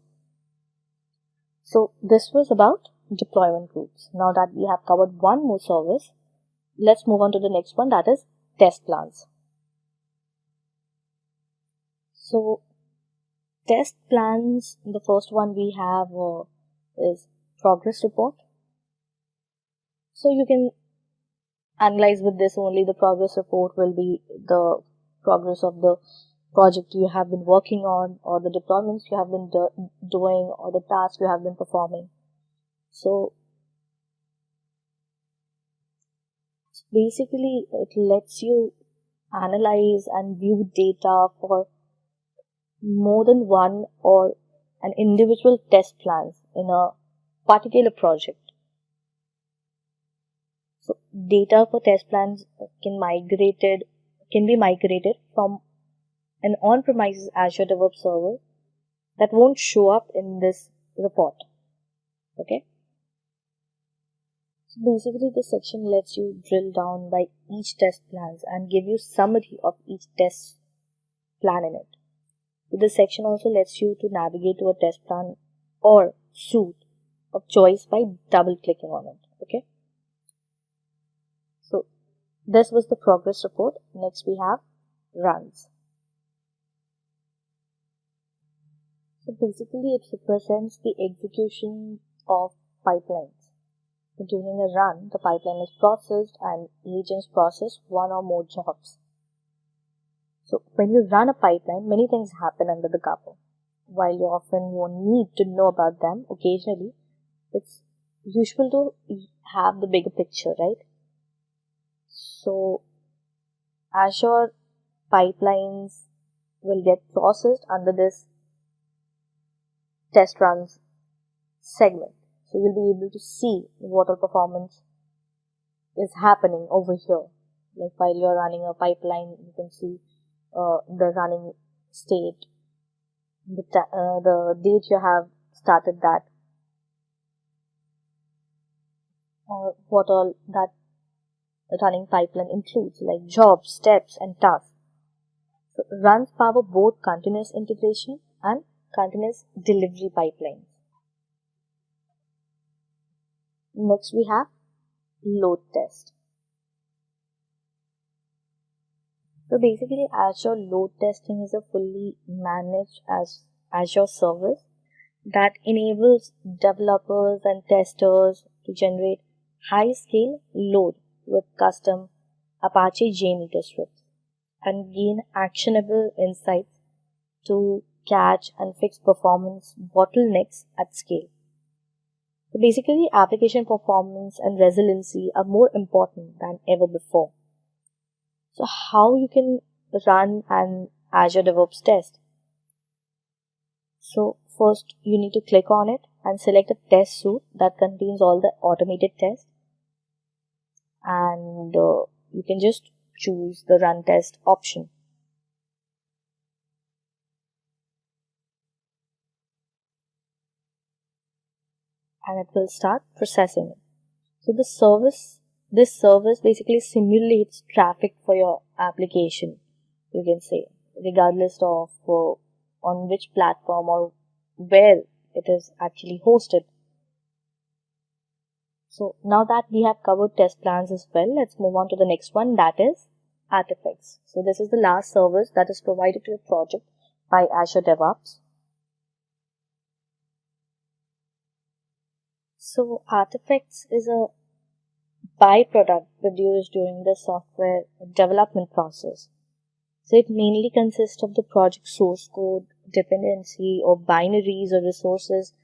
So this was about deployment groups. Now that we have covered one more service, let's move on to the next one, that is test plans. So test plans, the first one we have is progress report. So you can analyze with this only. The progress report will be the progress of the project you have been working on, or the deployments you have been doing, or the tasks you have been performing. So basically it lets you analyze and view data for more than one or an individual test plans in a particular project. So data for test plans can be migrated from an on-premises Azure DevOps server that won't show up in this report. Okay. So basically this section lets you drill down by each test plans and give you summary of each test plan in it. So this section also lets you to navigate to a test plan or suite of choice by double clicking on it. Okay. So this was the progress report. Next we have runs. So basically it represents the execution of pipelines. So during a run, the pipeline is processed and agents process one or more jobs. So when you run a pipeline, many things happen under the cover. While you often won't need to know about them, occasionally it's useful to have the bigger picture, right? So Azure pipelines will get processed under this test runs segment. So you'll be able to see what all performance is happening over here. Like while you're running a pipeline, you can see the running state, the date you have started that, or what all that running pipeline includes, like jobs, steps, and tasks. So runs power both continuous integration and continuous delivery pipelines. Next we have load test. So basically Azure load testing is a fully managed Azure service that enables developers and testers to generate high-scale load with custom Apache JMeter scripts and gain actionable insights to catch and fix performance bottlenecks at scale. So basically, application performance and resiliency are more important than ever before. So how you can run an Azure DevOps test? So first you need to click on it and select a test suite that contains all the automated tests, and you can just choose the run test option. And it will start processing it. So this service basically simulates traffic for your application, you can say, regardless of on which platform or where it is actually hosted. So now that we have covered test plans as well, let's move on to the next one, that is artifacts. So this is the last service that is provided to your project by Azure DevOps. So artifacts is a byproduct produced during the software development process. So it mainly consists of the project source code, dependency, or binaries or resources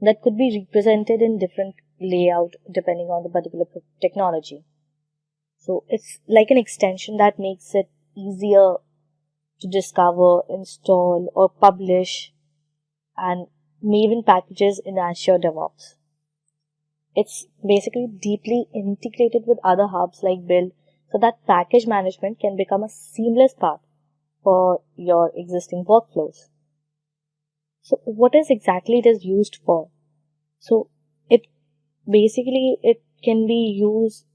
that could be represented in different layout depending on the particular technology. So it's like an extension that makes it easier to discover, install, or publish, and Maven packages in Azure DevOps. It's basically deeply integrated with other hubs like Build, so that package management can become a seamless part for your existing workflows. So what is exactly it is used for? So it can be used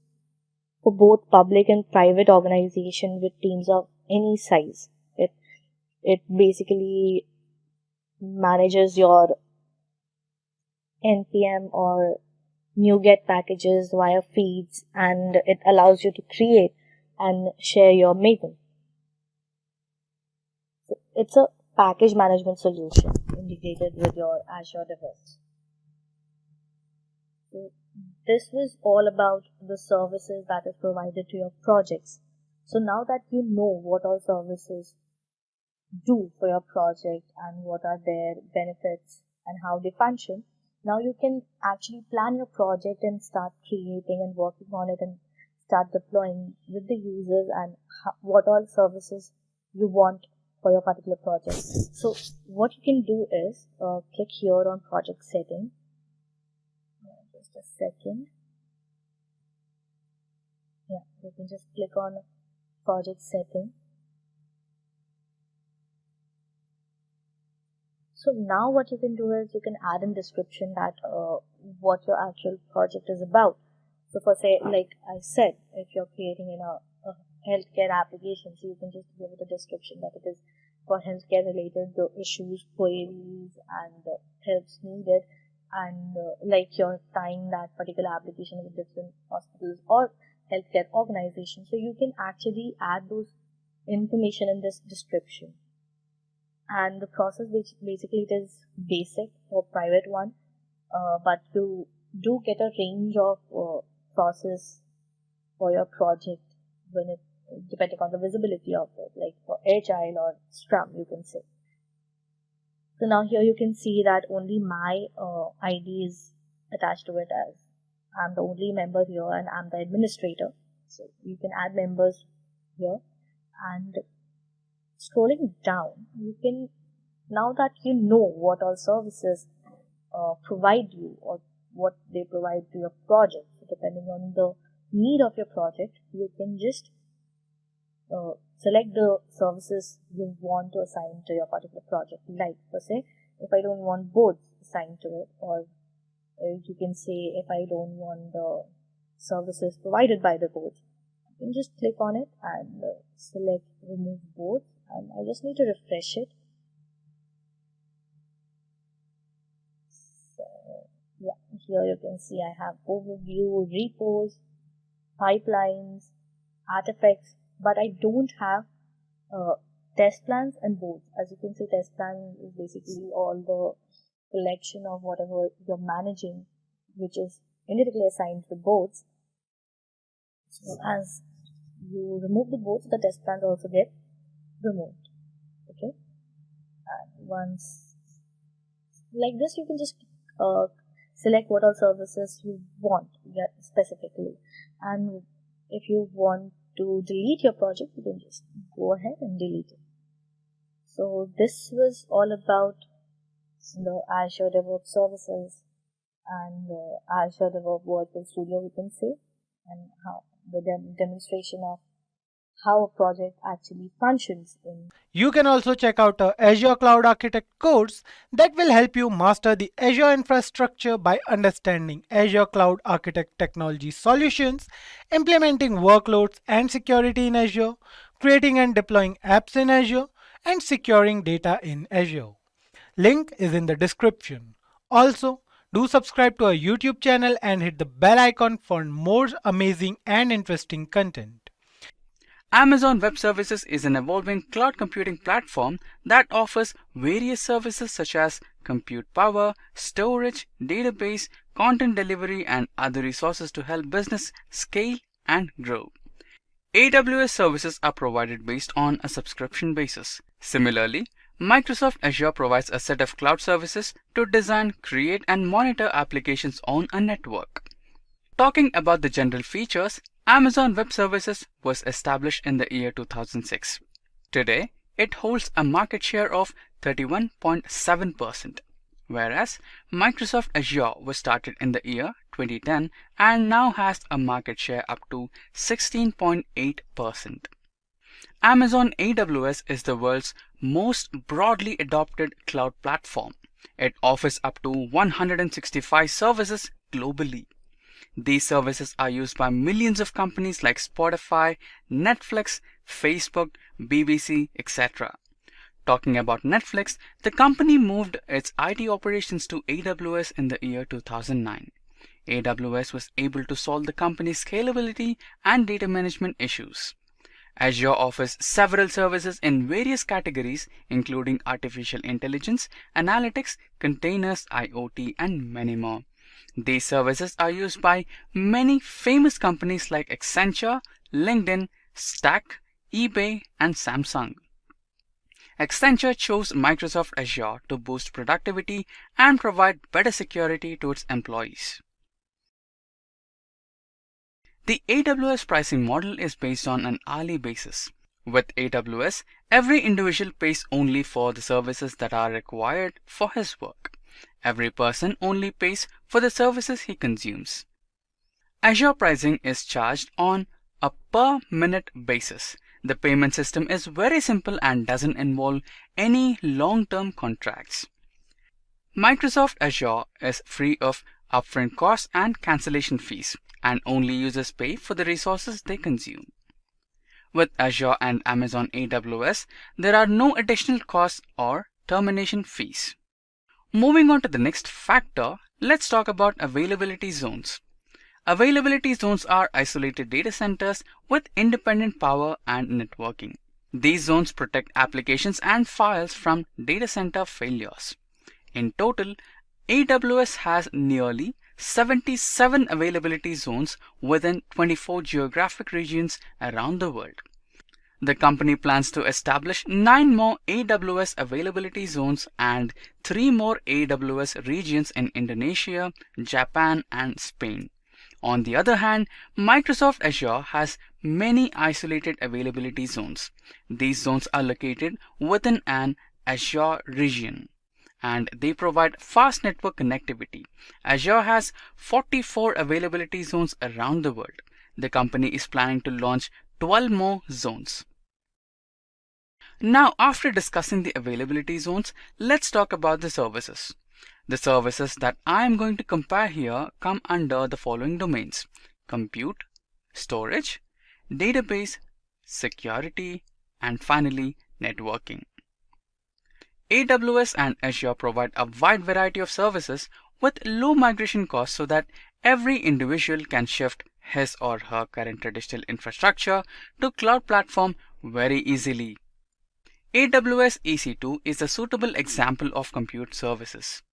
for both public and private organization with teams of any size. It basically manages your NPM or NuGet packages via feeds, and it allows you to create and share your Maven. So it's a package management solution integrated with your Azure DevOps. So this was all about the services that is provided to your projects. So now that you know what all services do for your project and what are their benefits and how they function, now you can actually plan your project and start creating and working on it and start deploying with the users and what all services you want for your particular project. So what you can do is click here on project setting. Just a second. Yeah, you can just click on project setting. So now what you can do is you can add in description that what your actual project is about. So for say, like I said, if you're creating a healthcare application, so you can just give it a description that it is for healthcare related issues, queries, and helps needed, and like you're tying that particular application with different hospitals or healthcare organizations. So you can actually add those information in this description. And the process, which basically it is basic or private one, but you do get a range of process for your project when it depending on the visibility of it, like for Agile or Scrum, you can say. So now here you can see that only my ID is attached to it, as I'm the only member here and I'm the administrator. So you can add members here, and scrolling down, you can, now that you know what all services provide you or what they provide to your project, so depending on the need of your project, you can just select the services you want to assign to your particular project. Like, per se, if I don't want boards assigned to it, or you can say if I don't want the services provided by the boards, you can just click on it and select remove boards, and I just need to refresh it. So, yeah, here you can see I have overview, repos, pipelines, artifacts, but I don't have test plans and boards. As you can see, test plan is basically all the collection of whatever you're managing, which is indirectly assigned to boards. So as you remove the boards, the test plans also get removed. Okay, and once like this, you can just select what all services you want specifically, and if you want to delete your project, you can just go ahead and delete it. So this was all about the Azure DevOps services and Azure DevOps Virtual Studio, we can say, and how the demonstration of how a project actually functions in. You can also check out our Azure Cloud Architect course that will help you master the Azure infrastructure by understanding Azure Cloud Architect technology solutions, implementing workloads and security in Azure, creating and deploying apps in Azure, and securing data in Azure. Link is in the description. Also, do subscribe to our YouTube channel and hit the bell icon for more amazing and interesting content. Amazon Web Services is an evolving cloud computing platform that offers various services such as compute power, storage, database, content delivery, and other resources to help business scale and grow. AWS services are provided based on a subscription basis. Similarly, Microsoft Azure provides a set of cloud services to design, create, and monitor applications on a network. Talking about the general features, Amazon Web Services was established in the year 2006. Today, it holds a market share of 31.7%, whereas Microsoft Azure was started in the year 2010 and now has a market share up to 16.8%. Amazon AWS is the world's most broadly adopted cloud platform. It offers up to 165 services globally. These services are used by millions of companies like Spotify, Netflix, Facebook, BBC, etc. Talking about Netflix, the company moved its IT operations to AWS in the year 2009. AWS was able to solve the company's scalability and data management issues. Azure offers several services in various categories, including artificial intelligence, analytics, containers, IoT, and many more. These services are used by many famous companies like Accenture, LinkedIn, Stack, eBay, and Samsung. Accenture chose Microsoft Azure to boost productivity and provide better security to its employees. The AWS pricing model is based on an hourly basis. With AWS, every individual pays only for the services that are required for his work. Every person only pays for the services he consumes. Azure pricing is charged on a per minute basis. The payment system is very simple and doesn't involve any long-term contracts. Microsoft Azure is free of upfront costs and cancellation fees, and only users pay for the resources they consume. With Azure and Amazon AWS, there are no additional costs or termination fees. Moving on to the next factor, let's talk about availability zones. Availability zones are isolated data centers with independent power and networking. These zones protect applications and files from data center failures. In total, AWS has nearly 77 availability zones within 24 geographic regions around the world. The company plans to establish 9 more AWS availability zones and 3 more AWS regions in Indonesia, Japan, and Spain. On the other hand, Microsoft Azure has many isolated availability zones. These zones are located within an Azure region, and they provide fast network connectivity. Azure has 44 availability zones around the world. The company is planning to launch 12 more zones. Now, after discussing the availability zones, let's talk about the services. The services that I am going to compare here come under the following domains: compute, storage, database, security, and finally, networking. AWS and Azure provide a wide variety of services with low migration costs so that every individual can shift his or her current traditional infrastructure to cloud platform very easily. AWS EC2 is a suitable example of compute services.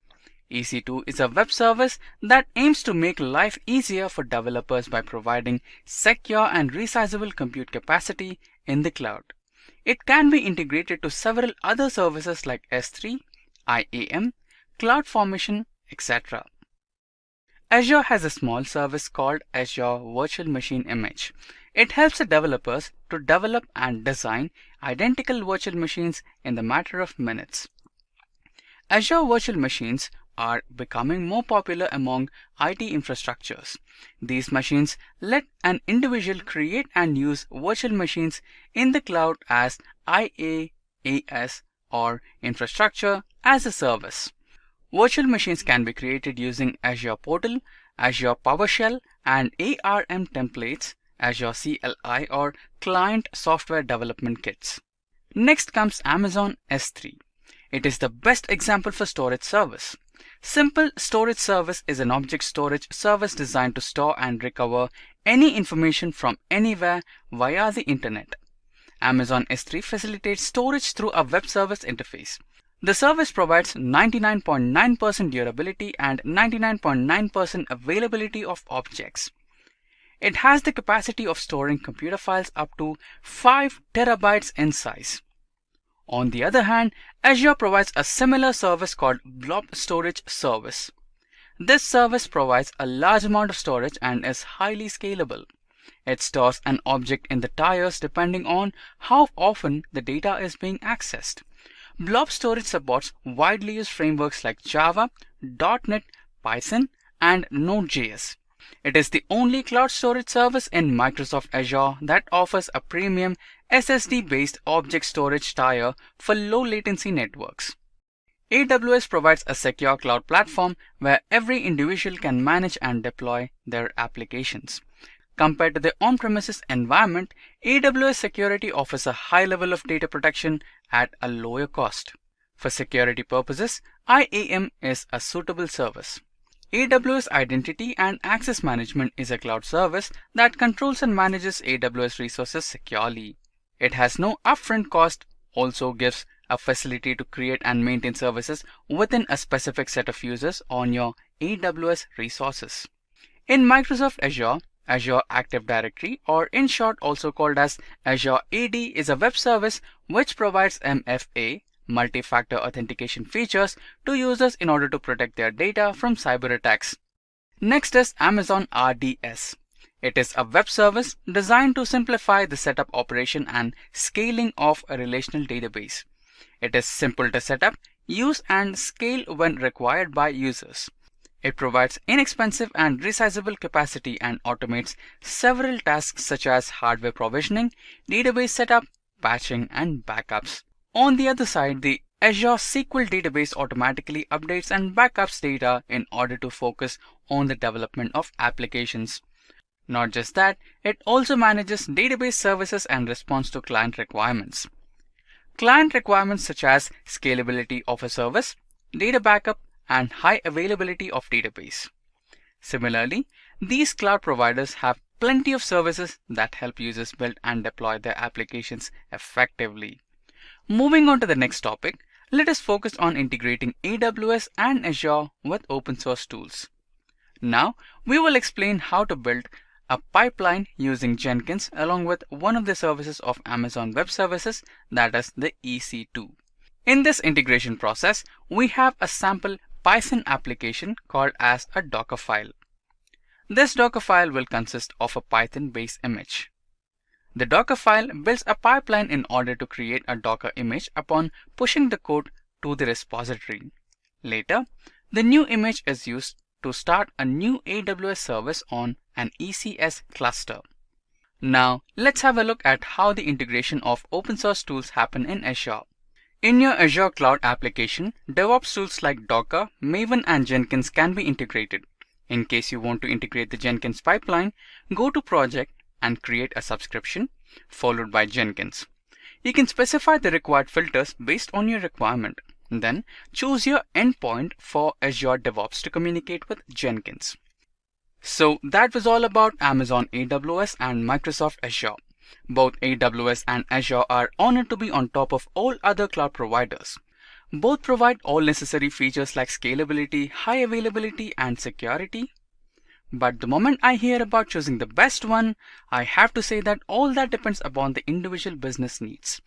EC2 is a web service that aims to make life easier for developers by providing secure and resizable compute capacity in the cloud. It can be integrated to several other services like S3, IAM, CloudFormation, etc. Azure has a small service called Azure Virtual Machine Image. It helps the developers to develop and design identical virtual machines in the matter of minutes. Azure virtual machines are becoming more popular among IT infrastructures. These machines let an individual create and use virtual machines in the cloud as IaaS or infrastructure as a service. Virtual machines can be created using Azure Portal, Azure PowerShell, and ARM templates, Azure CLI or Client Software Development Kits. Next comes Amazon S3. It is the best example for storage service. Simple Storage Service is an object storage service designed to store and recover any information from anywhere via the internet. Amazon S3 facilitates storage through a web service interface. The service provides 99.9% durability and 99.9% availability of objects. It has the capacity of storing computer files up to 5 terabytes in size. On the other hand, Azure provides a similar service called Blob Storage Service. This service provides a large amount of storage and is highly scalable. It stores an object in the tiers depending on how often the data is being accessed. Blob storage supports widely used frameworks like Java, .NET, Python, and Node.js. It is the only cloud storage service in Microsoft Azure that offers a premium SSD-based object storage tier for low latency networks. AWS provides a secure cloud platform where every individual can manage and deploy their applications. Compared to the on-premises environment, AWS security offers a high level of data protection at a lower cost. For security purposes, IAM is a suitable service. AWS Identity and Access Management is a cloud service that controls and manages AWS resources securely. It has no upfront cost, also gives a facility to create and maintain services within a specific set of users on your AWS resources. In Microsoft Azure, Azure Active Directory, or in short also called as Azure AD, is a web service which provides MFA, multi-factor authentication features to users in order to protect their data from cyber attacks. Next is Amazon RDS. It is a web service designed to simplify the setup, operation, and scaling of a relational database. It is simple to set up, use, and scale when required by users. It provides inexpensive and resizable capacity and automates several tasks such as hardware provisioning, database setup, patching, and backups. On the other side, the Azure SQL database automatically updates and backups data in order to focus on the development of applications. Not just that, it also manages database services and responds to client requirements. Client requirements such as scalability of a service, data backup, and high availability of database. Similarly, these cloud providers have plenty of services that help users build and deploy their applications effectively. Moving on to the next topic, let us focus on integrating AWS and Azure with open source tools. Now, we will explain how to build a pipeline using Jenkins along with one of the services of Amazon Web Services, that is the EC2. In this integration process, we have a sample Python application called as a Docker file. This Docker file will consist of a Python base image. The Docker file builds a pipeline in order to create a Docker image upon pushing the code to the repository. Later, the new image is used to start a new AWS service on an ECS cluster. Now, let's have a look at how the integration of open source tools happen in Azure. In your Azure Cloud application, DevOps tools like Docker, Maven, and Jenkins can be integrated. In case you want to integrate the Jenkins pipeline, go to Project and create a subscription, followed by Jenkins. You can specify the required filters based on your requirement. Then choose your endpoint for Azure DevOps to communicate with Jenkins. So that was all about Amazon AWS and Microsoft Azure. Both AWS and Azure are honored to be on top of all other cloud providers. Both provide all necessary features like scalability, high availability, and security. But the moment I hear about choosing the best one, I have to say that all that depends upon the individual business needs.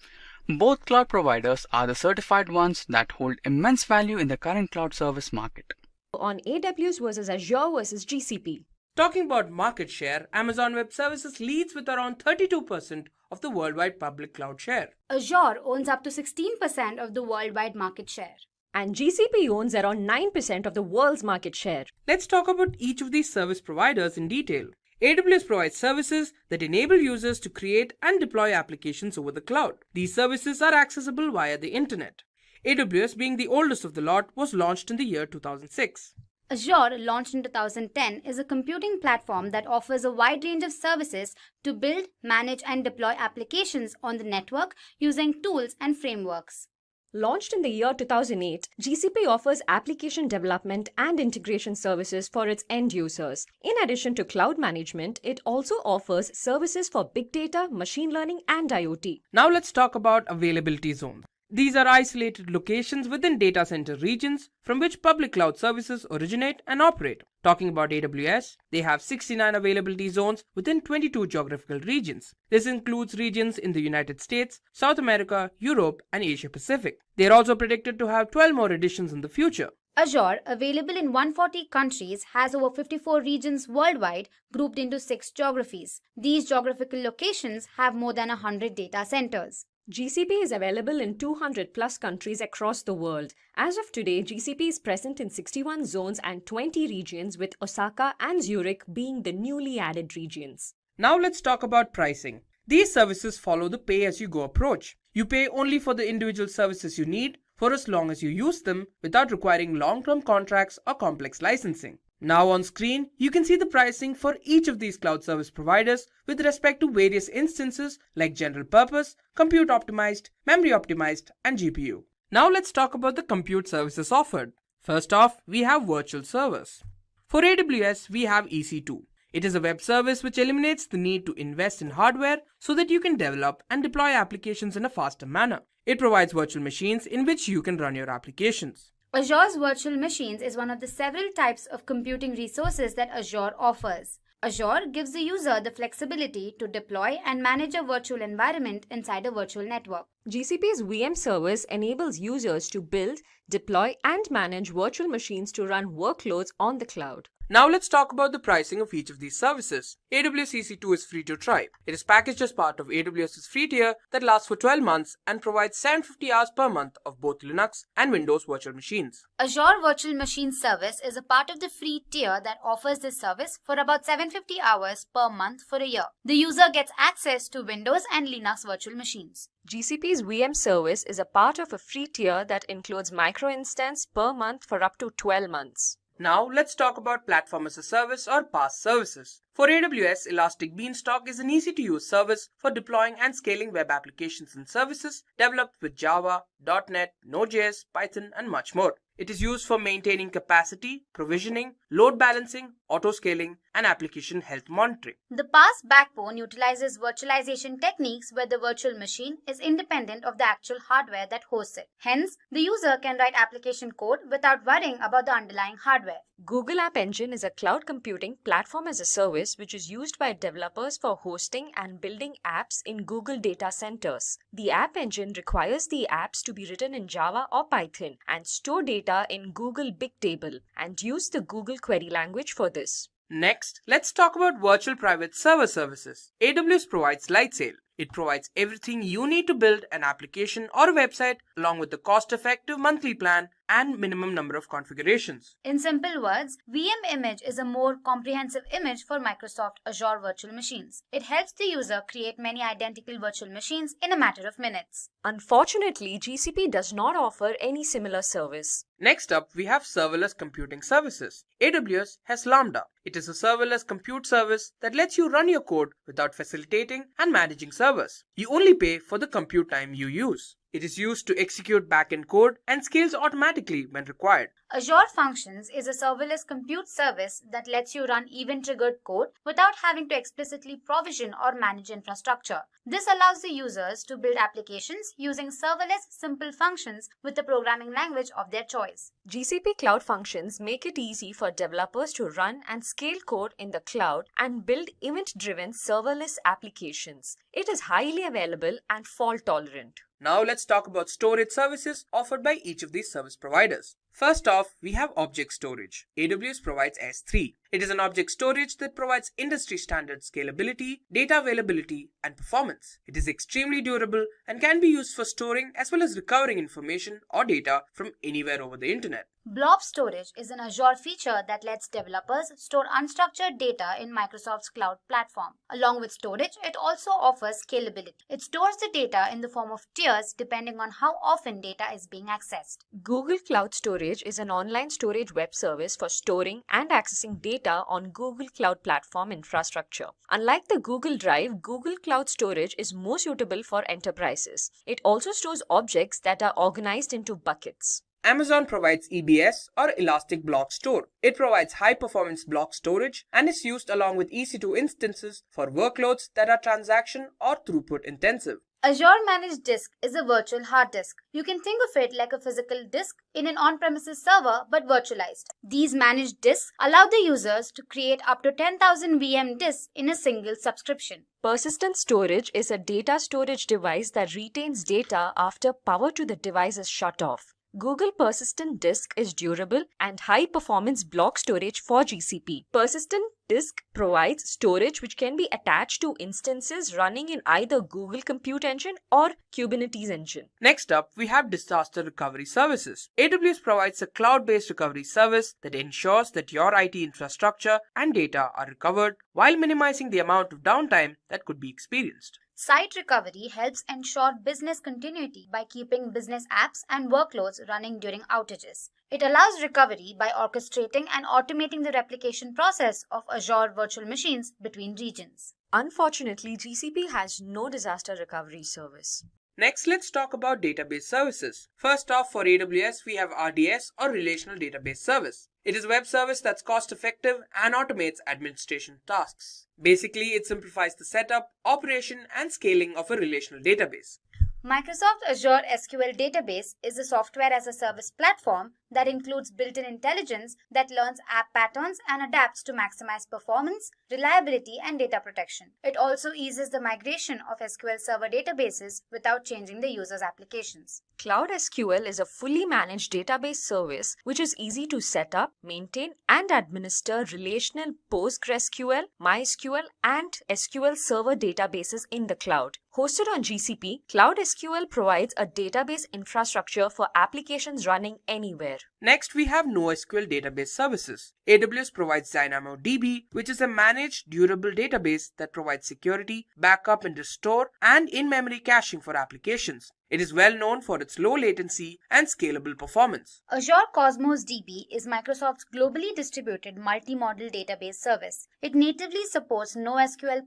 Both cloud providers are the certified ones that hold immense value in the current cloud service market. On AWS versus Azure versus GCP. Talking about market share, Amazon Web Services leads with around 32% of the worldwide public cloud share. Azure owns up to 16% of the worldwide market share. And GCP owns around 9% of the world's market share. Let's talk about each of these service providers in detail. AWS provides services that enable users to create and deploy applications over the cloud. These services are accessible via the internet. AWS, being the oldest of the lot, was launched in the year 2006. Azure, launched in 2010, is a computing platform that offers a wide range of services to build, manage, and deploy applications on the network using tools and frameworks. Launched in the year 2008, GCP offers application development and integration services for its end users. In addition to cloud management, it also offers services for big data, machine learning, and IoT. Now let's talk about availability zones. These are isolated locations within data center regions from which public cloud services originate and operate. Talking about AWS, they have 69 availability zones within 22 geographical regions. This includes regions in the United States, South America, Europe, and Asia Pacific. They are also predicted to have 12 more additions in the future. Azure, available in 140 countries, has over 54 regions worldwide grouped into 6 geographies. These geographical locations have more than 100 data centers. GCP is available in 200 plus countries across the world. As of today, GCP is present in 61 zones and 20 regions, with Osaka and Zurich being the newly added regions. Now let's talk about pricing. These services follow the pay-as-you-go approach. You pay only for the individual services you need for as long as you use them without requiring long-term contracts or complex licensing. Now on screen, you can see the pricing for each of these cloud service providers with respect to various instances like general purpose, compute optimized, memory optimized, and GPU. Now let's talk about the compute services offered. First off, we have virtual servers. For AWS, we have EC2. It is a web service which eliminates the need to invest in hardware so that you can develop and deploy applications in a faster manner. It provides virtual machines in which you can run your applications. Azure's virtual machines is one of the several types of computing resources that Azure offers. Azure gives the user the flexibility to deploy and manage a virtual environment inside a virtual network. GCP's VM service enables users to build, deploy, and manage virtual machines to run workloads on the cloud. Now let's talk about the pricing of each of these services. AWS EC2 is free to try. It is packaged as part of AWS's free tier that lasts for 12 months and provides 750 hours per month of both Linux and Windows virtual machines. Azure Virtual Machine Service is a part of the free tier that offers this service for about 750 hours per month for a year. The user gets access to Windows and Linux virtual machines. GCP's VM service is a part of a free tier that includes micro-instance per month for up to 12 months. Now let's talk about Platform as a Service or PaaS services. For AWS, Elastic Beanstalk is an easy-to-use service for deploying and scaling web applications and services developed with Java, .NET, Node.js, Python, and much more. It is used for maintaining capacity, provisioning, load balancing, auto-scaling, and application health monitoring. The PaaS backbone utilizes virtualization techniques where the virtual machine is independent of the actual hardware that hosts it. Hence, the user can write application code without worrying about the underlying hardware. Google App Engine is a cloud computing platform as a service which is used by developers for hosting and building apps in Google data centers. The App Engine requires the apps to be written in Java or Python and store data in Google Bigtable and use the Google query language for this. Next, let's talk about virtual private server services. AWS provides Lightsail. It provides everything you need to build an application or a website along with the cost-effective monthly plan and minimum number of configurations. In simple words, VM Image is a more comprehensive image for Microsoft Azure virtual machines. It helps the user create many identical virtual machines in a matter of minutes. Unfortunately, GCP does not offer any similar service. Next up, we have serverless computing services. AWS has Lambda. It is a serverless compute service that lets you run your code without facilitating and managing servers. You only pay for the compute time you use. It is used to execute backend code and scales automatically when required. Azure Functions is a serverless compute service that lets you run event-triggered code without having to explicitly provision or manage infrastructure. This allows the users to build applications using serverless simple functions with the programming language of their choice. GCP Cloud Functions make it easy for developers to run and scale code in the cloud and build event-driven serverless applications. It is highly available and fault-tolerant. Now let's talk about storage services offered by each of these service providers. First off, we have object storage. AWS provides S3. It is an object storage that provides industry standard scalability, data availability, and performance. It is extremely durable and can be used for storing as well as recovering information or data from anywhere over the internet. Blob storage is an Azure feature that lets developers store unstructured data in Microsoft's cloud platform. Along with storage, it also offers scalability. It stores the data in the form of tiers depending on how often data is being accessed. Google Cloud Storage is an online storage web service for storing and accessing data on Google Cloud Platform infrastructure. Unlike the Google Drive, Google Cloud Storage is more suitable for enterprises. It also stores objects that are organized into buckets. Amazon provides EBS or Elastic Block Store. It provides high-performance block storage and is used along with EC2 instances for workloads that are transaction or throughput intensive. Azure Managed Disk is a virtual hard disk. You can think of it like a physical disk in an on-premises server but virtualized. These managed disks allow the users to create up to 10,000 VM disks in a single subscription. Persistent storage is a data storage device that retains data after power to the device is shut off. Google Persistent Disk is durable and high-performance block storage for GCP. Persistent Disk provides storage which can be attached to instances running in either Google Compute Engine or Kubernetes Engine. Next up, we have disaster recovery services. AWS provides a cloud-based recovery service that ensures that your IT infrastructure and data are recovered while minimizing the amount of downtime that could be experienced. Site recovery helps ensure business continuity by keeping business apps and workloads running during outages. It allows recovery by orchestrating and automating the replication process of Azure virtual machines between regions. Unfortunately, GCP has no disaster recovery service. Next, let's talk about database services. First off, for AWS, we have RDS or Relational Database Service. It is a web service that's cost-effective and automates administration tasks. Basically, it simplifies the setup, operation, and scaling of a relational database. Microsoft Azure SQL Database is a software as a service platform that includes built-in intelligence that learns app patterns and adapts to maximize performance, reliability, and data protection. It also eases the migration of SQL Server databases without changing the user's applications. Cloud SQL is a fully managed database service which is easy to set up, maintain, and administer relational PostgreSQL, MySQL, and SQL Server databases in the cloud. Hosted on GCP, Cloud SQL provides a database infrastructure for applications running anywhere. Next, we have NoSQL database services. AWS provides DynamoDB, which is a managed, durable database that provides security, backup and restore, and in-memory caching for applications. It is well known for its low latency and scalable performance. Azure Cosmos DB is Microsoft's globally distributed multi-model database service. It natively supports NoSQL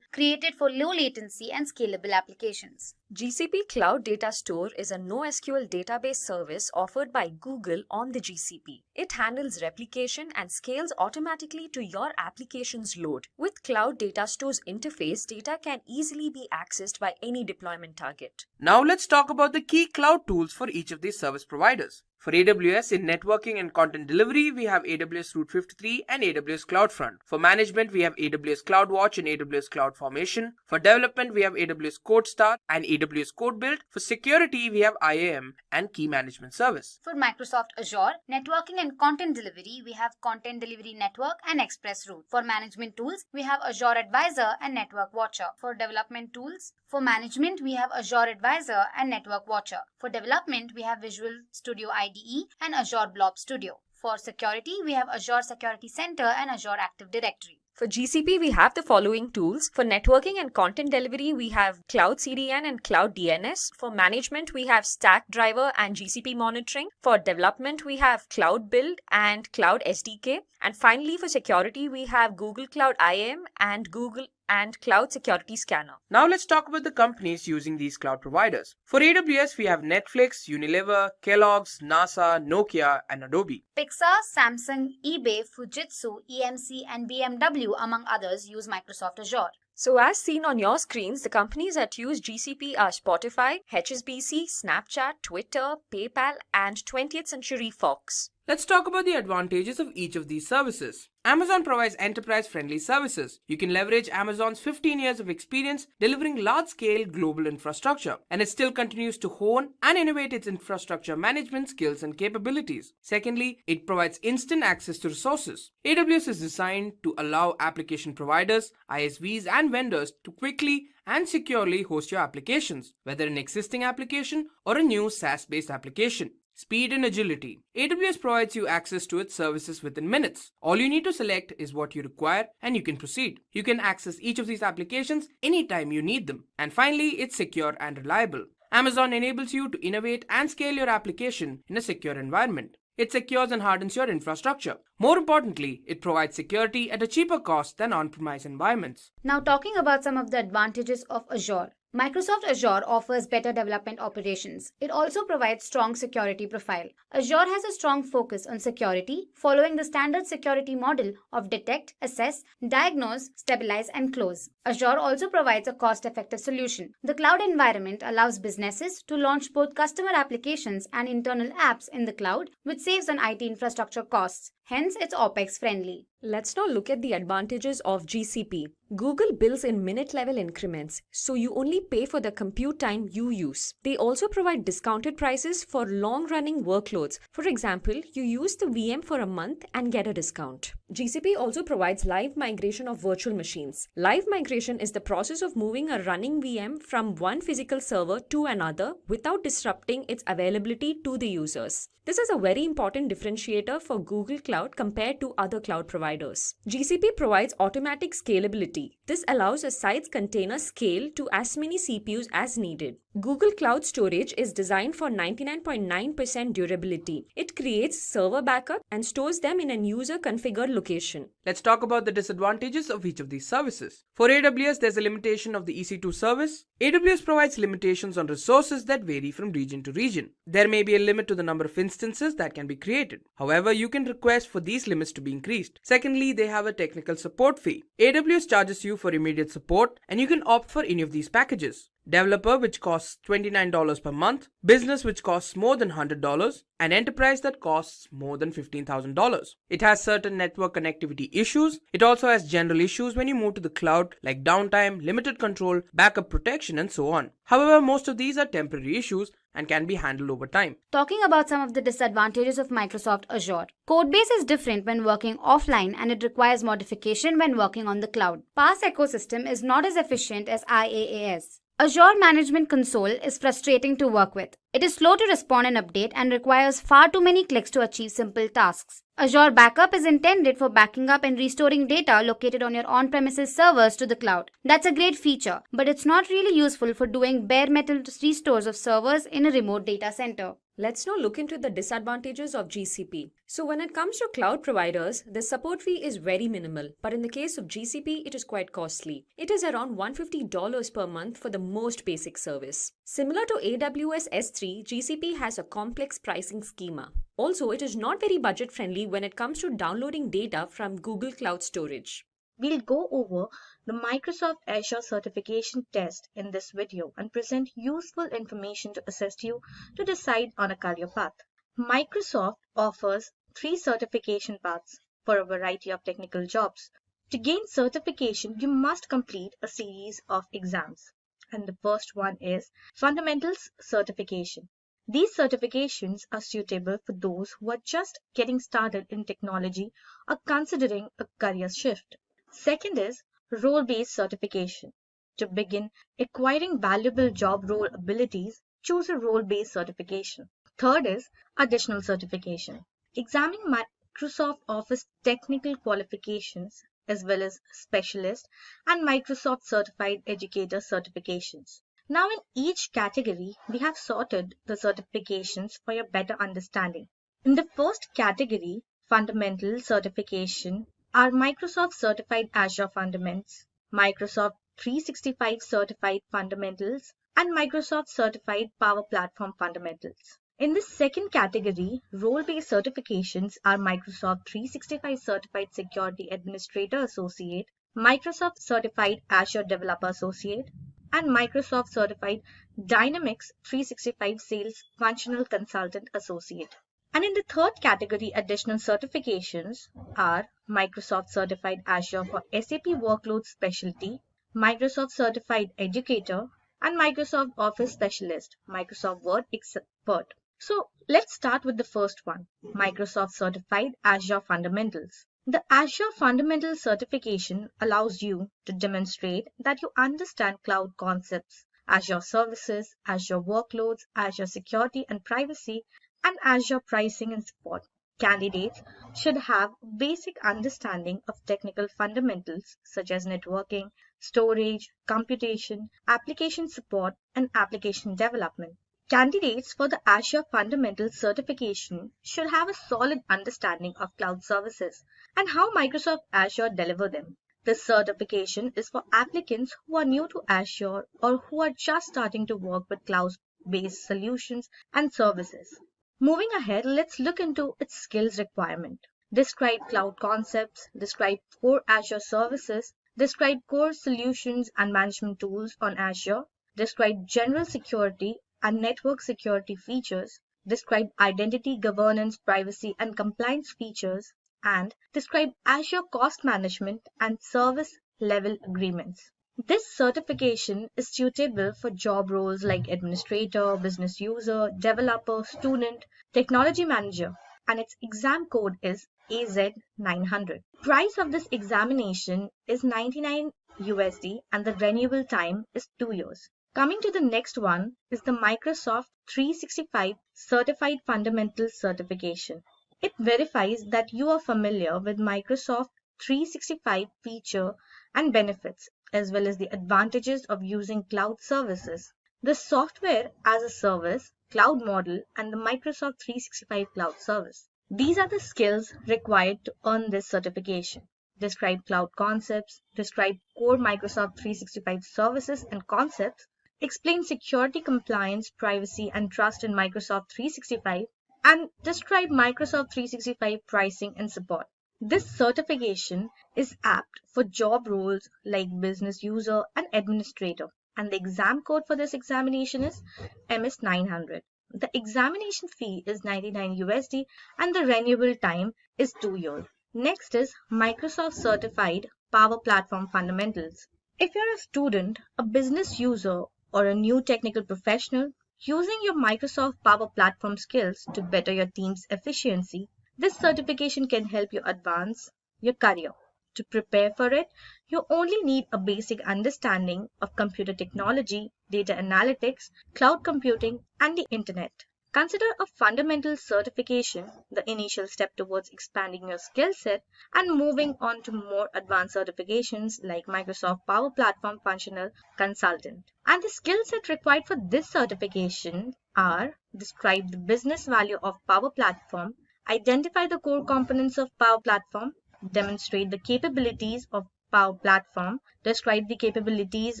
created for low latency and scalable applications. GCP Cloud Data Store is a NoSQL database service offered by Google on the GCP. It handles replication and scales automatically to your application's load. With Cloud Data Store's interface, data can easily be accessed by any deployment target. Now let's talk about the key cloud tools for each of these service providers. For AWS, in networking and content delivery, we have AWS Route 53 and AWS CloudFront. For management, we have AWS CloudWatch and AWS CloudFormation. For development, we have AWS CodeStar and AWS CodeBuild. For security, we have IAM and Key Management Service. For Microsoft Azure, networking and content delivery, we have Content Delivery Network and ExpressRoute. For management tools, we have Azure Advisor and Network Watcher. For development tools, for management, we have Azure Advisor and Network Watcher. For development, we have Visual Studio IDE and Azure Blob Studio. For security, we have Azure Security Center and Azure Active Directory. For GCP, we have the following tools. For networking and content delivery, we have Cloud CDN and Cloud DNS. For management, we have Stack Driver and GCP Monitoring. For development, we have Cloud Build and Cloud SDK. And finally, for security, we have Google Cloud IAM and Google and Cloud Security Scanner. Now let's talk about the companies using these cloud providers. For AWS, we have Netflix, Unilever, Kellogg's, NASA, Nokia, and Adobe. Pixar, Samsung, eBay, Fujitsu, EMC, and BMW, among others, use Microsoft Azure. So as seen on your screens, the companies that use GCP are Spotify, HSBC, Snapchat, Twitter, PayPal, and 20th Century Fox. Let's talk about the advantages of each of these services. Amazon provides enterprise-friendly services. You can leverage Amazon's 15 years of experience delivering large-scale global infrastructure, and it still continues to hone and innovate its infrastructure management skills and capabilities. Secondly, it provides instant access to resources. AWS is designed to allow application providers, ISVs, and vendors to quickly and securely host your applications, whether an existing application or a new SaaS-based application. Speed and agility. AWS provides you access to its services within minutes. All you need to select is what you require and you can proceed. You can access each of these applications anytime you need them. And finally, it's secure and reliable. Amazon enables you to innovate and scale your application in a secure environment. It secures and hardens your infrastructure. More importantly, it provides security at a cheaper cost than on-premise environments. Now talking about some of the advantages of Azure. Microsoft Azure offers better development operations. It also provides strong security profile. Azure has a strong focus on security, following the standard security model of detect, assess, diagnose, stabilize, and close. Azure also provides a cost-effective solution. The cloud environment allows businesses to launch both customer applications and internal apps in the cloud, which saves on IT infrastructure costs. Hence, it's OpEx friendly. Let's now look at the advantages of GCP. Google bills in minute-level increments, so you only pay for the compute time you use. They also provide discounted prices for long-running workloads. For example, you use the VM for a month and get a discount. GCP also provides live migration of virtual machines. Live migration is the process of moving a running VM from one physical server to another without disrupting its availability to the users. This is a very important differentiator for Google Cloud compared to other cloud providers. GCP provides automatic scalability. This allows a site's container scale to as many CPUs as needed. Google Cloud Storage is designed for 99.9% durability. It creates server backup and stores them in a user-configured location. Let's talk about the disadvantages of each of these services. For AWS, there's a limitation of the EC2 service. AWS provides limitations on resources that vary from region to region. There may be a limit to the number of instances that can be created. However, you can request for these limits to be increased. Secondly, they have a technical support fee. AWS charges you for immediate support, and you can opt for any of these packages. Developer, which costs $29 per month, Business, which costs more than $100, and Enterprise, that costs more than $15,000. It has certain network connectivity issues. It also has general issues when you move to the cloud, like downtime, limited control, backup protection, and so on. However, most of these are temporary issues and can be handled over time. Talking about some of the disadvantages of Microsoft Azure. Codebase is different when working offline and it requires modification when working on the cloud. PaaS ecosystem is not as efficient as IaaS. Azure Management Console is frustrating to work with. It is slow to respond and update and requires far too many clicks to achieve simple tasks. Azure Backup is intended for backing up and restoring data located on your on-premises servers to the cloud. That's a great feature, but it's not really useful for doing bare metal restores of servers in a remote data center. Let's now look into the disadvantages of GCP. So when it comes to cloud providers, the support fee is very minimal, but in the case of GCP, it is quite costly. It is around $150 per month for the most basic service. Similar to AWS S3, GCP has a complex pricing schema. Also, it is not very budget friendly when it comes to downloading data from Google Cloud Storage. We'll go over the Microsoft Azure certification test in this video and present useful information to assist you to decide on a career path. Microsoft offers 3 certification paths for a variety of technical jobs. To gain certification, you must complete a series of exams. And the first one is Fundamentals Certification. These certifications are suitable for those who are just getting started in technology or considering a career shift. Second is Role-Based Certification. To begin acquiring valuable job role abilities, choose a role-based certification. Third is Additional Certification. Examining Microsoft Office technical qualifications as well as Specialist and Microsoft Certified Educator certifications. Now in each category, we have sorted the certifications for your better understanding. In the first category, Fundamental Certification, are Microsoft Certified Azure Fundamentals, Microsoft 365 Certified Fundamentals, and Microsoft Certified Power Platform Fundamentals. In the second category, role-based certifications are Microsoft 365 Certified Security Administrator Associate, Microsoft Certified Azure Developer Associate, and Microsoft Certified Dynamics 365 Sales Functional Consultant Associate. And in the third category, additional certifications are Microsoft Certified Azure for SAP Workload Specialty, Microsoft Certified Educator, and Microsoft Office Specialist, Microsoft Word Expert. So let's start with the first one, Microsoft Certified Azure Fundamentals. The Azure Fundamentals certification allows you to demonstrate that you understand cloud concepts, Azure services, Azure workloads, Azure security and privacy, and Azure pricing and support. Candidates should have basic understanding of technical fundamentals such as networking, storage, computation, application support, and application development. Candidates for the Azure Fundamentals certification should have a solid understanding of cloud services and how Microsoft Azure deliver them. This certification is for applicants who are new to Azure or who are just starting to work with cloud-based solutions and services. Moving ahead, let's look into its skills requirement. Describe cloud concepts, describe core Azure services, describe core solutions and management tools on Azure, describe general security and network security features, describe identity governance, privacy and compliance features, and describe Azure cost management and service level agreements. This certification is suitable for job roles like administrator, business user, developer, student, technology manager, and its exam code is AZ900. Price of this examination is $99 USD and the renewal time is 2 years. Coming to the next one is the Microsoft 365 Certified Fundamentals certification. It verifies that you are familiar with Microsoft 365 feature and benefits, as well as the advantages of using cloud services, the software as a service, cloud model, and the Microsoft 365 cloud service. These are the skills required to earn this certification. Describe cloud concepts, describe core Microsoft 365 services and concepts, explain security, compliance, privacy, and trust in Microsoft 365, and describe Microsoft 365 pricing and support. This certification is apt for job roles like business user and administrator. and the exam code for this examination is MS900. The examination fee is 99 USD and the renewable time is 2 years. Next is Microsoft Certified Power Platform Fundamentals. If you're a student, a business user, or a new technical professional using your Microsoft Power Platform skills to better your team's efficiency, this certification can help you advance your career. To prepare for it, you only need a basic understanding of computer technology, data analytics, cloud computing, and the internet. Consider a fundamental certification the initial step towards expanding your skill set and moving on to more advanced certifications like Microsoft Power Platform Functional Consultant. And the skill set required for this certification are: describe the business value of Power Platform, identify the core components of Power Platform, demonstrate the capabilities of Power Platform, describe the capabilities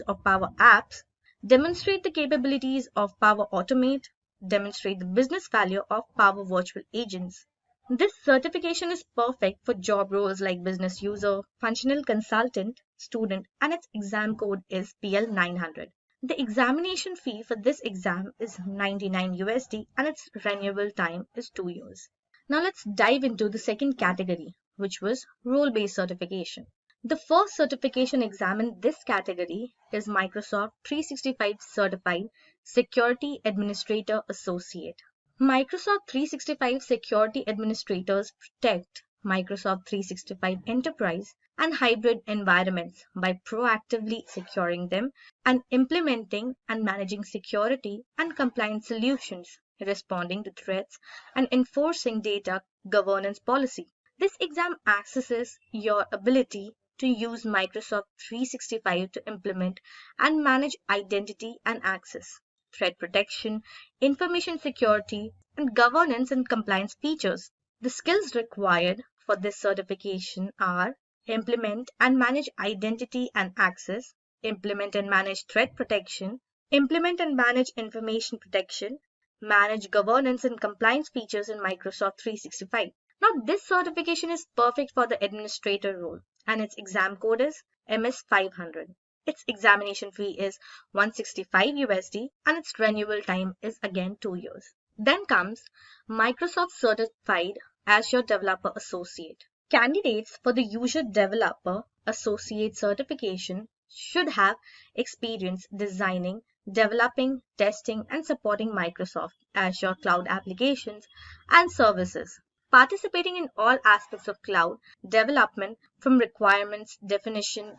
of Power Apps, demonstrate the capabilities of Power Automate, demonstrate the business value of Power Virtual Agents. This certification is perfect for job roles like business user, functional consultant, student, and its exam code is PL900. The examination fee for this exam is 99 USD and its renewable time is 2 years. Now let's dive into the second category, which was role-based certification. The first certification exam in this category is Microsoft 365 Certified Security Administrator Associate. Microsoft 365 Security Administrators protect Microsoft 365 enterprise and hybrid environments by proactively securing them and implementing and managing security and compliance solutions, responding to threats, and enforcing data governance policy. This exam assesses your ability to use Microsoft 365 to implement and manage identity and access, threat protection, information security, and governance and compliance features. The skills required for this certification are: implement and manage identity and access, implement and manage threat protection, implement and manage information protection, manage governance and compliance features in Microsoft 365. Now, this certification is perfect for the administrator role, and its exam code is MS500. Its examination fee is 165 USD and its renewal time is again 2 years. Then comes Microsoft Certified Azure Developer Associate. Candidates for the Azure Developer Associate certification should have experience designing, developing, testing, and supporting Microsoft Azure cloud applications and services, participating in all aspects of cloud development from requirements definition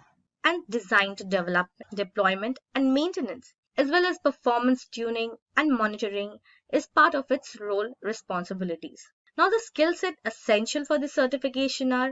and design to development, deployment, and maintenance, as well as performance tuning and monitoring is part of its role responsibilities. Now, the skill set essential for this certification are: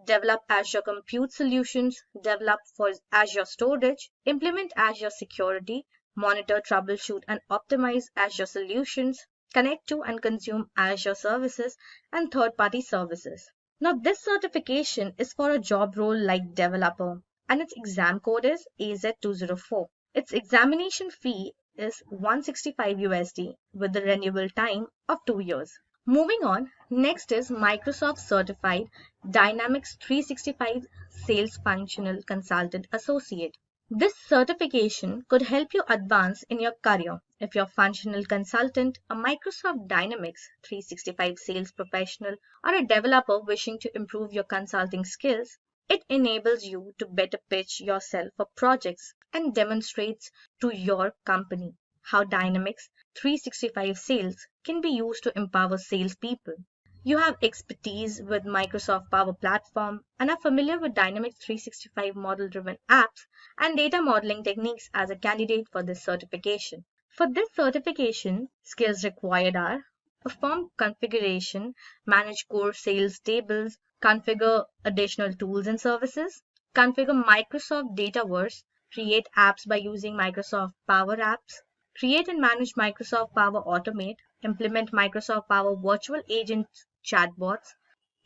develop Azure Compute Solutions, develop for Azure Storage, implement Azure Security, monitor, troubleshoot, and optimize Azure solutions, connect to and consume Azure services and third-party services. Now, this certification is for a job role like developer, and its exam code is AZ204. Its examination fee is 165 USD with the renewal time of 2 years. Moving on, next is Microsoft Certified Dynamics 365 Sales Functional Consultant Associate. This certification could help you advance in your career. If you're a functional consultant, a Microsoft Dynamics 365 sales professional, or a developer wishing to improve your consulting skills, it enables you to better pitch yourself for projects and demonstrates to your company how Dynamics 365 sales can be used to empower salespeople. You have expertise with Microsoft Power Platform and are familiar with Dynamics 365 model-driven apps and data modeling techniques as a candidate for this certification. For this certification, skills required are: perform configuration, manage core sales tables, configure additional tools and services, configure Microsoft Dataverse, create apps by using Microsoft Power Apps, create and manage Microsoft Power Automate, implement Microsoft Power Virtual Agents chatbots,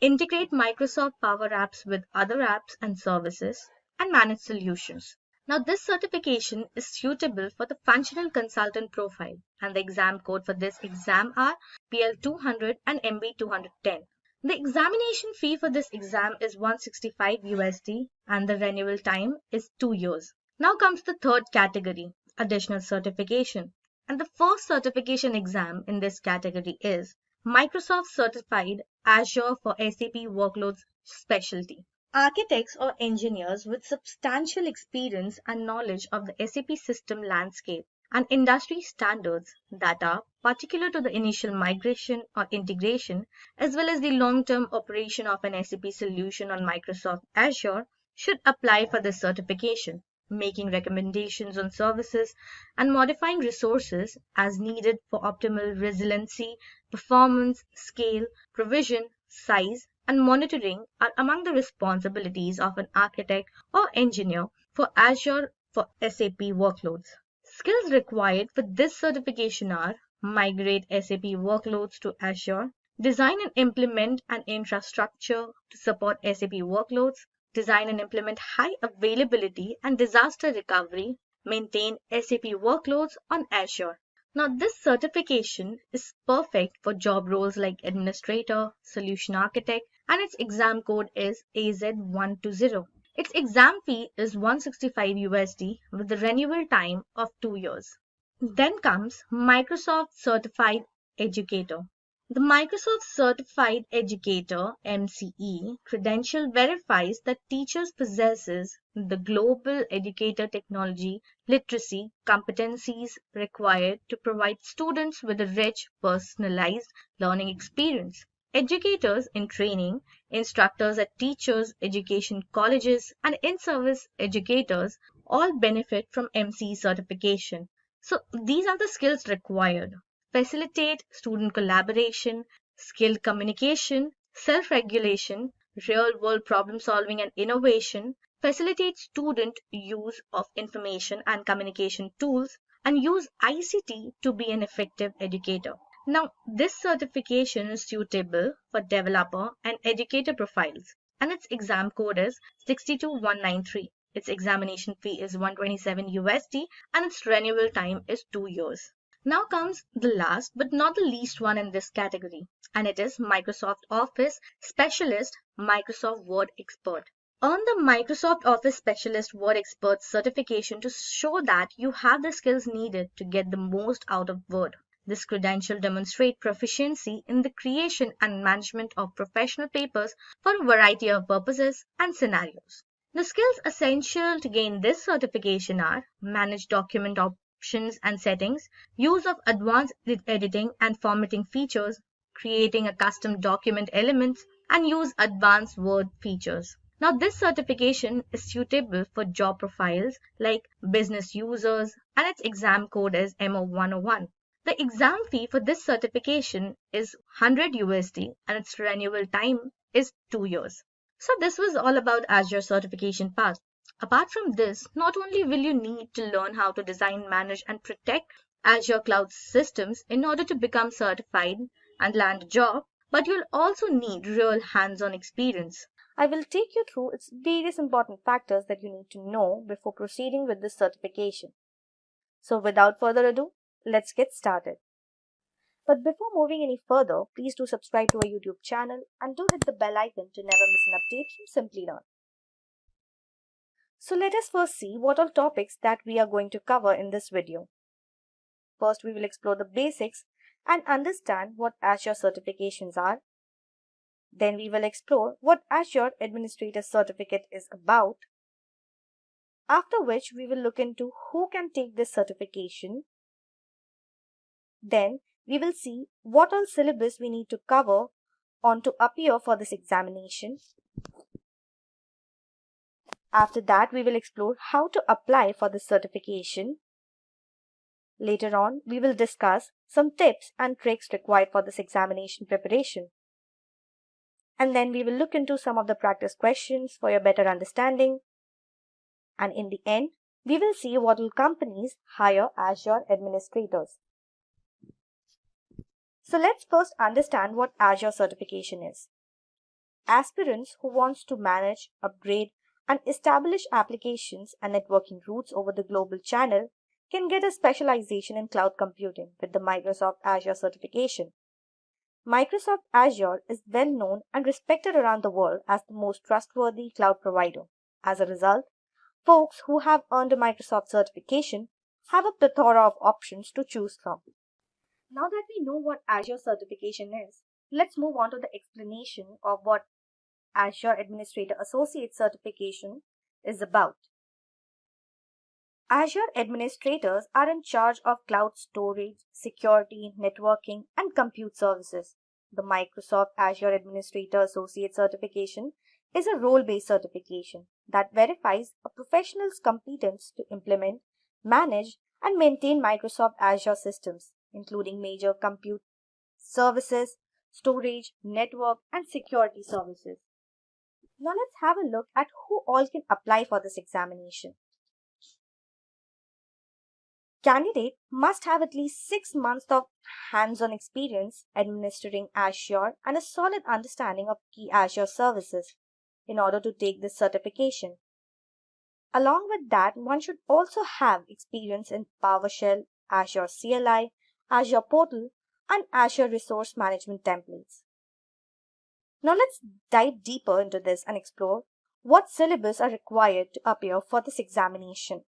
integrate Microsoft Power Apps with other apps and services, and manage solutions. Now, this certification is suitable for the functional consultant profile, and the exam code for this exam are PL200 and MB210. The examination fee for this exam is 165 USD and the renewal time is 2 years. Now comes the third category, additional certification. And the first certification exam in this category is Microsoft Certified Azure for SAP Workloads Specialty. Architects or engineers with substantial experience and knowledge of the SAP system landscape and industry standards that are particular to the initial migration or integration, as well as the long-term operation of an SAP solution on Microsoft Azure, should apply for this certification, making recommendations on services and modifying resources as needed for optimal resiliency, performance, scale, provision, size, and monitoring are among the responsibilities of an architect or engineer for Azure for SAP workloads. Skills required for this certification are migrate SAP workloads to Azure, design and implement an infrastructure to support SAP workloads, design and implement high availability and disaster recovery, maintain SAP workloads on Azure. Now, this certification is perfect for job roles like administrator, solution architect, and its exam code is AZ120. Its exam fee is $165 USD with the renewal time of 2 years. Then comes Microsoft Certified Educator. The Microsoft Certified Educator (MCE) credential verifies that teachers possesses the global educator technology literacy competencies required to provide students with a rich, personalized learning experience. Educators in training, instructors at teachers' education colleges, and in-service educators all benefit from MCE certification. So these are the skills required. Facilitate student collaboration, skilled communication, self-regulation, real-world problem-solving and innovation, facilitate student use of information and communication tools, and use ICT to be an effective educator. Now, this certification is suitable for developer and educator profiles, and its exam code is 62193. Its examination fee is $127 USD, and its renewal time is 2 years. Now comes the last but not the least one in this category, and it is Microsoft Office Specialist Microsoft Word Expert. Earn the Microsoft Office Specialist Word Expert certification to show that you have the skills needed to get the most out of Word. This credential demonstrates proficiency in the creation and management of professional papers for a variety of purposes and scenarios. The skills essential to gain this certification are manage document options and settings, use of advanced editing and formatting features, creating a custom document elements, and use advanced Word features. Now, this certification is suitable for job profiles like business users, and its exam code is MO101. The exam fee for this certification is 100 USD, and its renewal time is 2 years. So this was all about Azure certification part. Apart from this, not only will you need to learn how to design, manage, and protect Azure cloud systems in order to become certified and land a job, but you'll also need real hands-on experience. I will take you through its various important factors that you need to know before proceeding with this certification. So without further ado, let's get started. But before moving any further, please do subscribe to our YouTube channel and do hit the bell icon to never miss an update from Simplilearn. So let us first see what all topics that we are going to cover in this video. First, we will explore the basics and understand what Azure certifications are. Then we will explore what Azure Administrator Certificate is about. After which, we will look into who can take this certification. Then, we will see what all syllabus we need to cover on to appear for this examination. After that, we will explore how to apply for this certification. Later on, we will discuss some tips and tricks required for this examination preparation. And then we will look into some of the practice questions for your better understanding. And in the end, we will see what will companies hire Azure administrators. So let's first understand what Azure certification is. Aspirants who wants to manage, upgrade, and establish applications and networking routes over the global channel can get a specialization in cloud computing with the Microsoft Azure certification. Microsoft Azure is well known and respected around the world as the most trustworthy cloud provider. As a result, folks who have earned a Microsoft certification have a plethora of options to choose from. Now that we know what Azure certification is, let's move on to the explanation of what Azure Administrator Associate certification is about. Azure administrators are in charge of cloud storage, security, networking, and compute services. The Microsoft Azure Administrator Associate certification is a role-based certification that verifies a professional's competence to implement, manage, and maintain Microsoft Azure systems, including major compute services, storage, network, and security services. Now let's have a look at who all can apply for this examination. Candidate must have at least 6 months of hands-on experience administering Azure and a solid understanding of key Azure services in order to take this certification. Along with that, one should also have experience in PowerShell, Azure CLI, Azure Portal, and Azure Resource Management templates. Now let's dive deeper into this and explore what syllabus are required to appear for this examination.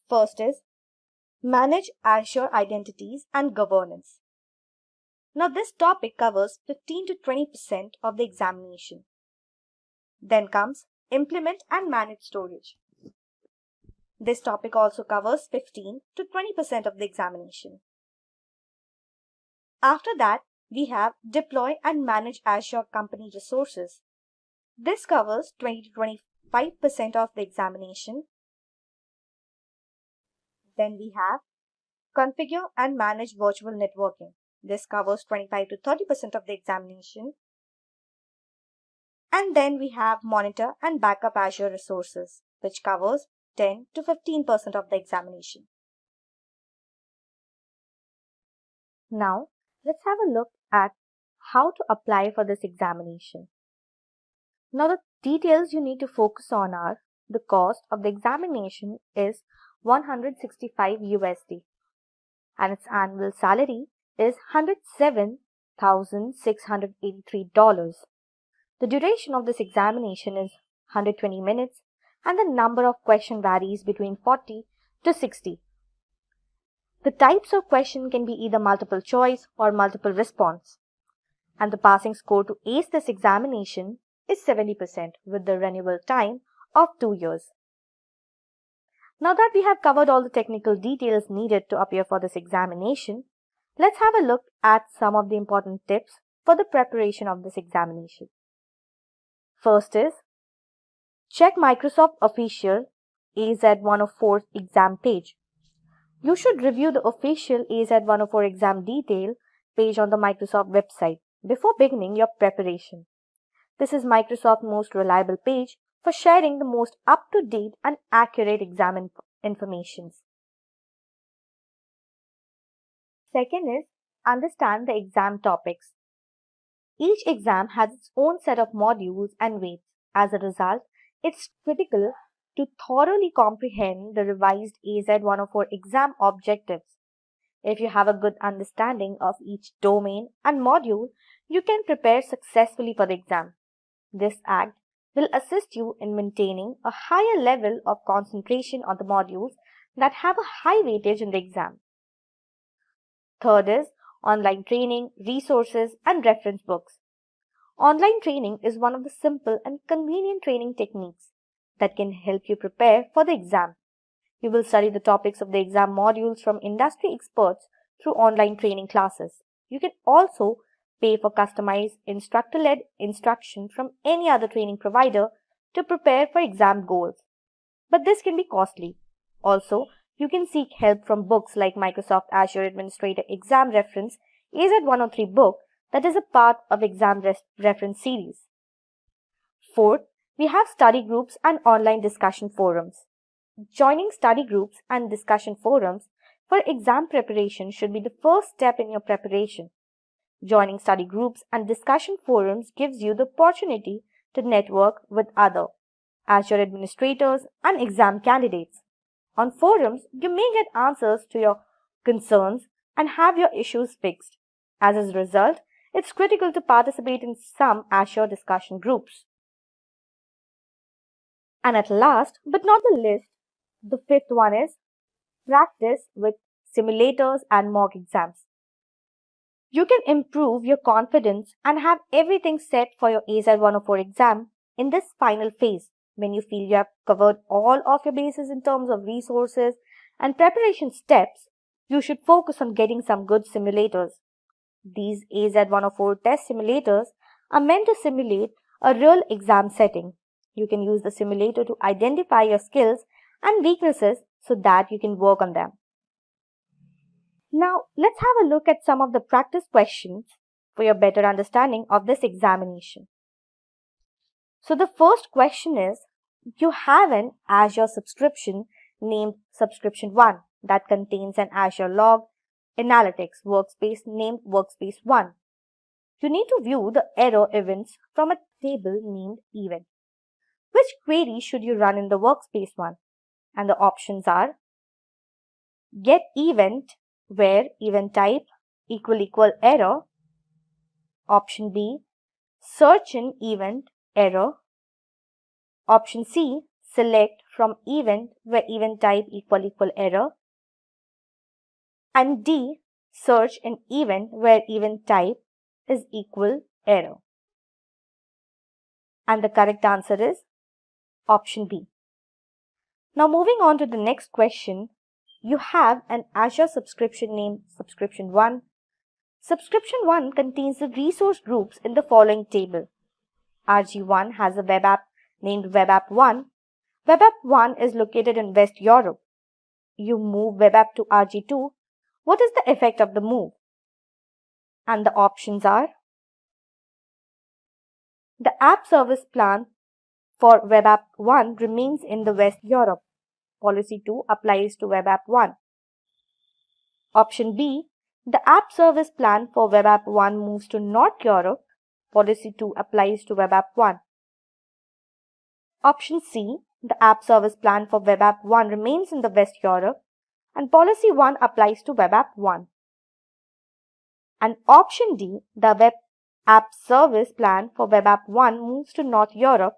First is Manage Azure Identities and Governance. Now this topic covers 15 to 20% of the examination. Then comes Implement and Manage Storage. This topic also covers 15 to 20% of the examination. After that, we have Deploy and Manage Azure Company Resources. This covers 20 to 25% of the examination. Then we have Configure and Manage Virtual Networking. This covers 25 to 30% of the examination. And then we have Monitor and Backup Azure Resources, which covers 10 to 15% of the examination. Now, let's have a look at how to apply for this examination. Now, the details you need to focus on are the cost of the examination is $165 USD and its annual salary is $107,683. The duration of this examination is 120 minutes and the number of questions varies between 40 to 60. The types of question can be either multiple choice or multiple response. And the passing score to ace this examination is 70% with the renewal time of 2 years. Now that we have covered all the technical details needed to appear for this examination, let's have a look at some of the important tips for the preparation of this examination. First is, check Microsoft official AZ-104 exam page. You should review the official AZ-104 exam detail page on the Microsoft website before beginning your preparation. This is Microsoft's most reliable page for sharing the most up-to-date and accurate exam information. Second is, understand the exam topics. Each exam has its own set of modules and weights. As a result, it's critical to thoroughly comprehend the revised AZ-104 exam objectives. If you have a good understanding of each domain and module, you can prepare successfully for the exam. This act will assist you in maintaining a higher level of concentration on the modules that have a high weightage in the exam. Third is online training, resources, and reference books. Online training is one of the simple and convenient training techniques that can help you prepare for the exam. You will study the topics of the exam modules from industry experts through online training classes. You can also pay for customized instructor-led instruction from any other training provider to prepare for exam goals. But this can be costly. Also, you can seek help from books like Microsoft Azure Administrator Exam Reference AZ-103 book that is a part of Exam Reference series. Fourth, we have study groups and online discussion forums. Joining study groups and discussion forums for exam preparation should be the first step in your preparation. Joining study groups and discussion forums gives you the opportunity to network with other Azure administrators and exam candidates. On forums, you may get answers to your concerns and have your issues fixed. As a result, it's critical to participate in some Azure discussion groups. And at last, but not the least, the fifth one is practice with simulators and mock exams. You can improve your confidence and have everything set for your AZ-104 exam in this final phase when you feel you have covered all of your bases in terms of resources and preparation steps. You should focus on getting some good simulators. These AZ-104 test simulators are meant to simulate a real exam setting. You can use the simulator to identify your skills and weaknesses so that you can work on them. Now, let's have a look at some of the practice questions for your better understanding of this examination. So the first question is, you have an Azure subscription named Subscription 1 that contains an Azure Log Analytics workspace named Workspace 1. You need to view the error events from a table named Event. Which query should you run in the Workspace 1? And the options are get event where event type equal error. Option B, search in event error. Option C, select from event where event type equal error. And D, search in event where event type is equal error. And the correct answer is option B. Now moving on to the next question, you have an Azure subscription named Subscription 1. Subscription 1 contains the resource groups in the following table. RG1 has a web app named Web App 1. Web App 1 is located in West Europe. You move Web App to RG2. What is the effect of the move? And the options are the app service plan for Web App 1 remains in the West Europe. Policy 2 applies to Web App 1. Option B, the app service plan for Web App 1 moves to North Europe. Policy 2 applies to Web App 1. Option C, the app service plan for Web App 1 remains in the West Europe and Policy 1 applies to Web App 1. And option D, the web app service plan for Web App 1 moves to North Europe.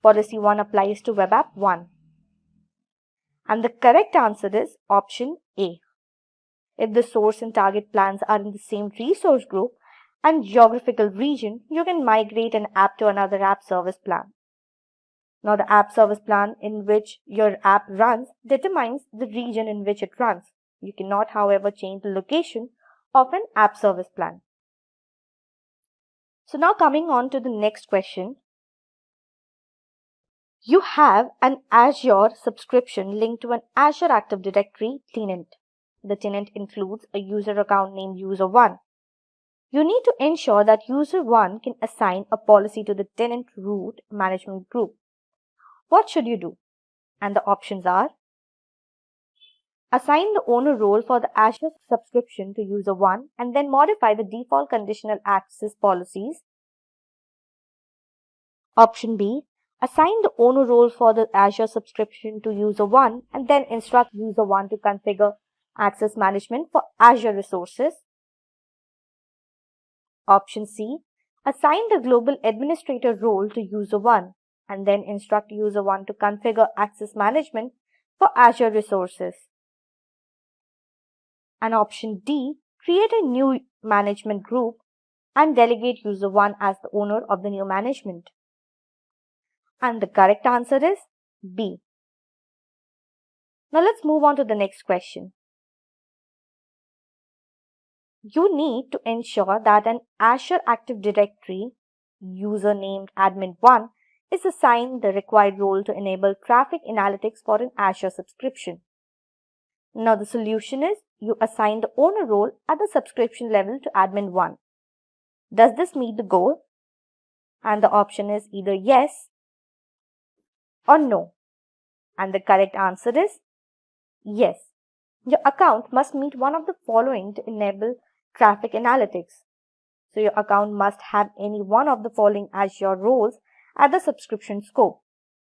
Policy 1 applies to Web App 1. And the correct answer is option A. If the source and target plans are in the same resource group and geographical region, you can migrate an app to another app service plan. Now, the app service plan in which your app runs determines the region in which it runs. You cannot, however, change the location of an app service plan. So now coming on to the next question. You have an Azure subscription linked to an Azure Active Directory tenant. The tenant includes a user account named User1. You need to ensure that User1 can assign a policy to the tenant root management group. What should you do? And the options are assign the owner role for the Azure subscription to User1 and then modify the default conditional access policies. Option B, assign the owner role for the Azure subscription to User1 and then instruct User1 to configure access management for Azure resources. Option C, assign the global administrator role to User1 and then instruct User1 to configure access management for Azure resources. And option D, create a new management group and delegate User1 as the owner of the new management. And the correct answer is B. Now let's move on to the next question. You need to ensure that an Azure Active Directory user named admin1 is assigned the required role to enable traffic analytics for an Azure subscription. Now the solution is you assign the owner role at the subscription level to admin1. Does this meet the goal? And the option is either yes or no. And the correct answer is yes. Your account must meet one of the following to enable traffic analytics. So your account must have any one of the following Azure roles at the subscription scope: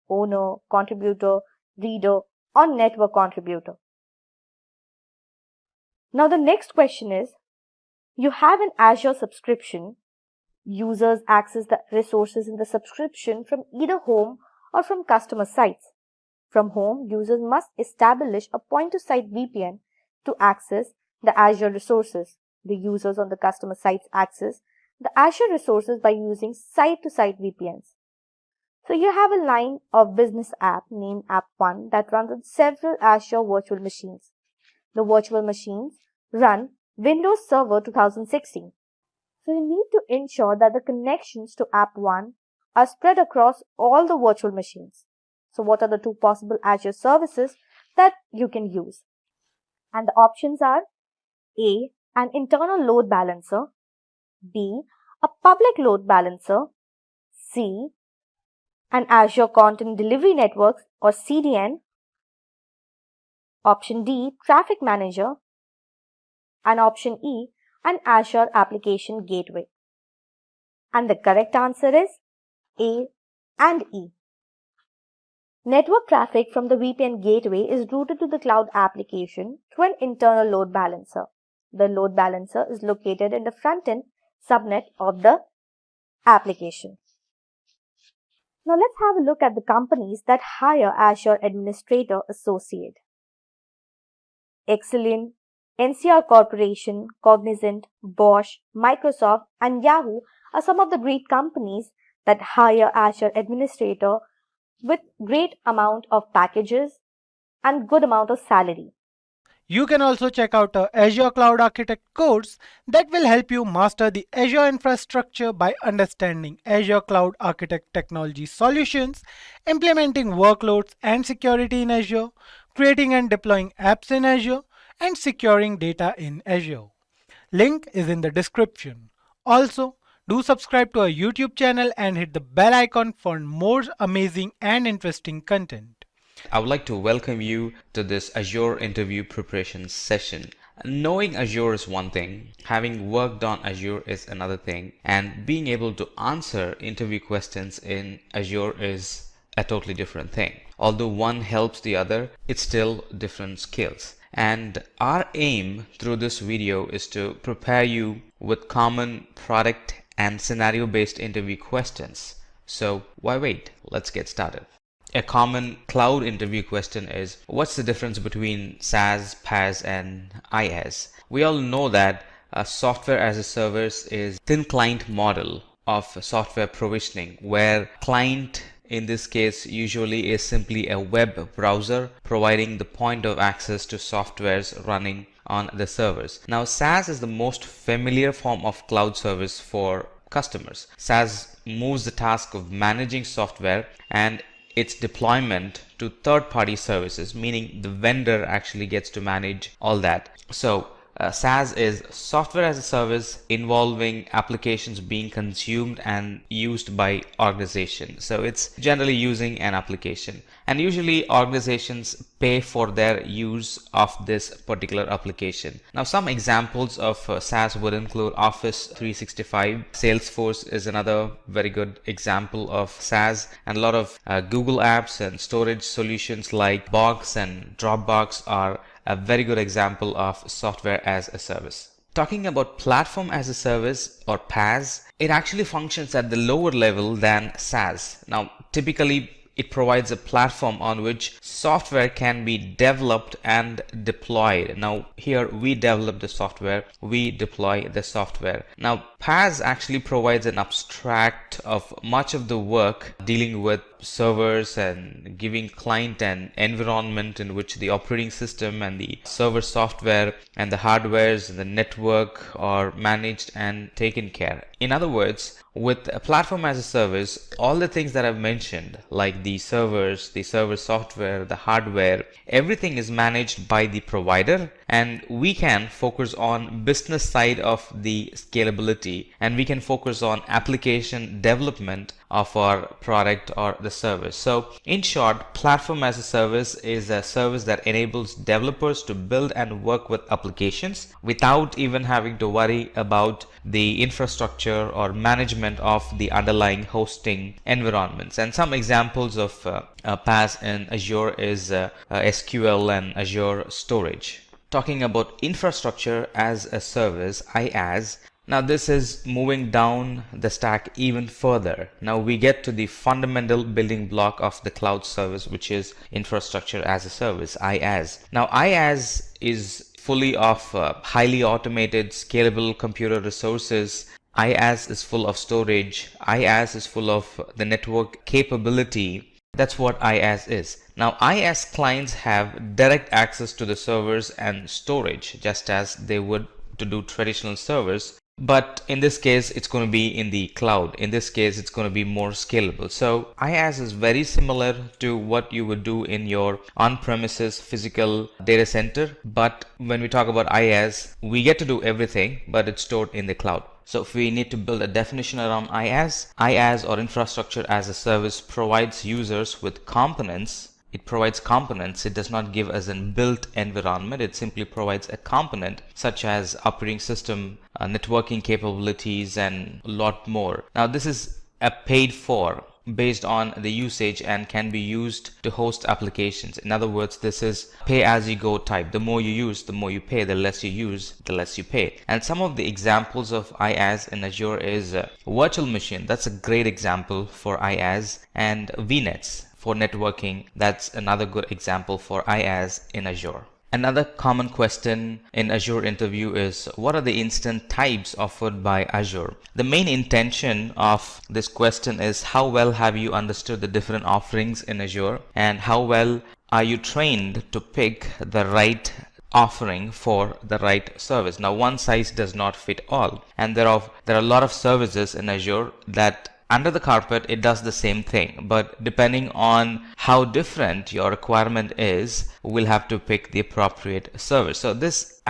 owner, contributor, reader, or network contributor. Now the next question is, you have an Azure subscription. Users access the resources in the subscription from either home or from customer sites. From home, users must establish a point-to-site VPN to access the Azure resources. The users on the customer sites access the Azure resources by using site-to-site VPNs. So you have a line of business app named App1 that runs on several Azure virtual machines. The virtual machines run Windows Server 2016. So you need to ensure that the connections to App1 are spread across all the virtual machines. So what are the two possible Azure services that you can use? And the options are A, an internal load balancer, B, a public load balancer, C, an Azure Content Delivery Network or CDN, option D, Traffic Manager, and option E, an Azure Application Gateway. And the correct answer is A and E. Network traffic from the VPN gateway is routed to the cloud application through an internal load balancer. The load balancer is located in the front-end subnet of the application. Now let's have a look at the companies that hire Azure Administrator Associate. Exilion, NCR Corporation, Cognizant, Bosch, Microsoft, and Yahoo are some of the great companies that hire Azure Administrator with great amount of packages and good amount of salary. You can also check out a Azure Cloud Architect course that will help you master the Azure infrastructure by understanding Azure Cloud Architect technology solutions, implementing workloads and security in Azure, creating and deploying apps in Azure, and securing data in Azure. Link is in the description. Also, do subscribe to our YouTube channel and hit the bell icon for more amazing and interesting content. I would like to welcome you to this Azure interview preparation session. Knowing Azure is one thing, having worked on Azure is another thing, and being able to answer interview questions in Azure is a totally different thing. Although one helps the other, it's still different skills. And our aim through this video is to prepare you with common product and scenario-based interview questions. So why wait? Let's get started. A common cloud interview question is, what's the difference between SaaS, PaaS, and IaaS? We all know that a software as a service is thin client model of software provisioning, where client in this case usually is simply a web browser providing the point of access to softwares running on the servers. Now, SaaS is the most familiar form of cloud service for customers. SaaS moves the task of managing software and its deployment to third-party services, meaning the vendor actually gets to manage all that. So SaaS is software as a service involving applications being consumed and used by organizations. So it's generally using an application, and usually organizations pay for their use of this particular application. Now, some examples of SaaS would include Office 365. Salesforce is another very good example of SaaS, and a lot of Google apps and storage solutions like Box and Dropbox are a very good example of software as a service. Talking about platform as a service or PaaS, it actually functions at the lower level than SaaS. Now, typically it provides a platform on which software can be developed and deployed. Now, here we develop the software, we deploy the software. Now, PaaS actually provides an abstract of much of the work dealing with servers and giving client an environment in which the operating system and the server software and the hardwares and the network are managed and taken care. In other words, with a platform as a service, all the things that I've mentioned, like the servers, the server software, the hardware, everything is managed by the provider, and we can focus on business side of the scalability, and we can focus on application development of our product or the service. So in short, platform as a service is a service that enables developers to build and work with applications without even having to worry about the infrastructure or management of the underlying hosting environments. And some examples of PaaS in Azure is SQL and Azure Storage. Talking about infrastructure as a service, IaaS, Now this is moving down the stack even further. Now we get to the fundamental building block of the cloud service, which is infrastructure as a service, IaaS. Now IaaS is fully of highly automated, scalable computer resources. IaaS is full of storage. IaaS is full of the network capability. That's what IaaS is. Now IaaS clients have direct access to the servers and storage, just as they would to do traditional servers. But in this case, it's going to be in the cloud. In this case, it's going to be more scalable. So IaaS is very similar to what you would do in your on-premises physical data center. But when we talk about IaaS, we get to do everything, but it's stored in the cloud. So if we need to build a definition around IaaS or infrastructure as a service provides users with components. It provides components. It does not give us a built environment. It simply provides a component such as operating system, networking capabilities, and a lot more. Now this is a paid for based on the usage and can be used to host applications. In other words, this is pay as you go type. The more you use, the more you pay. The less you use, the less you pay. And some of the examples of IaaS in Azure is virtual machine. That's a great example for IaaS, and VNets for networking. That's another good example for IaaS in Azure. Another common question in Azure interview is, what are the instance types offered by Azure? The main intention of this question is, how well have you understood the different offerings in Azure, and how well are you trained to pick the right offering for the right service? Now one size does not fit all, and there are a lot of services in Azure that under the carpet it does the same thing, but depending on how different your requirement is, we'll have to pick the appropriate service. So this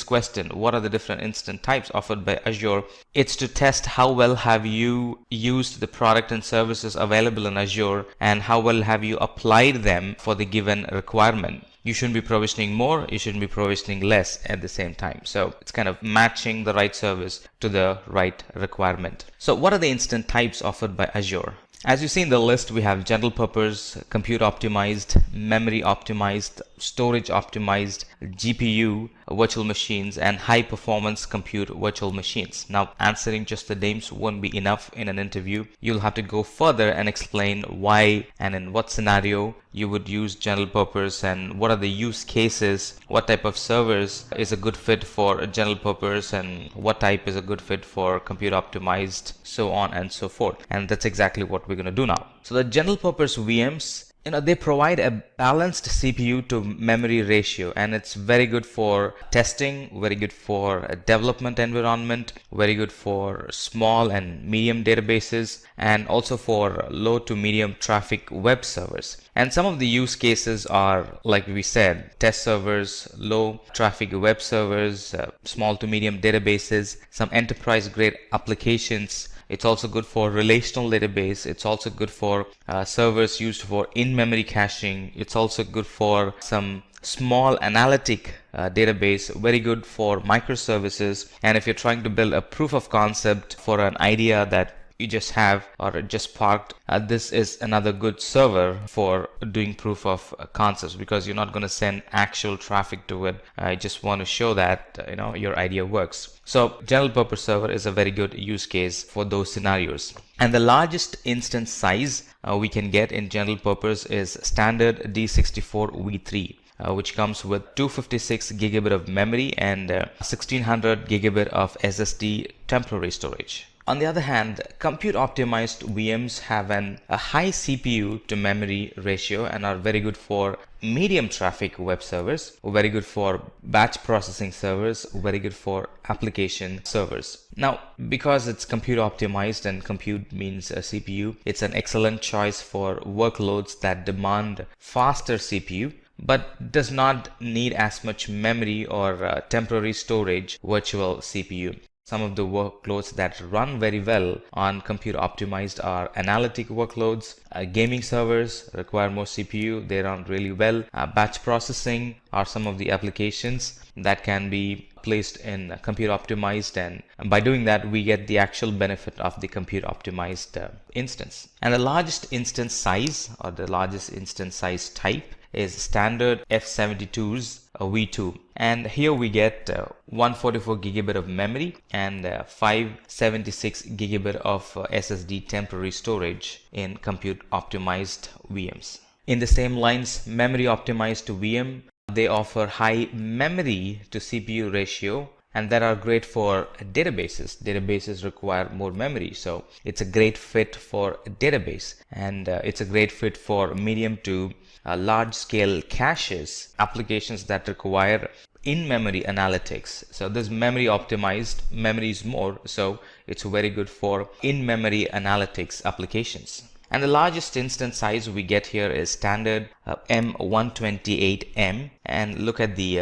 question, what are the different instance types offered by Azure, it's to test how well have you used the product and services available in Azure, and how well have you applied them for the given requirement. You shouldn't be provisioning more, you shouldn't be provisioning less at the same time. So it's kind of matching the right service to the right requirement. So what are the instance types offered by Azure? As you see in the list, we have general purpose, compute optimized, memory optimized, storage optimized, GPU virtual machines, and high performance compute virtual machines. Now, answering just the names won't be enough in an interview. You'll have to go further and explain why and in what scenario you would use general purpose, and what are the use cases, what type of servers is a good fit for general purpose, and what type is a good fit for compute optimized, so on and so forth. And that's exactly what we're going to do now. So the general purpose VMs, they provide a balanced CPU to memory ratio, and it's very good for testing, very good for a development environment, very good for small and medium databases, and also for low to medium traffic web servers. And some of the use cases are, like we said, test servers, low traffic web servers, small to medium databases, some enterprise grade applications. It's also good for relational database. It's also good for servers used for in-memory caching. It's also good for some small analytic database, very good for microservices. And if you're trying to build a proof of concept for an idea that you just have or just parked, this is another good server for doing proof of concepts, because you're not going to send actual traffic to it. I just want to show that your idea works. So general purpose server is a very good use case for those scenarios. And the largest instance size we can get in general purpose is standard D64 V3. Which comes with 256 gigabit of memory and 1600 gigabit of SSD temporary storage. On the other hand, compute optimized VMs have a high CPU to memory ratio and are very good for medium traffic web servers, very good for batch processing servers, very good for application servers. Now, because it's compute optimized and compute means CPU, it's an excellent choice for workloads that demand faster CPU, but does not need as much memory or temporary storage virtual CPU. Some of the workloads that run very well on compute optimized are analytic workloads, gaming servers require more CPU, they run really well. Batch processing are some of the applications that can be placed in compute optimized, and by doing that we get the actual benefit of the compute optimized instance. And the largest instance size or the largest instance size type is standard F72s v2. And here we get 144 gigabit of memory and 576 gigabit of SSD temporary storage in compute optimized VMs. In the same lines, memory optimized VM, they offer high memory to CPU ratio, and that are great for databases. Databases require more memory, so it's a great fit for a database, and it's a great fit for medium to large scale caches, applications that require in-memory analytics. So this memory optimized, memory is more, so it's very good for in-memory analytics applications. And the largest instance size we get here is standard M128M, and look at the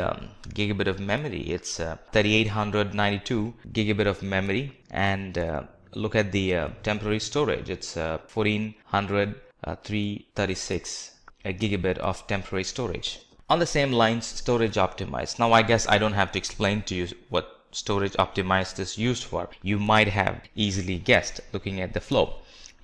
gigabit of memory. It's 3892 gigabit of memory, and look at the temporary storage. It's 1400 gigabit of temporary storage. On the same lines, storage optimized. Now I guess I don't have to explain to you what storage optimized is used for. You might have easily guessed looking at the flow.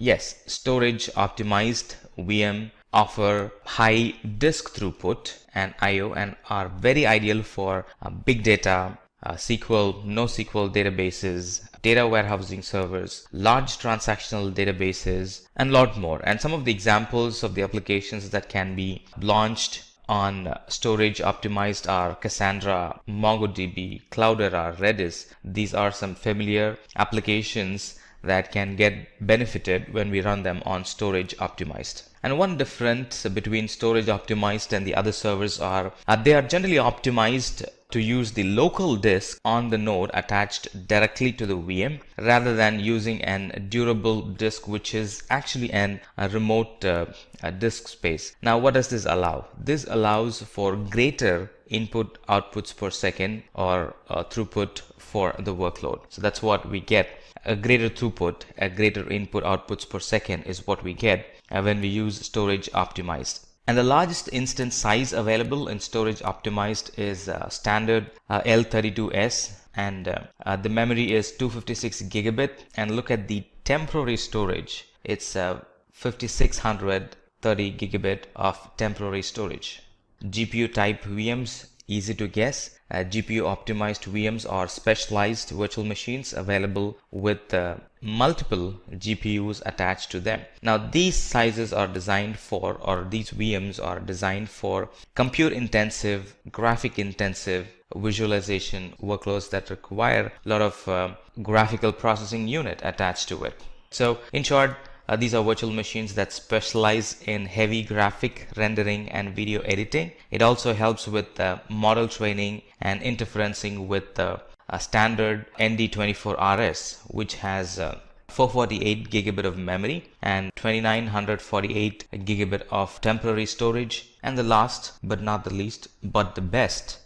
Yes, storage optimized VM offer high disk throughput and IO and are very ideal for big data, SQL, NoSQL databases, data warehousing servers, large transactional databases, and a lot more. And some of the examples of the applications that can be launched on storage optimized are Cassandra, MongoDB, Cloudera, Redis. These are some familiar applications that can get benefited when we run them on storage optimized. And one difference between storage optimized and the other servers are they are generally optimized to use the local disk on the node attached directly to the VM rather than using an durable disk, which is actually a remote disk space. Now what does this allow? This allows for greater input outputs per second or throughput for the workload. So that's what we get. A greater throughput, a greater input outputs per second is what we get when we use storage optimized. And the largest instance size available in storage optimized is standard L32S, and the memory is 256 gigabit. And look at the temporary storage. It's 5630 gigabit of temporary storage. GPU type VMs, easy to guess. GPU optimized VMs are specialized virtual machines available with multiple GPUs attached to them. Now these sizes are designed for, or these VMs are designed for compute intensive, graphic intensive visualization workloads that require a lot of graphical processing unit attached to it. So in short, these are virtual machines that specialize in heavy graphic rendering and video editing. It also helps with model training and interferencing with standard ND24RS, which has 448 gigabit of memory and 2948 gigabit of temporary storage. And the last but not the least, but the best,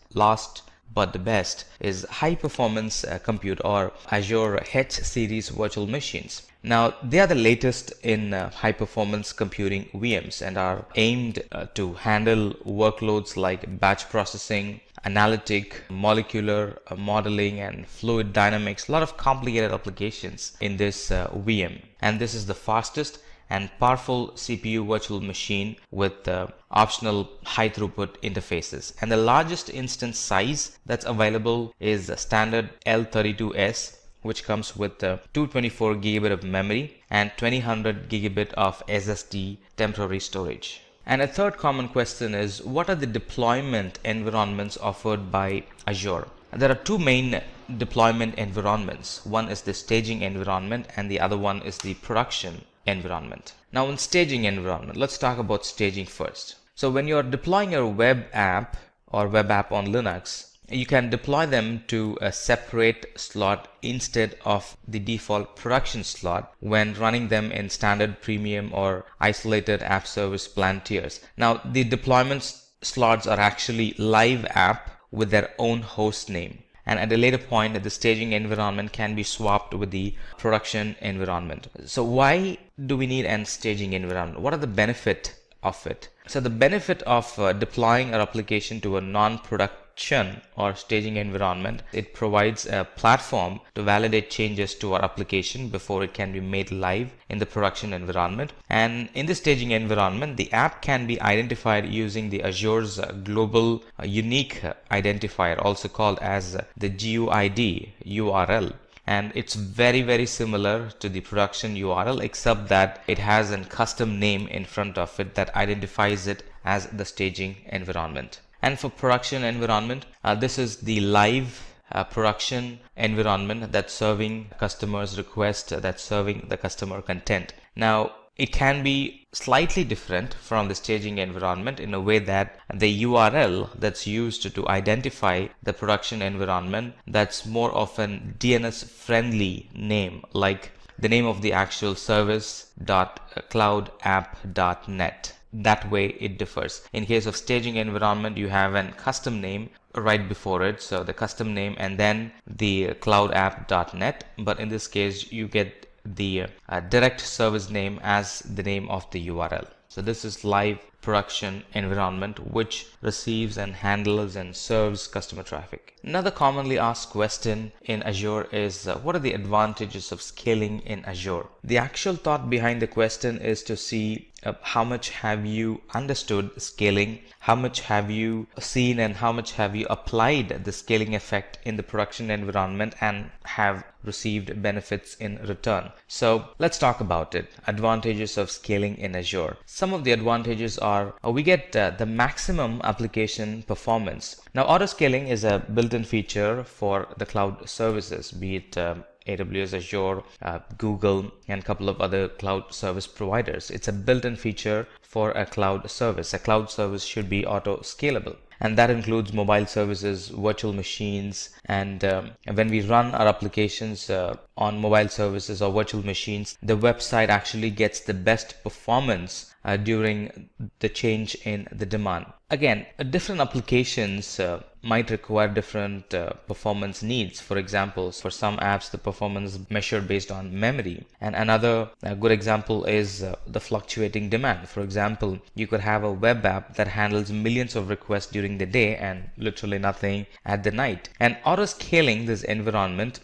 is high performance compute or Azure H series virtual machines. Now they are the latest in high performance computing VMs and are aimed to handle workloads like batch processing, analytic, molecular modeling, and fluid dynamics. A lot of complicated applications in this VM, and this is the fastest and powerful CPU virtual machine with optional high throughput interfaces. And the largest instance size that's available is standard L32S, which comes with 224 gigabit of memory and 2000 gigabit of SSD temporary storage. And a third common question is, what are the deployment environments offered by Azure? There are two main deployment environments. One is the staging environment and the other one is the production environment. Now in staging environment, let's talk about staging first. So when you're deploying a web app or web app on Linux, you can deploy them to a separate slot instead of the default production slot when running them in standard premium or isolated app service plan tiers. Now the deployment slots are actually live app with their own host name, and at a later point the staging environment can be swapped with the production environment. So why do we need a staging environment? What are the benefit of it? So the benefit of deploying our application to a non-product production or staging environment, it provides a platform to validate changes to our application before it can be made live in the production environment. And in the staging environment, the app can be identified using the Azure's global unique identifier, also called as the GUID URL. And it's very similar to the production URL, except that it has a custom name in front of it that identifies it as the staging environment. And for production environment, this is the live production environment that's serving customers' request, that's serving the customer content. Now, it can be slightly different from the staging environment in a way that the URL that's used to identify the production environment, that's more of an DNS friendly name, like the name of the actual service.cloudapp.net. That way it differs. In case of staging environment, you have a custom name right before it, so the custom name and then the cloudapp.net, but in this case you get the direct service name as the name of the URL. So this is live production environment which receives and handles and serves customer traffic. Another commonly asked question in Azure is what are the advantages of scaling in Azure? The actual thought behind the question is to see how much have you understood scaling, how much have you seen and how much have you applied the scaling effect in the production environment and have received benefits in return. So let's talk about it. Advantages of scaling in Azure. Some of the advantages are we get the maximum application performance. Now, auto scaling is a built-in feature for the cloud services, be it AWS, Azure, Google, and a couple of other cloud service providers. It's a built-in feature for a cloud service. A cloud service should be auto scalable. And that includes mobile services, virtual machines, and when we run our applications on mobile services or virtual machines, the website actually gets the best performance during the change in the demand. Again, different applications might require different performance needs. For example, for some apps, the performance is measured based on memory. And another good example is the fluctuating demand. For example, you could have a web app that handles millions of requests during the day and literally nothing at the night. And auto-scaling this environment,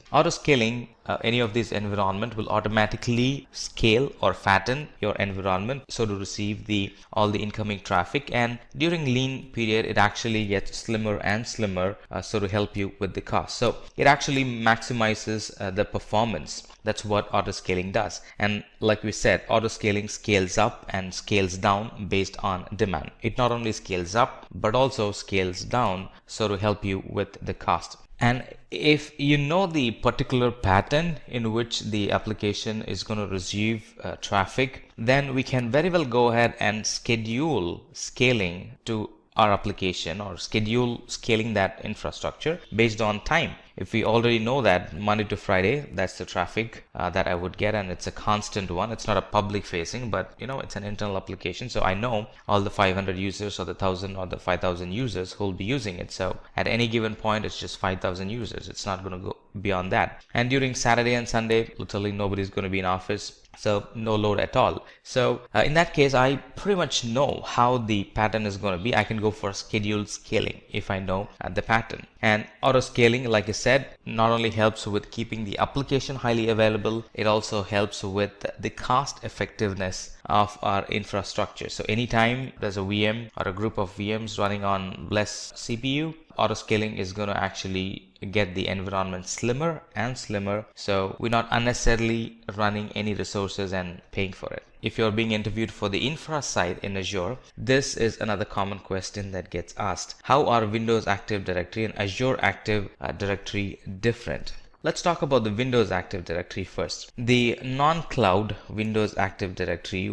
any of these environment will automatically scale or fatten your environment so to receive all the incoming traffic, and during lean period it actually gets slimmer and slimmer so to help you with the cost. So it actually maximizes the performance. That's what auto scaling does. And like we said, auto scaling scales up and scales down based on demand. It not only scales up but also scales down so to help you with the cost. And if you know the particular pattern in which the application is going to receive traffic, then we can very well go ahead and schedule scaling to our application or schedule scaling that infrastructure based on time. If we already know that Monday to Friday, that's the traffic that I would get, and it's a constant one. It's not a public facing, but it's an internal application. So I know all the 500 users or the 1,000 or the 5,000 users who will be using it. So at any given point, it's just 5,000 users. It's not going to go beyond that. And during Saturday and Sunday, literally nobody's going to be in office. So no load at all. So in that case, I pretty much know how the pattern is going to be. I can go for scheduled scaling if I know the pattern. And auto scaling, like I said, not only helps with keeping the application highly available, it also helps with the cost effectiveness of our infrastructure. So anytime there's a VM or a group of VMs running on less CPU, auto scaling is going to actually get the environment slimmer and slimmer, so we're not unnecessarily running any resources and paying for it. If you're being interviewed for the infra side in Azure, this is another common question that gets asked. How are Windows Active Directory and Azure Active Directory different? Let's talk about the Windows Active Directory first. The non-cloud Windows Active Directory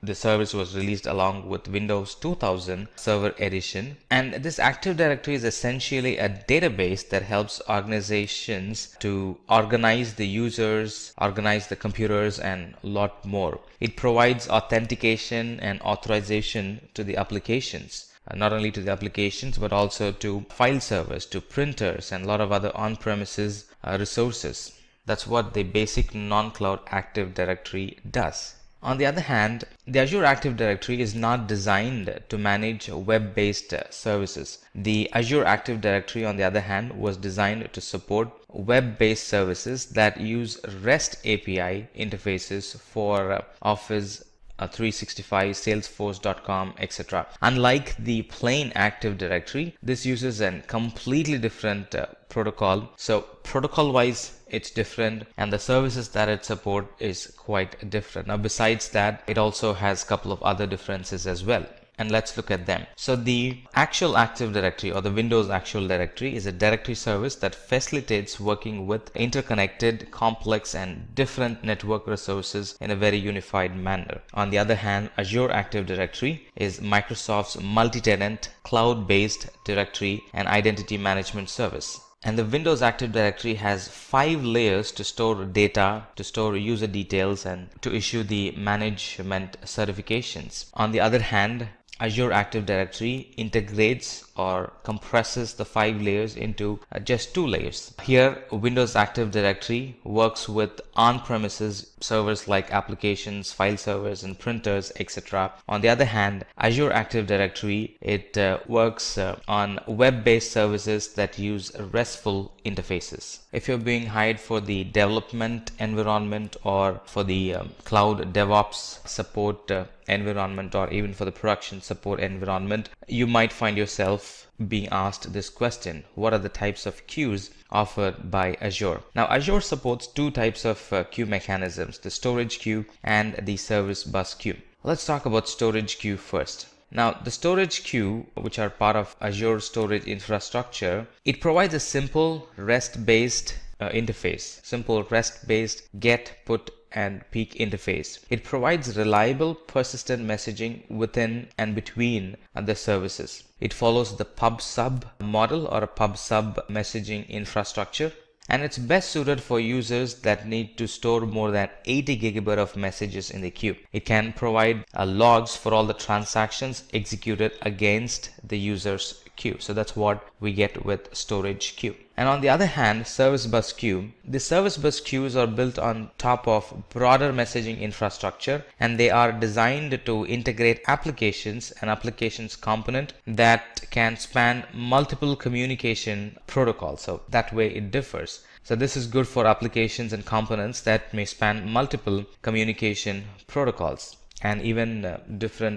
the service was released along with Windows 2000 Server Edition, and this Active Directory is essentially a database that helps organizations to organize the users, organize the computers, and a lot more. It provides authentication and authorization to the applications. Not only to the applications but also to file servers, to printers, and a lot of other on-premises resources. That's what the basic non-cloud Active Directory does. On the other hand, the Azure Active Directory is not designed to manage web-based services. The Azure Active Directory, on the other hand, was designed to support web-based services that use REST API interfaces for Office 365, Salesforce.com, etc. Unlike the plain Active Directory, this uses a completely different protocol. So protocol wise, it's different, and the services that it supports is quite different. Now besides that, it also has a couple of other differences as well, and let's look at them. So the actual Active Directory, or the Windows Actual Directory, is a directory service that facilitates working with interconnected, complex and different network resources in a very unified manner. On the other hand, Azure Active Directory is Microsoft's multi-tenant, cloud-based directory and identity management service. And the Windows Active Directory has 5 layers to store data, to store user details, and to issue the management certifications. On the other hand, Azure Active Directory integrates or compresses the 5 layers into just 2 layers. Here, Windows Active Directory works with on-premises servers like applications, file servers and printers, etc. On the other hand, Azure Active Directory, it works on web-based services that use RESTful interfaces. If you're being hired for the development environment or for the cloud DevOps support environment, or even for the production support environment, you might find yourself being asked this question: what are the types of queues offered by Azure? Now Azure supports 2 types of queue mechanisms, the storage queue and the service bus queue. Let's talk about storage queue first. Now the storage queue, which are part of Azure storage infrastructure, it provides a simple REST-based interface, simple REST-based get, put and peek interface. It provides reliable, persistent messaging within and between the services. It follows the pub-sub model, or a pub-sub messaging infrastructure, and it's best suited for users that need to store more than 80 GB of messages in the queue. It can provide logs for all the transactions executed against the user's queue. So that's what we get with storage queue. And on the other hand, service bus queue, the service bus queues are built on top of broader messaging infrastructure, and they are designed to integrate applications and applications component that can span multiple communication protocols. So that way it differs. So this is good for applications and components that may span multiple communication protocols and even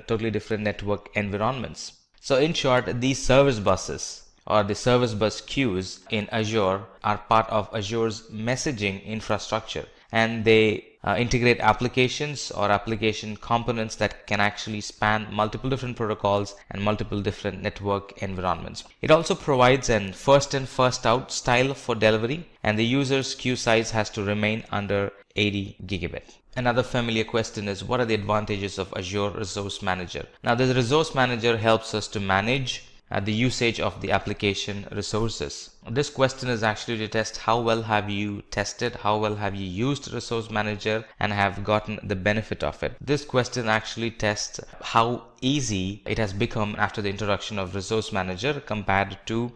totally different network environments. So in short, these service buses, or the service bus queues in Azure, are part of Azure's messaging infrastructure, and they integrate applications or application components that can actually span multiple different protocols and multiple different network environments. It also provides an first in first out style for delivery, and the user's queue size has to remain under 80 GB. Another familiar question is, what are the advantages of Azure Resource Manager? Now, the Resource Manager helps us to manage the usage of the application resources. This question is actually to test how well have you tested, how well have you used Resource Manager and have gotten the benefit of it. This question actually tests how easy it has become after the introduction of Resource Manager compared to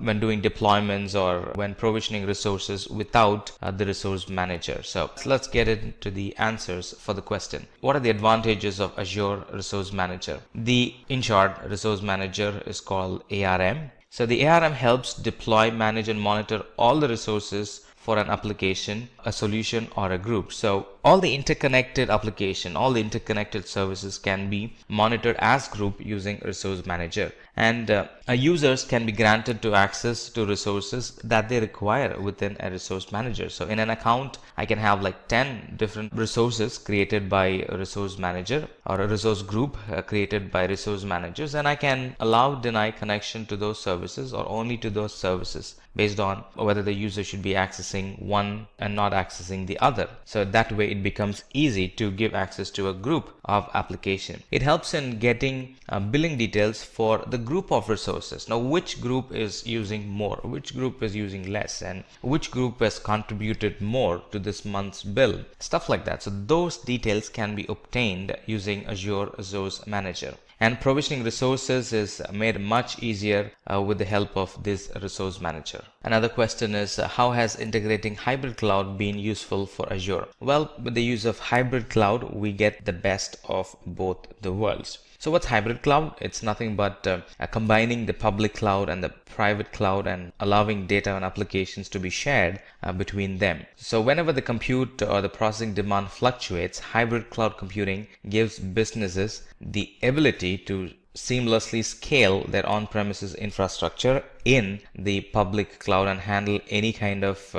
when doing deployments or when provisioning resources without the Resource Manager. So let's get into the answers for the question. What are the advantages of Azure Resource Manager? In short, Resource Manager is called ARM. So the ARM helps deploy, manage and monitor all the resources for an application, a solution or a group. So all the interconnected application, all the interconnected services can be monitored as group using Resource Manager, and users can be granted to access to resources that they require within a Resource Manager. So in an account, I can have like 10 different resources created by a Resource Manager, or a resource group created by Resource Managers, and I can allow, deny connection to those services or only to those services based on whether the user should be accessing one and not accessing the other. So that way it becomes easy to give access to a group of application. It helps in getting billing details for the group of resources. Now, which group is using more, which group is using less, and which group has contributed more to this month's bill, stuff like that. So those details can be obtained using Azure Resource Manager. And provisioning resources is made much easier with the help of this Resource Manager. Another question is, how has integrating hybrid cloud been useful for Azure? Well, with the use of hybrid cloud, we get the best of both the worlds. So what's hybrid cloud? It's nothing but combining the public cloud and the private cloud and allowing data and applications to be shared between them. So whenever the compute or the processing demand fluctuates, hybrid cloud computing gives businesses the ability to seamlessly scale their on-premises infrastructure in the public cloud and handle any kind of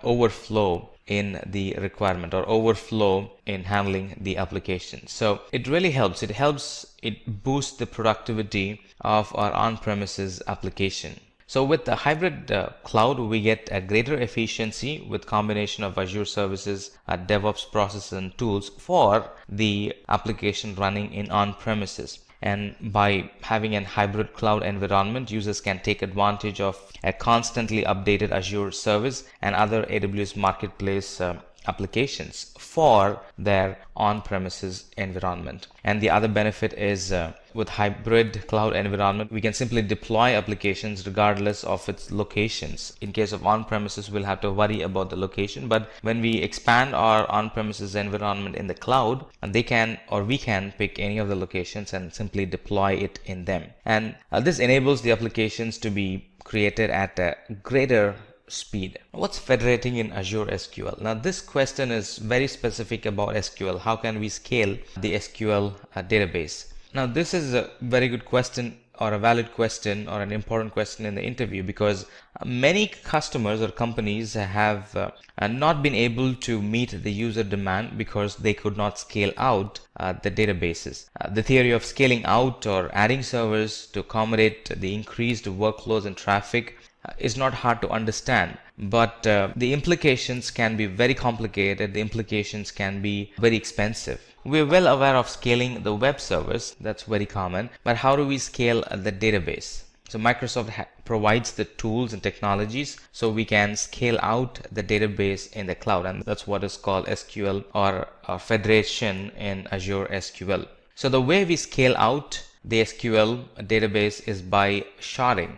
overflow in the requirement or overflow in handling the application. So it really helps. It boosts the productivity of our on-premises application. So with the hybrid cloud, we get a greater efficiency with combination of Azure services, DevOps processes and tools for the application running in on-premises. And by having a hybrid cloud environment, users can take advantage of a constantly updated Azure service and other AWS marketplace applications for their on-premises environment. And the other benefit is with hybrid cloud environment, we can simply deploy applications regardless of its locations. In case of on-premises, we'll have to worry about the location, but when we expand our on-premises environment in the cloud, we can pick any of the locations and simply deploy it in them. And this enables the applications to be created at a greater speed. What's federating in Azure SQL? Now this question is very specific about SQL. How can we scale the SQL database? Now this is a very good question, or a valid question, or an important question in the interview, because many customers or companies have not been able to meet the user demand because they could not scale out the databases. The theory of scaling out or adding servers to accommodate the increased workloads and traffic is not hard to understand, but the implications can be very complicated. The implications can be very expensive. We're well aware of scaling the web servers, that's very common, but how do we scale the database? So Microsoft provides the tools and technologies so we can scale out the database in the cloud, and that's what is called SQL or federation in Azure SQL. So the way we scale out the SQL database is by sharding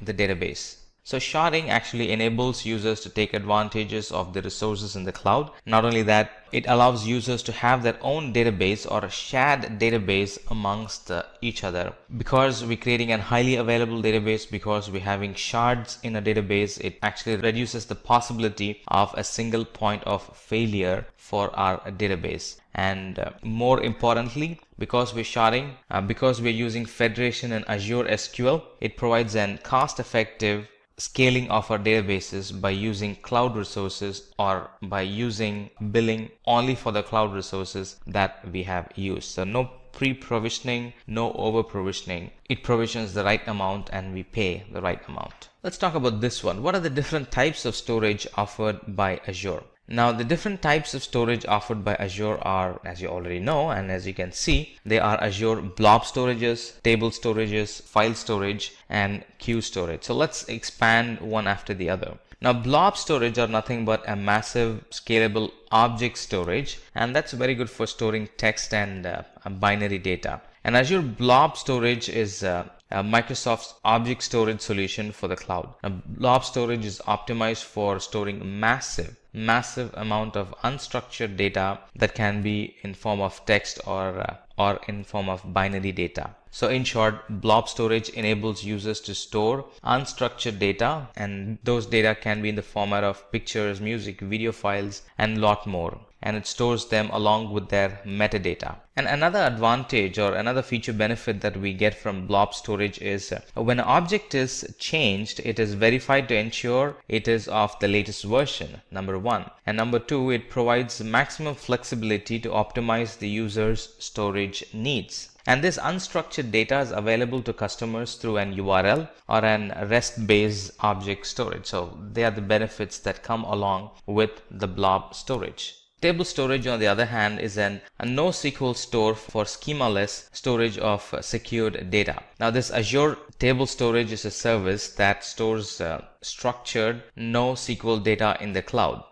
the database. So sharding actually enables users to take advantages of the resources in the cloud. Not only that, it allows users to have their own database or a shared database amongst each other. Because we're creating a highly available database, because we're having shards in a database, it actually reduces the possibility of a single point of failure for our database. And more importantly, because we're sharding, because we're using federation in Azure SQL, it provides an cost-effective scaling of our databases by using cloud resources or by using billing only for the cloud resources that we have used. So no pre-provisioning, no over-provisioning. It provisions the right amount and we pay the right amount. Let's talk about this one. What are the different types of storage offered by Azure? Now the different types of storage offered by Azure are, as you already know, and as you can see, they are Azure blob storages, table storages, file storage, and queue storage. So let's expand one after the other. Now blob storage are nothing but a massive scalable object storage, and that's very good for storing text and binary data. And Azure blob storage is Microsoft's object storage solution for the cloud. Now, blob storage is optimized for storing massive amount of unstructured data that can be in form of text or in form of binary data. So in short, blob storage enables users to store unstructured data, and those data can be in the format of pictures, music, video files, and a lot more. And it stores them along with their metadata. And another advantage or another feature benefit that we get from blob storage is when an object is changed, it is verified to ensure it is of the latest version, number one. And number two, it provides maximum flexibility to optimize the user's storage needs. And this unstructured data is available to customers through an URL or an REST-based object storage. So they are the benefits that come along with the blob storage. Table storage, on the other hand, is a NoSQL store for schemaless storage of secured data. Now this Azure Table Storage is a service that stores structured NoSQL data in the cloud.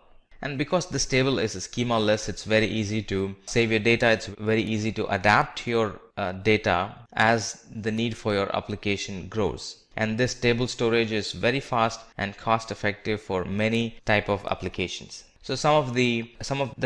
And because this table is schemaless, it's very easy to save your data. It's very easy to adapt your data as the need for your application grows. and this table storage is very fast and cost effective for many type of applications. So some of the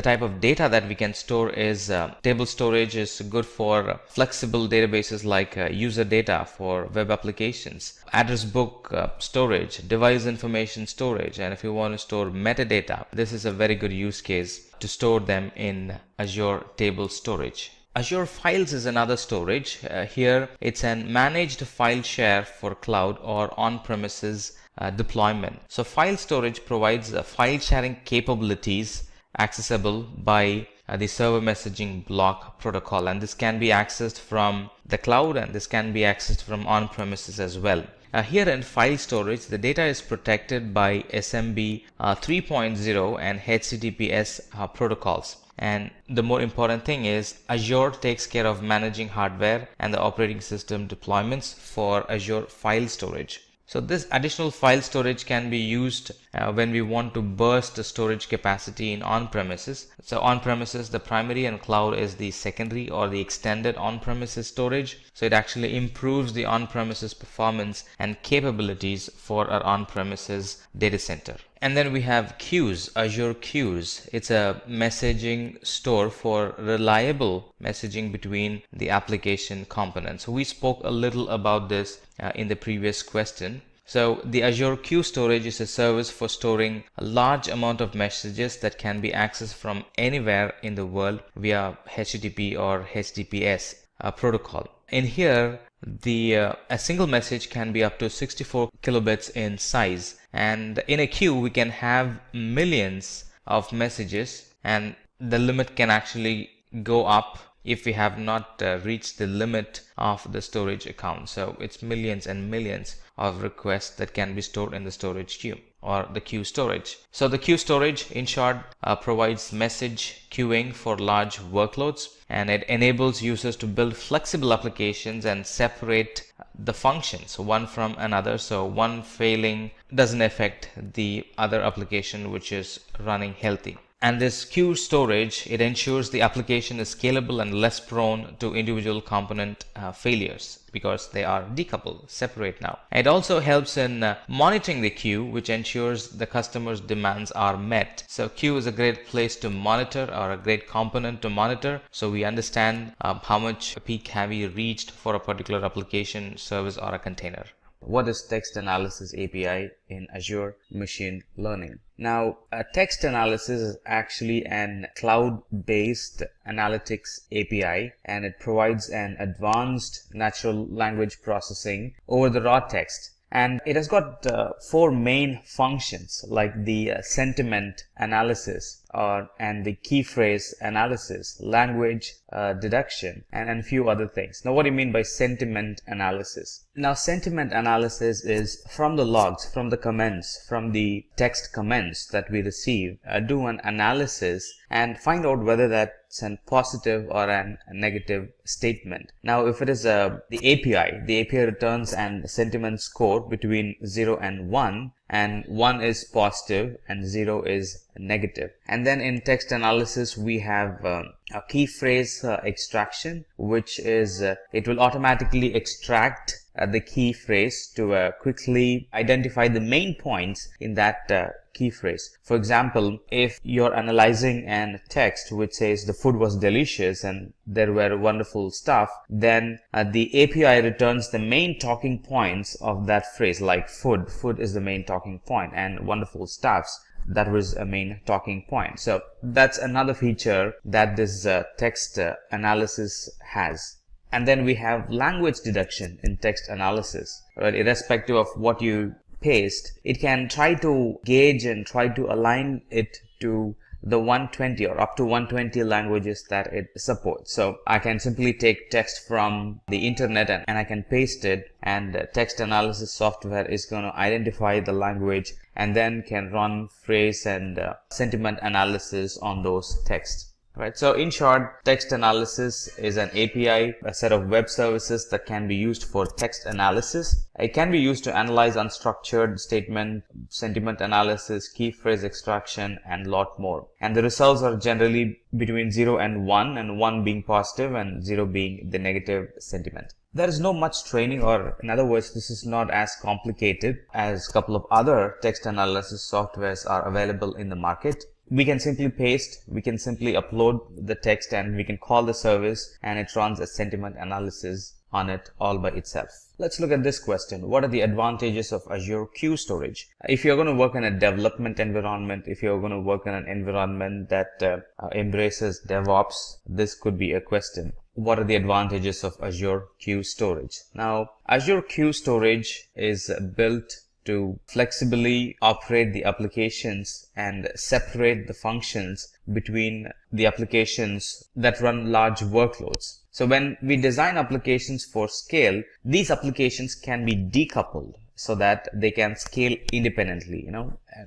type of data that we can store is table storage is good for flexible databases like user data for web applications, address book storage, device information storage, and if you want to store metadata, this is a very good use case to store them in Azure table storage. Azure Files is another storage. Here it's a managed file share for cloud or on-premises deployment. So file storage provides file sharing capabilities accessible by the server messaging block protocol, and this can be accessed from the cloud and this can be accessed from on-premises as well. Here in file storage, the data is protected by SMB 3.0 and HTTPS protocols. And the more important thing is Azure takes care of managing hardware and the operating system deployments for Azure file storage. So this additional file storage can be used when we want to burst the storage capacity in on-premises. So on-premises, the primary, and cloud is the secondary or the extended on-premises storage. So it actually improves the on-premises performance and capabilities for our on-premises data center. And then we have Queues, Azure Queues. It's a messaging store for reliable messaging between the application components. So we spoke a little about this in the previous question. So the Azure Queue Storage is a service for storing a large amount of messages that can be accessed from anywhere in the world via HTTP or HTTPS protocol. In here, a single message can be up to 64 kilobits in size, and in a queue we can have millions of messages, and the limit can actually go up if we have not reached the limit of the storage account. So it's millions and millions of requests that can be stored in the storage queue or the queue storage. So the queue storage, in short, provides message queuing for large workloads, and it enables users to build flexible applications and separate the functions one from another, so one failing doesn't affect the other application which is running healthy. And this queue storage, it ensures the application is scalable and less prone to individual component failures because they are decoupled, separate now. It also helps in monitoring the queue, which ensures the customer's demands are met. So queue is a great place to monitor, or a great component to monitor, so we understand how much peak have we reached for a particular application, service, or a container. What is text analysis API in Azure Machine Learning? Now, text analysis is actually an cloud-based analytics API, and it provides an advanced natural language processing over the raw text. And it has got 4 main functions, like the sentiment analysis and the key phrase analysis, language deduction, and a few other things. Now, what do you mean by sentiment analysis? Now, sentiment analysis is from the logs, from the comments, from the text comments that we receive, do an analysis and find out whether that's a positive or a negative statement. Now, if it is the API returns an sentiment score between 0 and 1, and 1 is positive and 0 is negative. And then in text analysis, we have a key phrase extraction, which is it will automatically extract the key phrase to quickly identify the main points in that key phrase. For example, if you're analyzing a text which says the food was delicious and there were wonderful stuff, then the API returns the main talking points of that phrase, like food is the main talking point, and wonderful stuffs, that was a main talking point. So that's another feature that this text analysis has. And then we have language deduction in text analysis, right? Irrespective of what you paste, it can try to gauge and try to align it to the 120 or up to 120 languages that it supports. So I can simply take text from the internet and I can paste it, and text analysis software is going to identify the language and then can run phrase and sentiment analysis on those texts. Right. So in short, text analysis is an API, a set of web services that can be used for text analysis. It can be used to analyze unstructured statement, sentiment analysis, key phrase extraction, and lot more. And the results are generally between 0 and 1 being positive and 0 being the negative sentiment. There is no much training, or in other words, this is not as complicated as a couple of other text analysis softwares are available in the market. We can simply paste, we can simply upload the text, and we can call the service and it runs a sentiment analysis on it all by itself. Let's look at this question. What are the advantages of Azure Queue Storage? If you're going to work in a development environment, if you're going to work in an environment that embraces DevOps, this could be a question. What are the advantages of Azure Queue Storage? Now, Azure Queue Storage is built to flexibly operate the applications and separate the functions between the applications that run large workloads. So when we design applications for scale, these applications can be decoupled so that they can scale independently.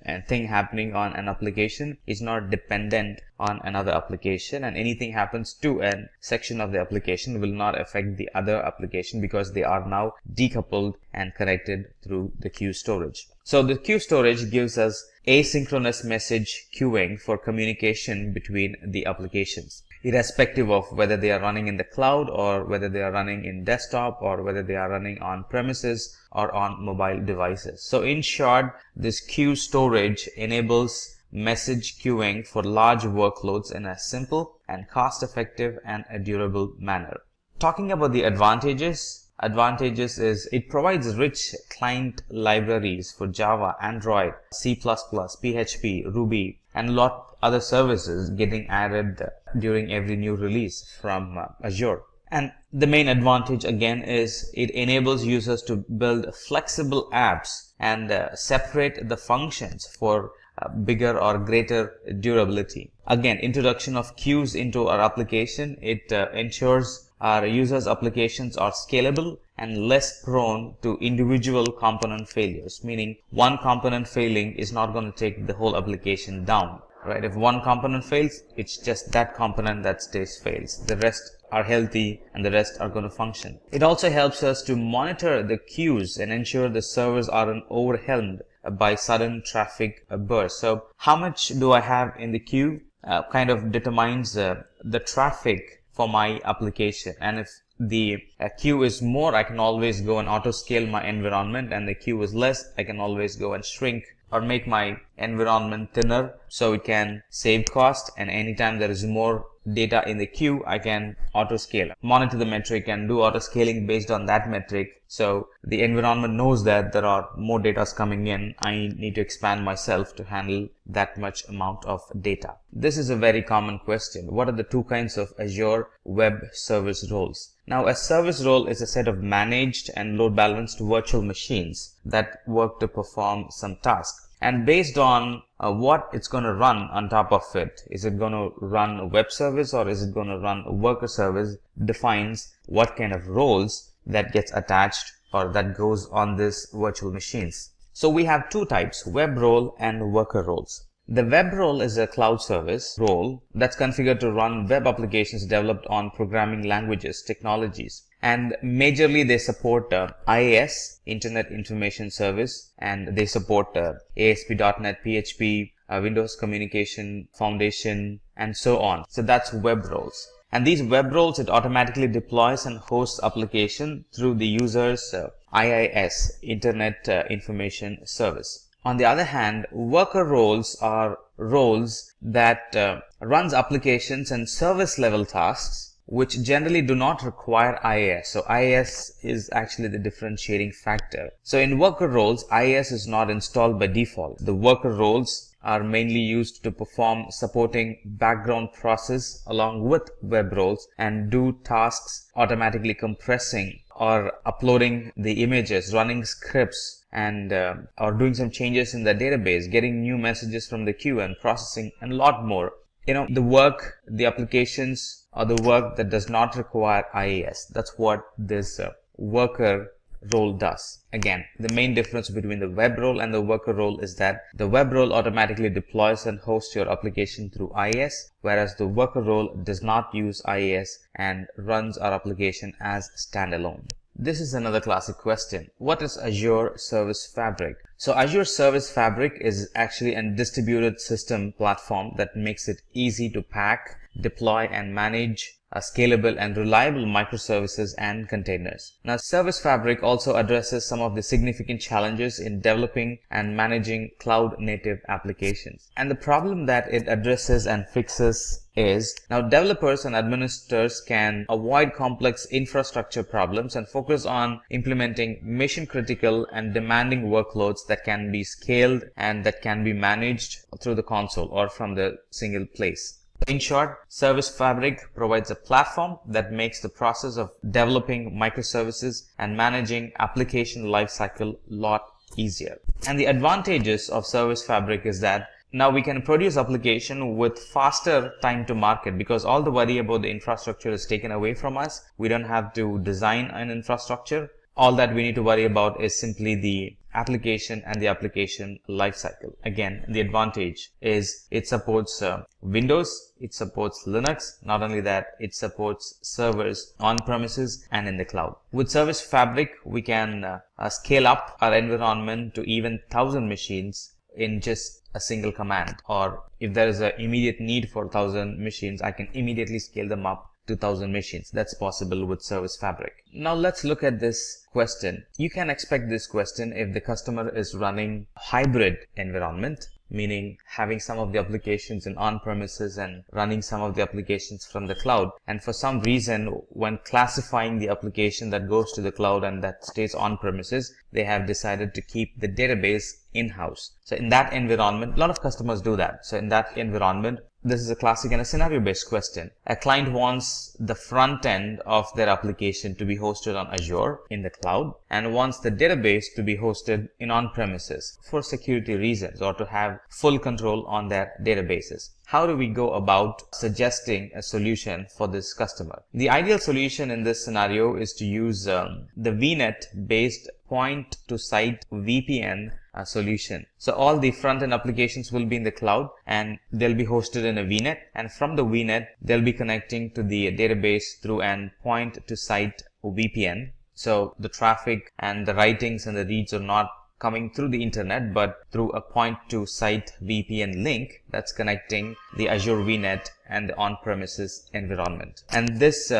A thing happening on an application is not dependent on another application, and anything happens to a section of the application will not affect the other application because they are now decoupled and connected through the queue storage. So the queue storage gives us asynchronous message queuing for communication between the applications, irrespective of whether they are running in the cloud or whether they are running in desktop or whether they are running on premises or on mobile devices. So in short, this queue storage enables message queuing for large workloads in a simple and cost-effective and a durable manner. Talking about the advantages is it provides rich client libraries for Java, Android, C++, PHP, Ruby, and a lot other services getting added during every new release from Azure. And the main advantage again is it enables users to build flexible apps and separate the functions for bigger or greater durability. Again, introduction of queues into our application, it ensures our users' applications are scalable and less prone to individual component failures, meaning one component failing is not going to take the whole application down. Right? If one component fails, it's just that component that fails. The rest are healthy and the rest are going to function. It also helps us to monitor the queues and ensure the servers aren't overwhelmed by sudden traffic bursts. So how much do I have in the queue kind of determines the traffic for my application. And if the queue is more, I can always go and auto scale my environment, and the queue is less, I can always go and shrink or make my environment thinner so it can save cost. And anytime there is more data in the queue, I can auto scale, monitor the metric and do auto scaling based on that metric. So the environment knows that there are more data coming in. I need to expand myself to handle that much amount of data. This is a very common question. What are the two kinds of Azure Web Service roles? Now, a service role is a set of managed and load balanced virtual machines that work to perform some task. And based on what it's going to run on top of it, is it going to run a web service or is it going to run a worker service, defines what kind of roles that gets attached or that goes on these virtual machines. So we have two types, web role and worker roles. The web role is a cloud service role that's configured to run web applications developed on programming languages, technologies. And majorly they support IIS, Internet Information Service, and they support ASP.NET, PHP, Windows Communication Foundation, and so on. So that's web roles. And these web roles, it automatically deploys and hosts application through the user's IIS, Internet Information Service. On the other hand, worker roles are roles that runs applications and service level tasks which generally do not require IIS. So IIS is actually the differentiating factor. So in worker roles, IIS is not installed by default. The worker roles are mainly used to perform supporting background process along with web roles and do tasks automatically compressing or uploading the images, running scripts, and or doing some changes in the database, getting new messages from the queue and processing, and a lot more. The work, the applications, or the work that does not require IIS. That's what this worker role does. Again, the main difference between the web role and the worker role is that the web role automatically deploys and hosts your application through IaaS, whereas the worker role does not use IaaS and runs our application as standalone. This is another classic question. What is Azure Service Fabric? So Azure Service Fabric is actually a distributed system platform that makes it easy to pack, deploy, and manage scalable and reliable microservices and containers. Now, Service Fabric also addresses some of the significant challenges in developing and managing cloud-native applications. And the problem that it addresses and fixes is, now developers and administrators can avoid complex infrastructure problems and focus on implementing mission-critical and demanding workloads that can be scaled and that can be managed through the console or from the single place. In short, Service Fabric provides a platform that makes the process of developing microservices and managing application lifecycle a lot easier. And the advantages of Service Fabric is that now we can produce application with faster time to market because all the worry about the infrastructure is taken away from us. We don't have to design an infrastructure. All that we need to worry about is simply the application and the application lifecycle. Again, the advantage is it supports Windows, it supports Linux. Not only that, it supports servers on premises and in the cloud. With Service Fabric, we can scale up our environment to even 1,000 machines in just a single command. Or if there is an immediate need for 1,000 machines, I can immediately scale them up to 1,000 machines. That's possible with Service Fabric. Now let's look at this question. You can expect this question if the customer is running hybrid environment, meaning having some of the applications in on-premises and running some of the applications from the cloud. And for some reason, when classifying the application that goes to the cloud and that stays on-premises, they have decided to keep the database in-house. So in that environment, a lot of customers do that. So in that environment, this is a classic and a scenario-based question. A client wants the front end of their application to be hosted on Azure in the cloud and wants the database to be hosted in on-premises for security reasons or to have full control on their databases. How do we go about suggesting a solution for this customer? The ideal solution in this scenario is to use the VNet-based point-to-site VPN solution. So all the front-end applications will be in the cloud and they'll be hosted in a VNet, and from the VNet they'll be connecting to the database through an point-to-site VPN. So the traffic and the writings and the reads are not coming through the internet but through a point-to-site VPN link that's connecting the Azure VNet and the on-premises environment. And this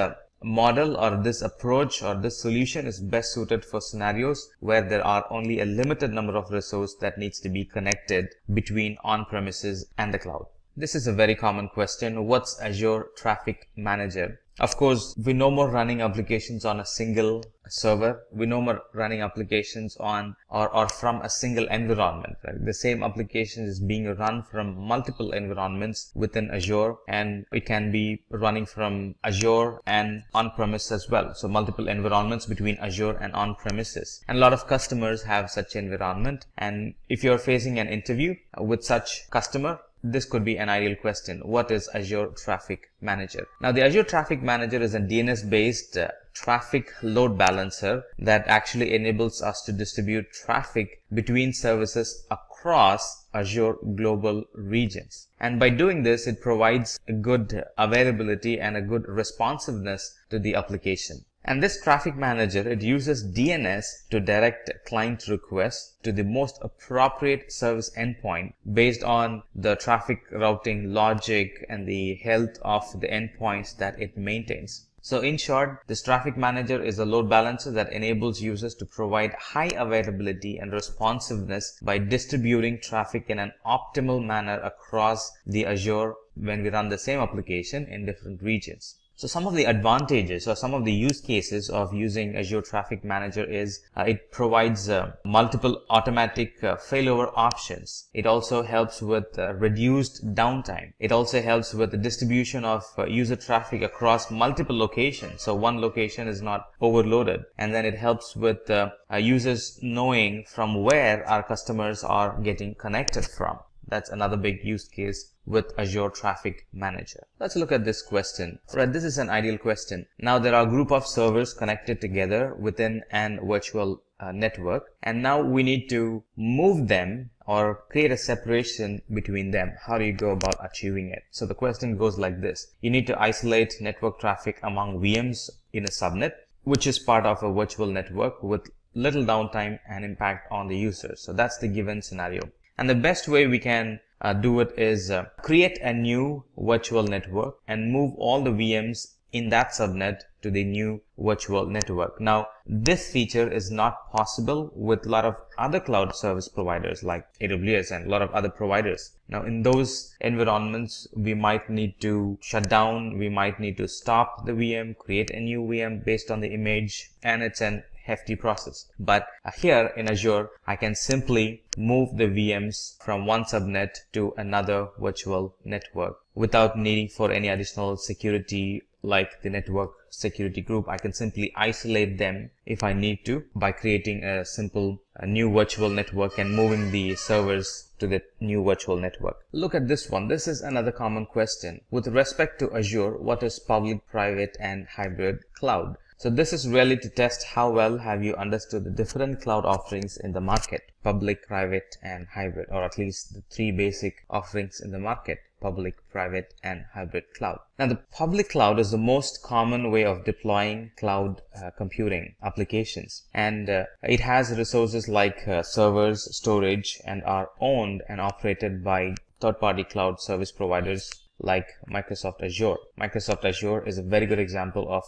model or this approach or this solution is best suited for scenarios where there are only a limited number of resources that needs to be connected between on-premises and the cloud. This is a very common question. What's Azure Traffic Manager? Of course, we no more running applications on a single server. We no more running applications on or from a single environment. Right? The same application is being run from multiple environments within Azure, and it can be running from Azure and on-premise as well. So multiple environments between Azure and on-premises. And a lot of customers have such environment. And if you're facing an interview with such customer, this could be an ideal question. What is Azure Traffic Manager? Now, the Azure Traffic Manager is a DNS-based traffic load balancer that actually enables us to distribute traffic between services across Azure global regions. And by doing this, it provides a good availability and a good responsiveness to the application. And this traffic manager, it uses DNS to direct client requests to the most appropriate service endpoint based on the traffic routing logic and the health of the endpoints that it maintains. So in short, this traffic manager is a load balancer that enables users to provide high availability and responsiveness by distributing traffic in an optimal manner across the Azure when we run the same application in different regions. So some of the advantages or some of the use cases of using Azure Traffic Manager is it provides multiple automatic failover options. It also helps with reduced downtime. It also helps with the distribution of user traffic across multiple locations. So one location is not overloaded. And then it helps with users knowing from where our customers are getting connected from. That's another big use case with Azure Traffic Manager. Let's look at this question. Right, this is an ideal question. Now there are a group of servers connected together within an virtual network, and now we need to move them or create a separation between them. How do you go about achieving it? So the question goes like this. You need to isolate network traffic among VMs in a subnet, which is part of a virtual network with little downtime and impact on the user. So that's the given scenario. And the best way we can do it is create a new virtual network and move all the VMs in that subnet to the new virtual network. Now, this feature is not possible with a lot of other cloud service providers like AWS and a lot of other providers. Now, in those environments, we might need to shut down, we might need to stop the VM, create a new VM based on the image, and it's an hefty process. But here in Azure, I can simply move the VMs from one subnet to another virtual network without needing for any additional security like the network security group. I can simply isolate them if I need to by creating a simple new virtual network and moving the servers to the new virtual network. Look at this one. This is another common question. With respect to Azure, what is public, private, and hybrid cloud? So this is really to test how well have you understood the different cloud offerings in the market, public, private, and hybrid, or at least the three basic offerings in the market, public, private, and hybrid cloud. Now, the public cloud is the most common way of deploying cloud computing applications, and it has resources like servers, storage, and are owned and operated by third-party cloud service providers like Microsoft Azure. Microsoft Azure is a very good example of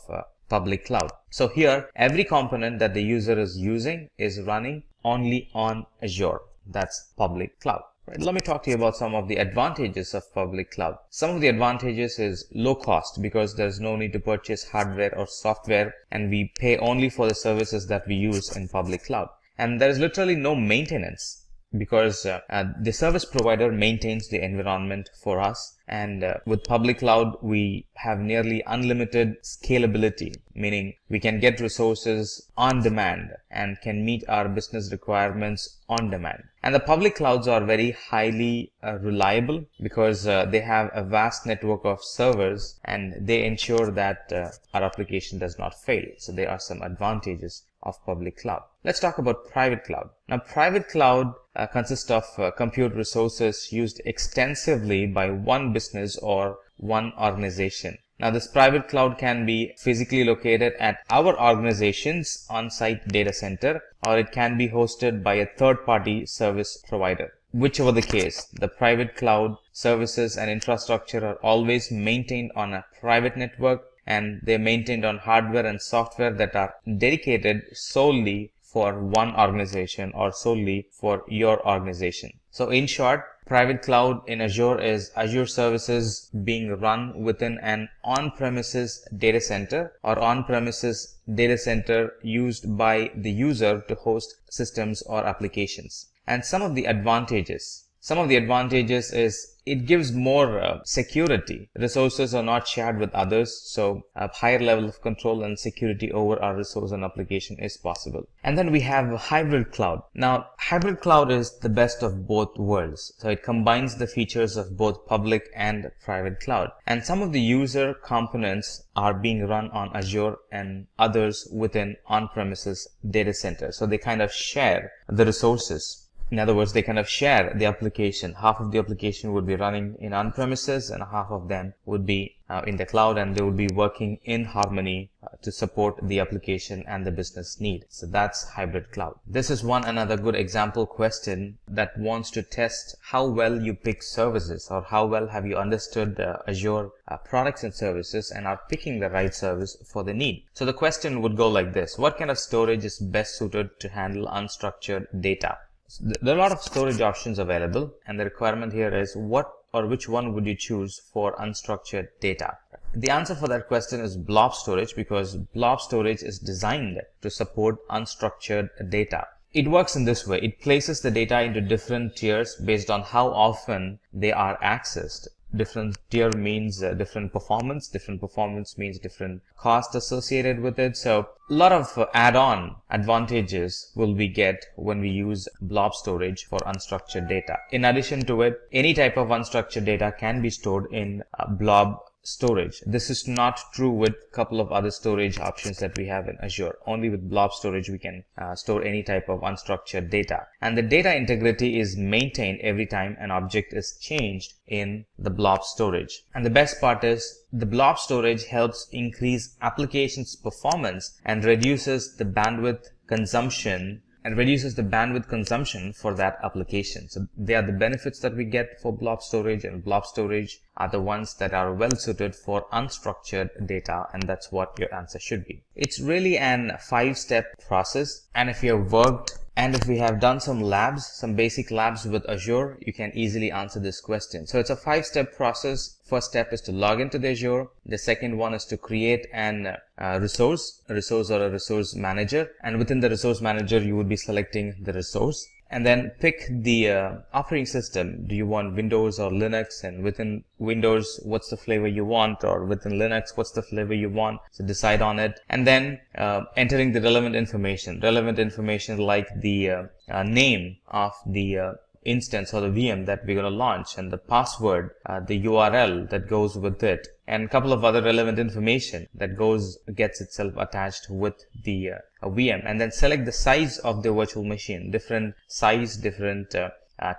public cloud. So here, every component that the user is using is running only on Azure. That's public cloud. Right, let me talk to you about some of the advantages of public cloud. Some of the advantages is low cost because there's no need to purchase hardware or software, and we pay only for the services that we use in public cloud. And there is literally no maintenance because the service provider maintains the environment for us. And with public cloud, we have nearly unlimited scalability, meaning we can get resources on demand and can meet our business requirements on demand. And the public clouds are very highly reliable because they have a vast network of servers and they ensure that our application does not fail. So there are some advantages of public cloud. Let's talk about private cloud. Now, private cloud consists of compute resources used extensively by one business or one organization. Now, this private cloud can be physically located at our organization's on-site data center, or it can be hosted by a third-party service provider. Whichever the case, the private cloud services and infrastructure are always maintained on a private network, and they're maintained on hardware and software that are dedicated solely for one organization or solely for your organization. So in short, private cloud in Azure is Azure services being run within an on-premises data center or on-premises data center used by the user to host systems or applications. And some of the advantages is it gives more security. Resources are not shared with others, so a higher level of control and security over our resource and application is possible. And then we have hybrid cloud. Now, hybrid cloud is the best of both worlds. So it combines the features of both public and private cloud. And some of the user components are being run on Azure and others within on-premises data center. So they kind of share the resources. In other words, they kind of share the application. Half of the application would be running in on-premises and half of them would be in the cloud, and they would be working in harmony to support the application and the business need. So that's hybrid cloud. This is another good example question that wants to test how well you pick services or how well have you understood Azure products and services and are picking the right service for the need. So the question would go like this. What kind of storage is best suited to handle unstructured data? There are a lot of storage options available, and the requirement here is what or which one would you choose for unstructured data? The answer for that question is blob storage, because blob storage is designed to support unstructured data. It works in this way. It places the data into different tiers based on how often they are accessed. different tier means different performance. Different performance means different cost associated with it. So a lot of add-on advantages will we get when we use blob storage for unstructured data. In addition to it, any type of unstructured data can be stored in blob storage. This is not true with a couple of other storage options that we have in Azure. Only with blob storage we can store any type of unstructured data. And the data integrity is maintained every time an object is changed in the blob storage. And the best part is the blob storage helps increase applications performance and reduces the bandwidth consumption for that application. So they are the benefits that we get for blob storage, and blob storage are the ones that are well suited for unstructured data, and that's what your answer should be. It's really an 5-step process, and if you have done some labs, some basic labs with Azure, you can easily answer this question. So it's a 5-step process. First step is to log into the Azure. The second one is to create an resource or a resource manager. And within the resource manager, you would be selecting the resource. And then pick the operating system. Do you want Windows or Linux? And within Windows, what's the flavor you want? Or within Linux, what's the flavor you want? So decide on it. And then entering the relevant information like the name of the instance or the VM that we're going to launch, and the password, the URL that goes with it, and a couple of other relevant information that gets itself attached with the VM. And then select the size of the virtual machine. Different size, different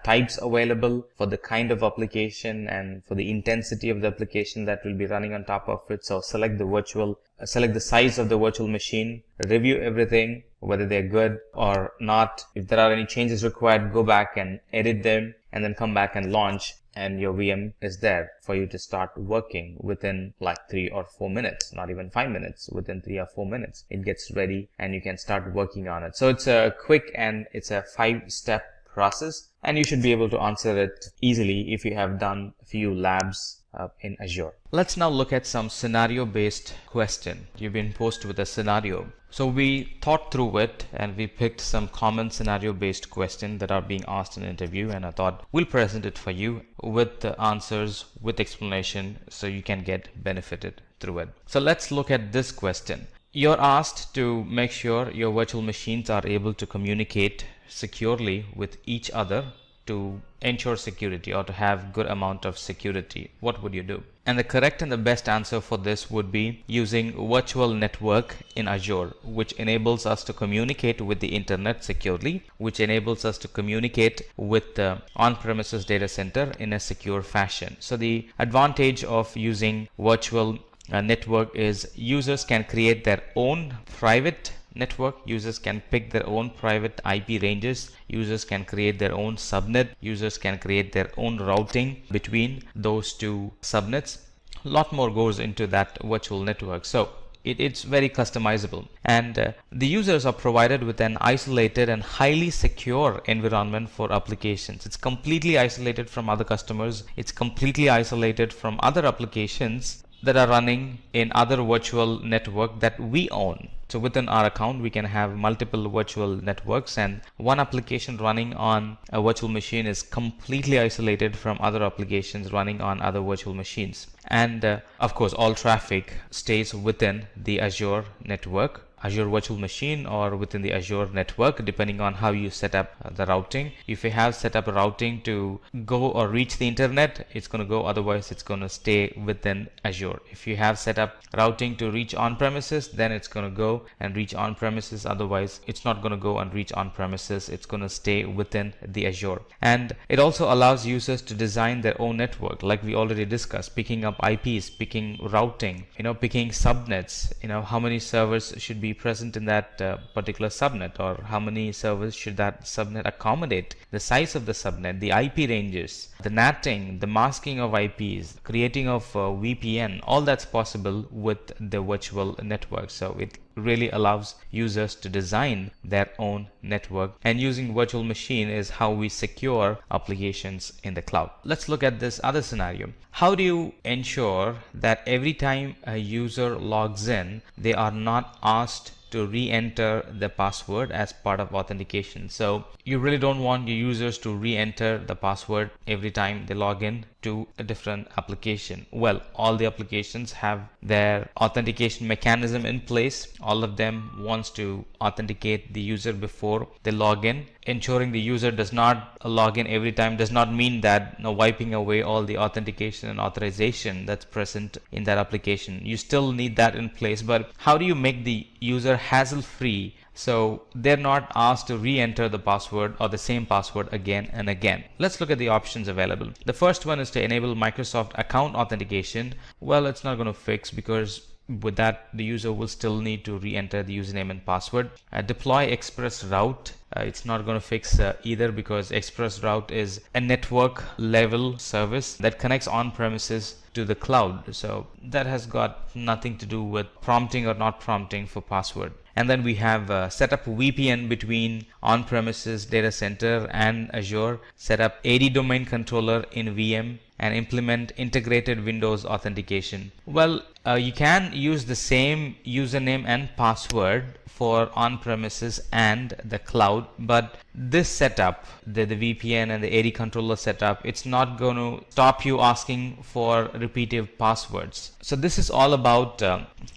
types available for the kind of application and for the intensity of the application that will be running on top of it. So select the size of the virtual machine, review everything, whether they're good or not. If there are any changes required, go back and edit them, and then come back and launch, and your VM is there for you to start working within like 3 or 4 minutes, not even 5 minutes. Within 3 or 4 minutes, it gets ready and you can start working on it. So it's a quick and it's a 5-step process, and you should be able to answer it easily if you have done a few labs in Azure. Let's now look at some scenario-based question. You've been posed with a scenario. So we thought through it and we picked some common scenario-based questions that are being asked in an interview, and I thought we'll present it for you with the answers, with explanation, so you can get benefited through it. So let's look at this question. You're asked to make sure your virtual machines are able to communicate securely with each other to ensure security or to have good amount of security. What would you do? And the correct and the best answer for this would be using virtual network in Azure, which enables us to communicate with the internet securely, which enables us to communicate with the on-premises data center in a secure fashion. So the advantage of using virtual network is users can create their own private network, users can pick their own private IP ranges, users can create their own subnet, users can create their own routing between those two subnets. A lot more goes into that virtual network, so it's very customizable, and the users are provided with an isolated and highly secure environment for applications. It's completely isolated from other customers, it's completely isolated from other applications that are running in other virtual network that we own. So within our account, we can have multiple virtual networks, and one application running on a virtual machine is completely isolated from other applications running on other virtual machines. And of course, all traffic stays within the Azure network, Azure virtual machine, or within the Azure network, depending on how you set up the routing. If you have set up a routing to go or reach the internet, it's going to go, otherwise it's going to stay within Azure. If you have set up routing to reach on premises, then it's going to go and reach on premises, otherwise it's not going to go and reach on premises, it's going to stay within the Azure. And it also allows users to design their own network, like we already discussed, picking up IPs, picking routing, picking subnets, how many servers should be present in that particular subnet, or how many servers should that subnet accommodate, the size of the subnet, the IP ranges, the NATing, the masking of IPs, creating of VPN, all that's possible with the virtual network. So it really allows users to design their own network, and using virtual machine is how we secure applications in the cloud. Let's look at this other scenario. How do you ensure that every time a user logs in, they are not asked to re-enter the password as part of authentication. So you really don't want your users to re-enter the password every time they log in to a different application. Well, all the applications have their authentication mechanism in place. All of them wants to authenticate the user before they log in. Ensuring the user does not log in every time does not mean that wiping away all the authentication and authorization that's present in that application. You still need that in place, but how do you make the user hassle-free so they're not asked to re-enter the password or the same password again and again? Let's look at the options available. The first one is to enable Microsoft account authentication. Well, it's not going to fix, because with that the user will still need to re-enter the username and password. Deploy Express Route. It's not going to fix either, because Express Route is a network level service that connects on-premises to the cloud. So that has got nothing to do with prompting or not prompting for password. And then we have set up VPN between on-premises data center and Azure, set up AD domain controller in VM, and implement integrated Windows authentication. Well, you can use the same username and password for on-premises and the cloud, but this setup, the VPN and the AD controller setup, it's not going to stop you asking for repeated passwords. So this is all about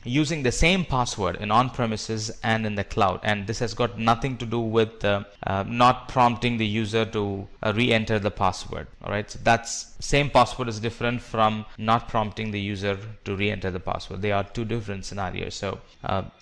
using the same password in on-premises and in the cloud, and this has got nothing to do with not prompting the user to re-enter the password. All right, so that's same password is different from not prompting the user to re-enter the password. They are two different scenarios, so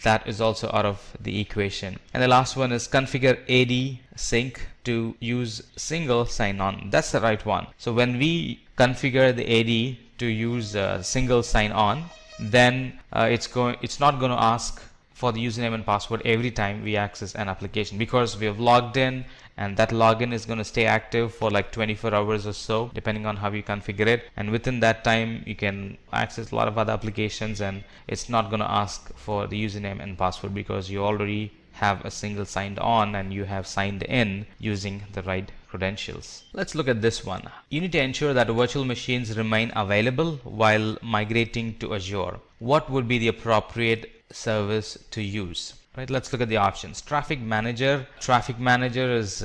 that is also out of the equation. And the last one is configure AD sync to use single sign-on. That's the right one. So when we configure the AD to use single sign-on, then it's not going to ask for the username and password every time we access an application, because we have logged in, and that login is going to stay active for like 24 hours or so, depending on how you configure it. And within that time, you can access a lot of other applications, and it's not going to ask for the username and password, because you already have a single signed on and you have signed in using the right credentials. Let's look at this one. You need to ensure that virtual machines remain available while migrating to Azure. What would be the appropriate service to use? Right, let's look at the options. Traffic Manager. Traffic Manager is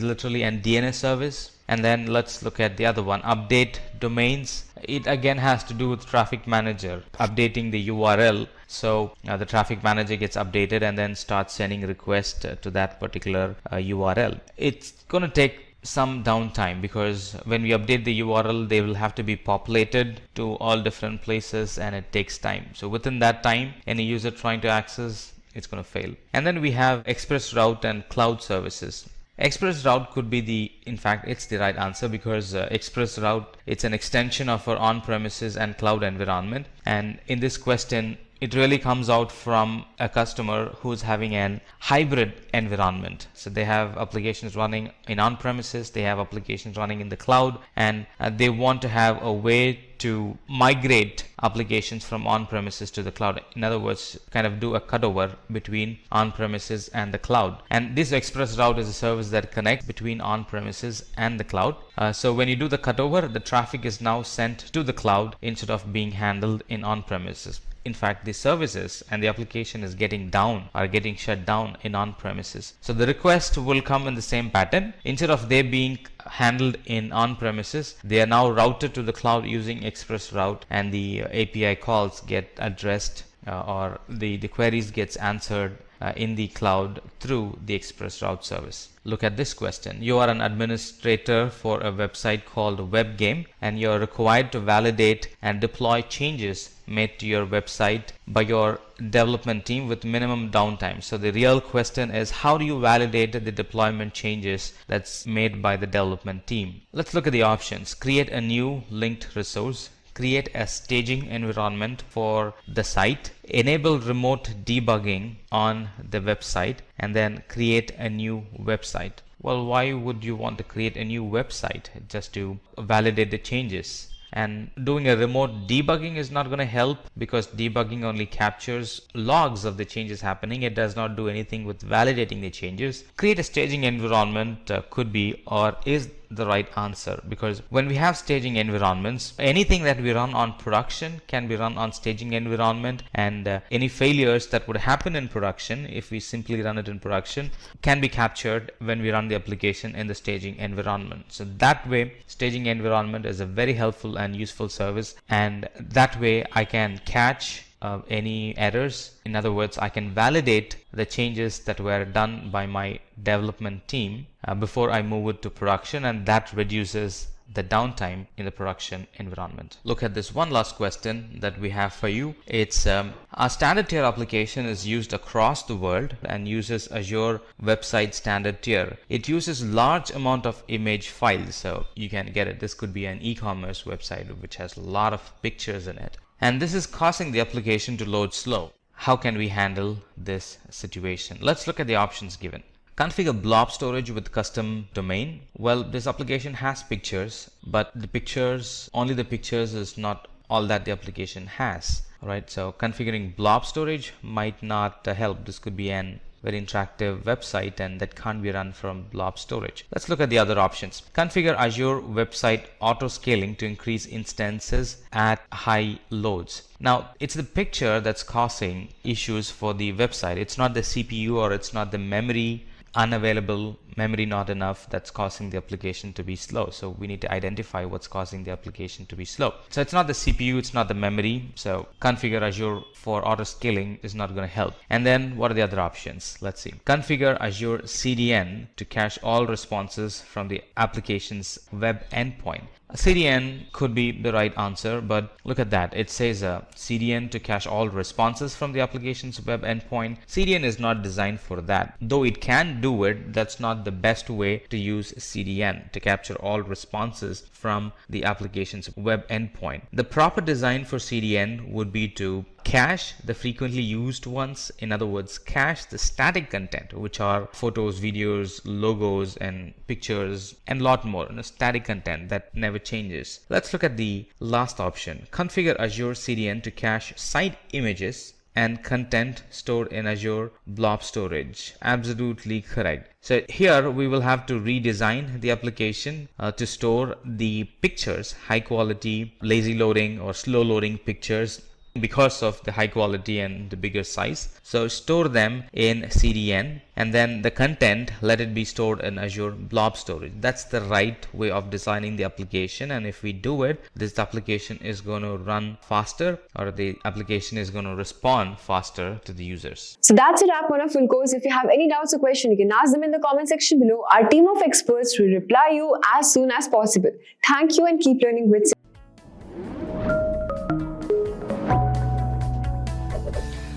literally an DNS service. And then let's look at the other one, Update Domains. It again has to do with Traffic Manager, updating the URL. So the Traffic Manager gets updated and then starts sending requests to that particular URL. It's going to take some downtime, because when we update the URL, they will have to be populated to all different places, and it takes time. So within that time, any user trying to access, it's going to fail. And then we have Express Route and Cloud Services. Express Route could be in fact, it's the right answer, because Express Route, it's an extension of our on-premises and cloud environment. And in this question, it really comes out from a customer who's having an hybrid environment. So they have applications running in on-premises, they have applications running in the cloud, and they want to have a way to migrate applications from on-premises to the cloud. In other words, kind of do a cutover between on-premises and the cloud. And this Express Route is a service that connects between on-premises and the cloud. So when you do the cutover, the traffic is now sent to the cloud instead of being handled in on-premises. In fact, the services and the application is getting shut down in on-premises. So the request will come in the same pattern. Instead of they being handled in on-premises, they are now routed to the cloud using Express Route, and the API calls get addressed or the queries gets answered in the cloud through the Express Route service. Look at this question. You are an administrator for a website called WebGame, and you are required to validate and deploy changes made to your website by your development team with minimum downtime. So the real question is, how do you validate the deployment changes that's made by the development team? Let's look at the options. Create a new linked resource, create a staging environment for the site, enable remote debugging on the website, and then create a new website. Well, why would you want to create a new website? Just to validate the changes. And doing a remote debugging is not going to help, because debugging only captures logs of the changes happening. It does not do anything with validating the changes. Create a staging environment could be, or is the right answer, because when we have staging environments, anything that we run on production can be run on staging environment, and any failures that would happen in production, if we simply run it in production, can be captured when we run the application in the staging environment. So that way, staging environment is a very helpful and useful service, and that way I can catch any errors. In other words, I can validate the changes that were done by my development team before I move it to production, and that reduces the downtime in the production environment. Look at this one last question that we have for you. It's our standard tier application is used across the world and uses Azure Website Standard Tier. It uses large amount of image files, so you can get it. This could be an e-commerce website which has a lot of pictures in it, and this is causing the application to load slow. How can we handle this situation? Let's look at the options given. Configure blob storage with custom domain. Well, this application has pictures, but only the pictures is not all that the application has. Right? So configuring blob storage might not help. This could be an very interactive website, and that can't be run from blob storage. Let's look at the other options. Configure Azure Website Auto Scaling to increase instances at high loads. Now, it's the picture that's causing issues for the website. It's not the CPU, or it's not the memory unavailable, memory not enough, that's causing the application to be slow. So we need to identify what's causing the application to be slow. So it's not the CPU, it's not the memory. So configure Azure for auto scaling is not going to help. And then what are the other options? Let's see. Configure Azure CDN to cache all responses from the application's web endpoint. A CDN could be the right answer, but look at that. It says a CDN to cache all responses from the application's web endpoint. CDN is not designed for that. Though it can do it, that's not the best way to use CDN to capture all responses from the application's web endpoint. The proper design for CDN would be to cache the frequently used ones. In other words, cache the static content, which are photos, videos, logos, and pictures, and a lot more. Static content that never changes. Let's look at the last option. Configure Azure CDN to cache site images and content stored in Azure Blob Storage. Absolutely correct. So here we will have to redesign the application to store the pictures, high quality, lazy loading or slow loading pictures, because of the high quality and the bigger size. So store them in CDN, and then the content, let it be stored in Azure Blob Storage. That's the right way of designing the application, and if we do it, this application is going to run faster, or the application is going to respond faster to the users. So that's a wrap on our full course. If you have any doubts or questions, you can ask them in the comment section below. Our team of experts will reply you as soon as possible. Thank you and keep learning with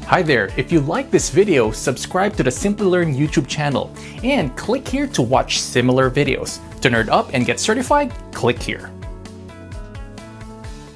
Hi there, if you like this video, subscribe to the Simplilearn YouTube channel and click here to watch similar videos. To nerd up and get certified, click here.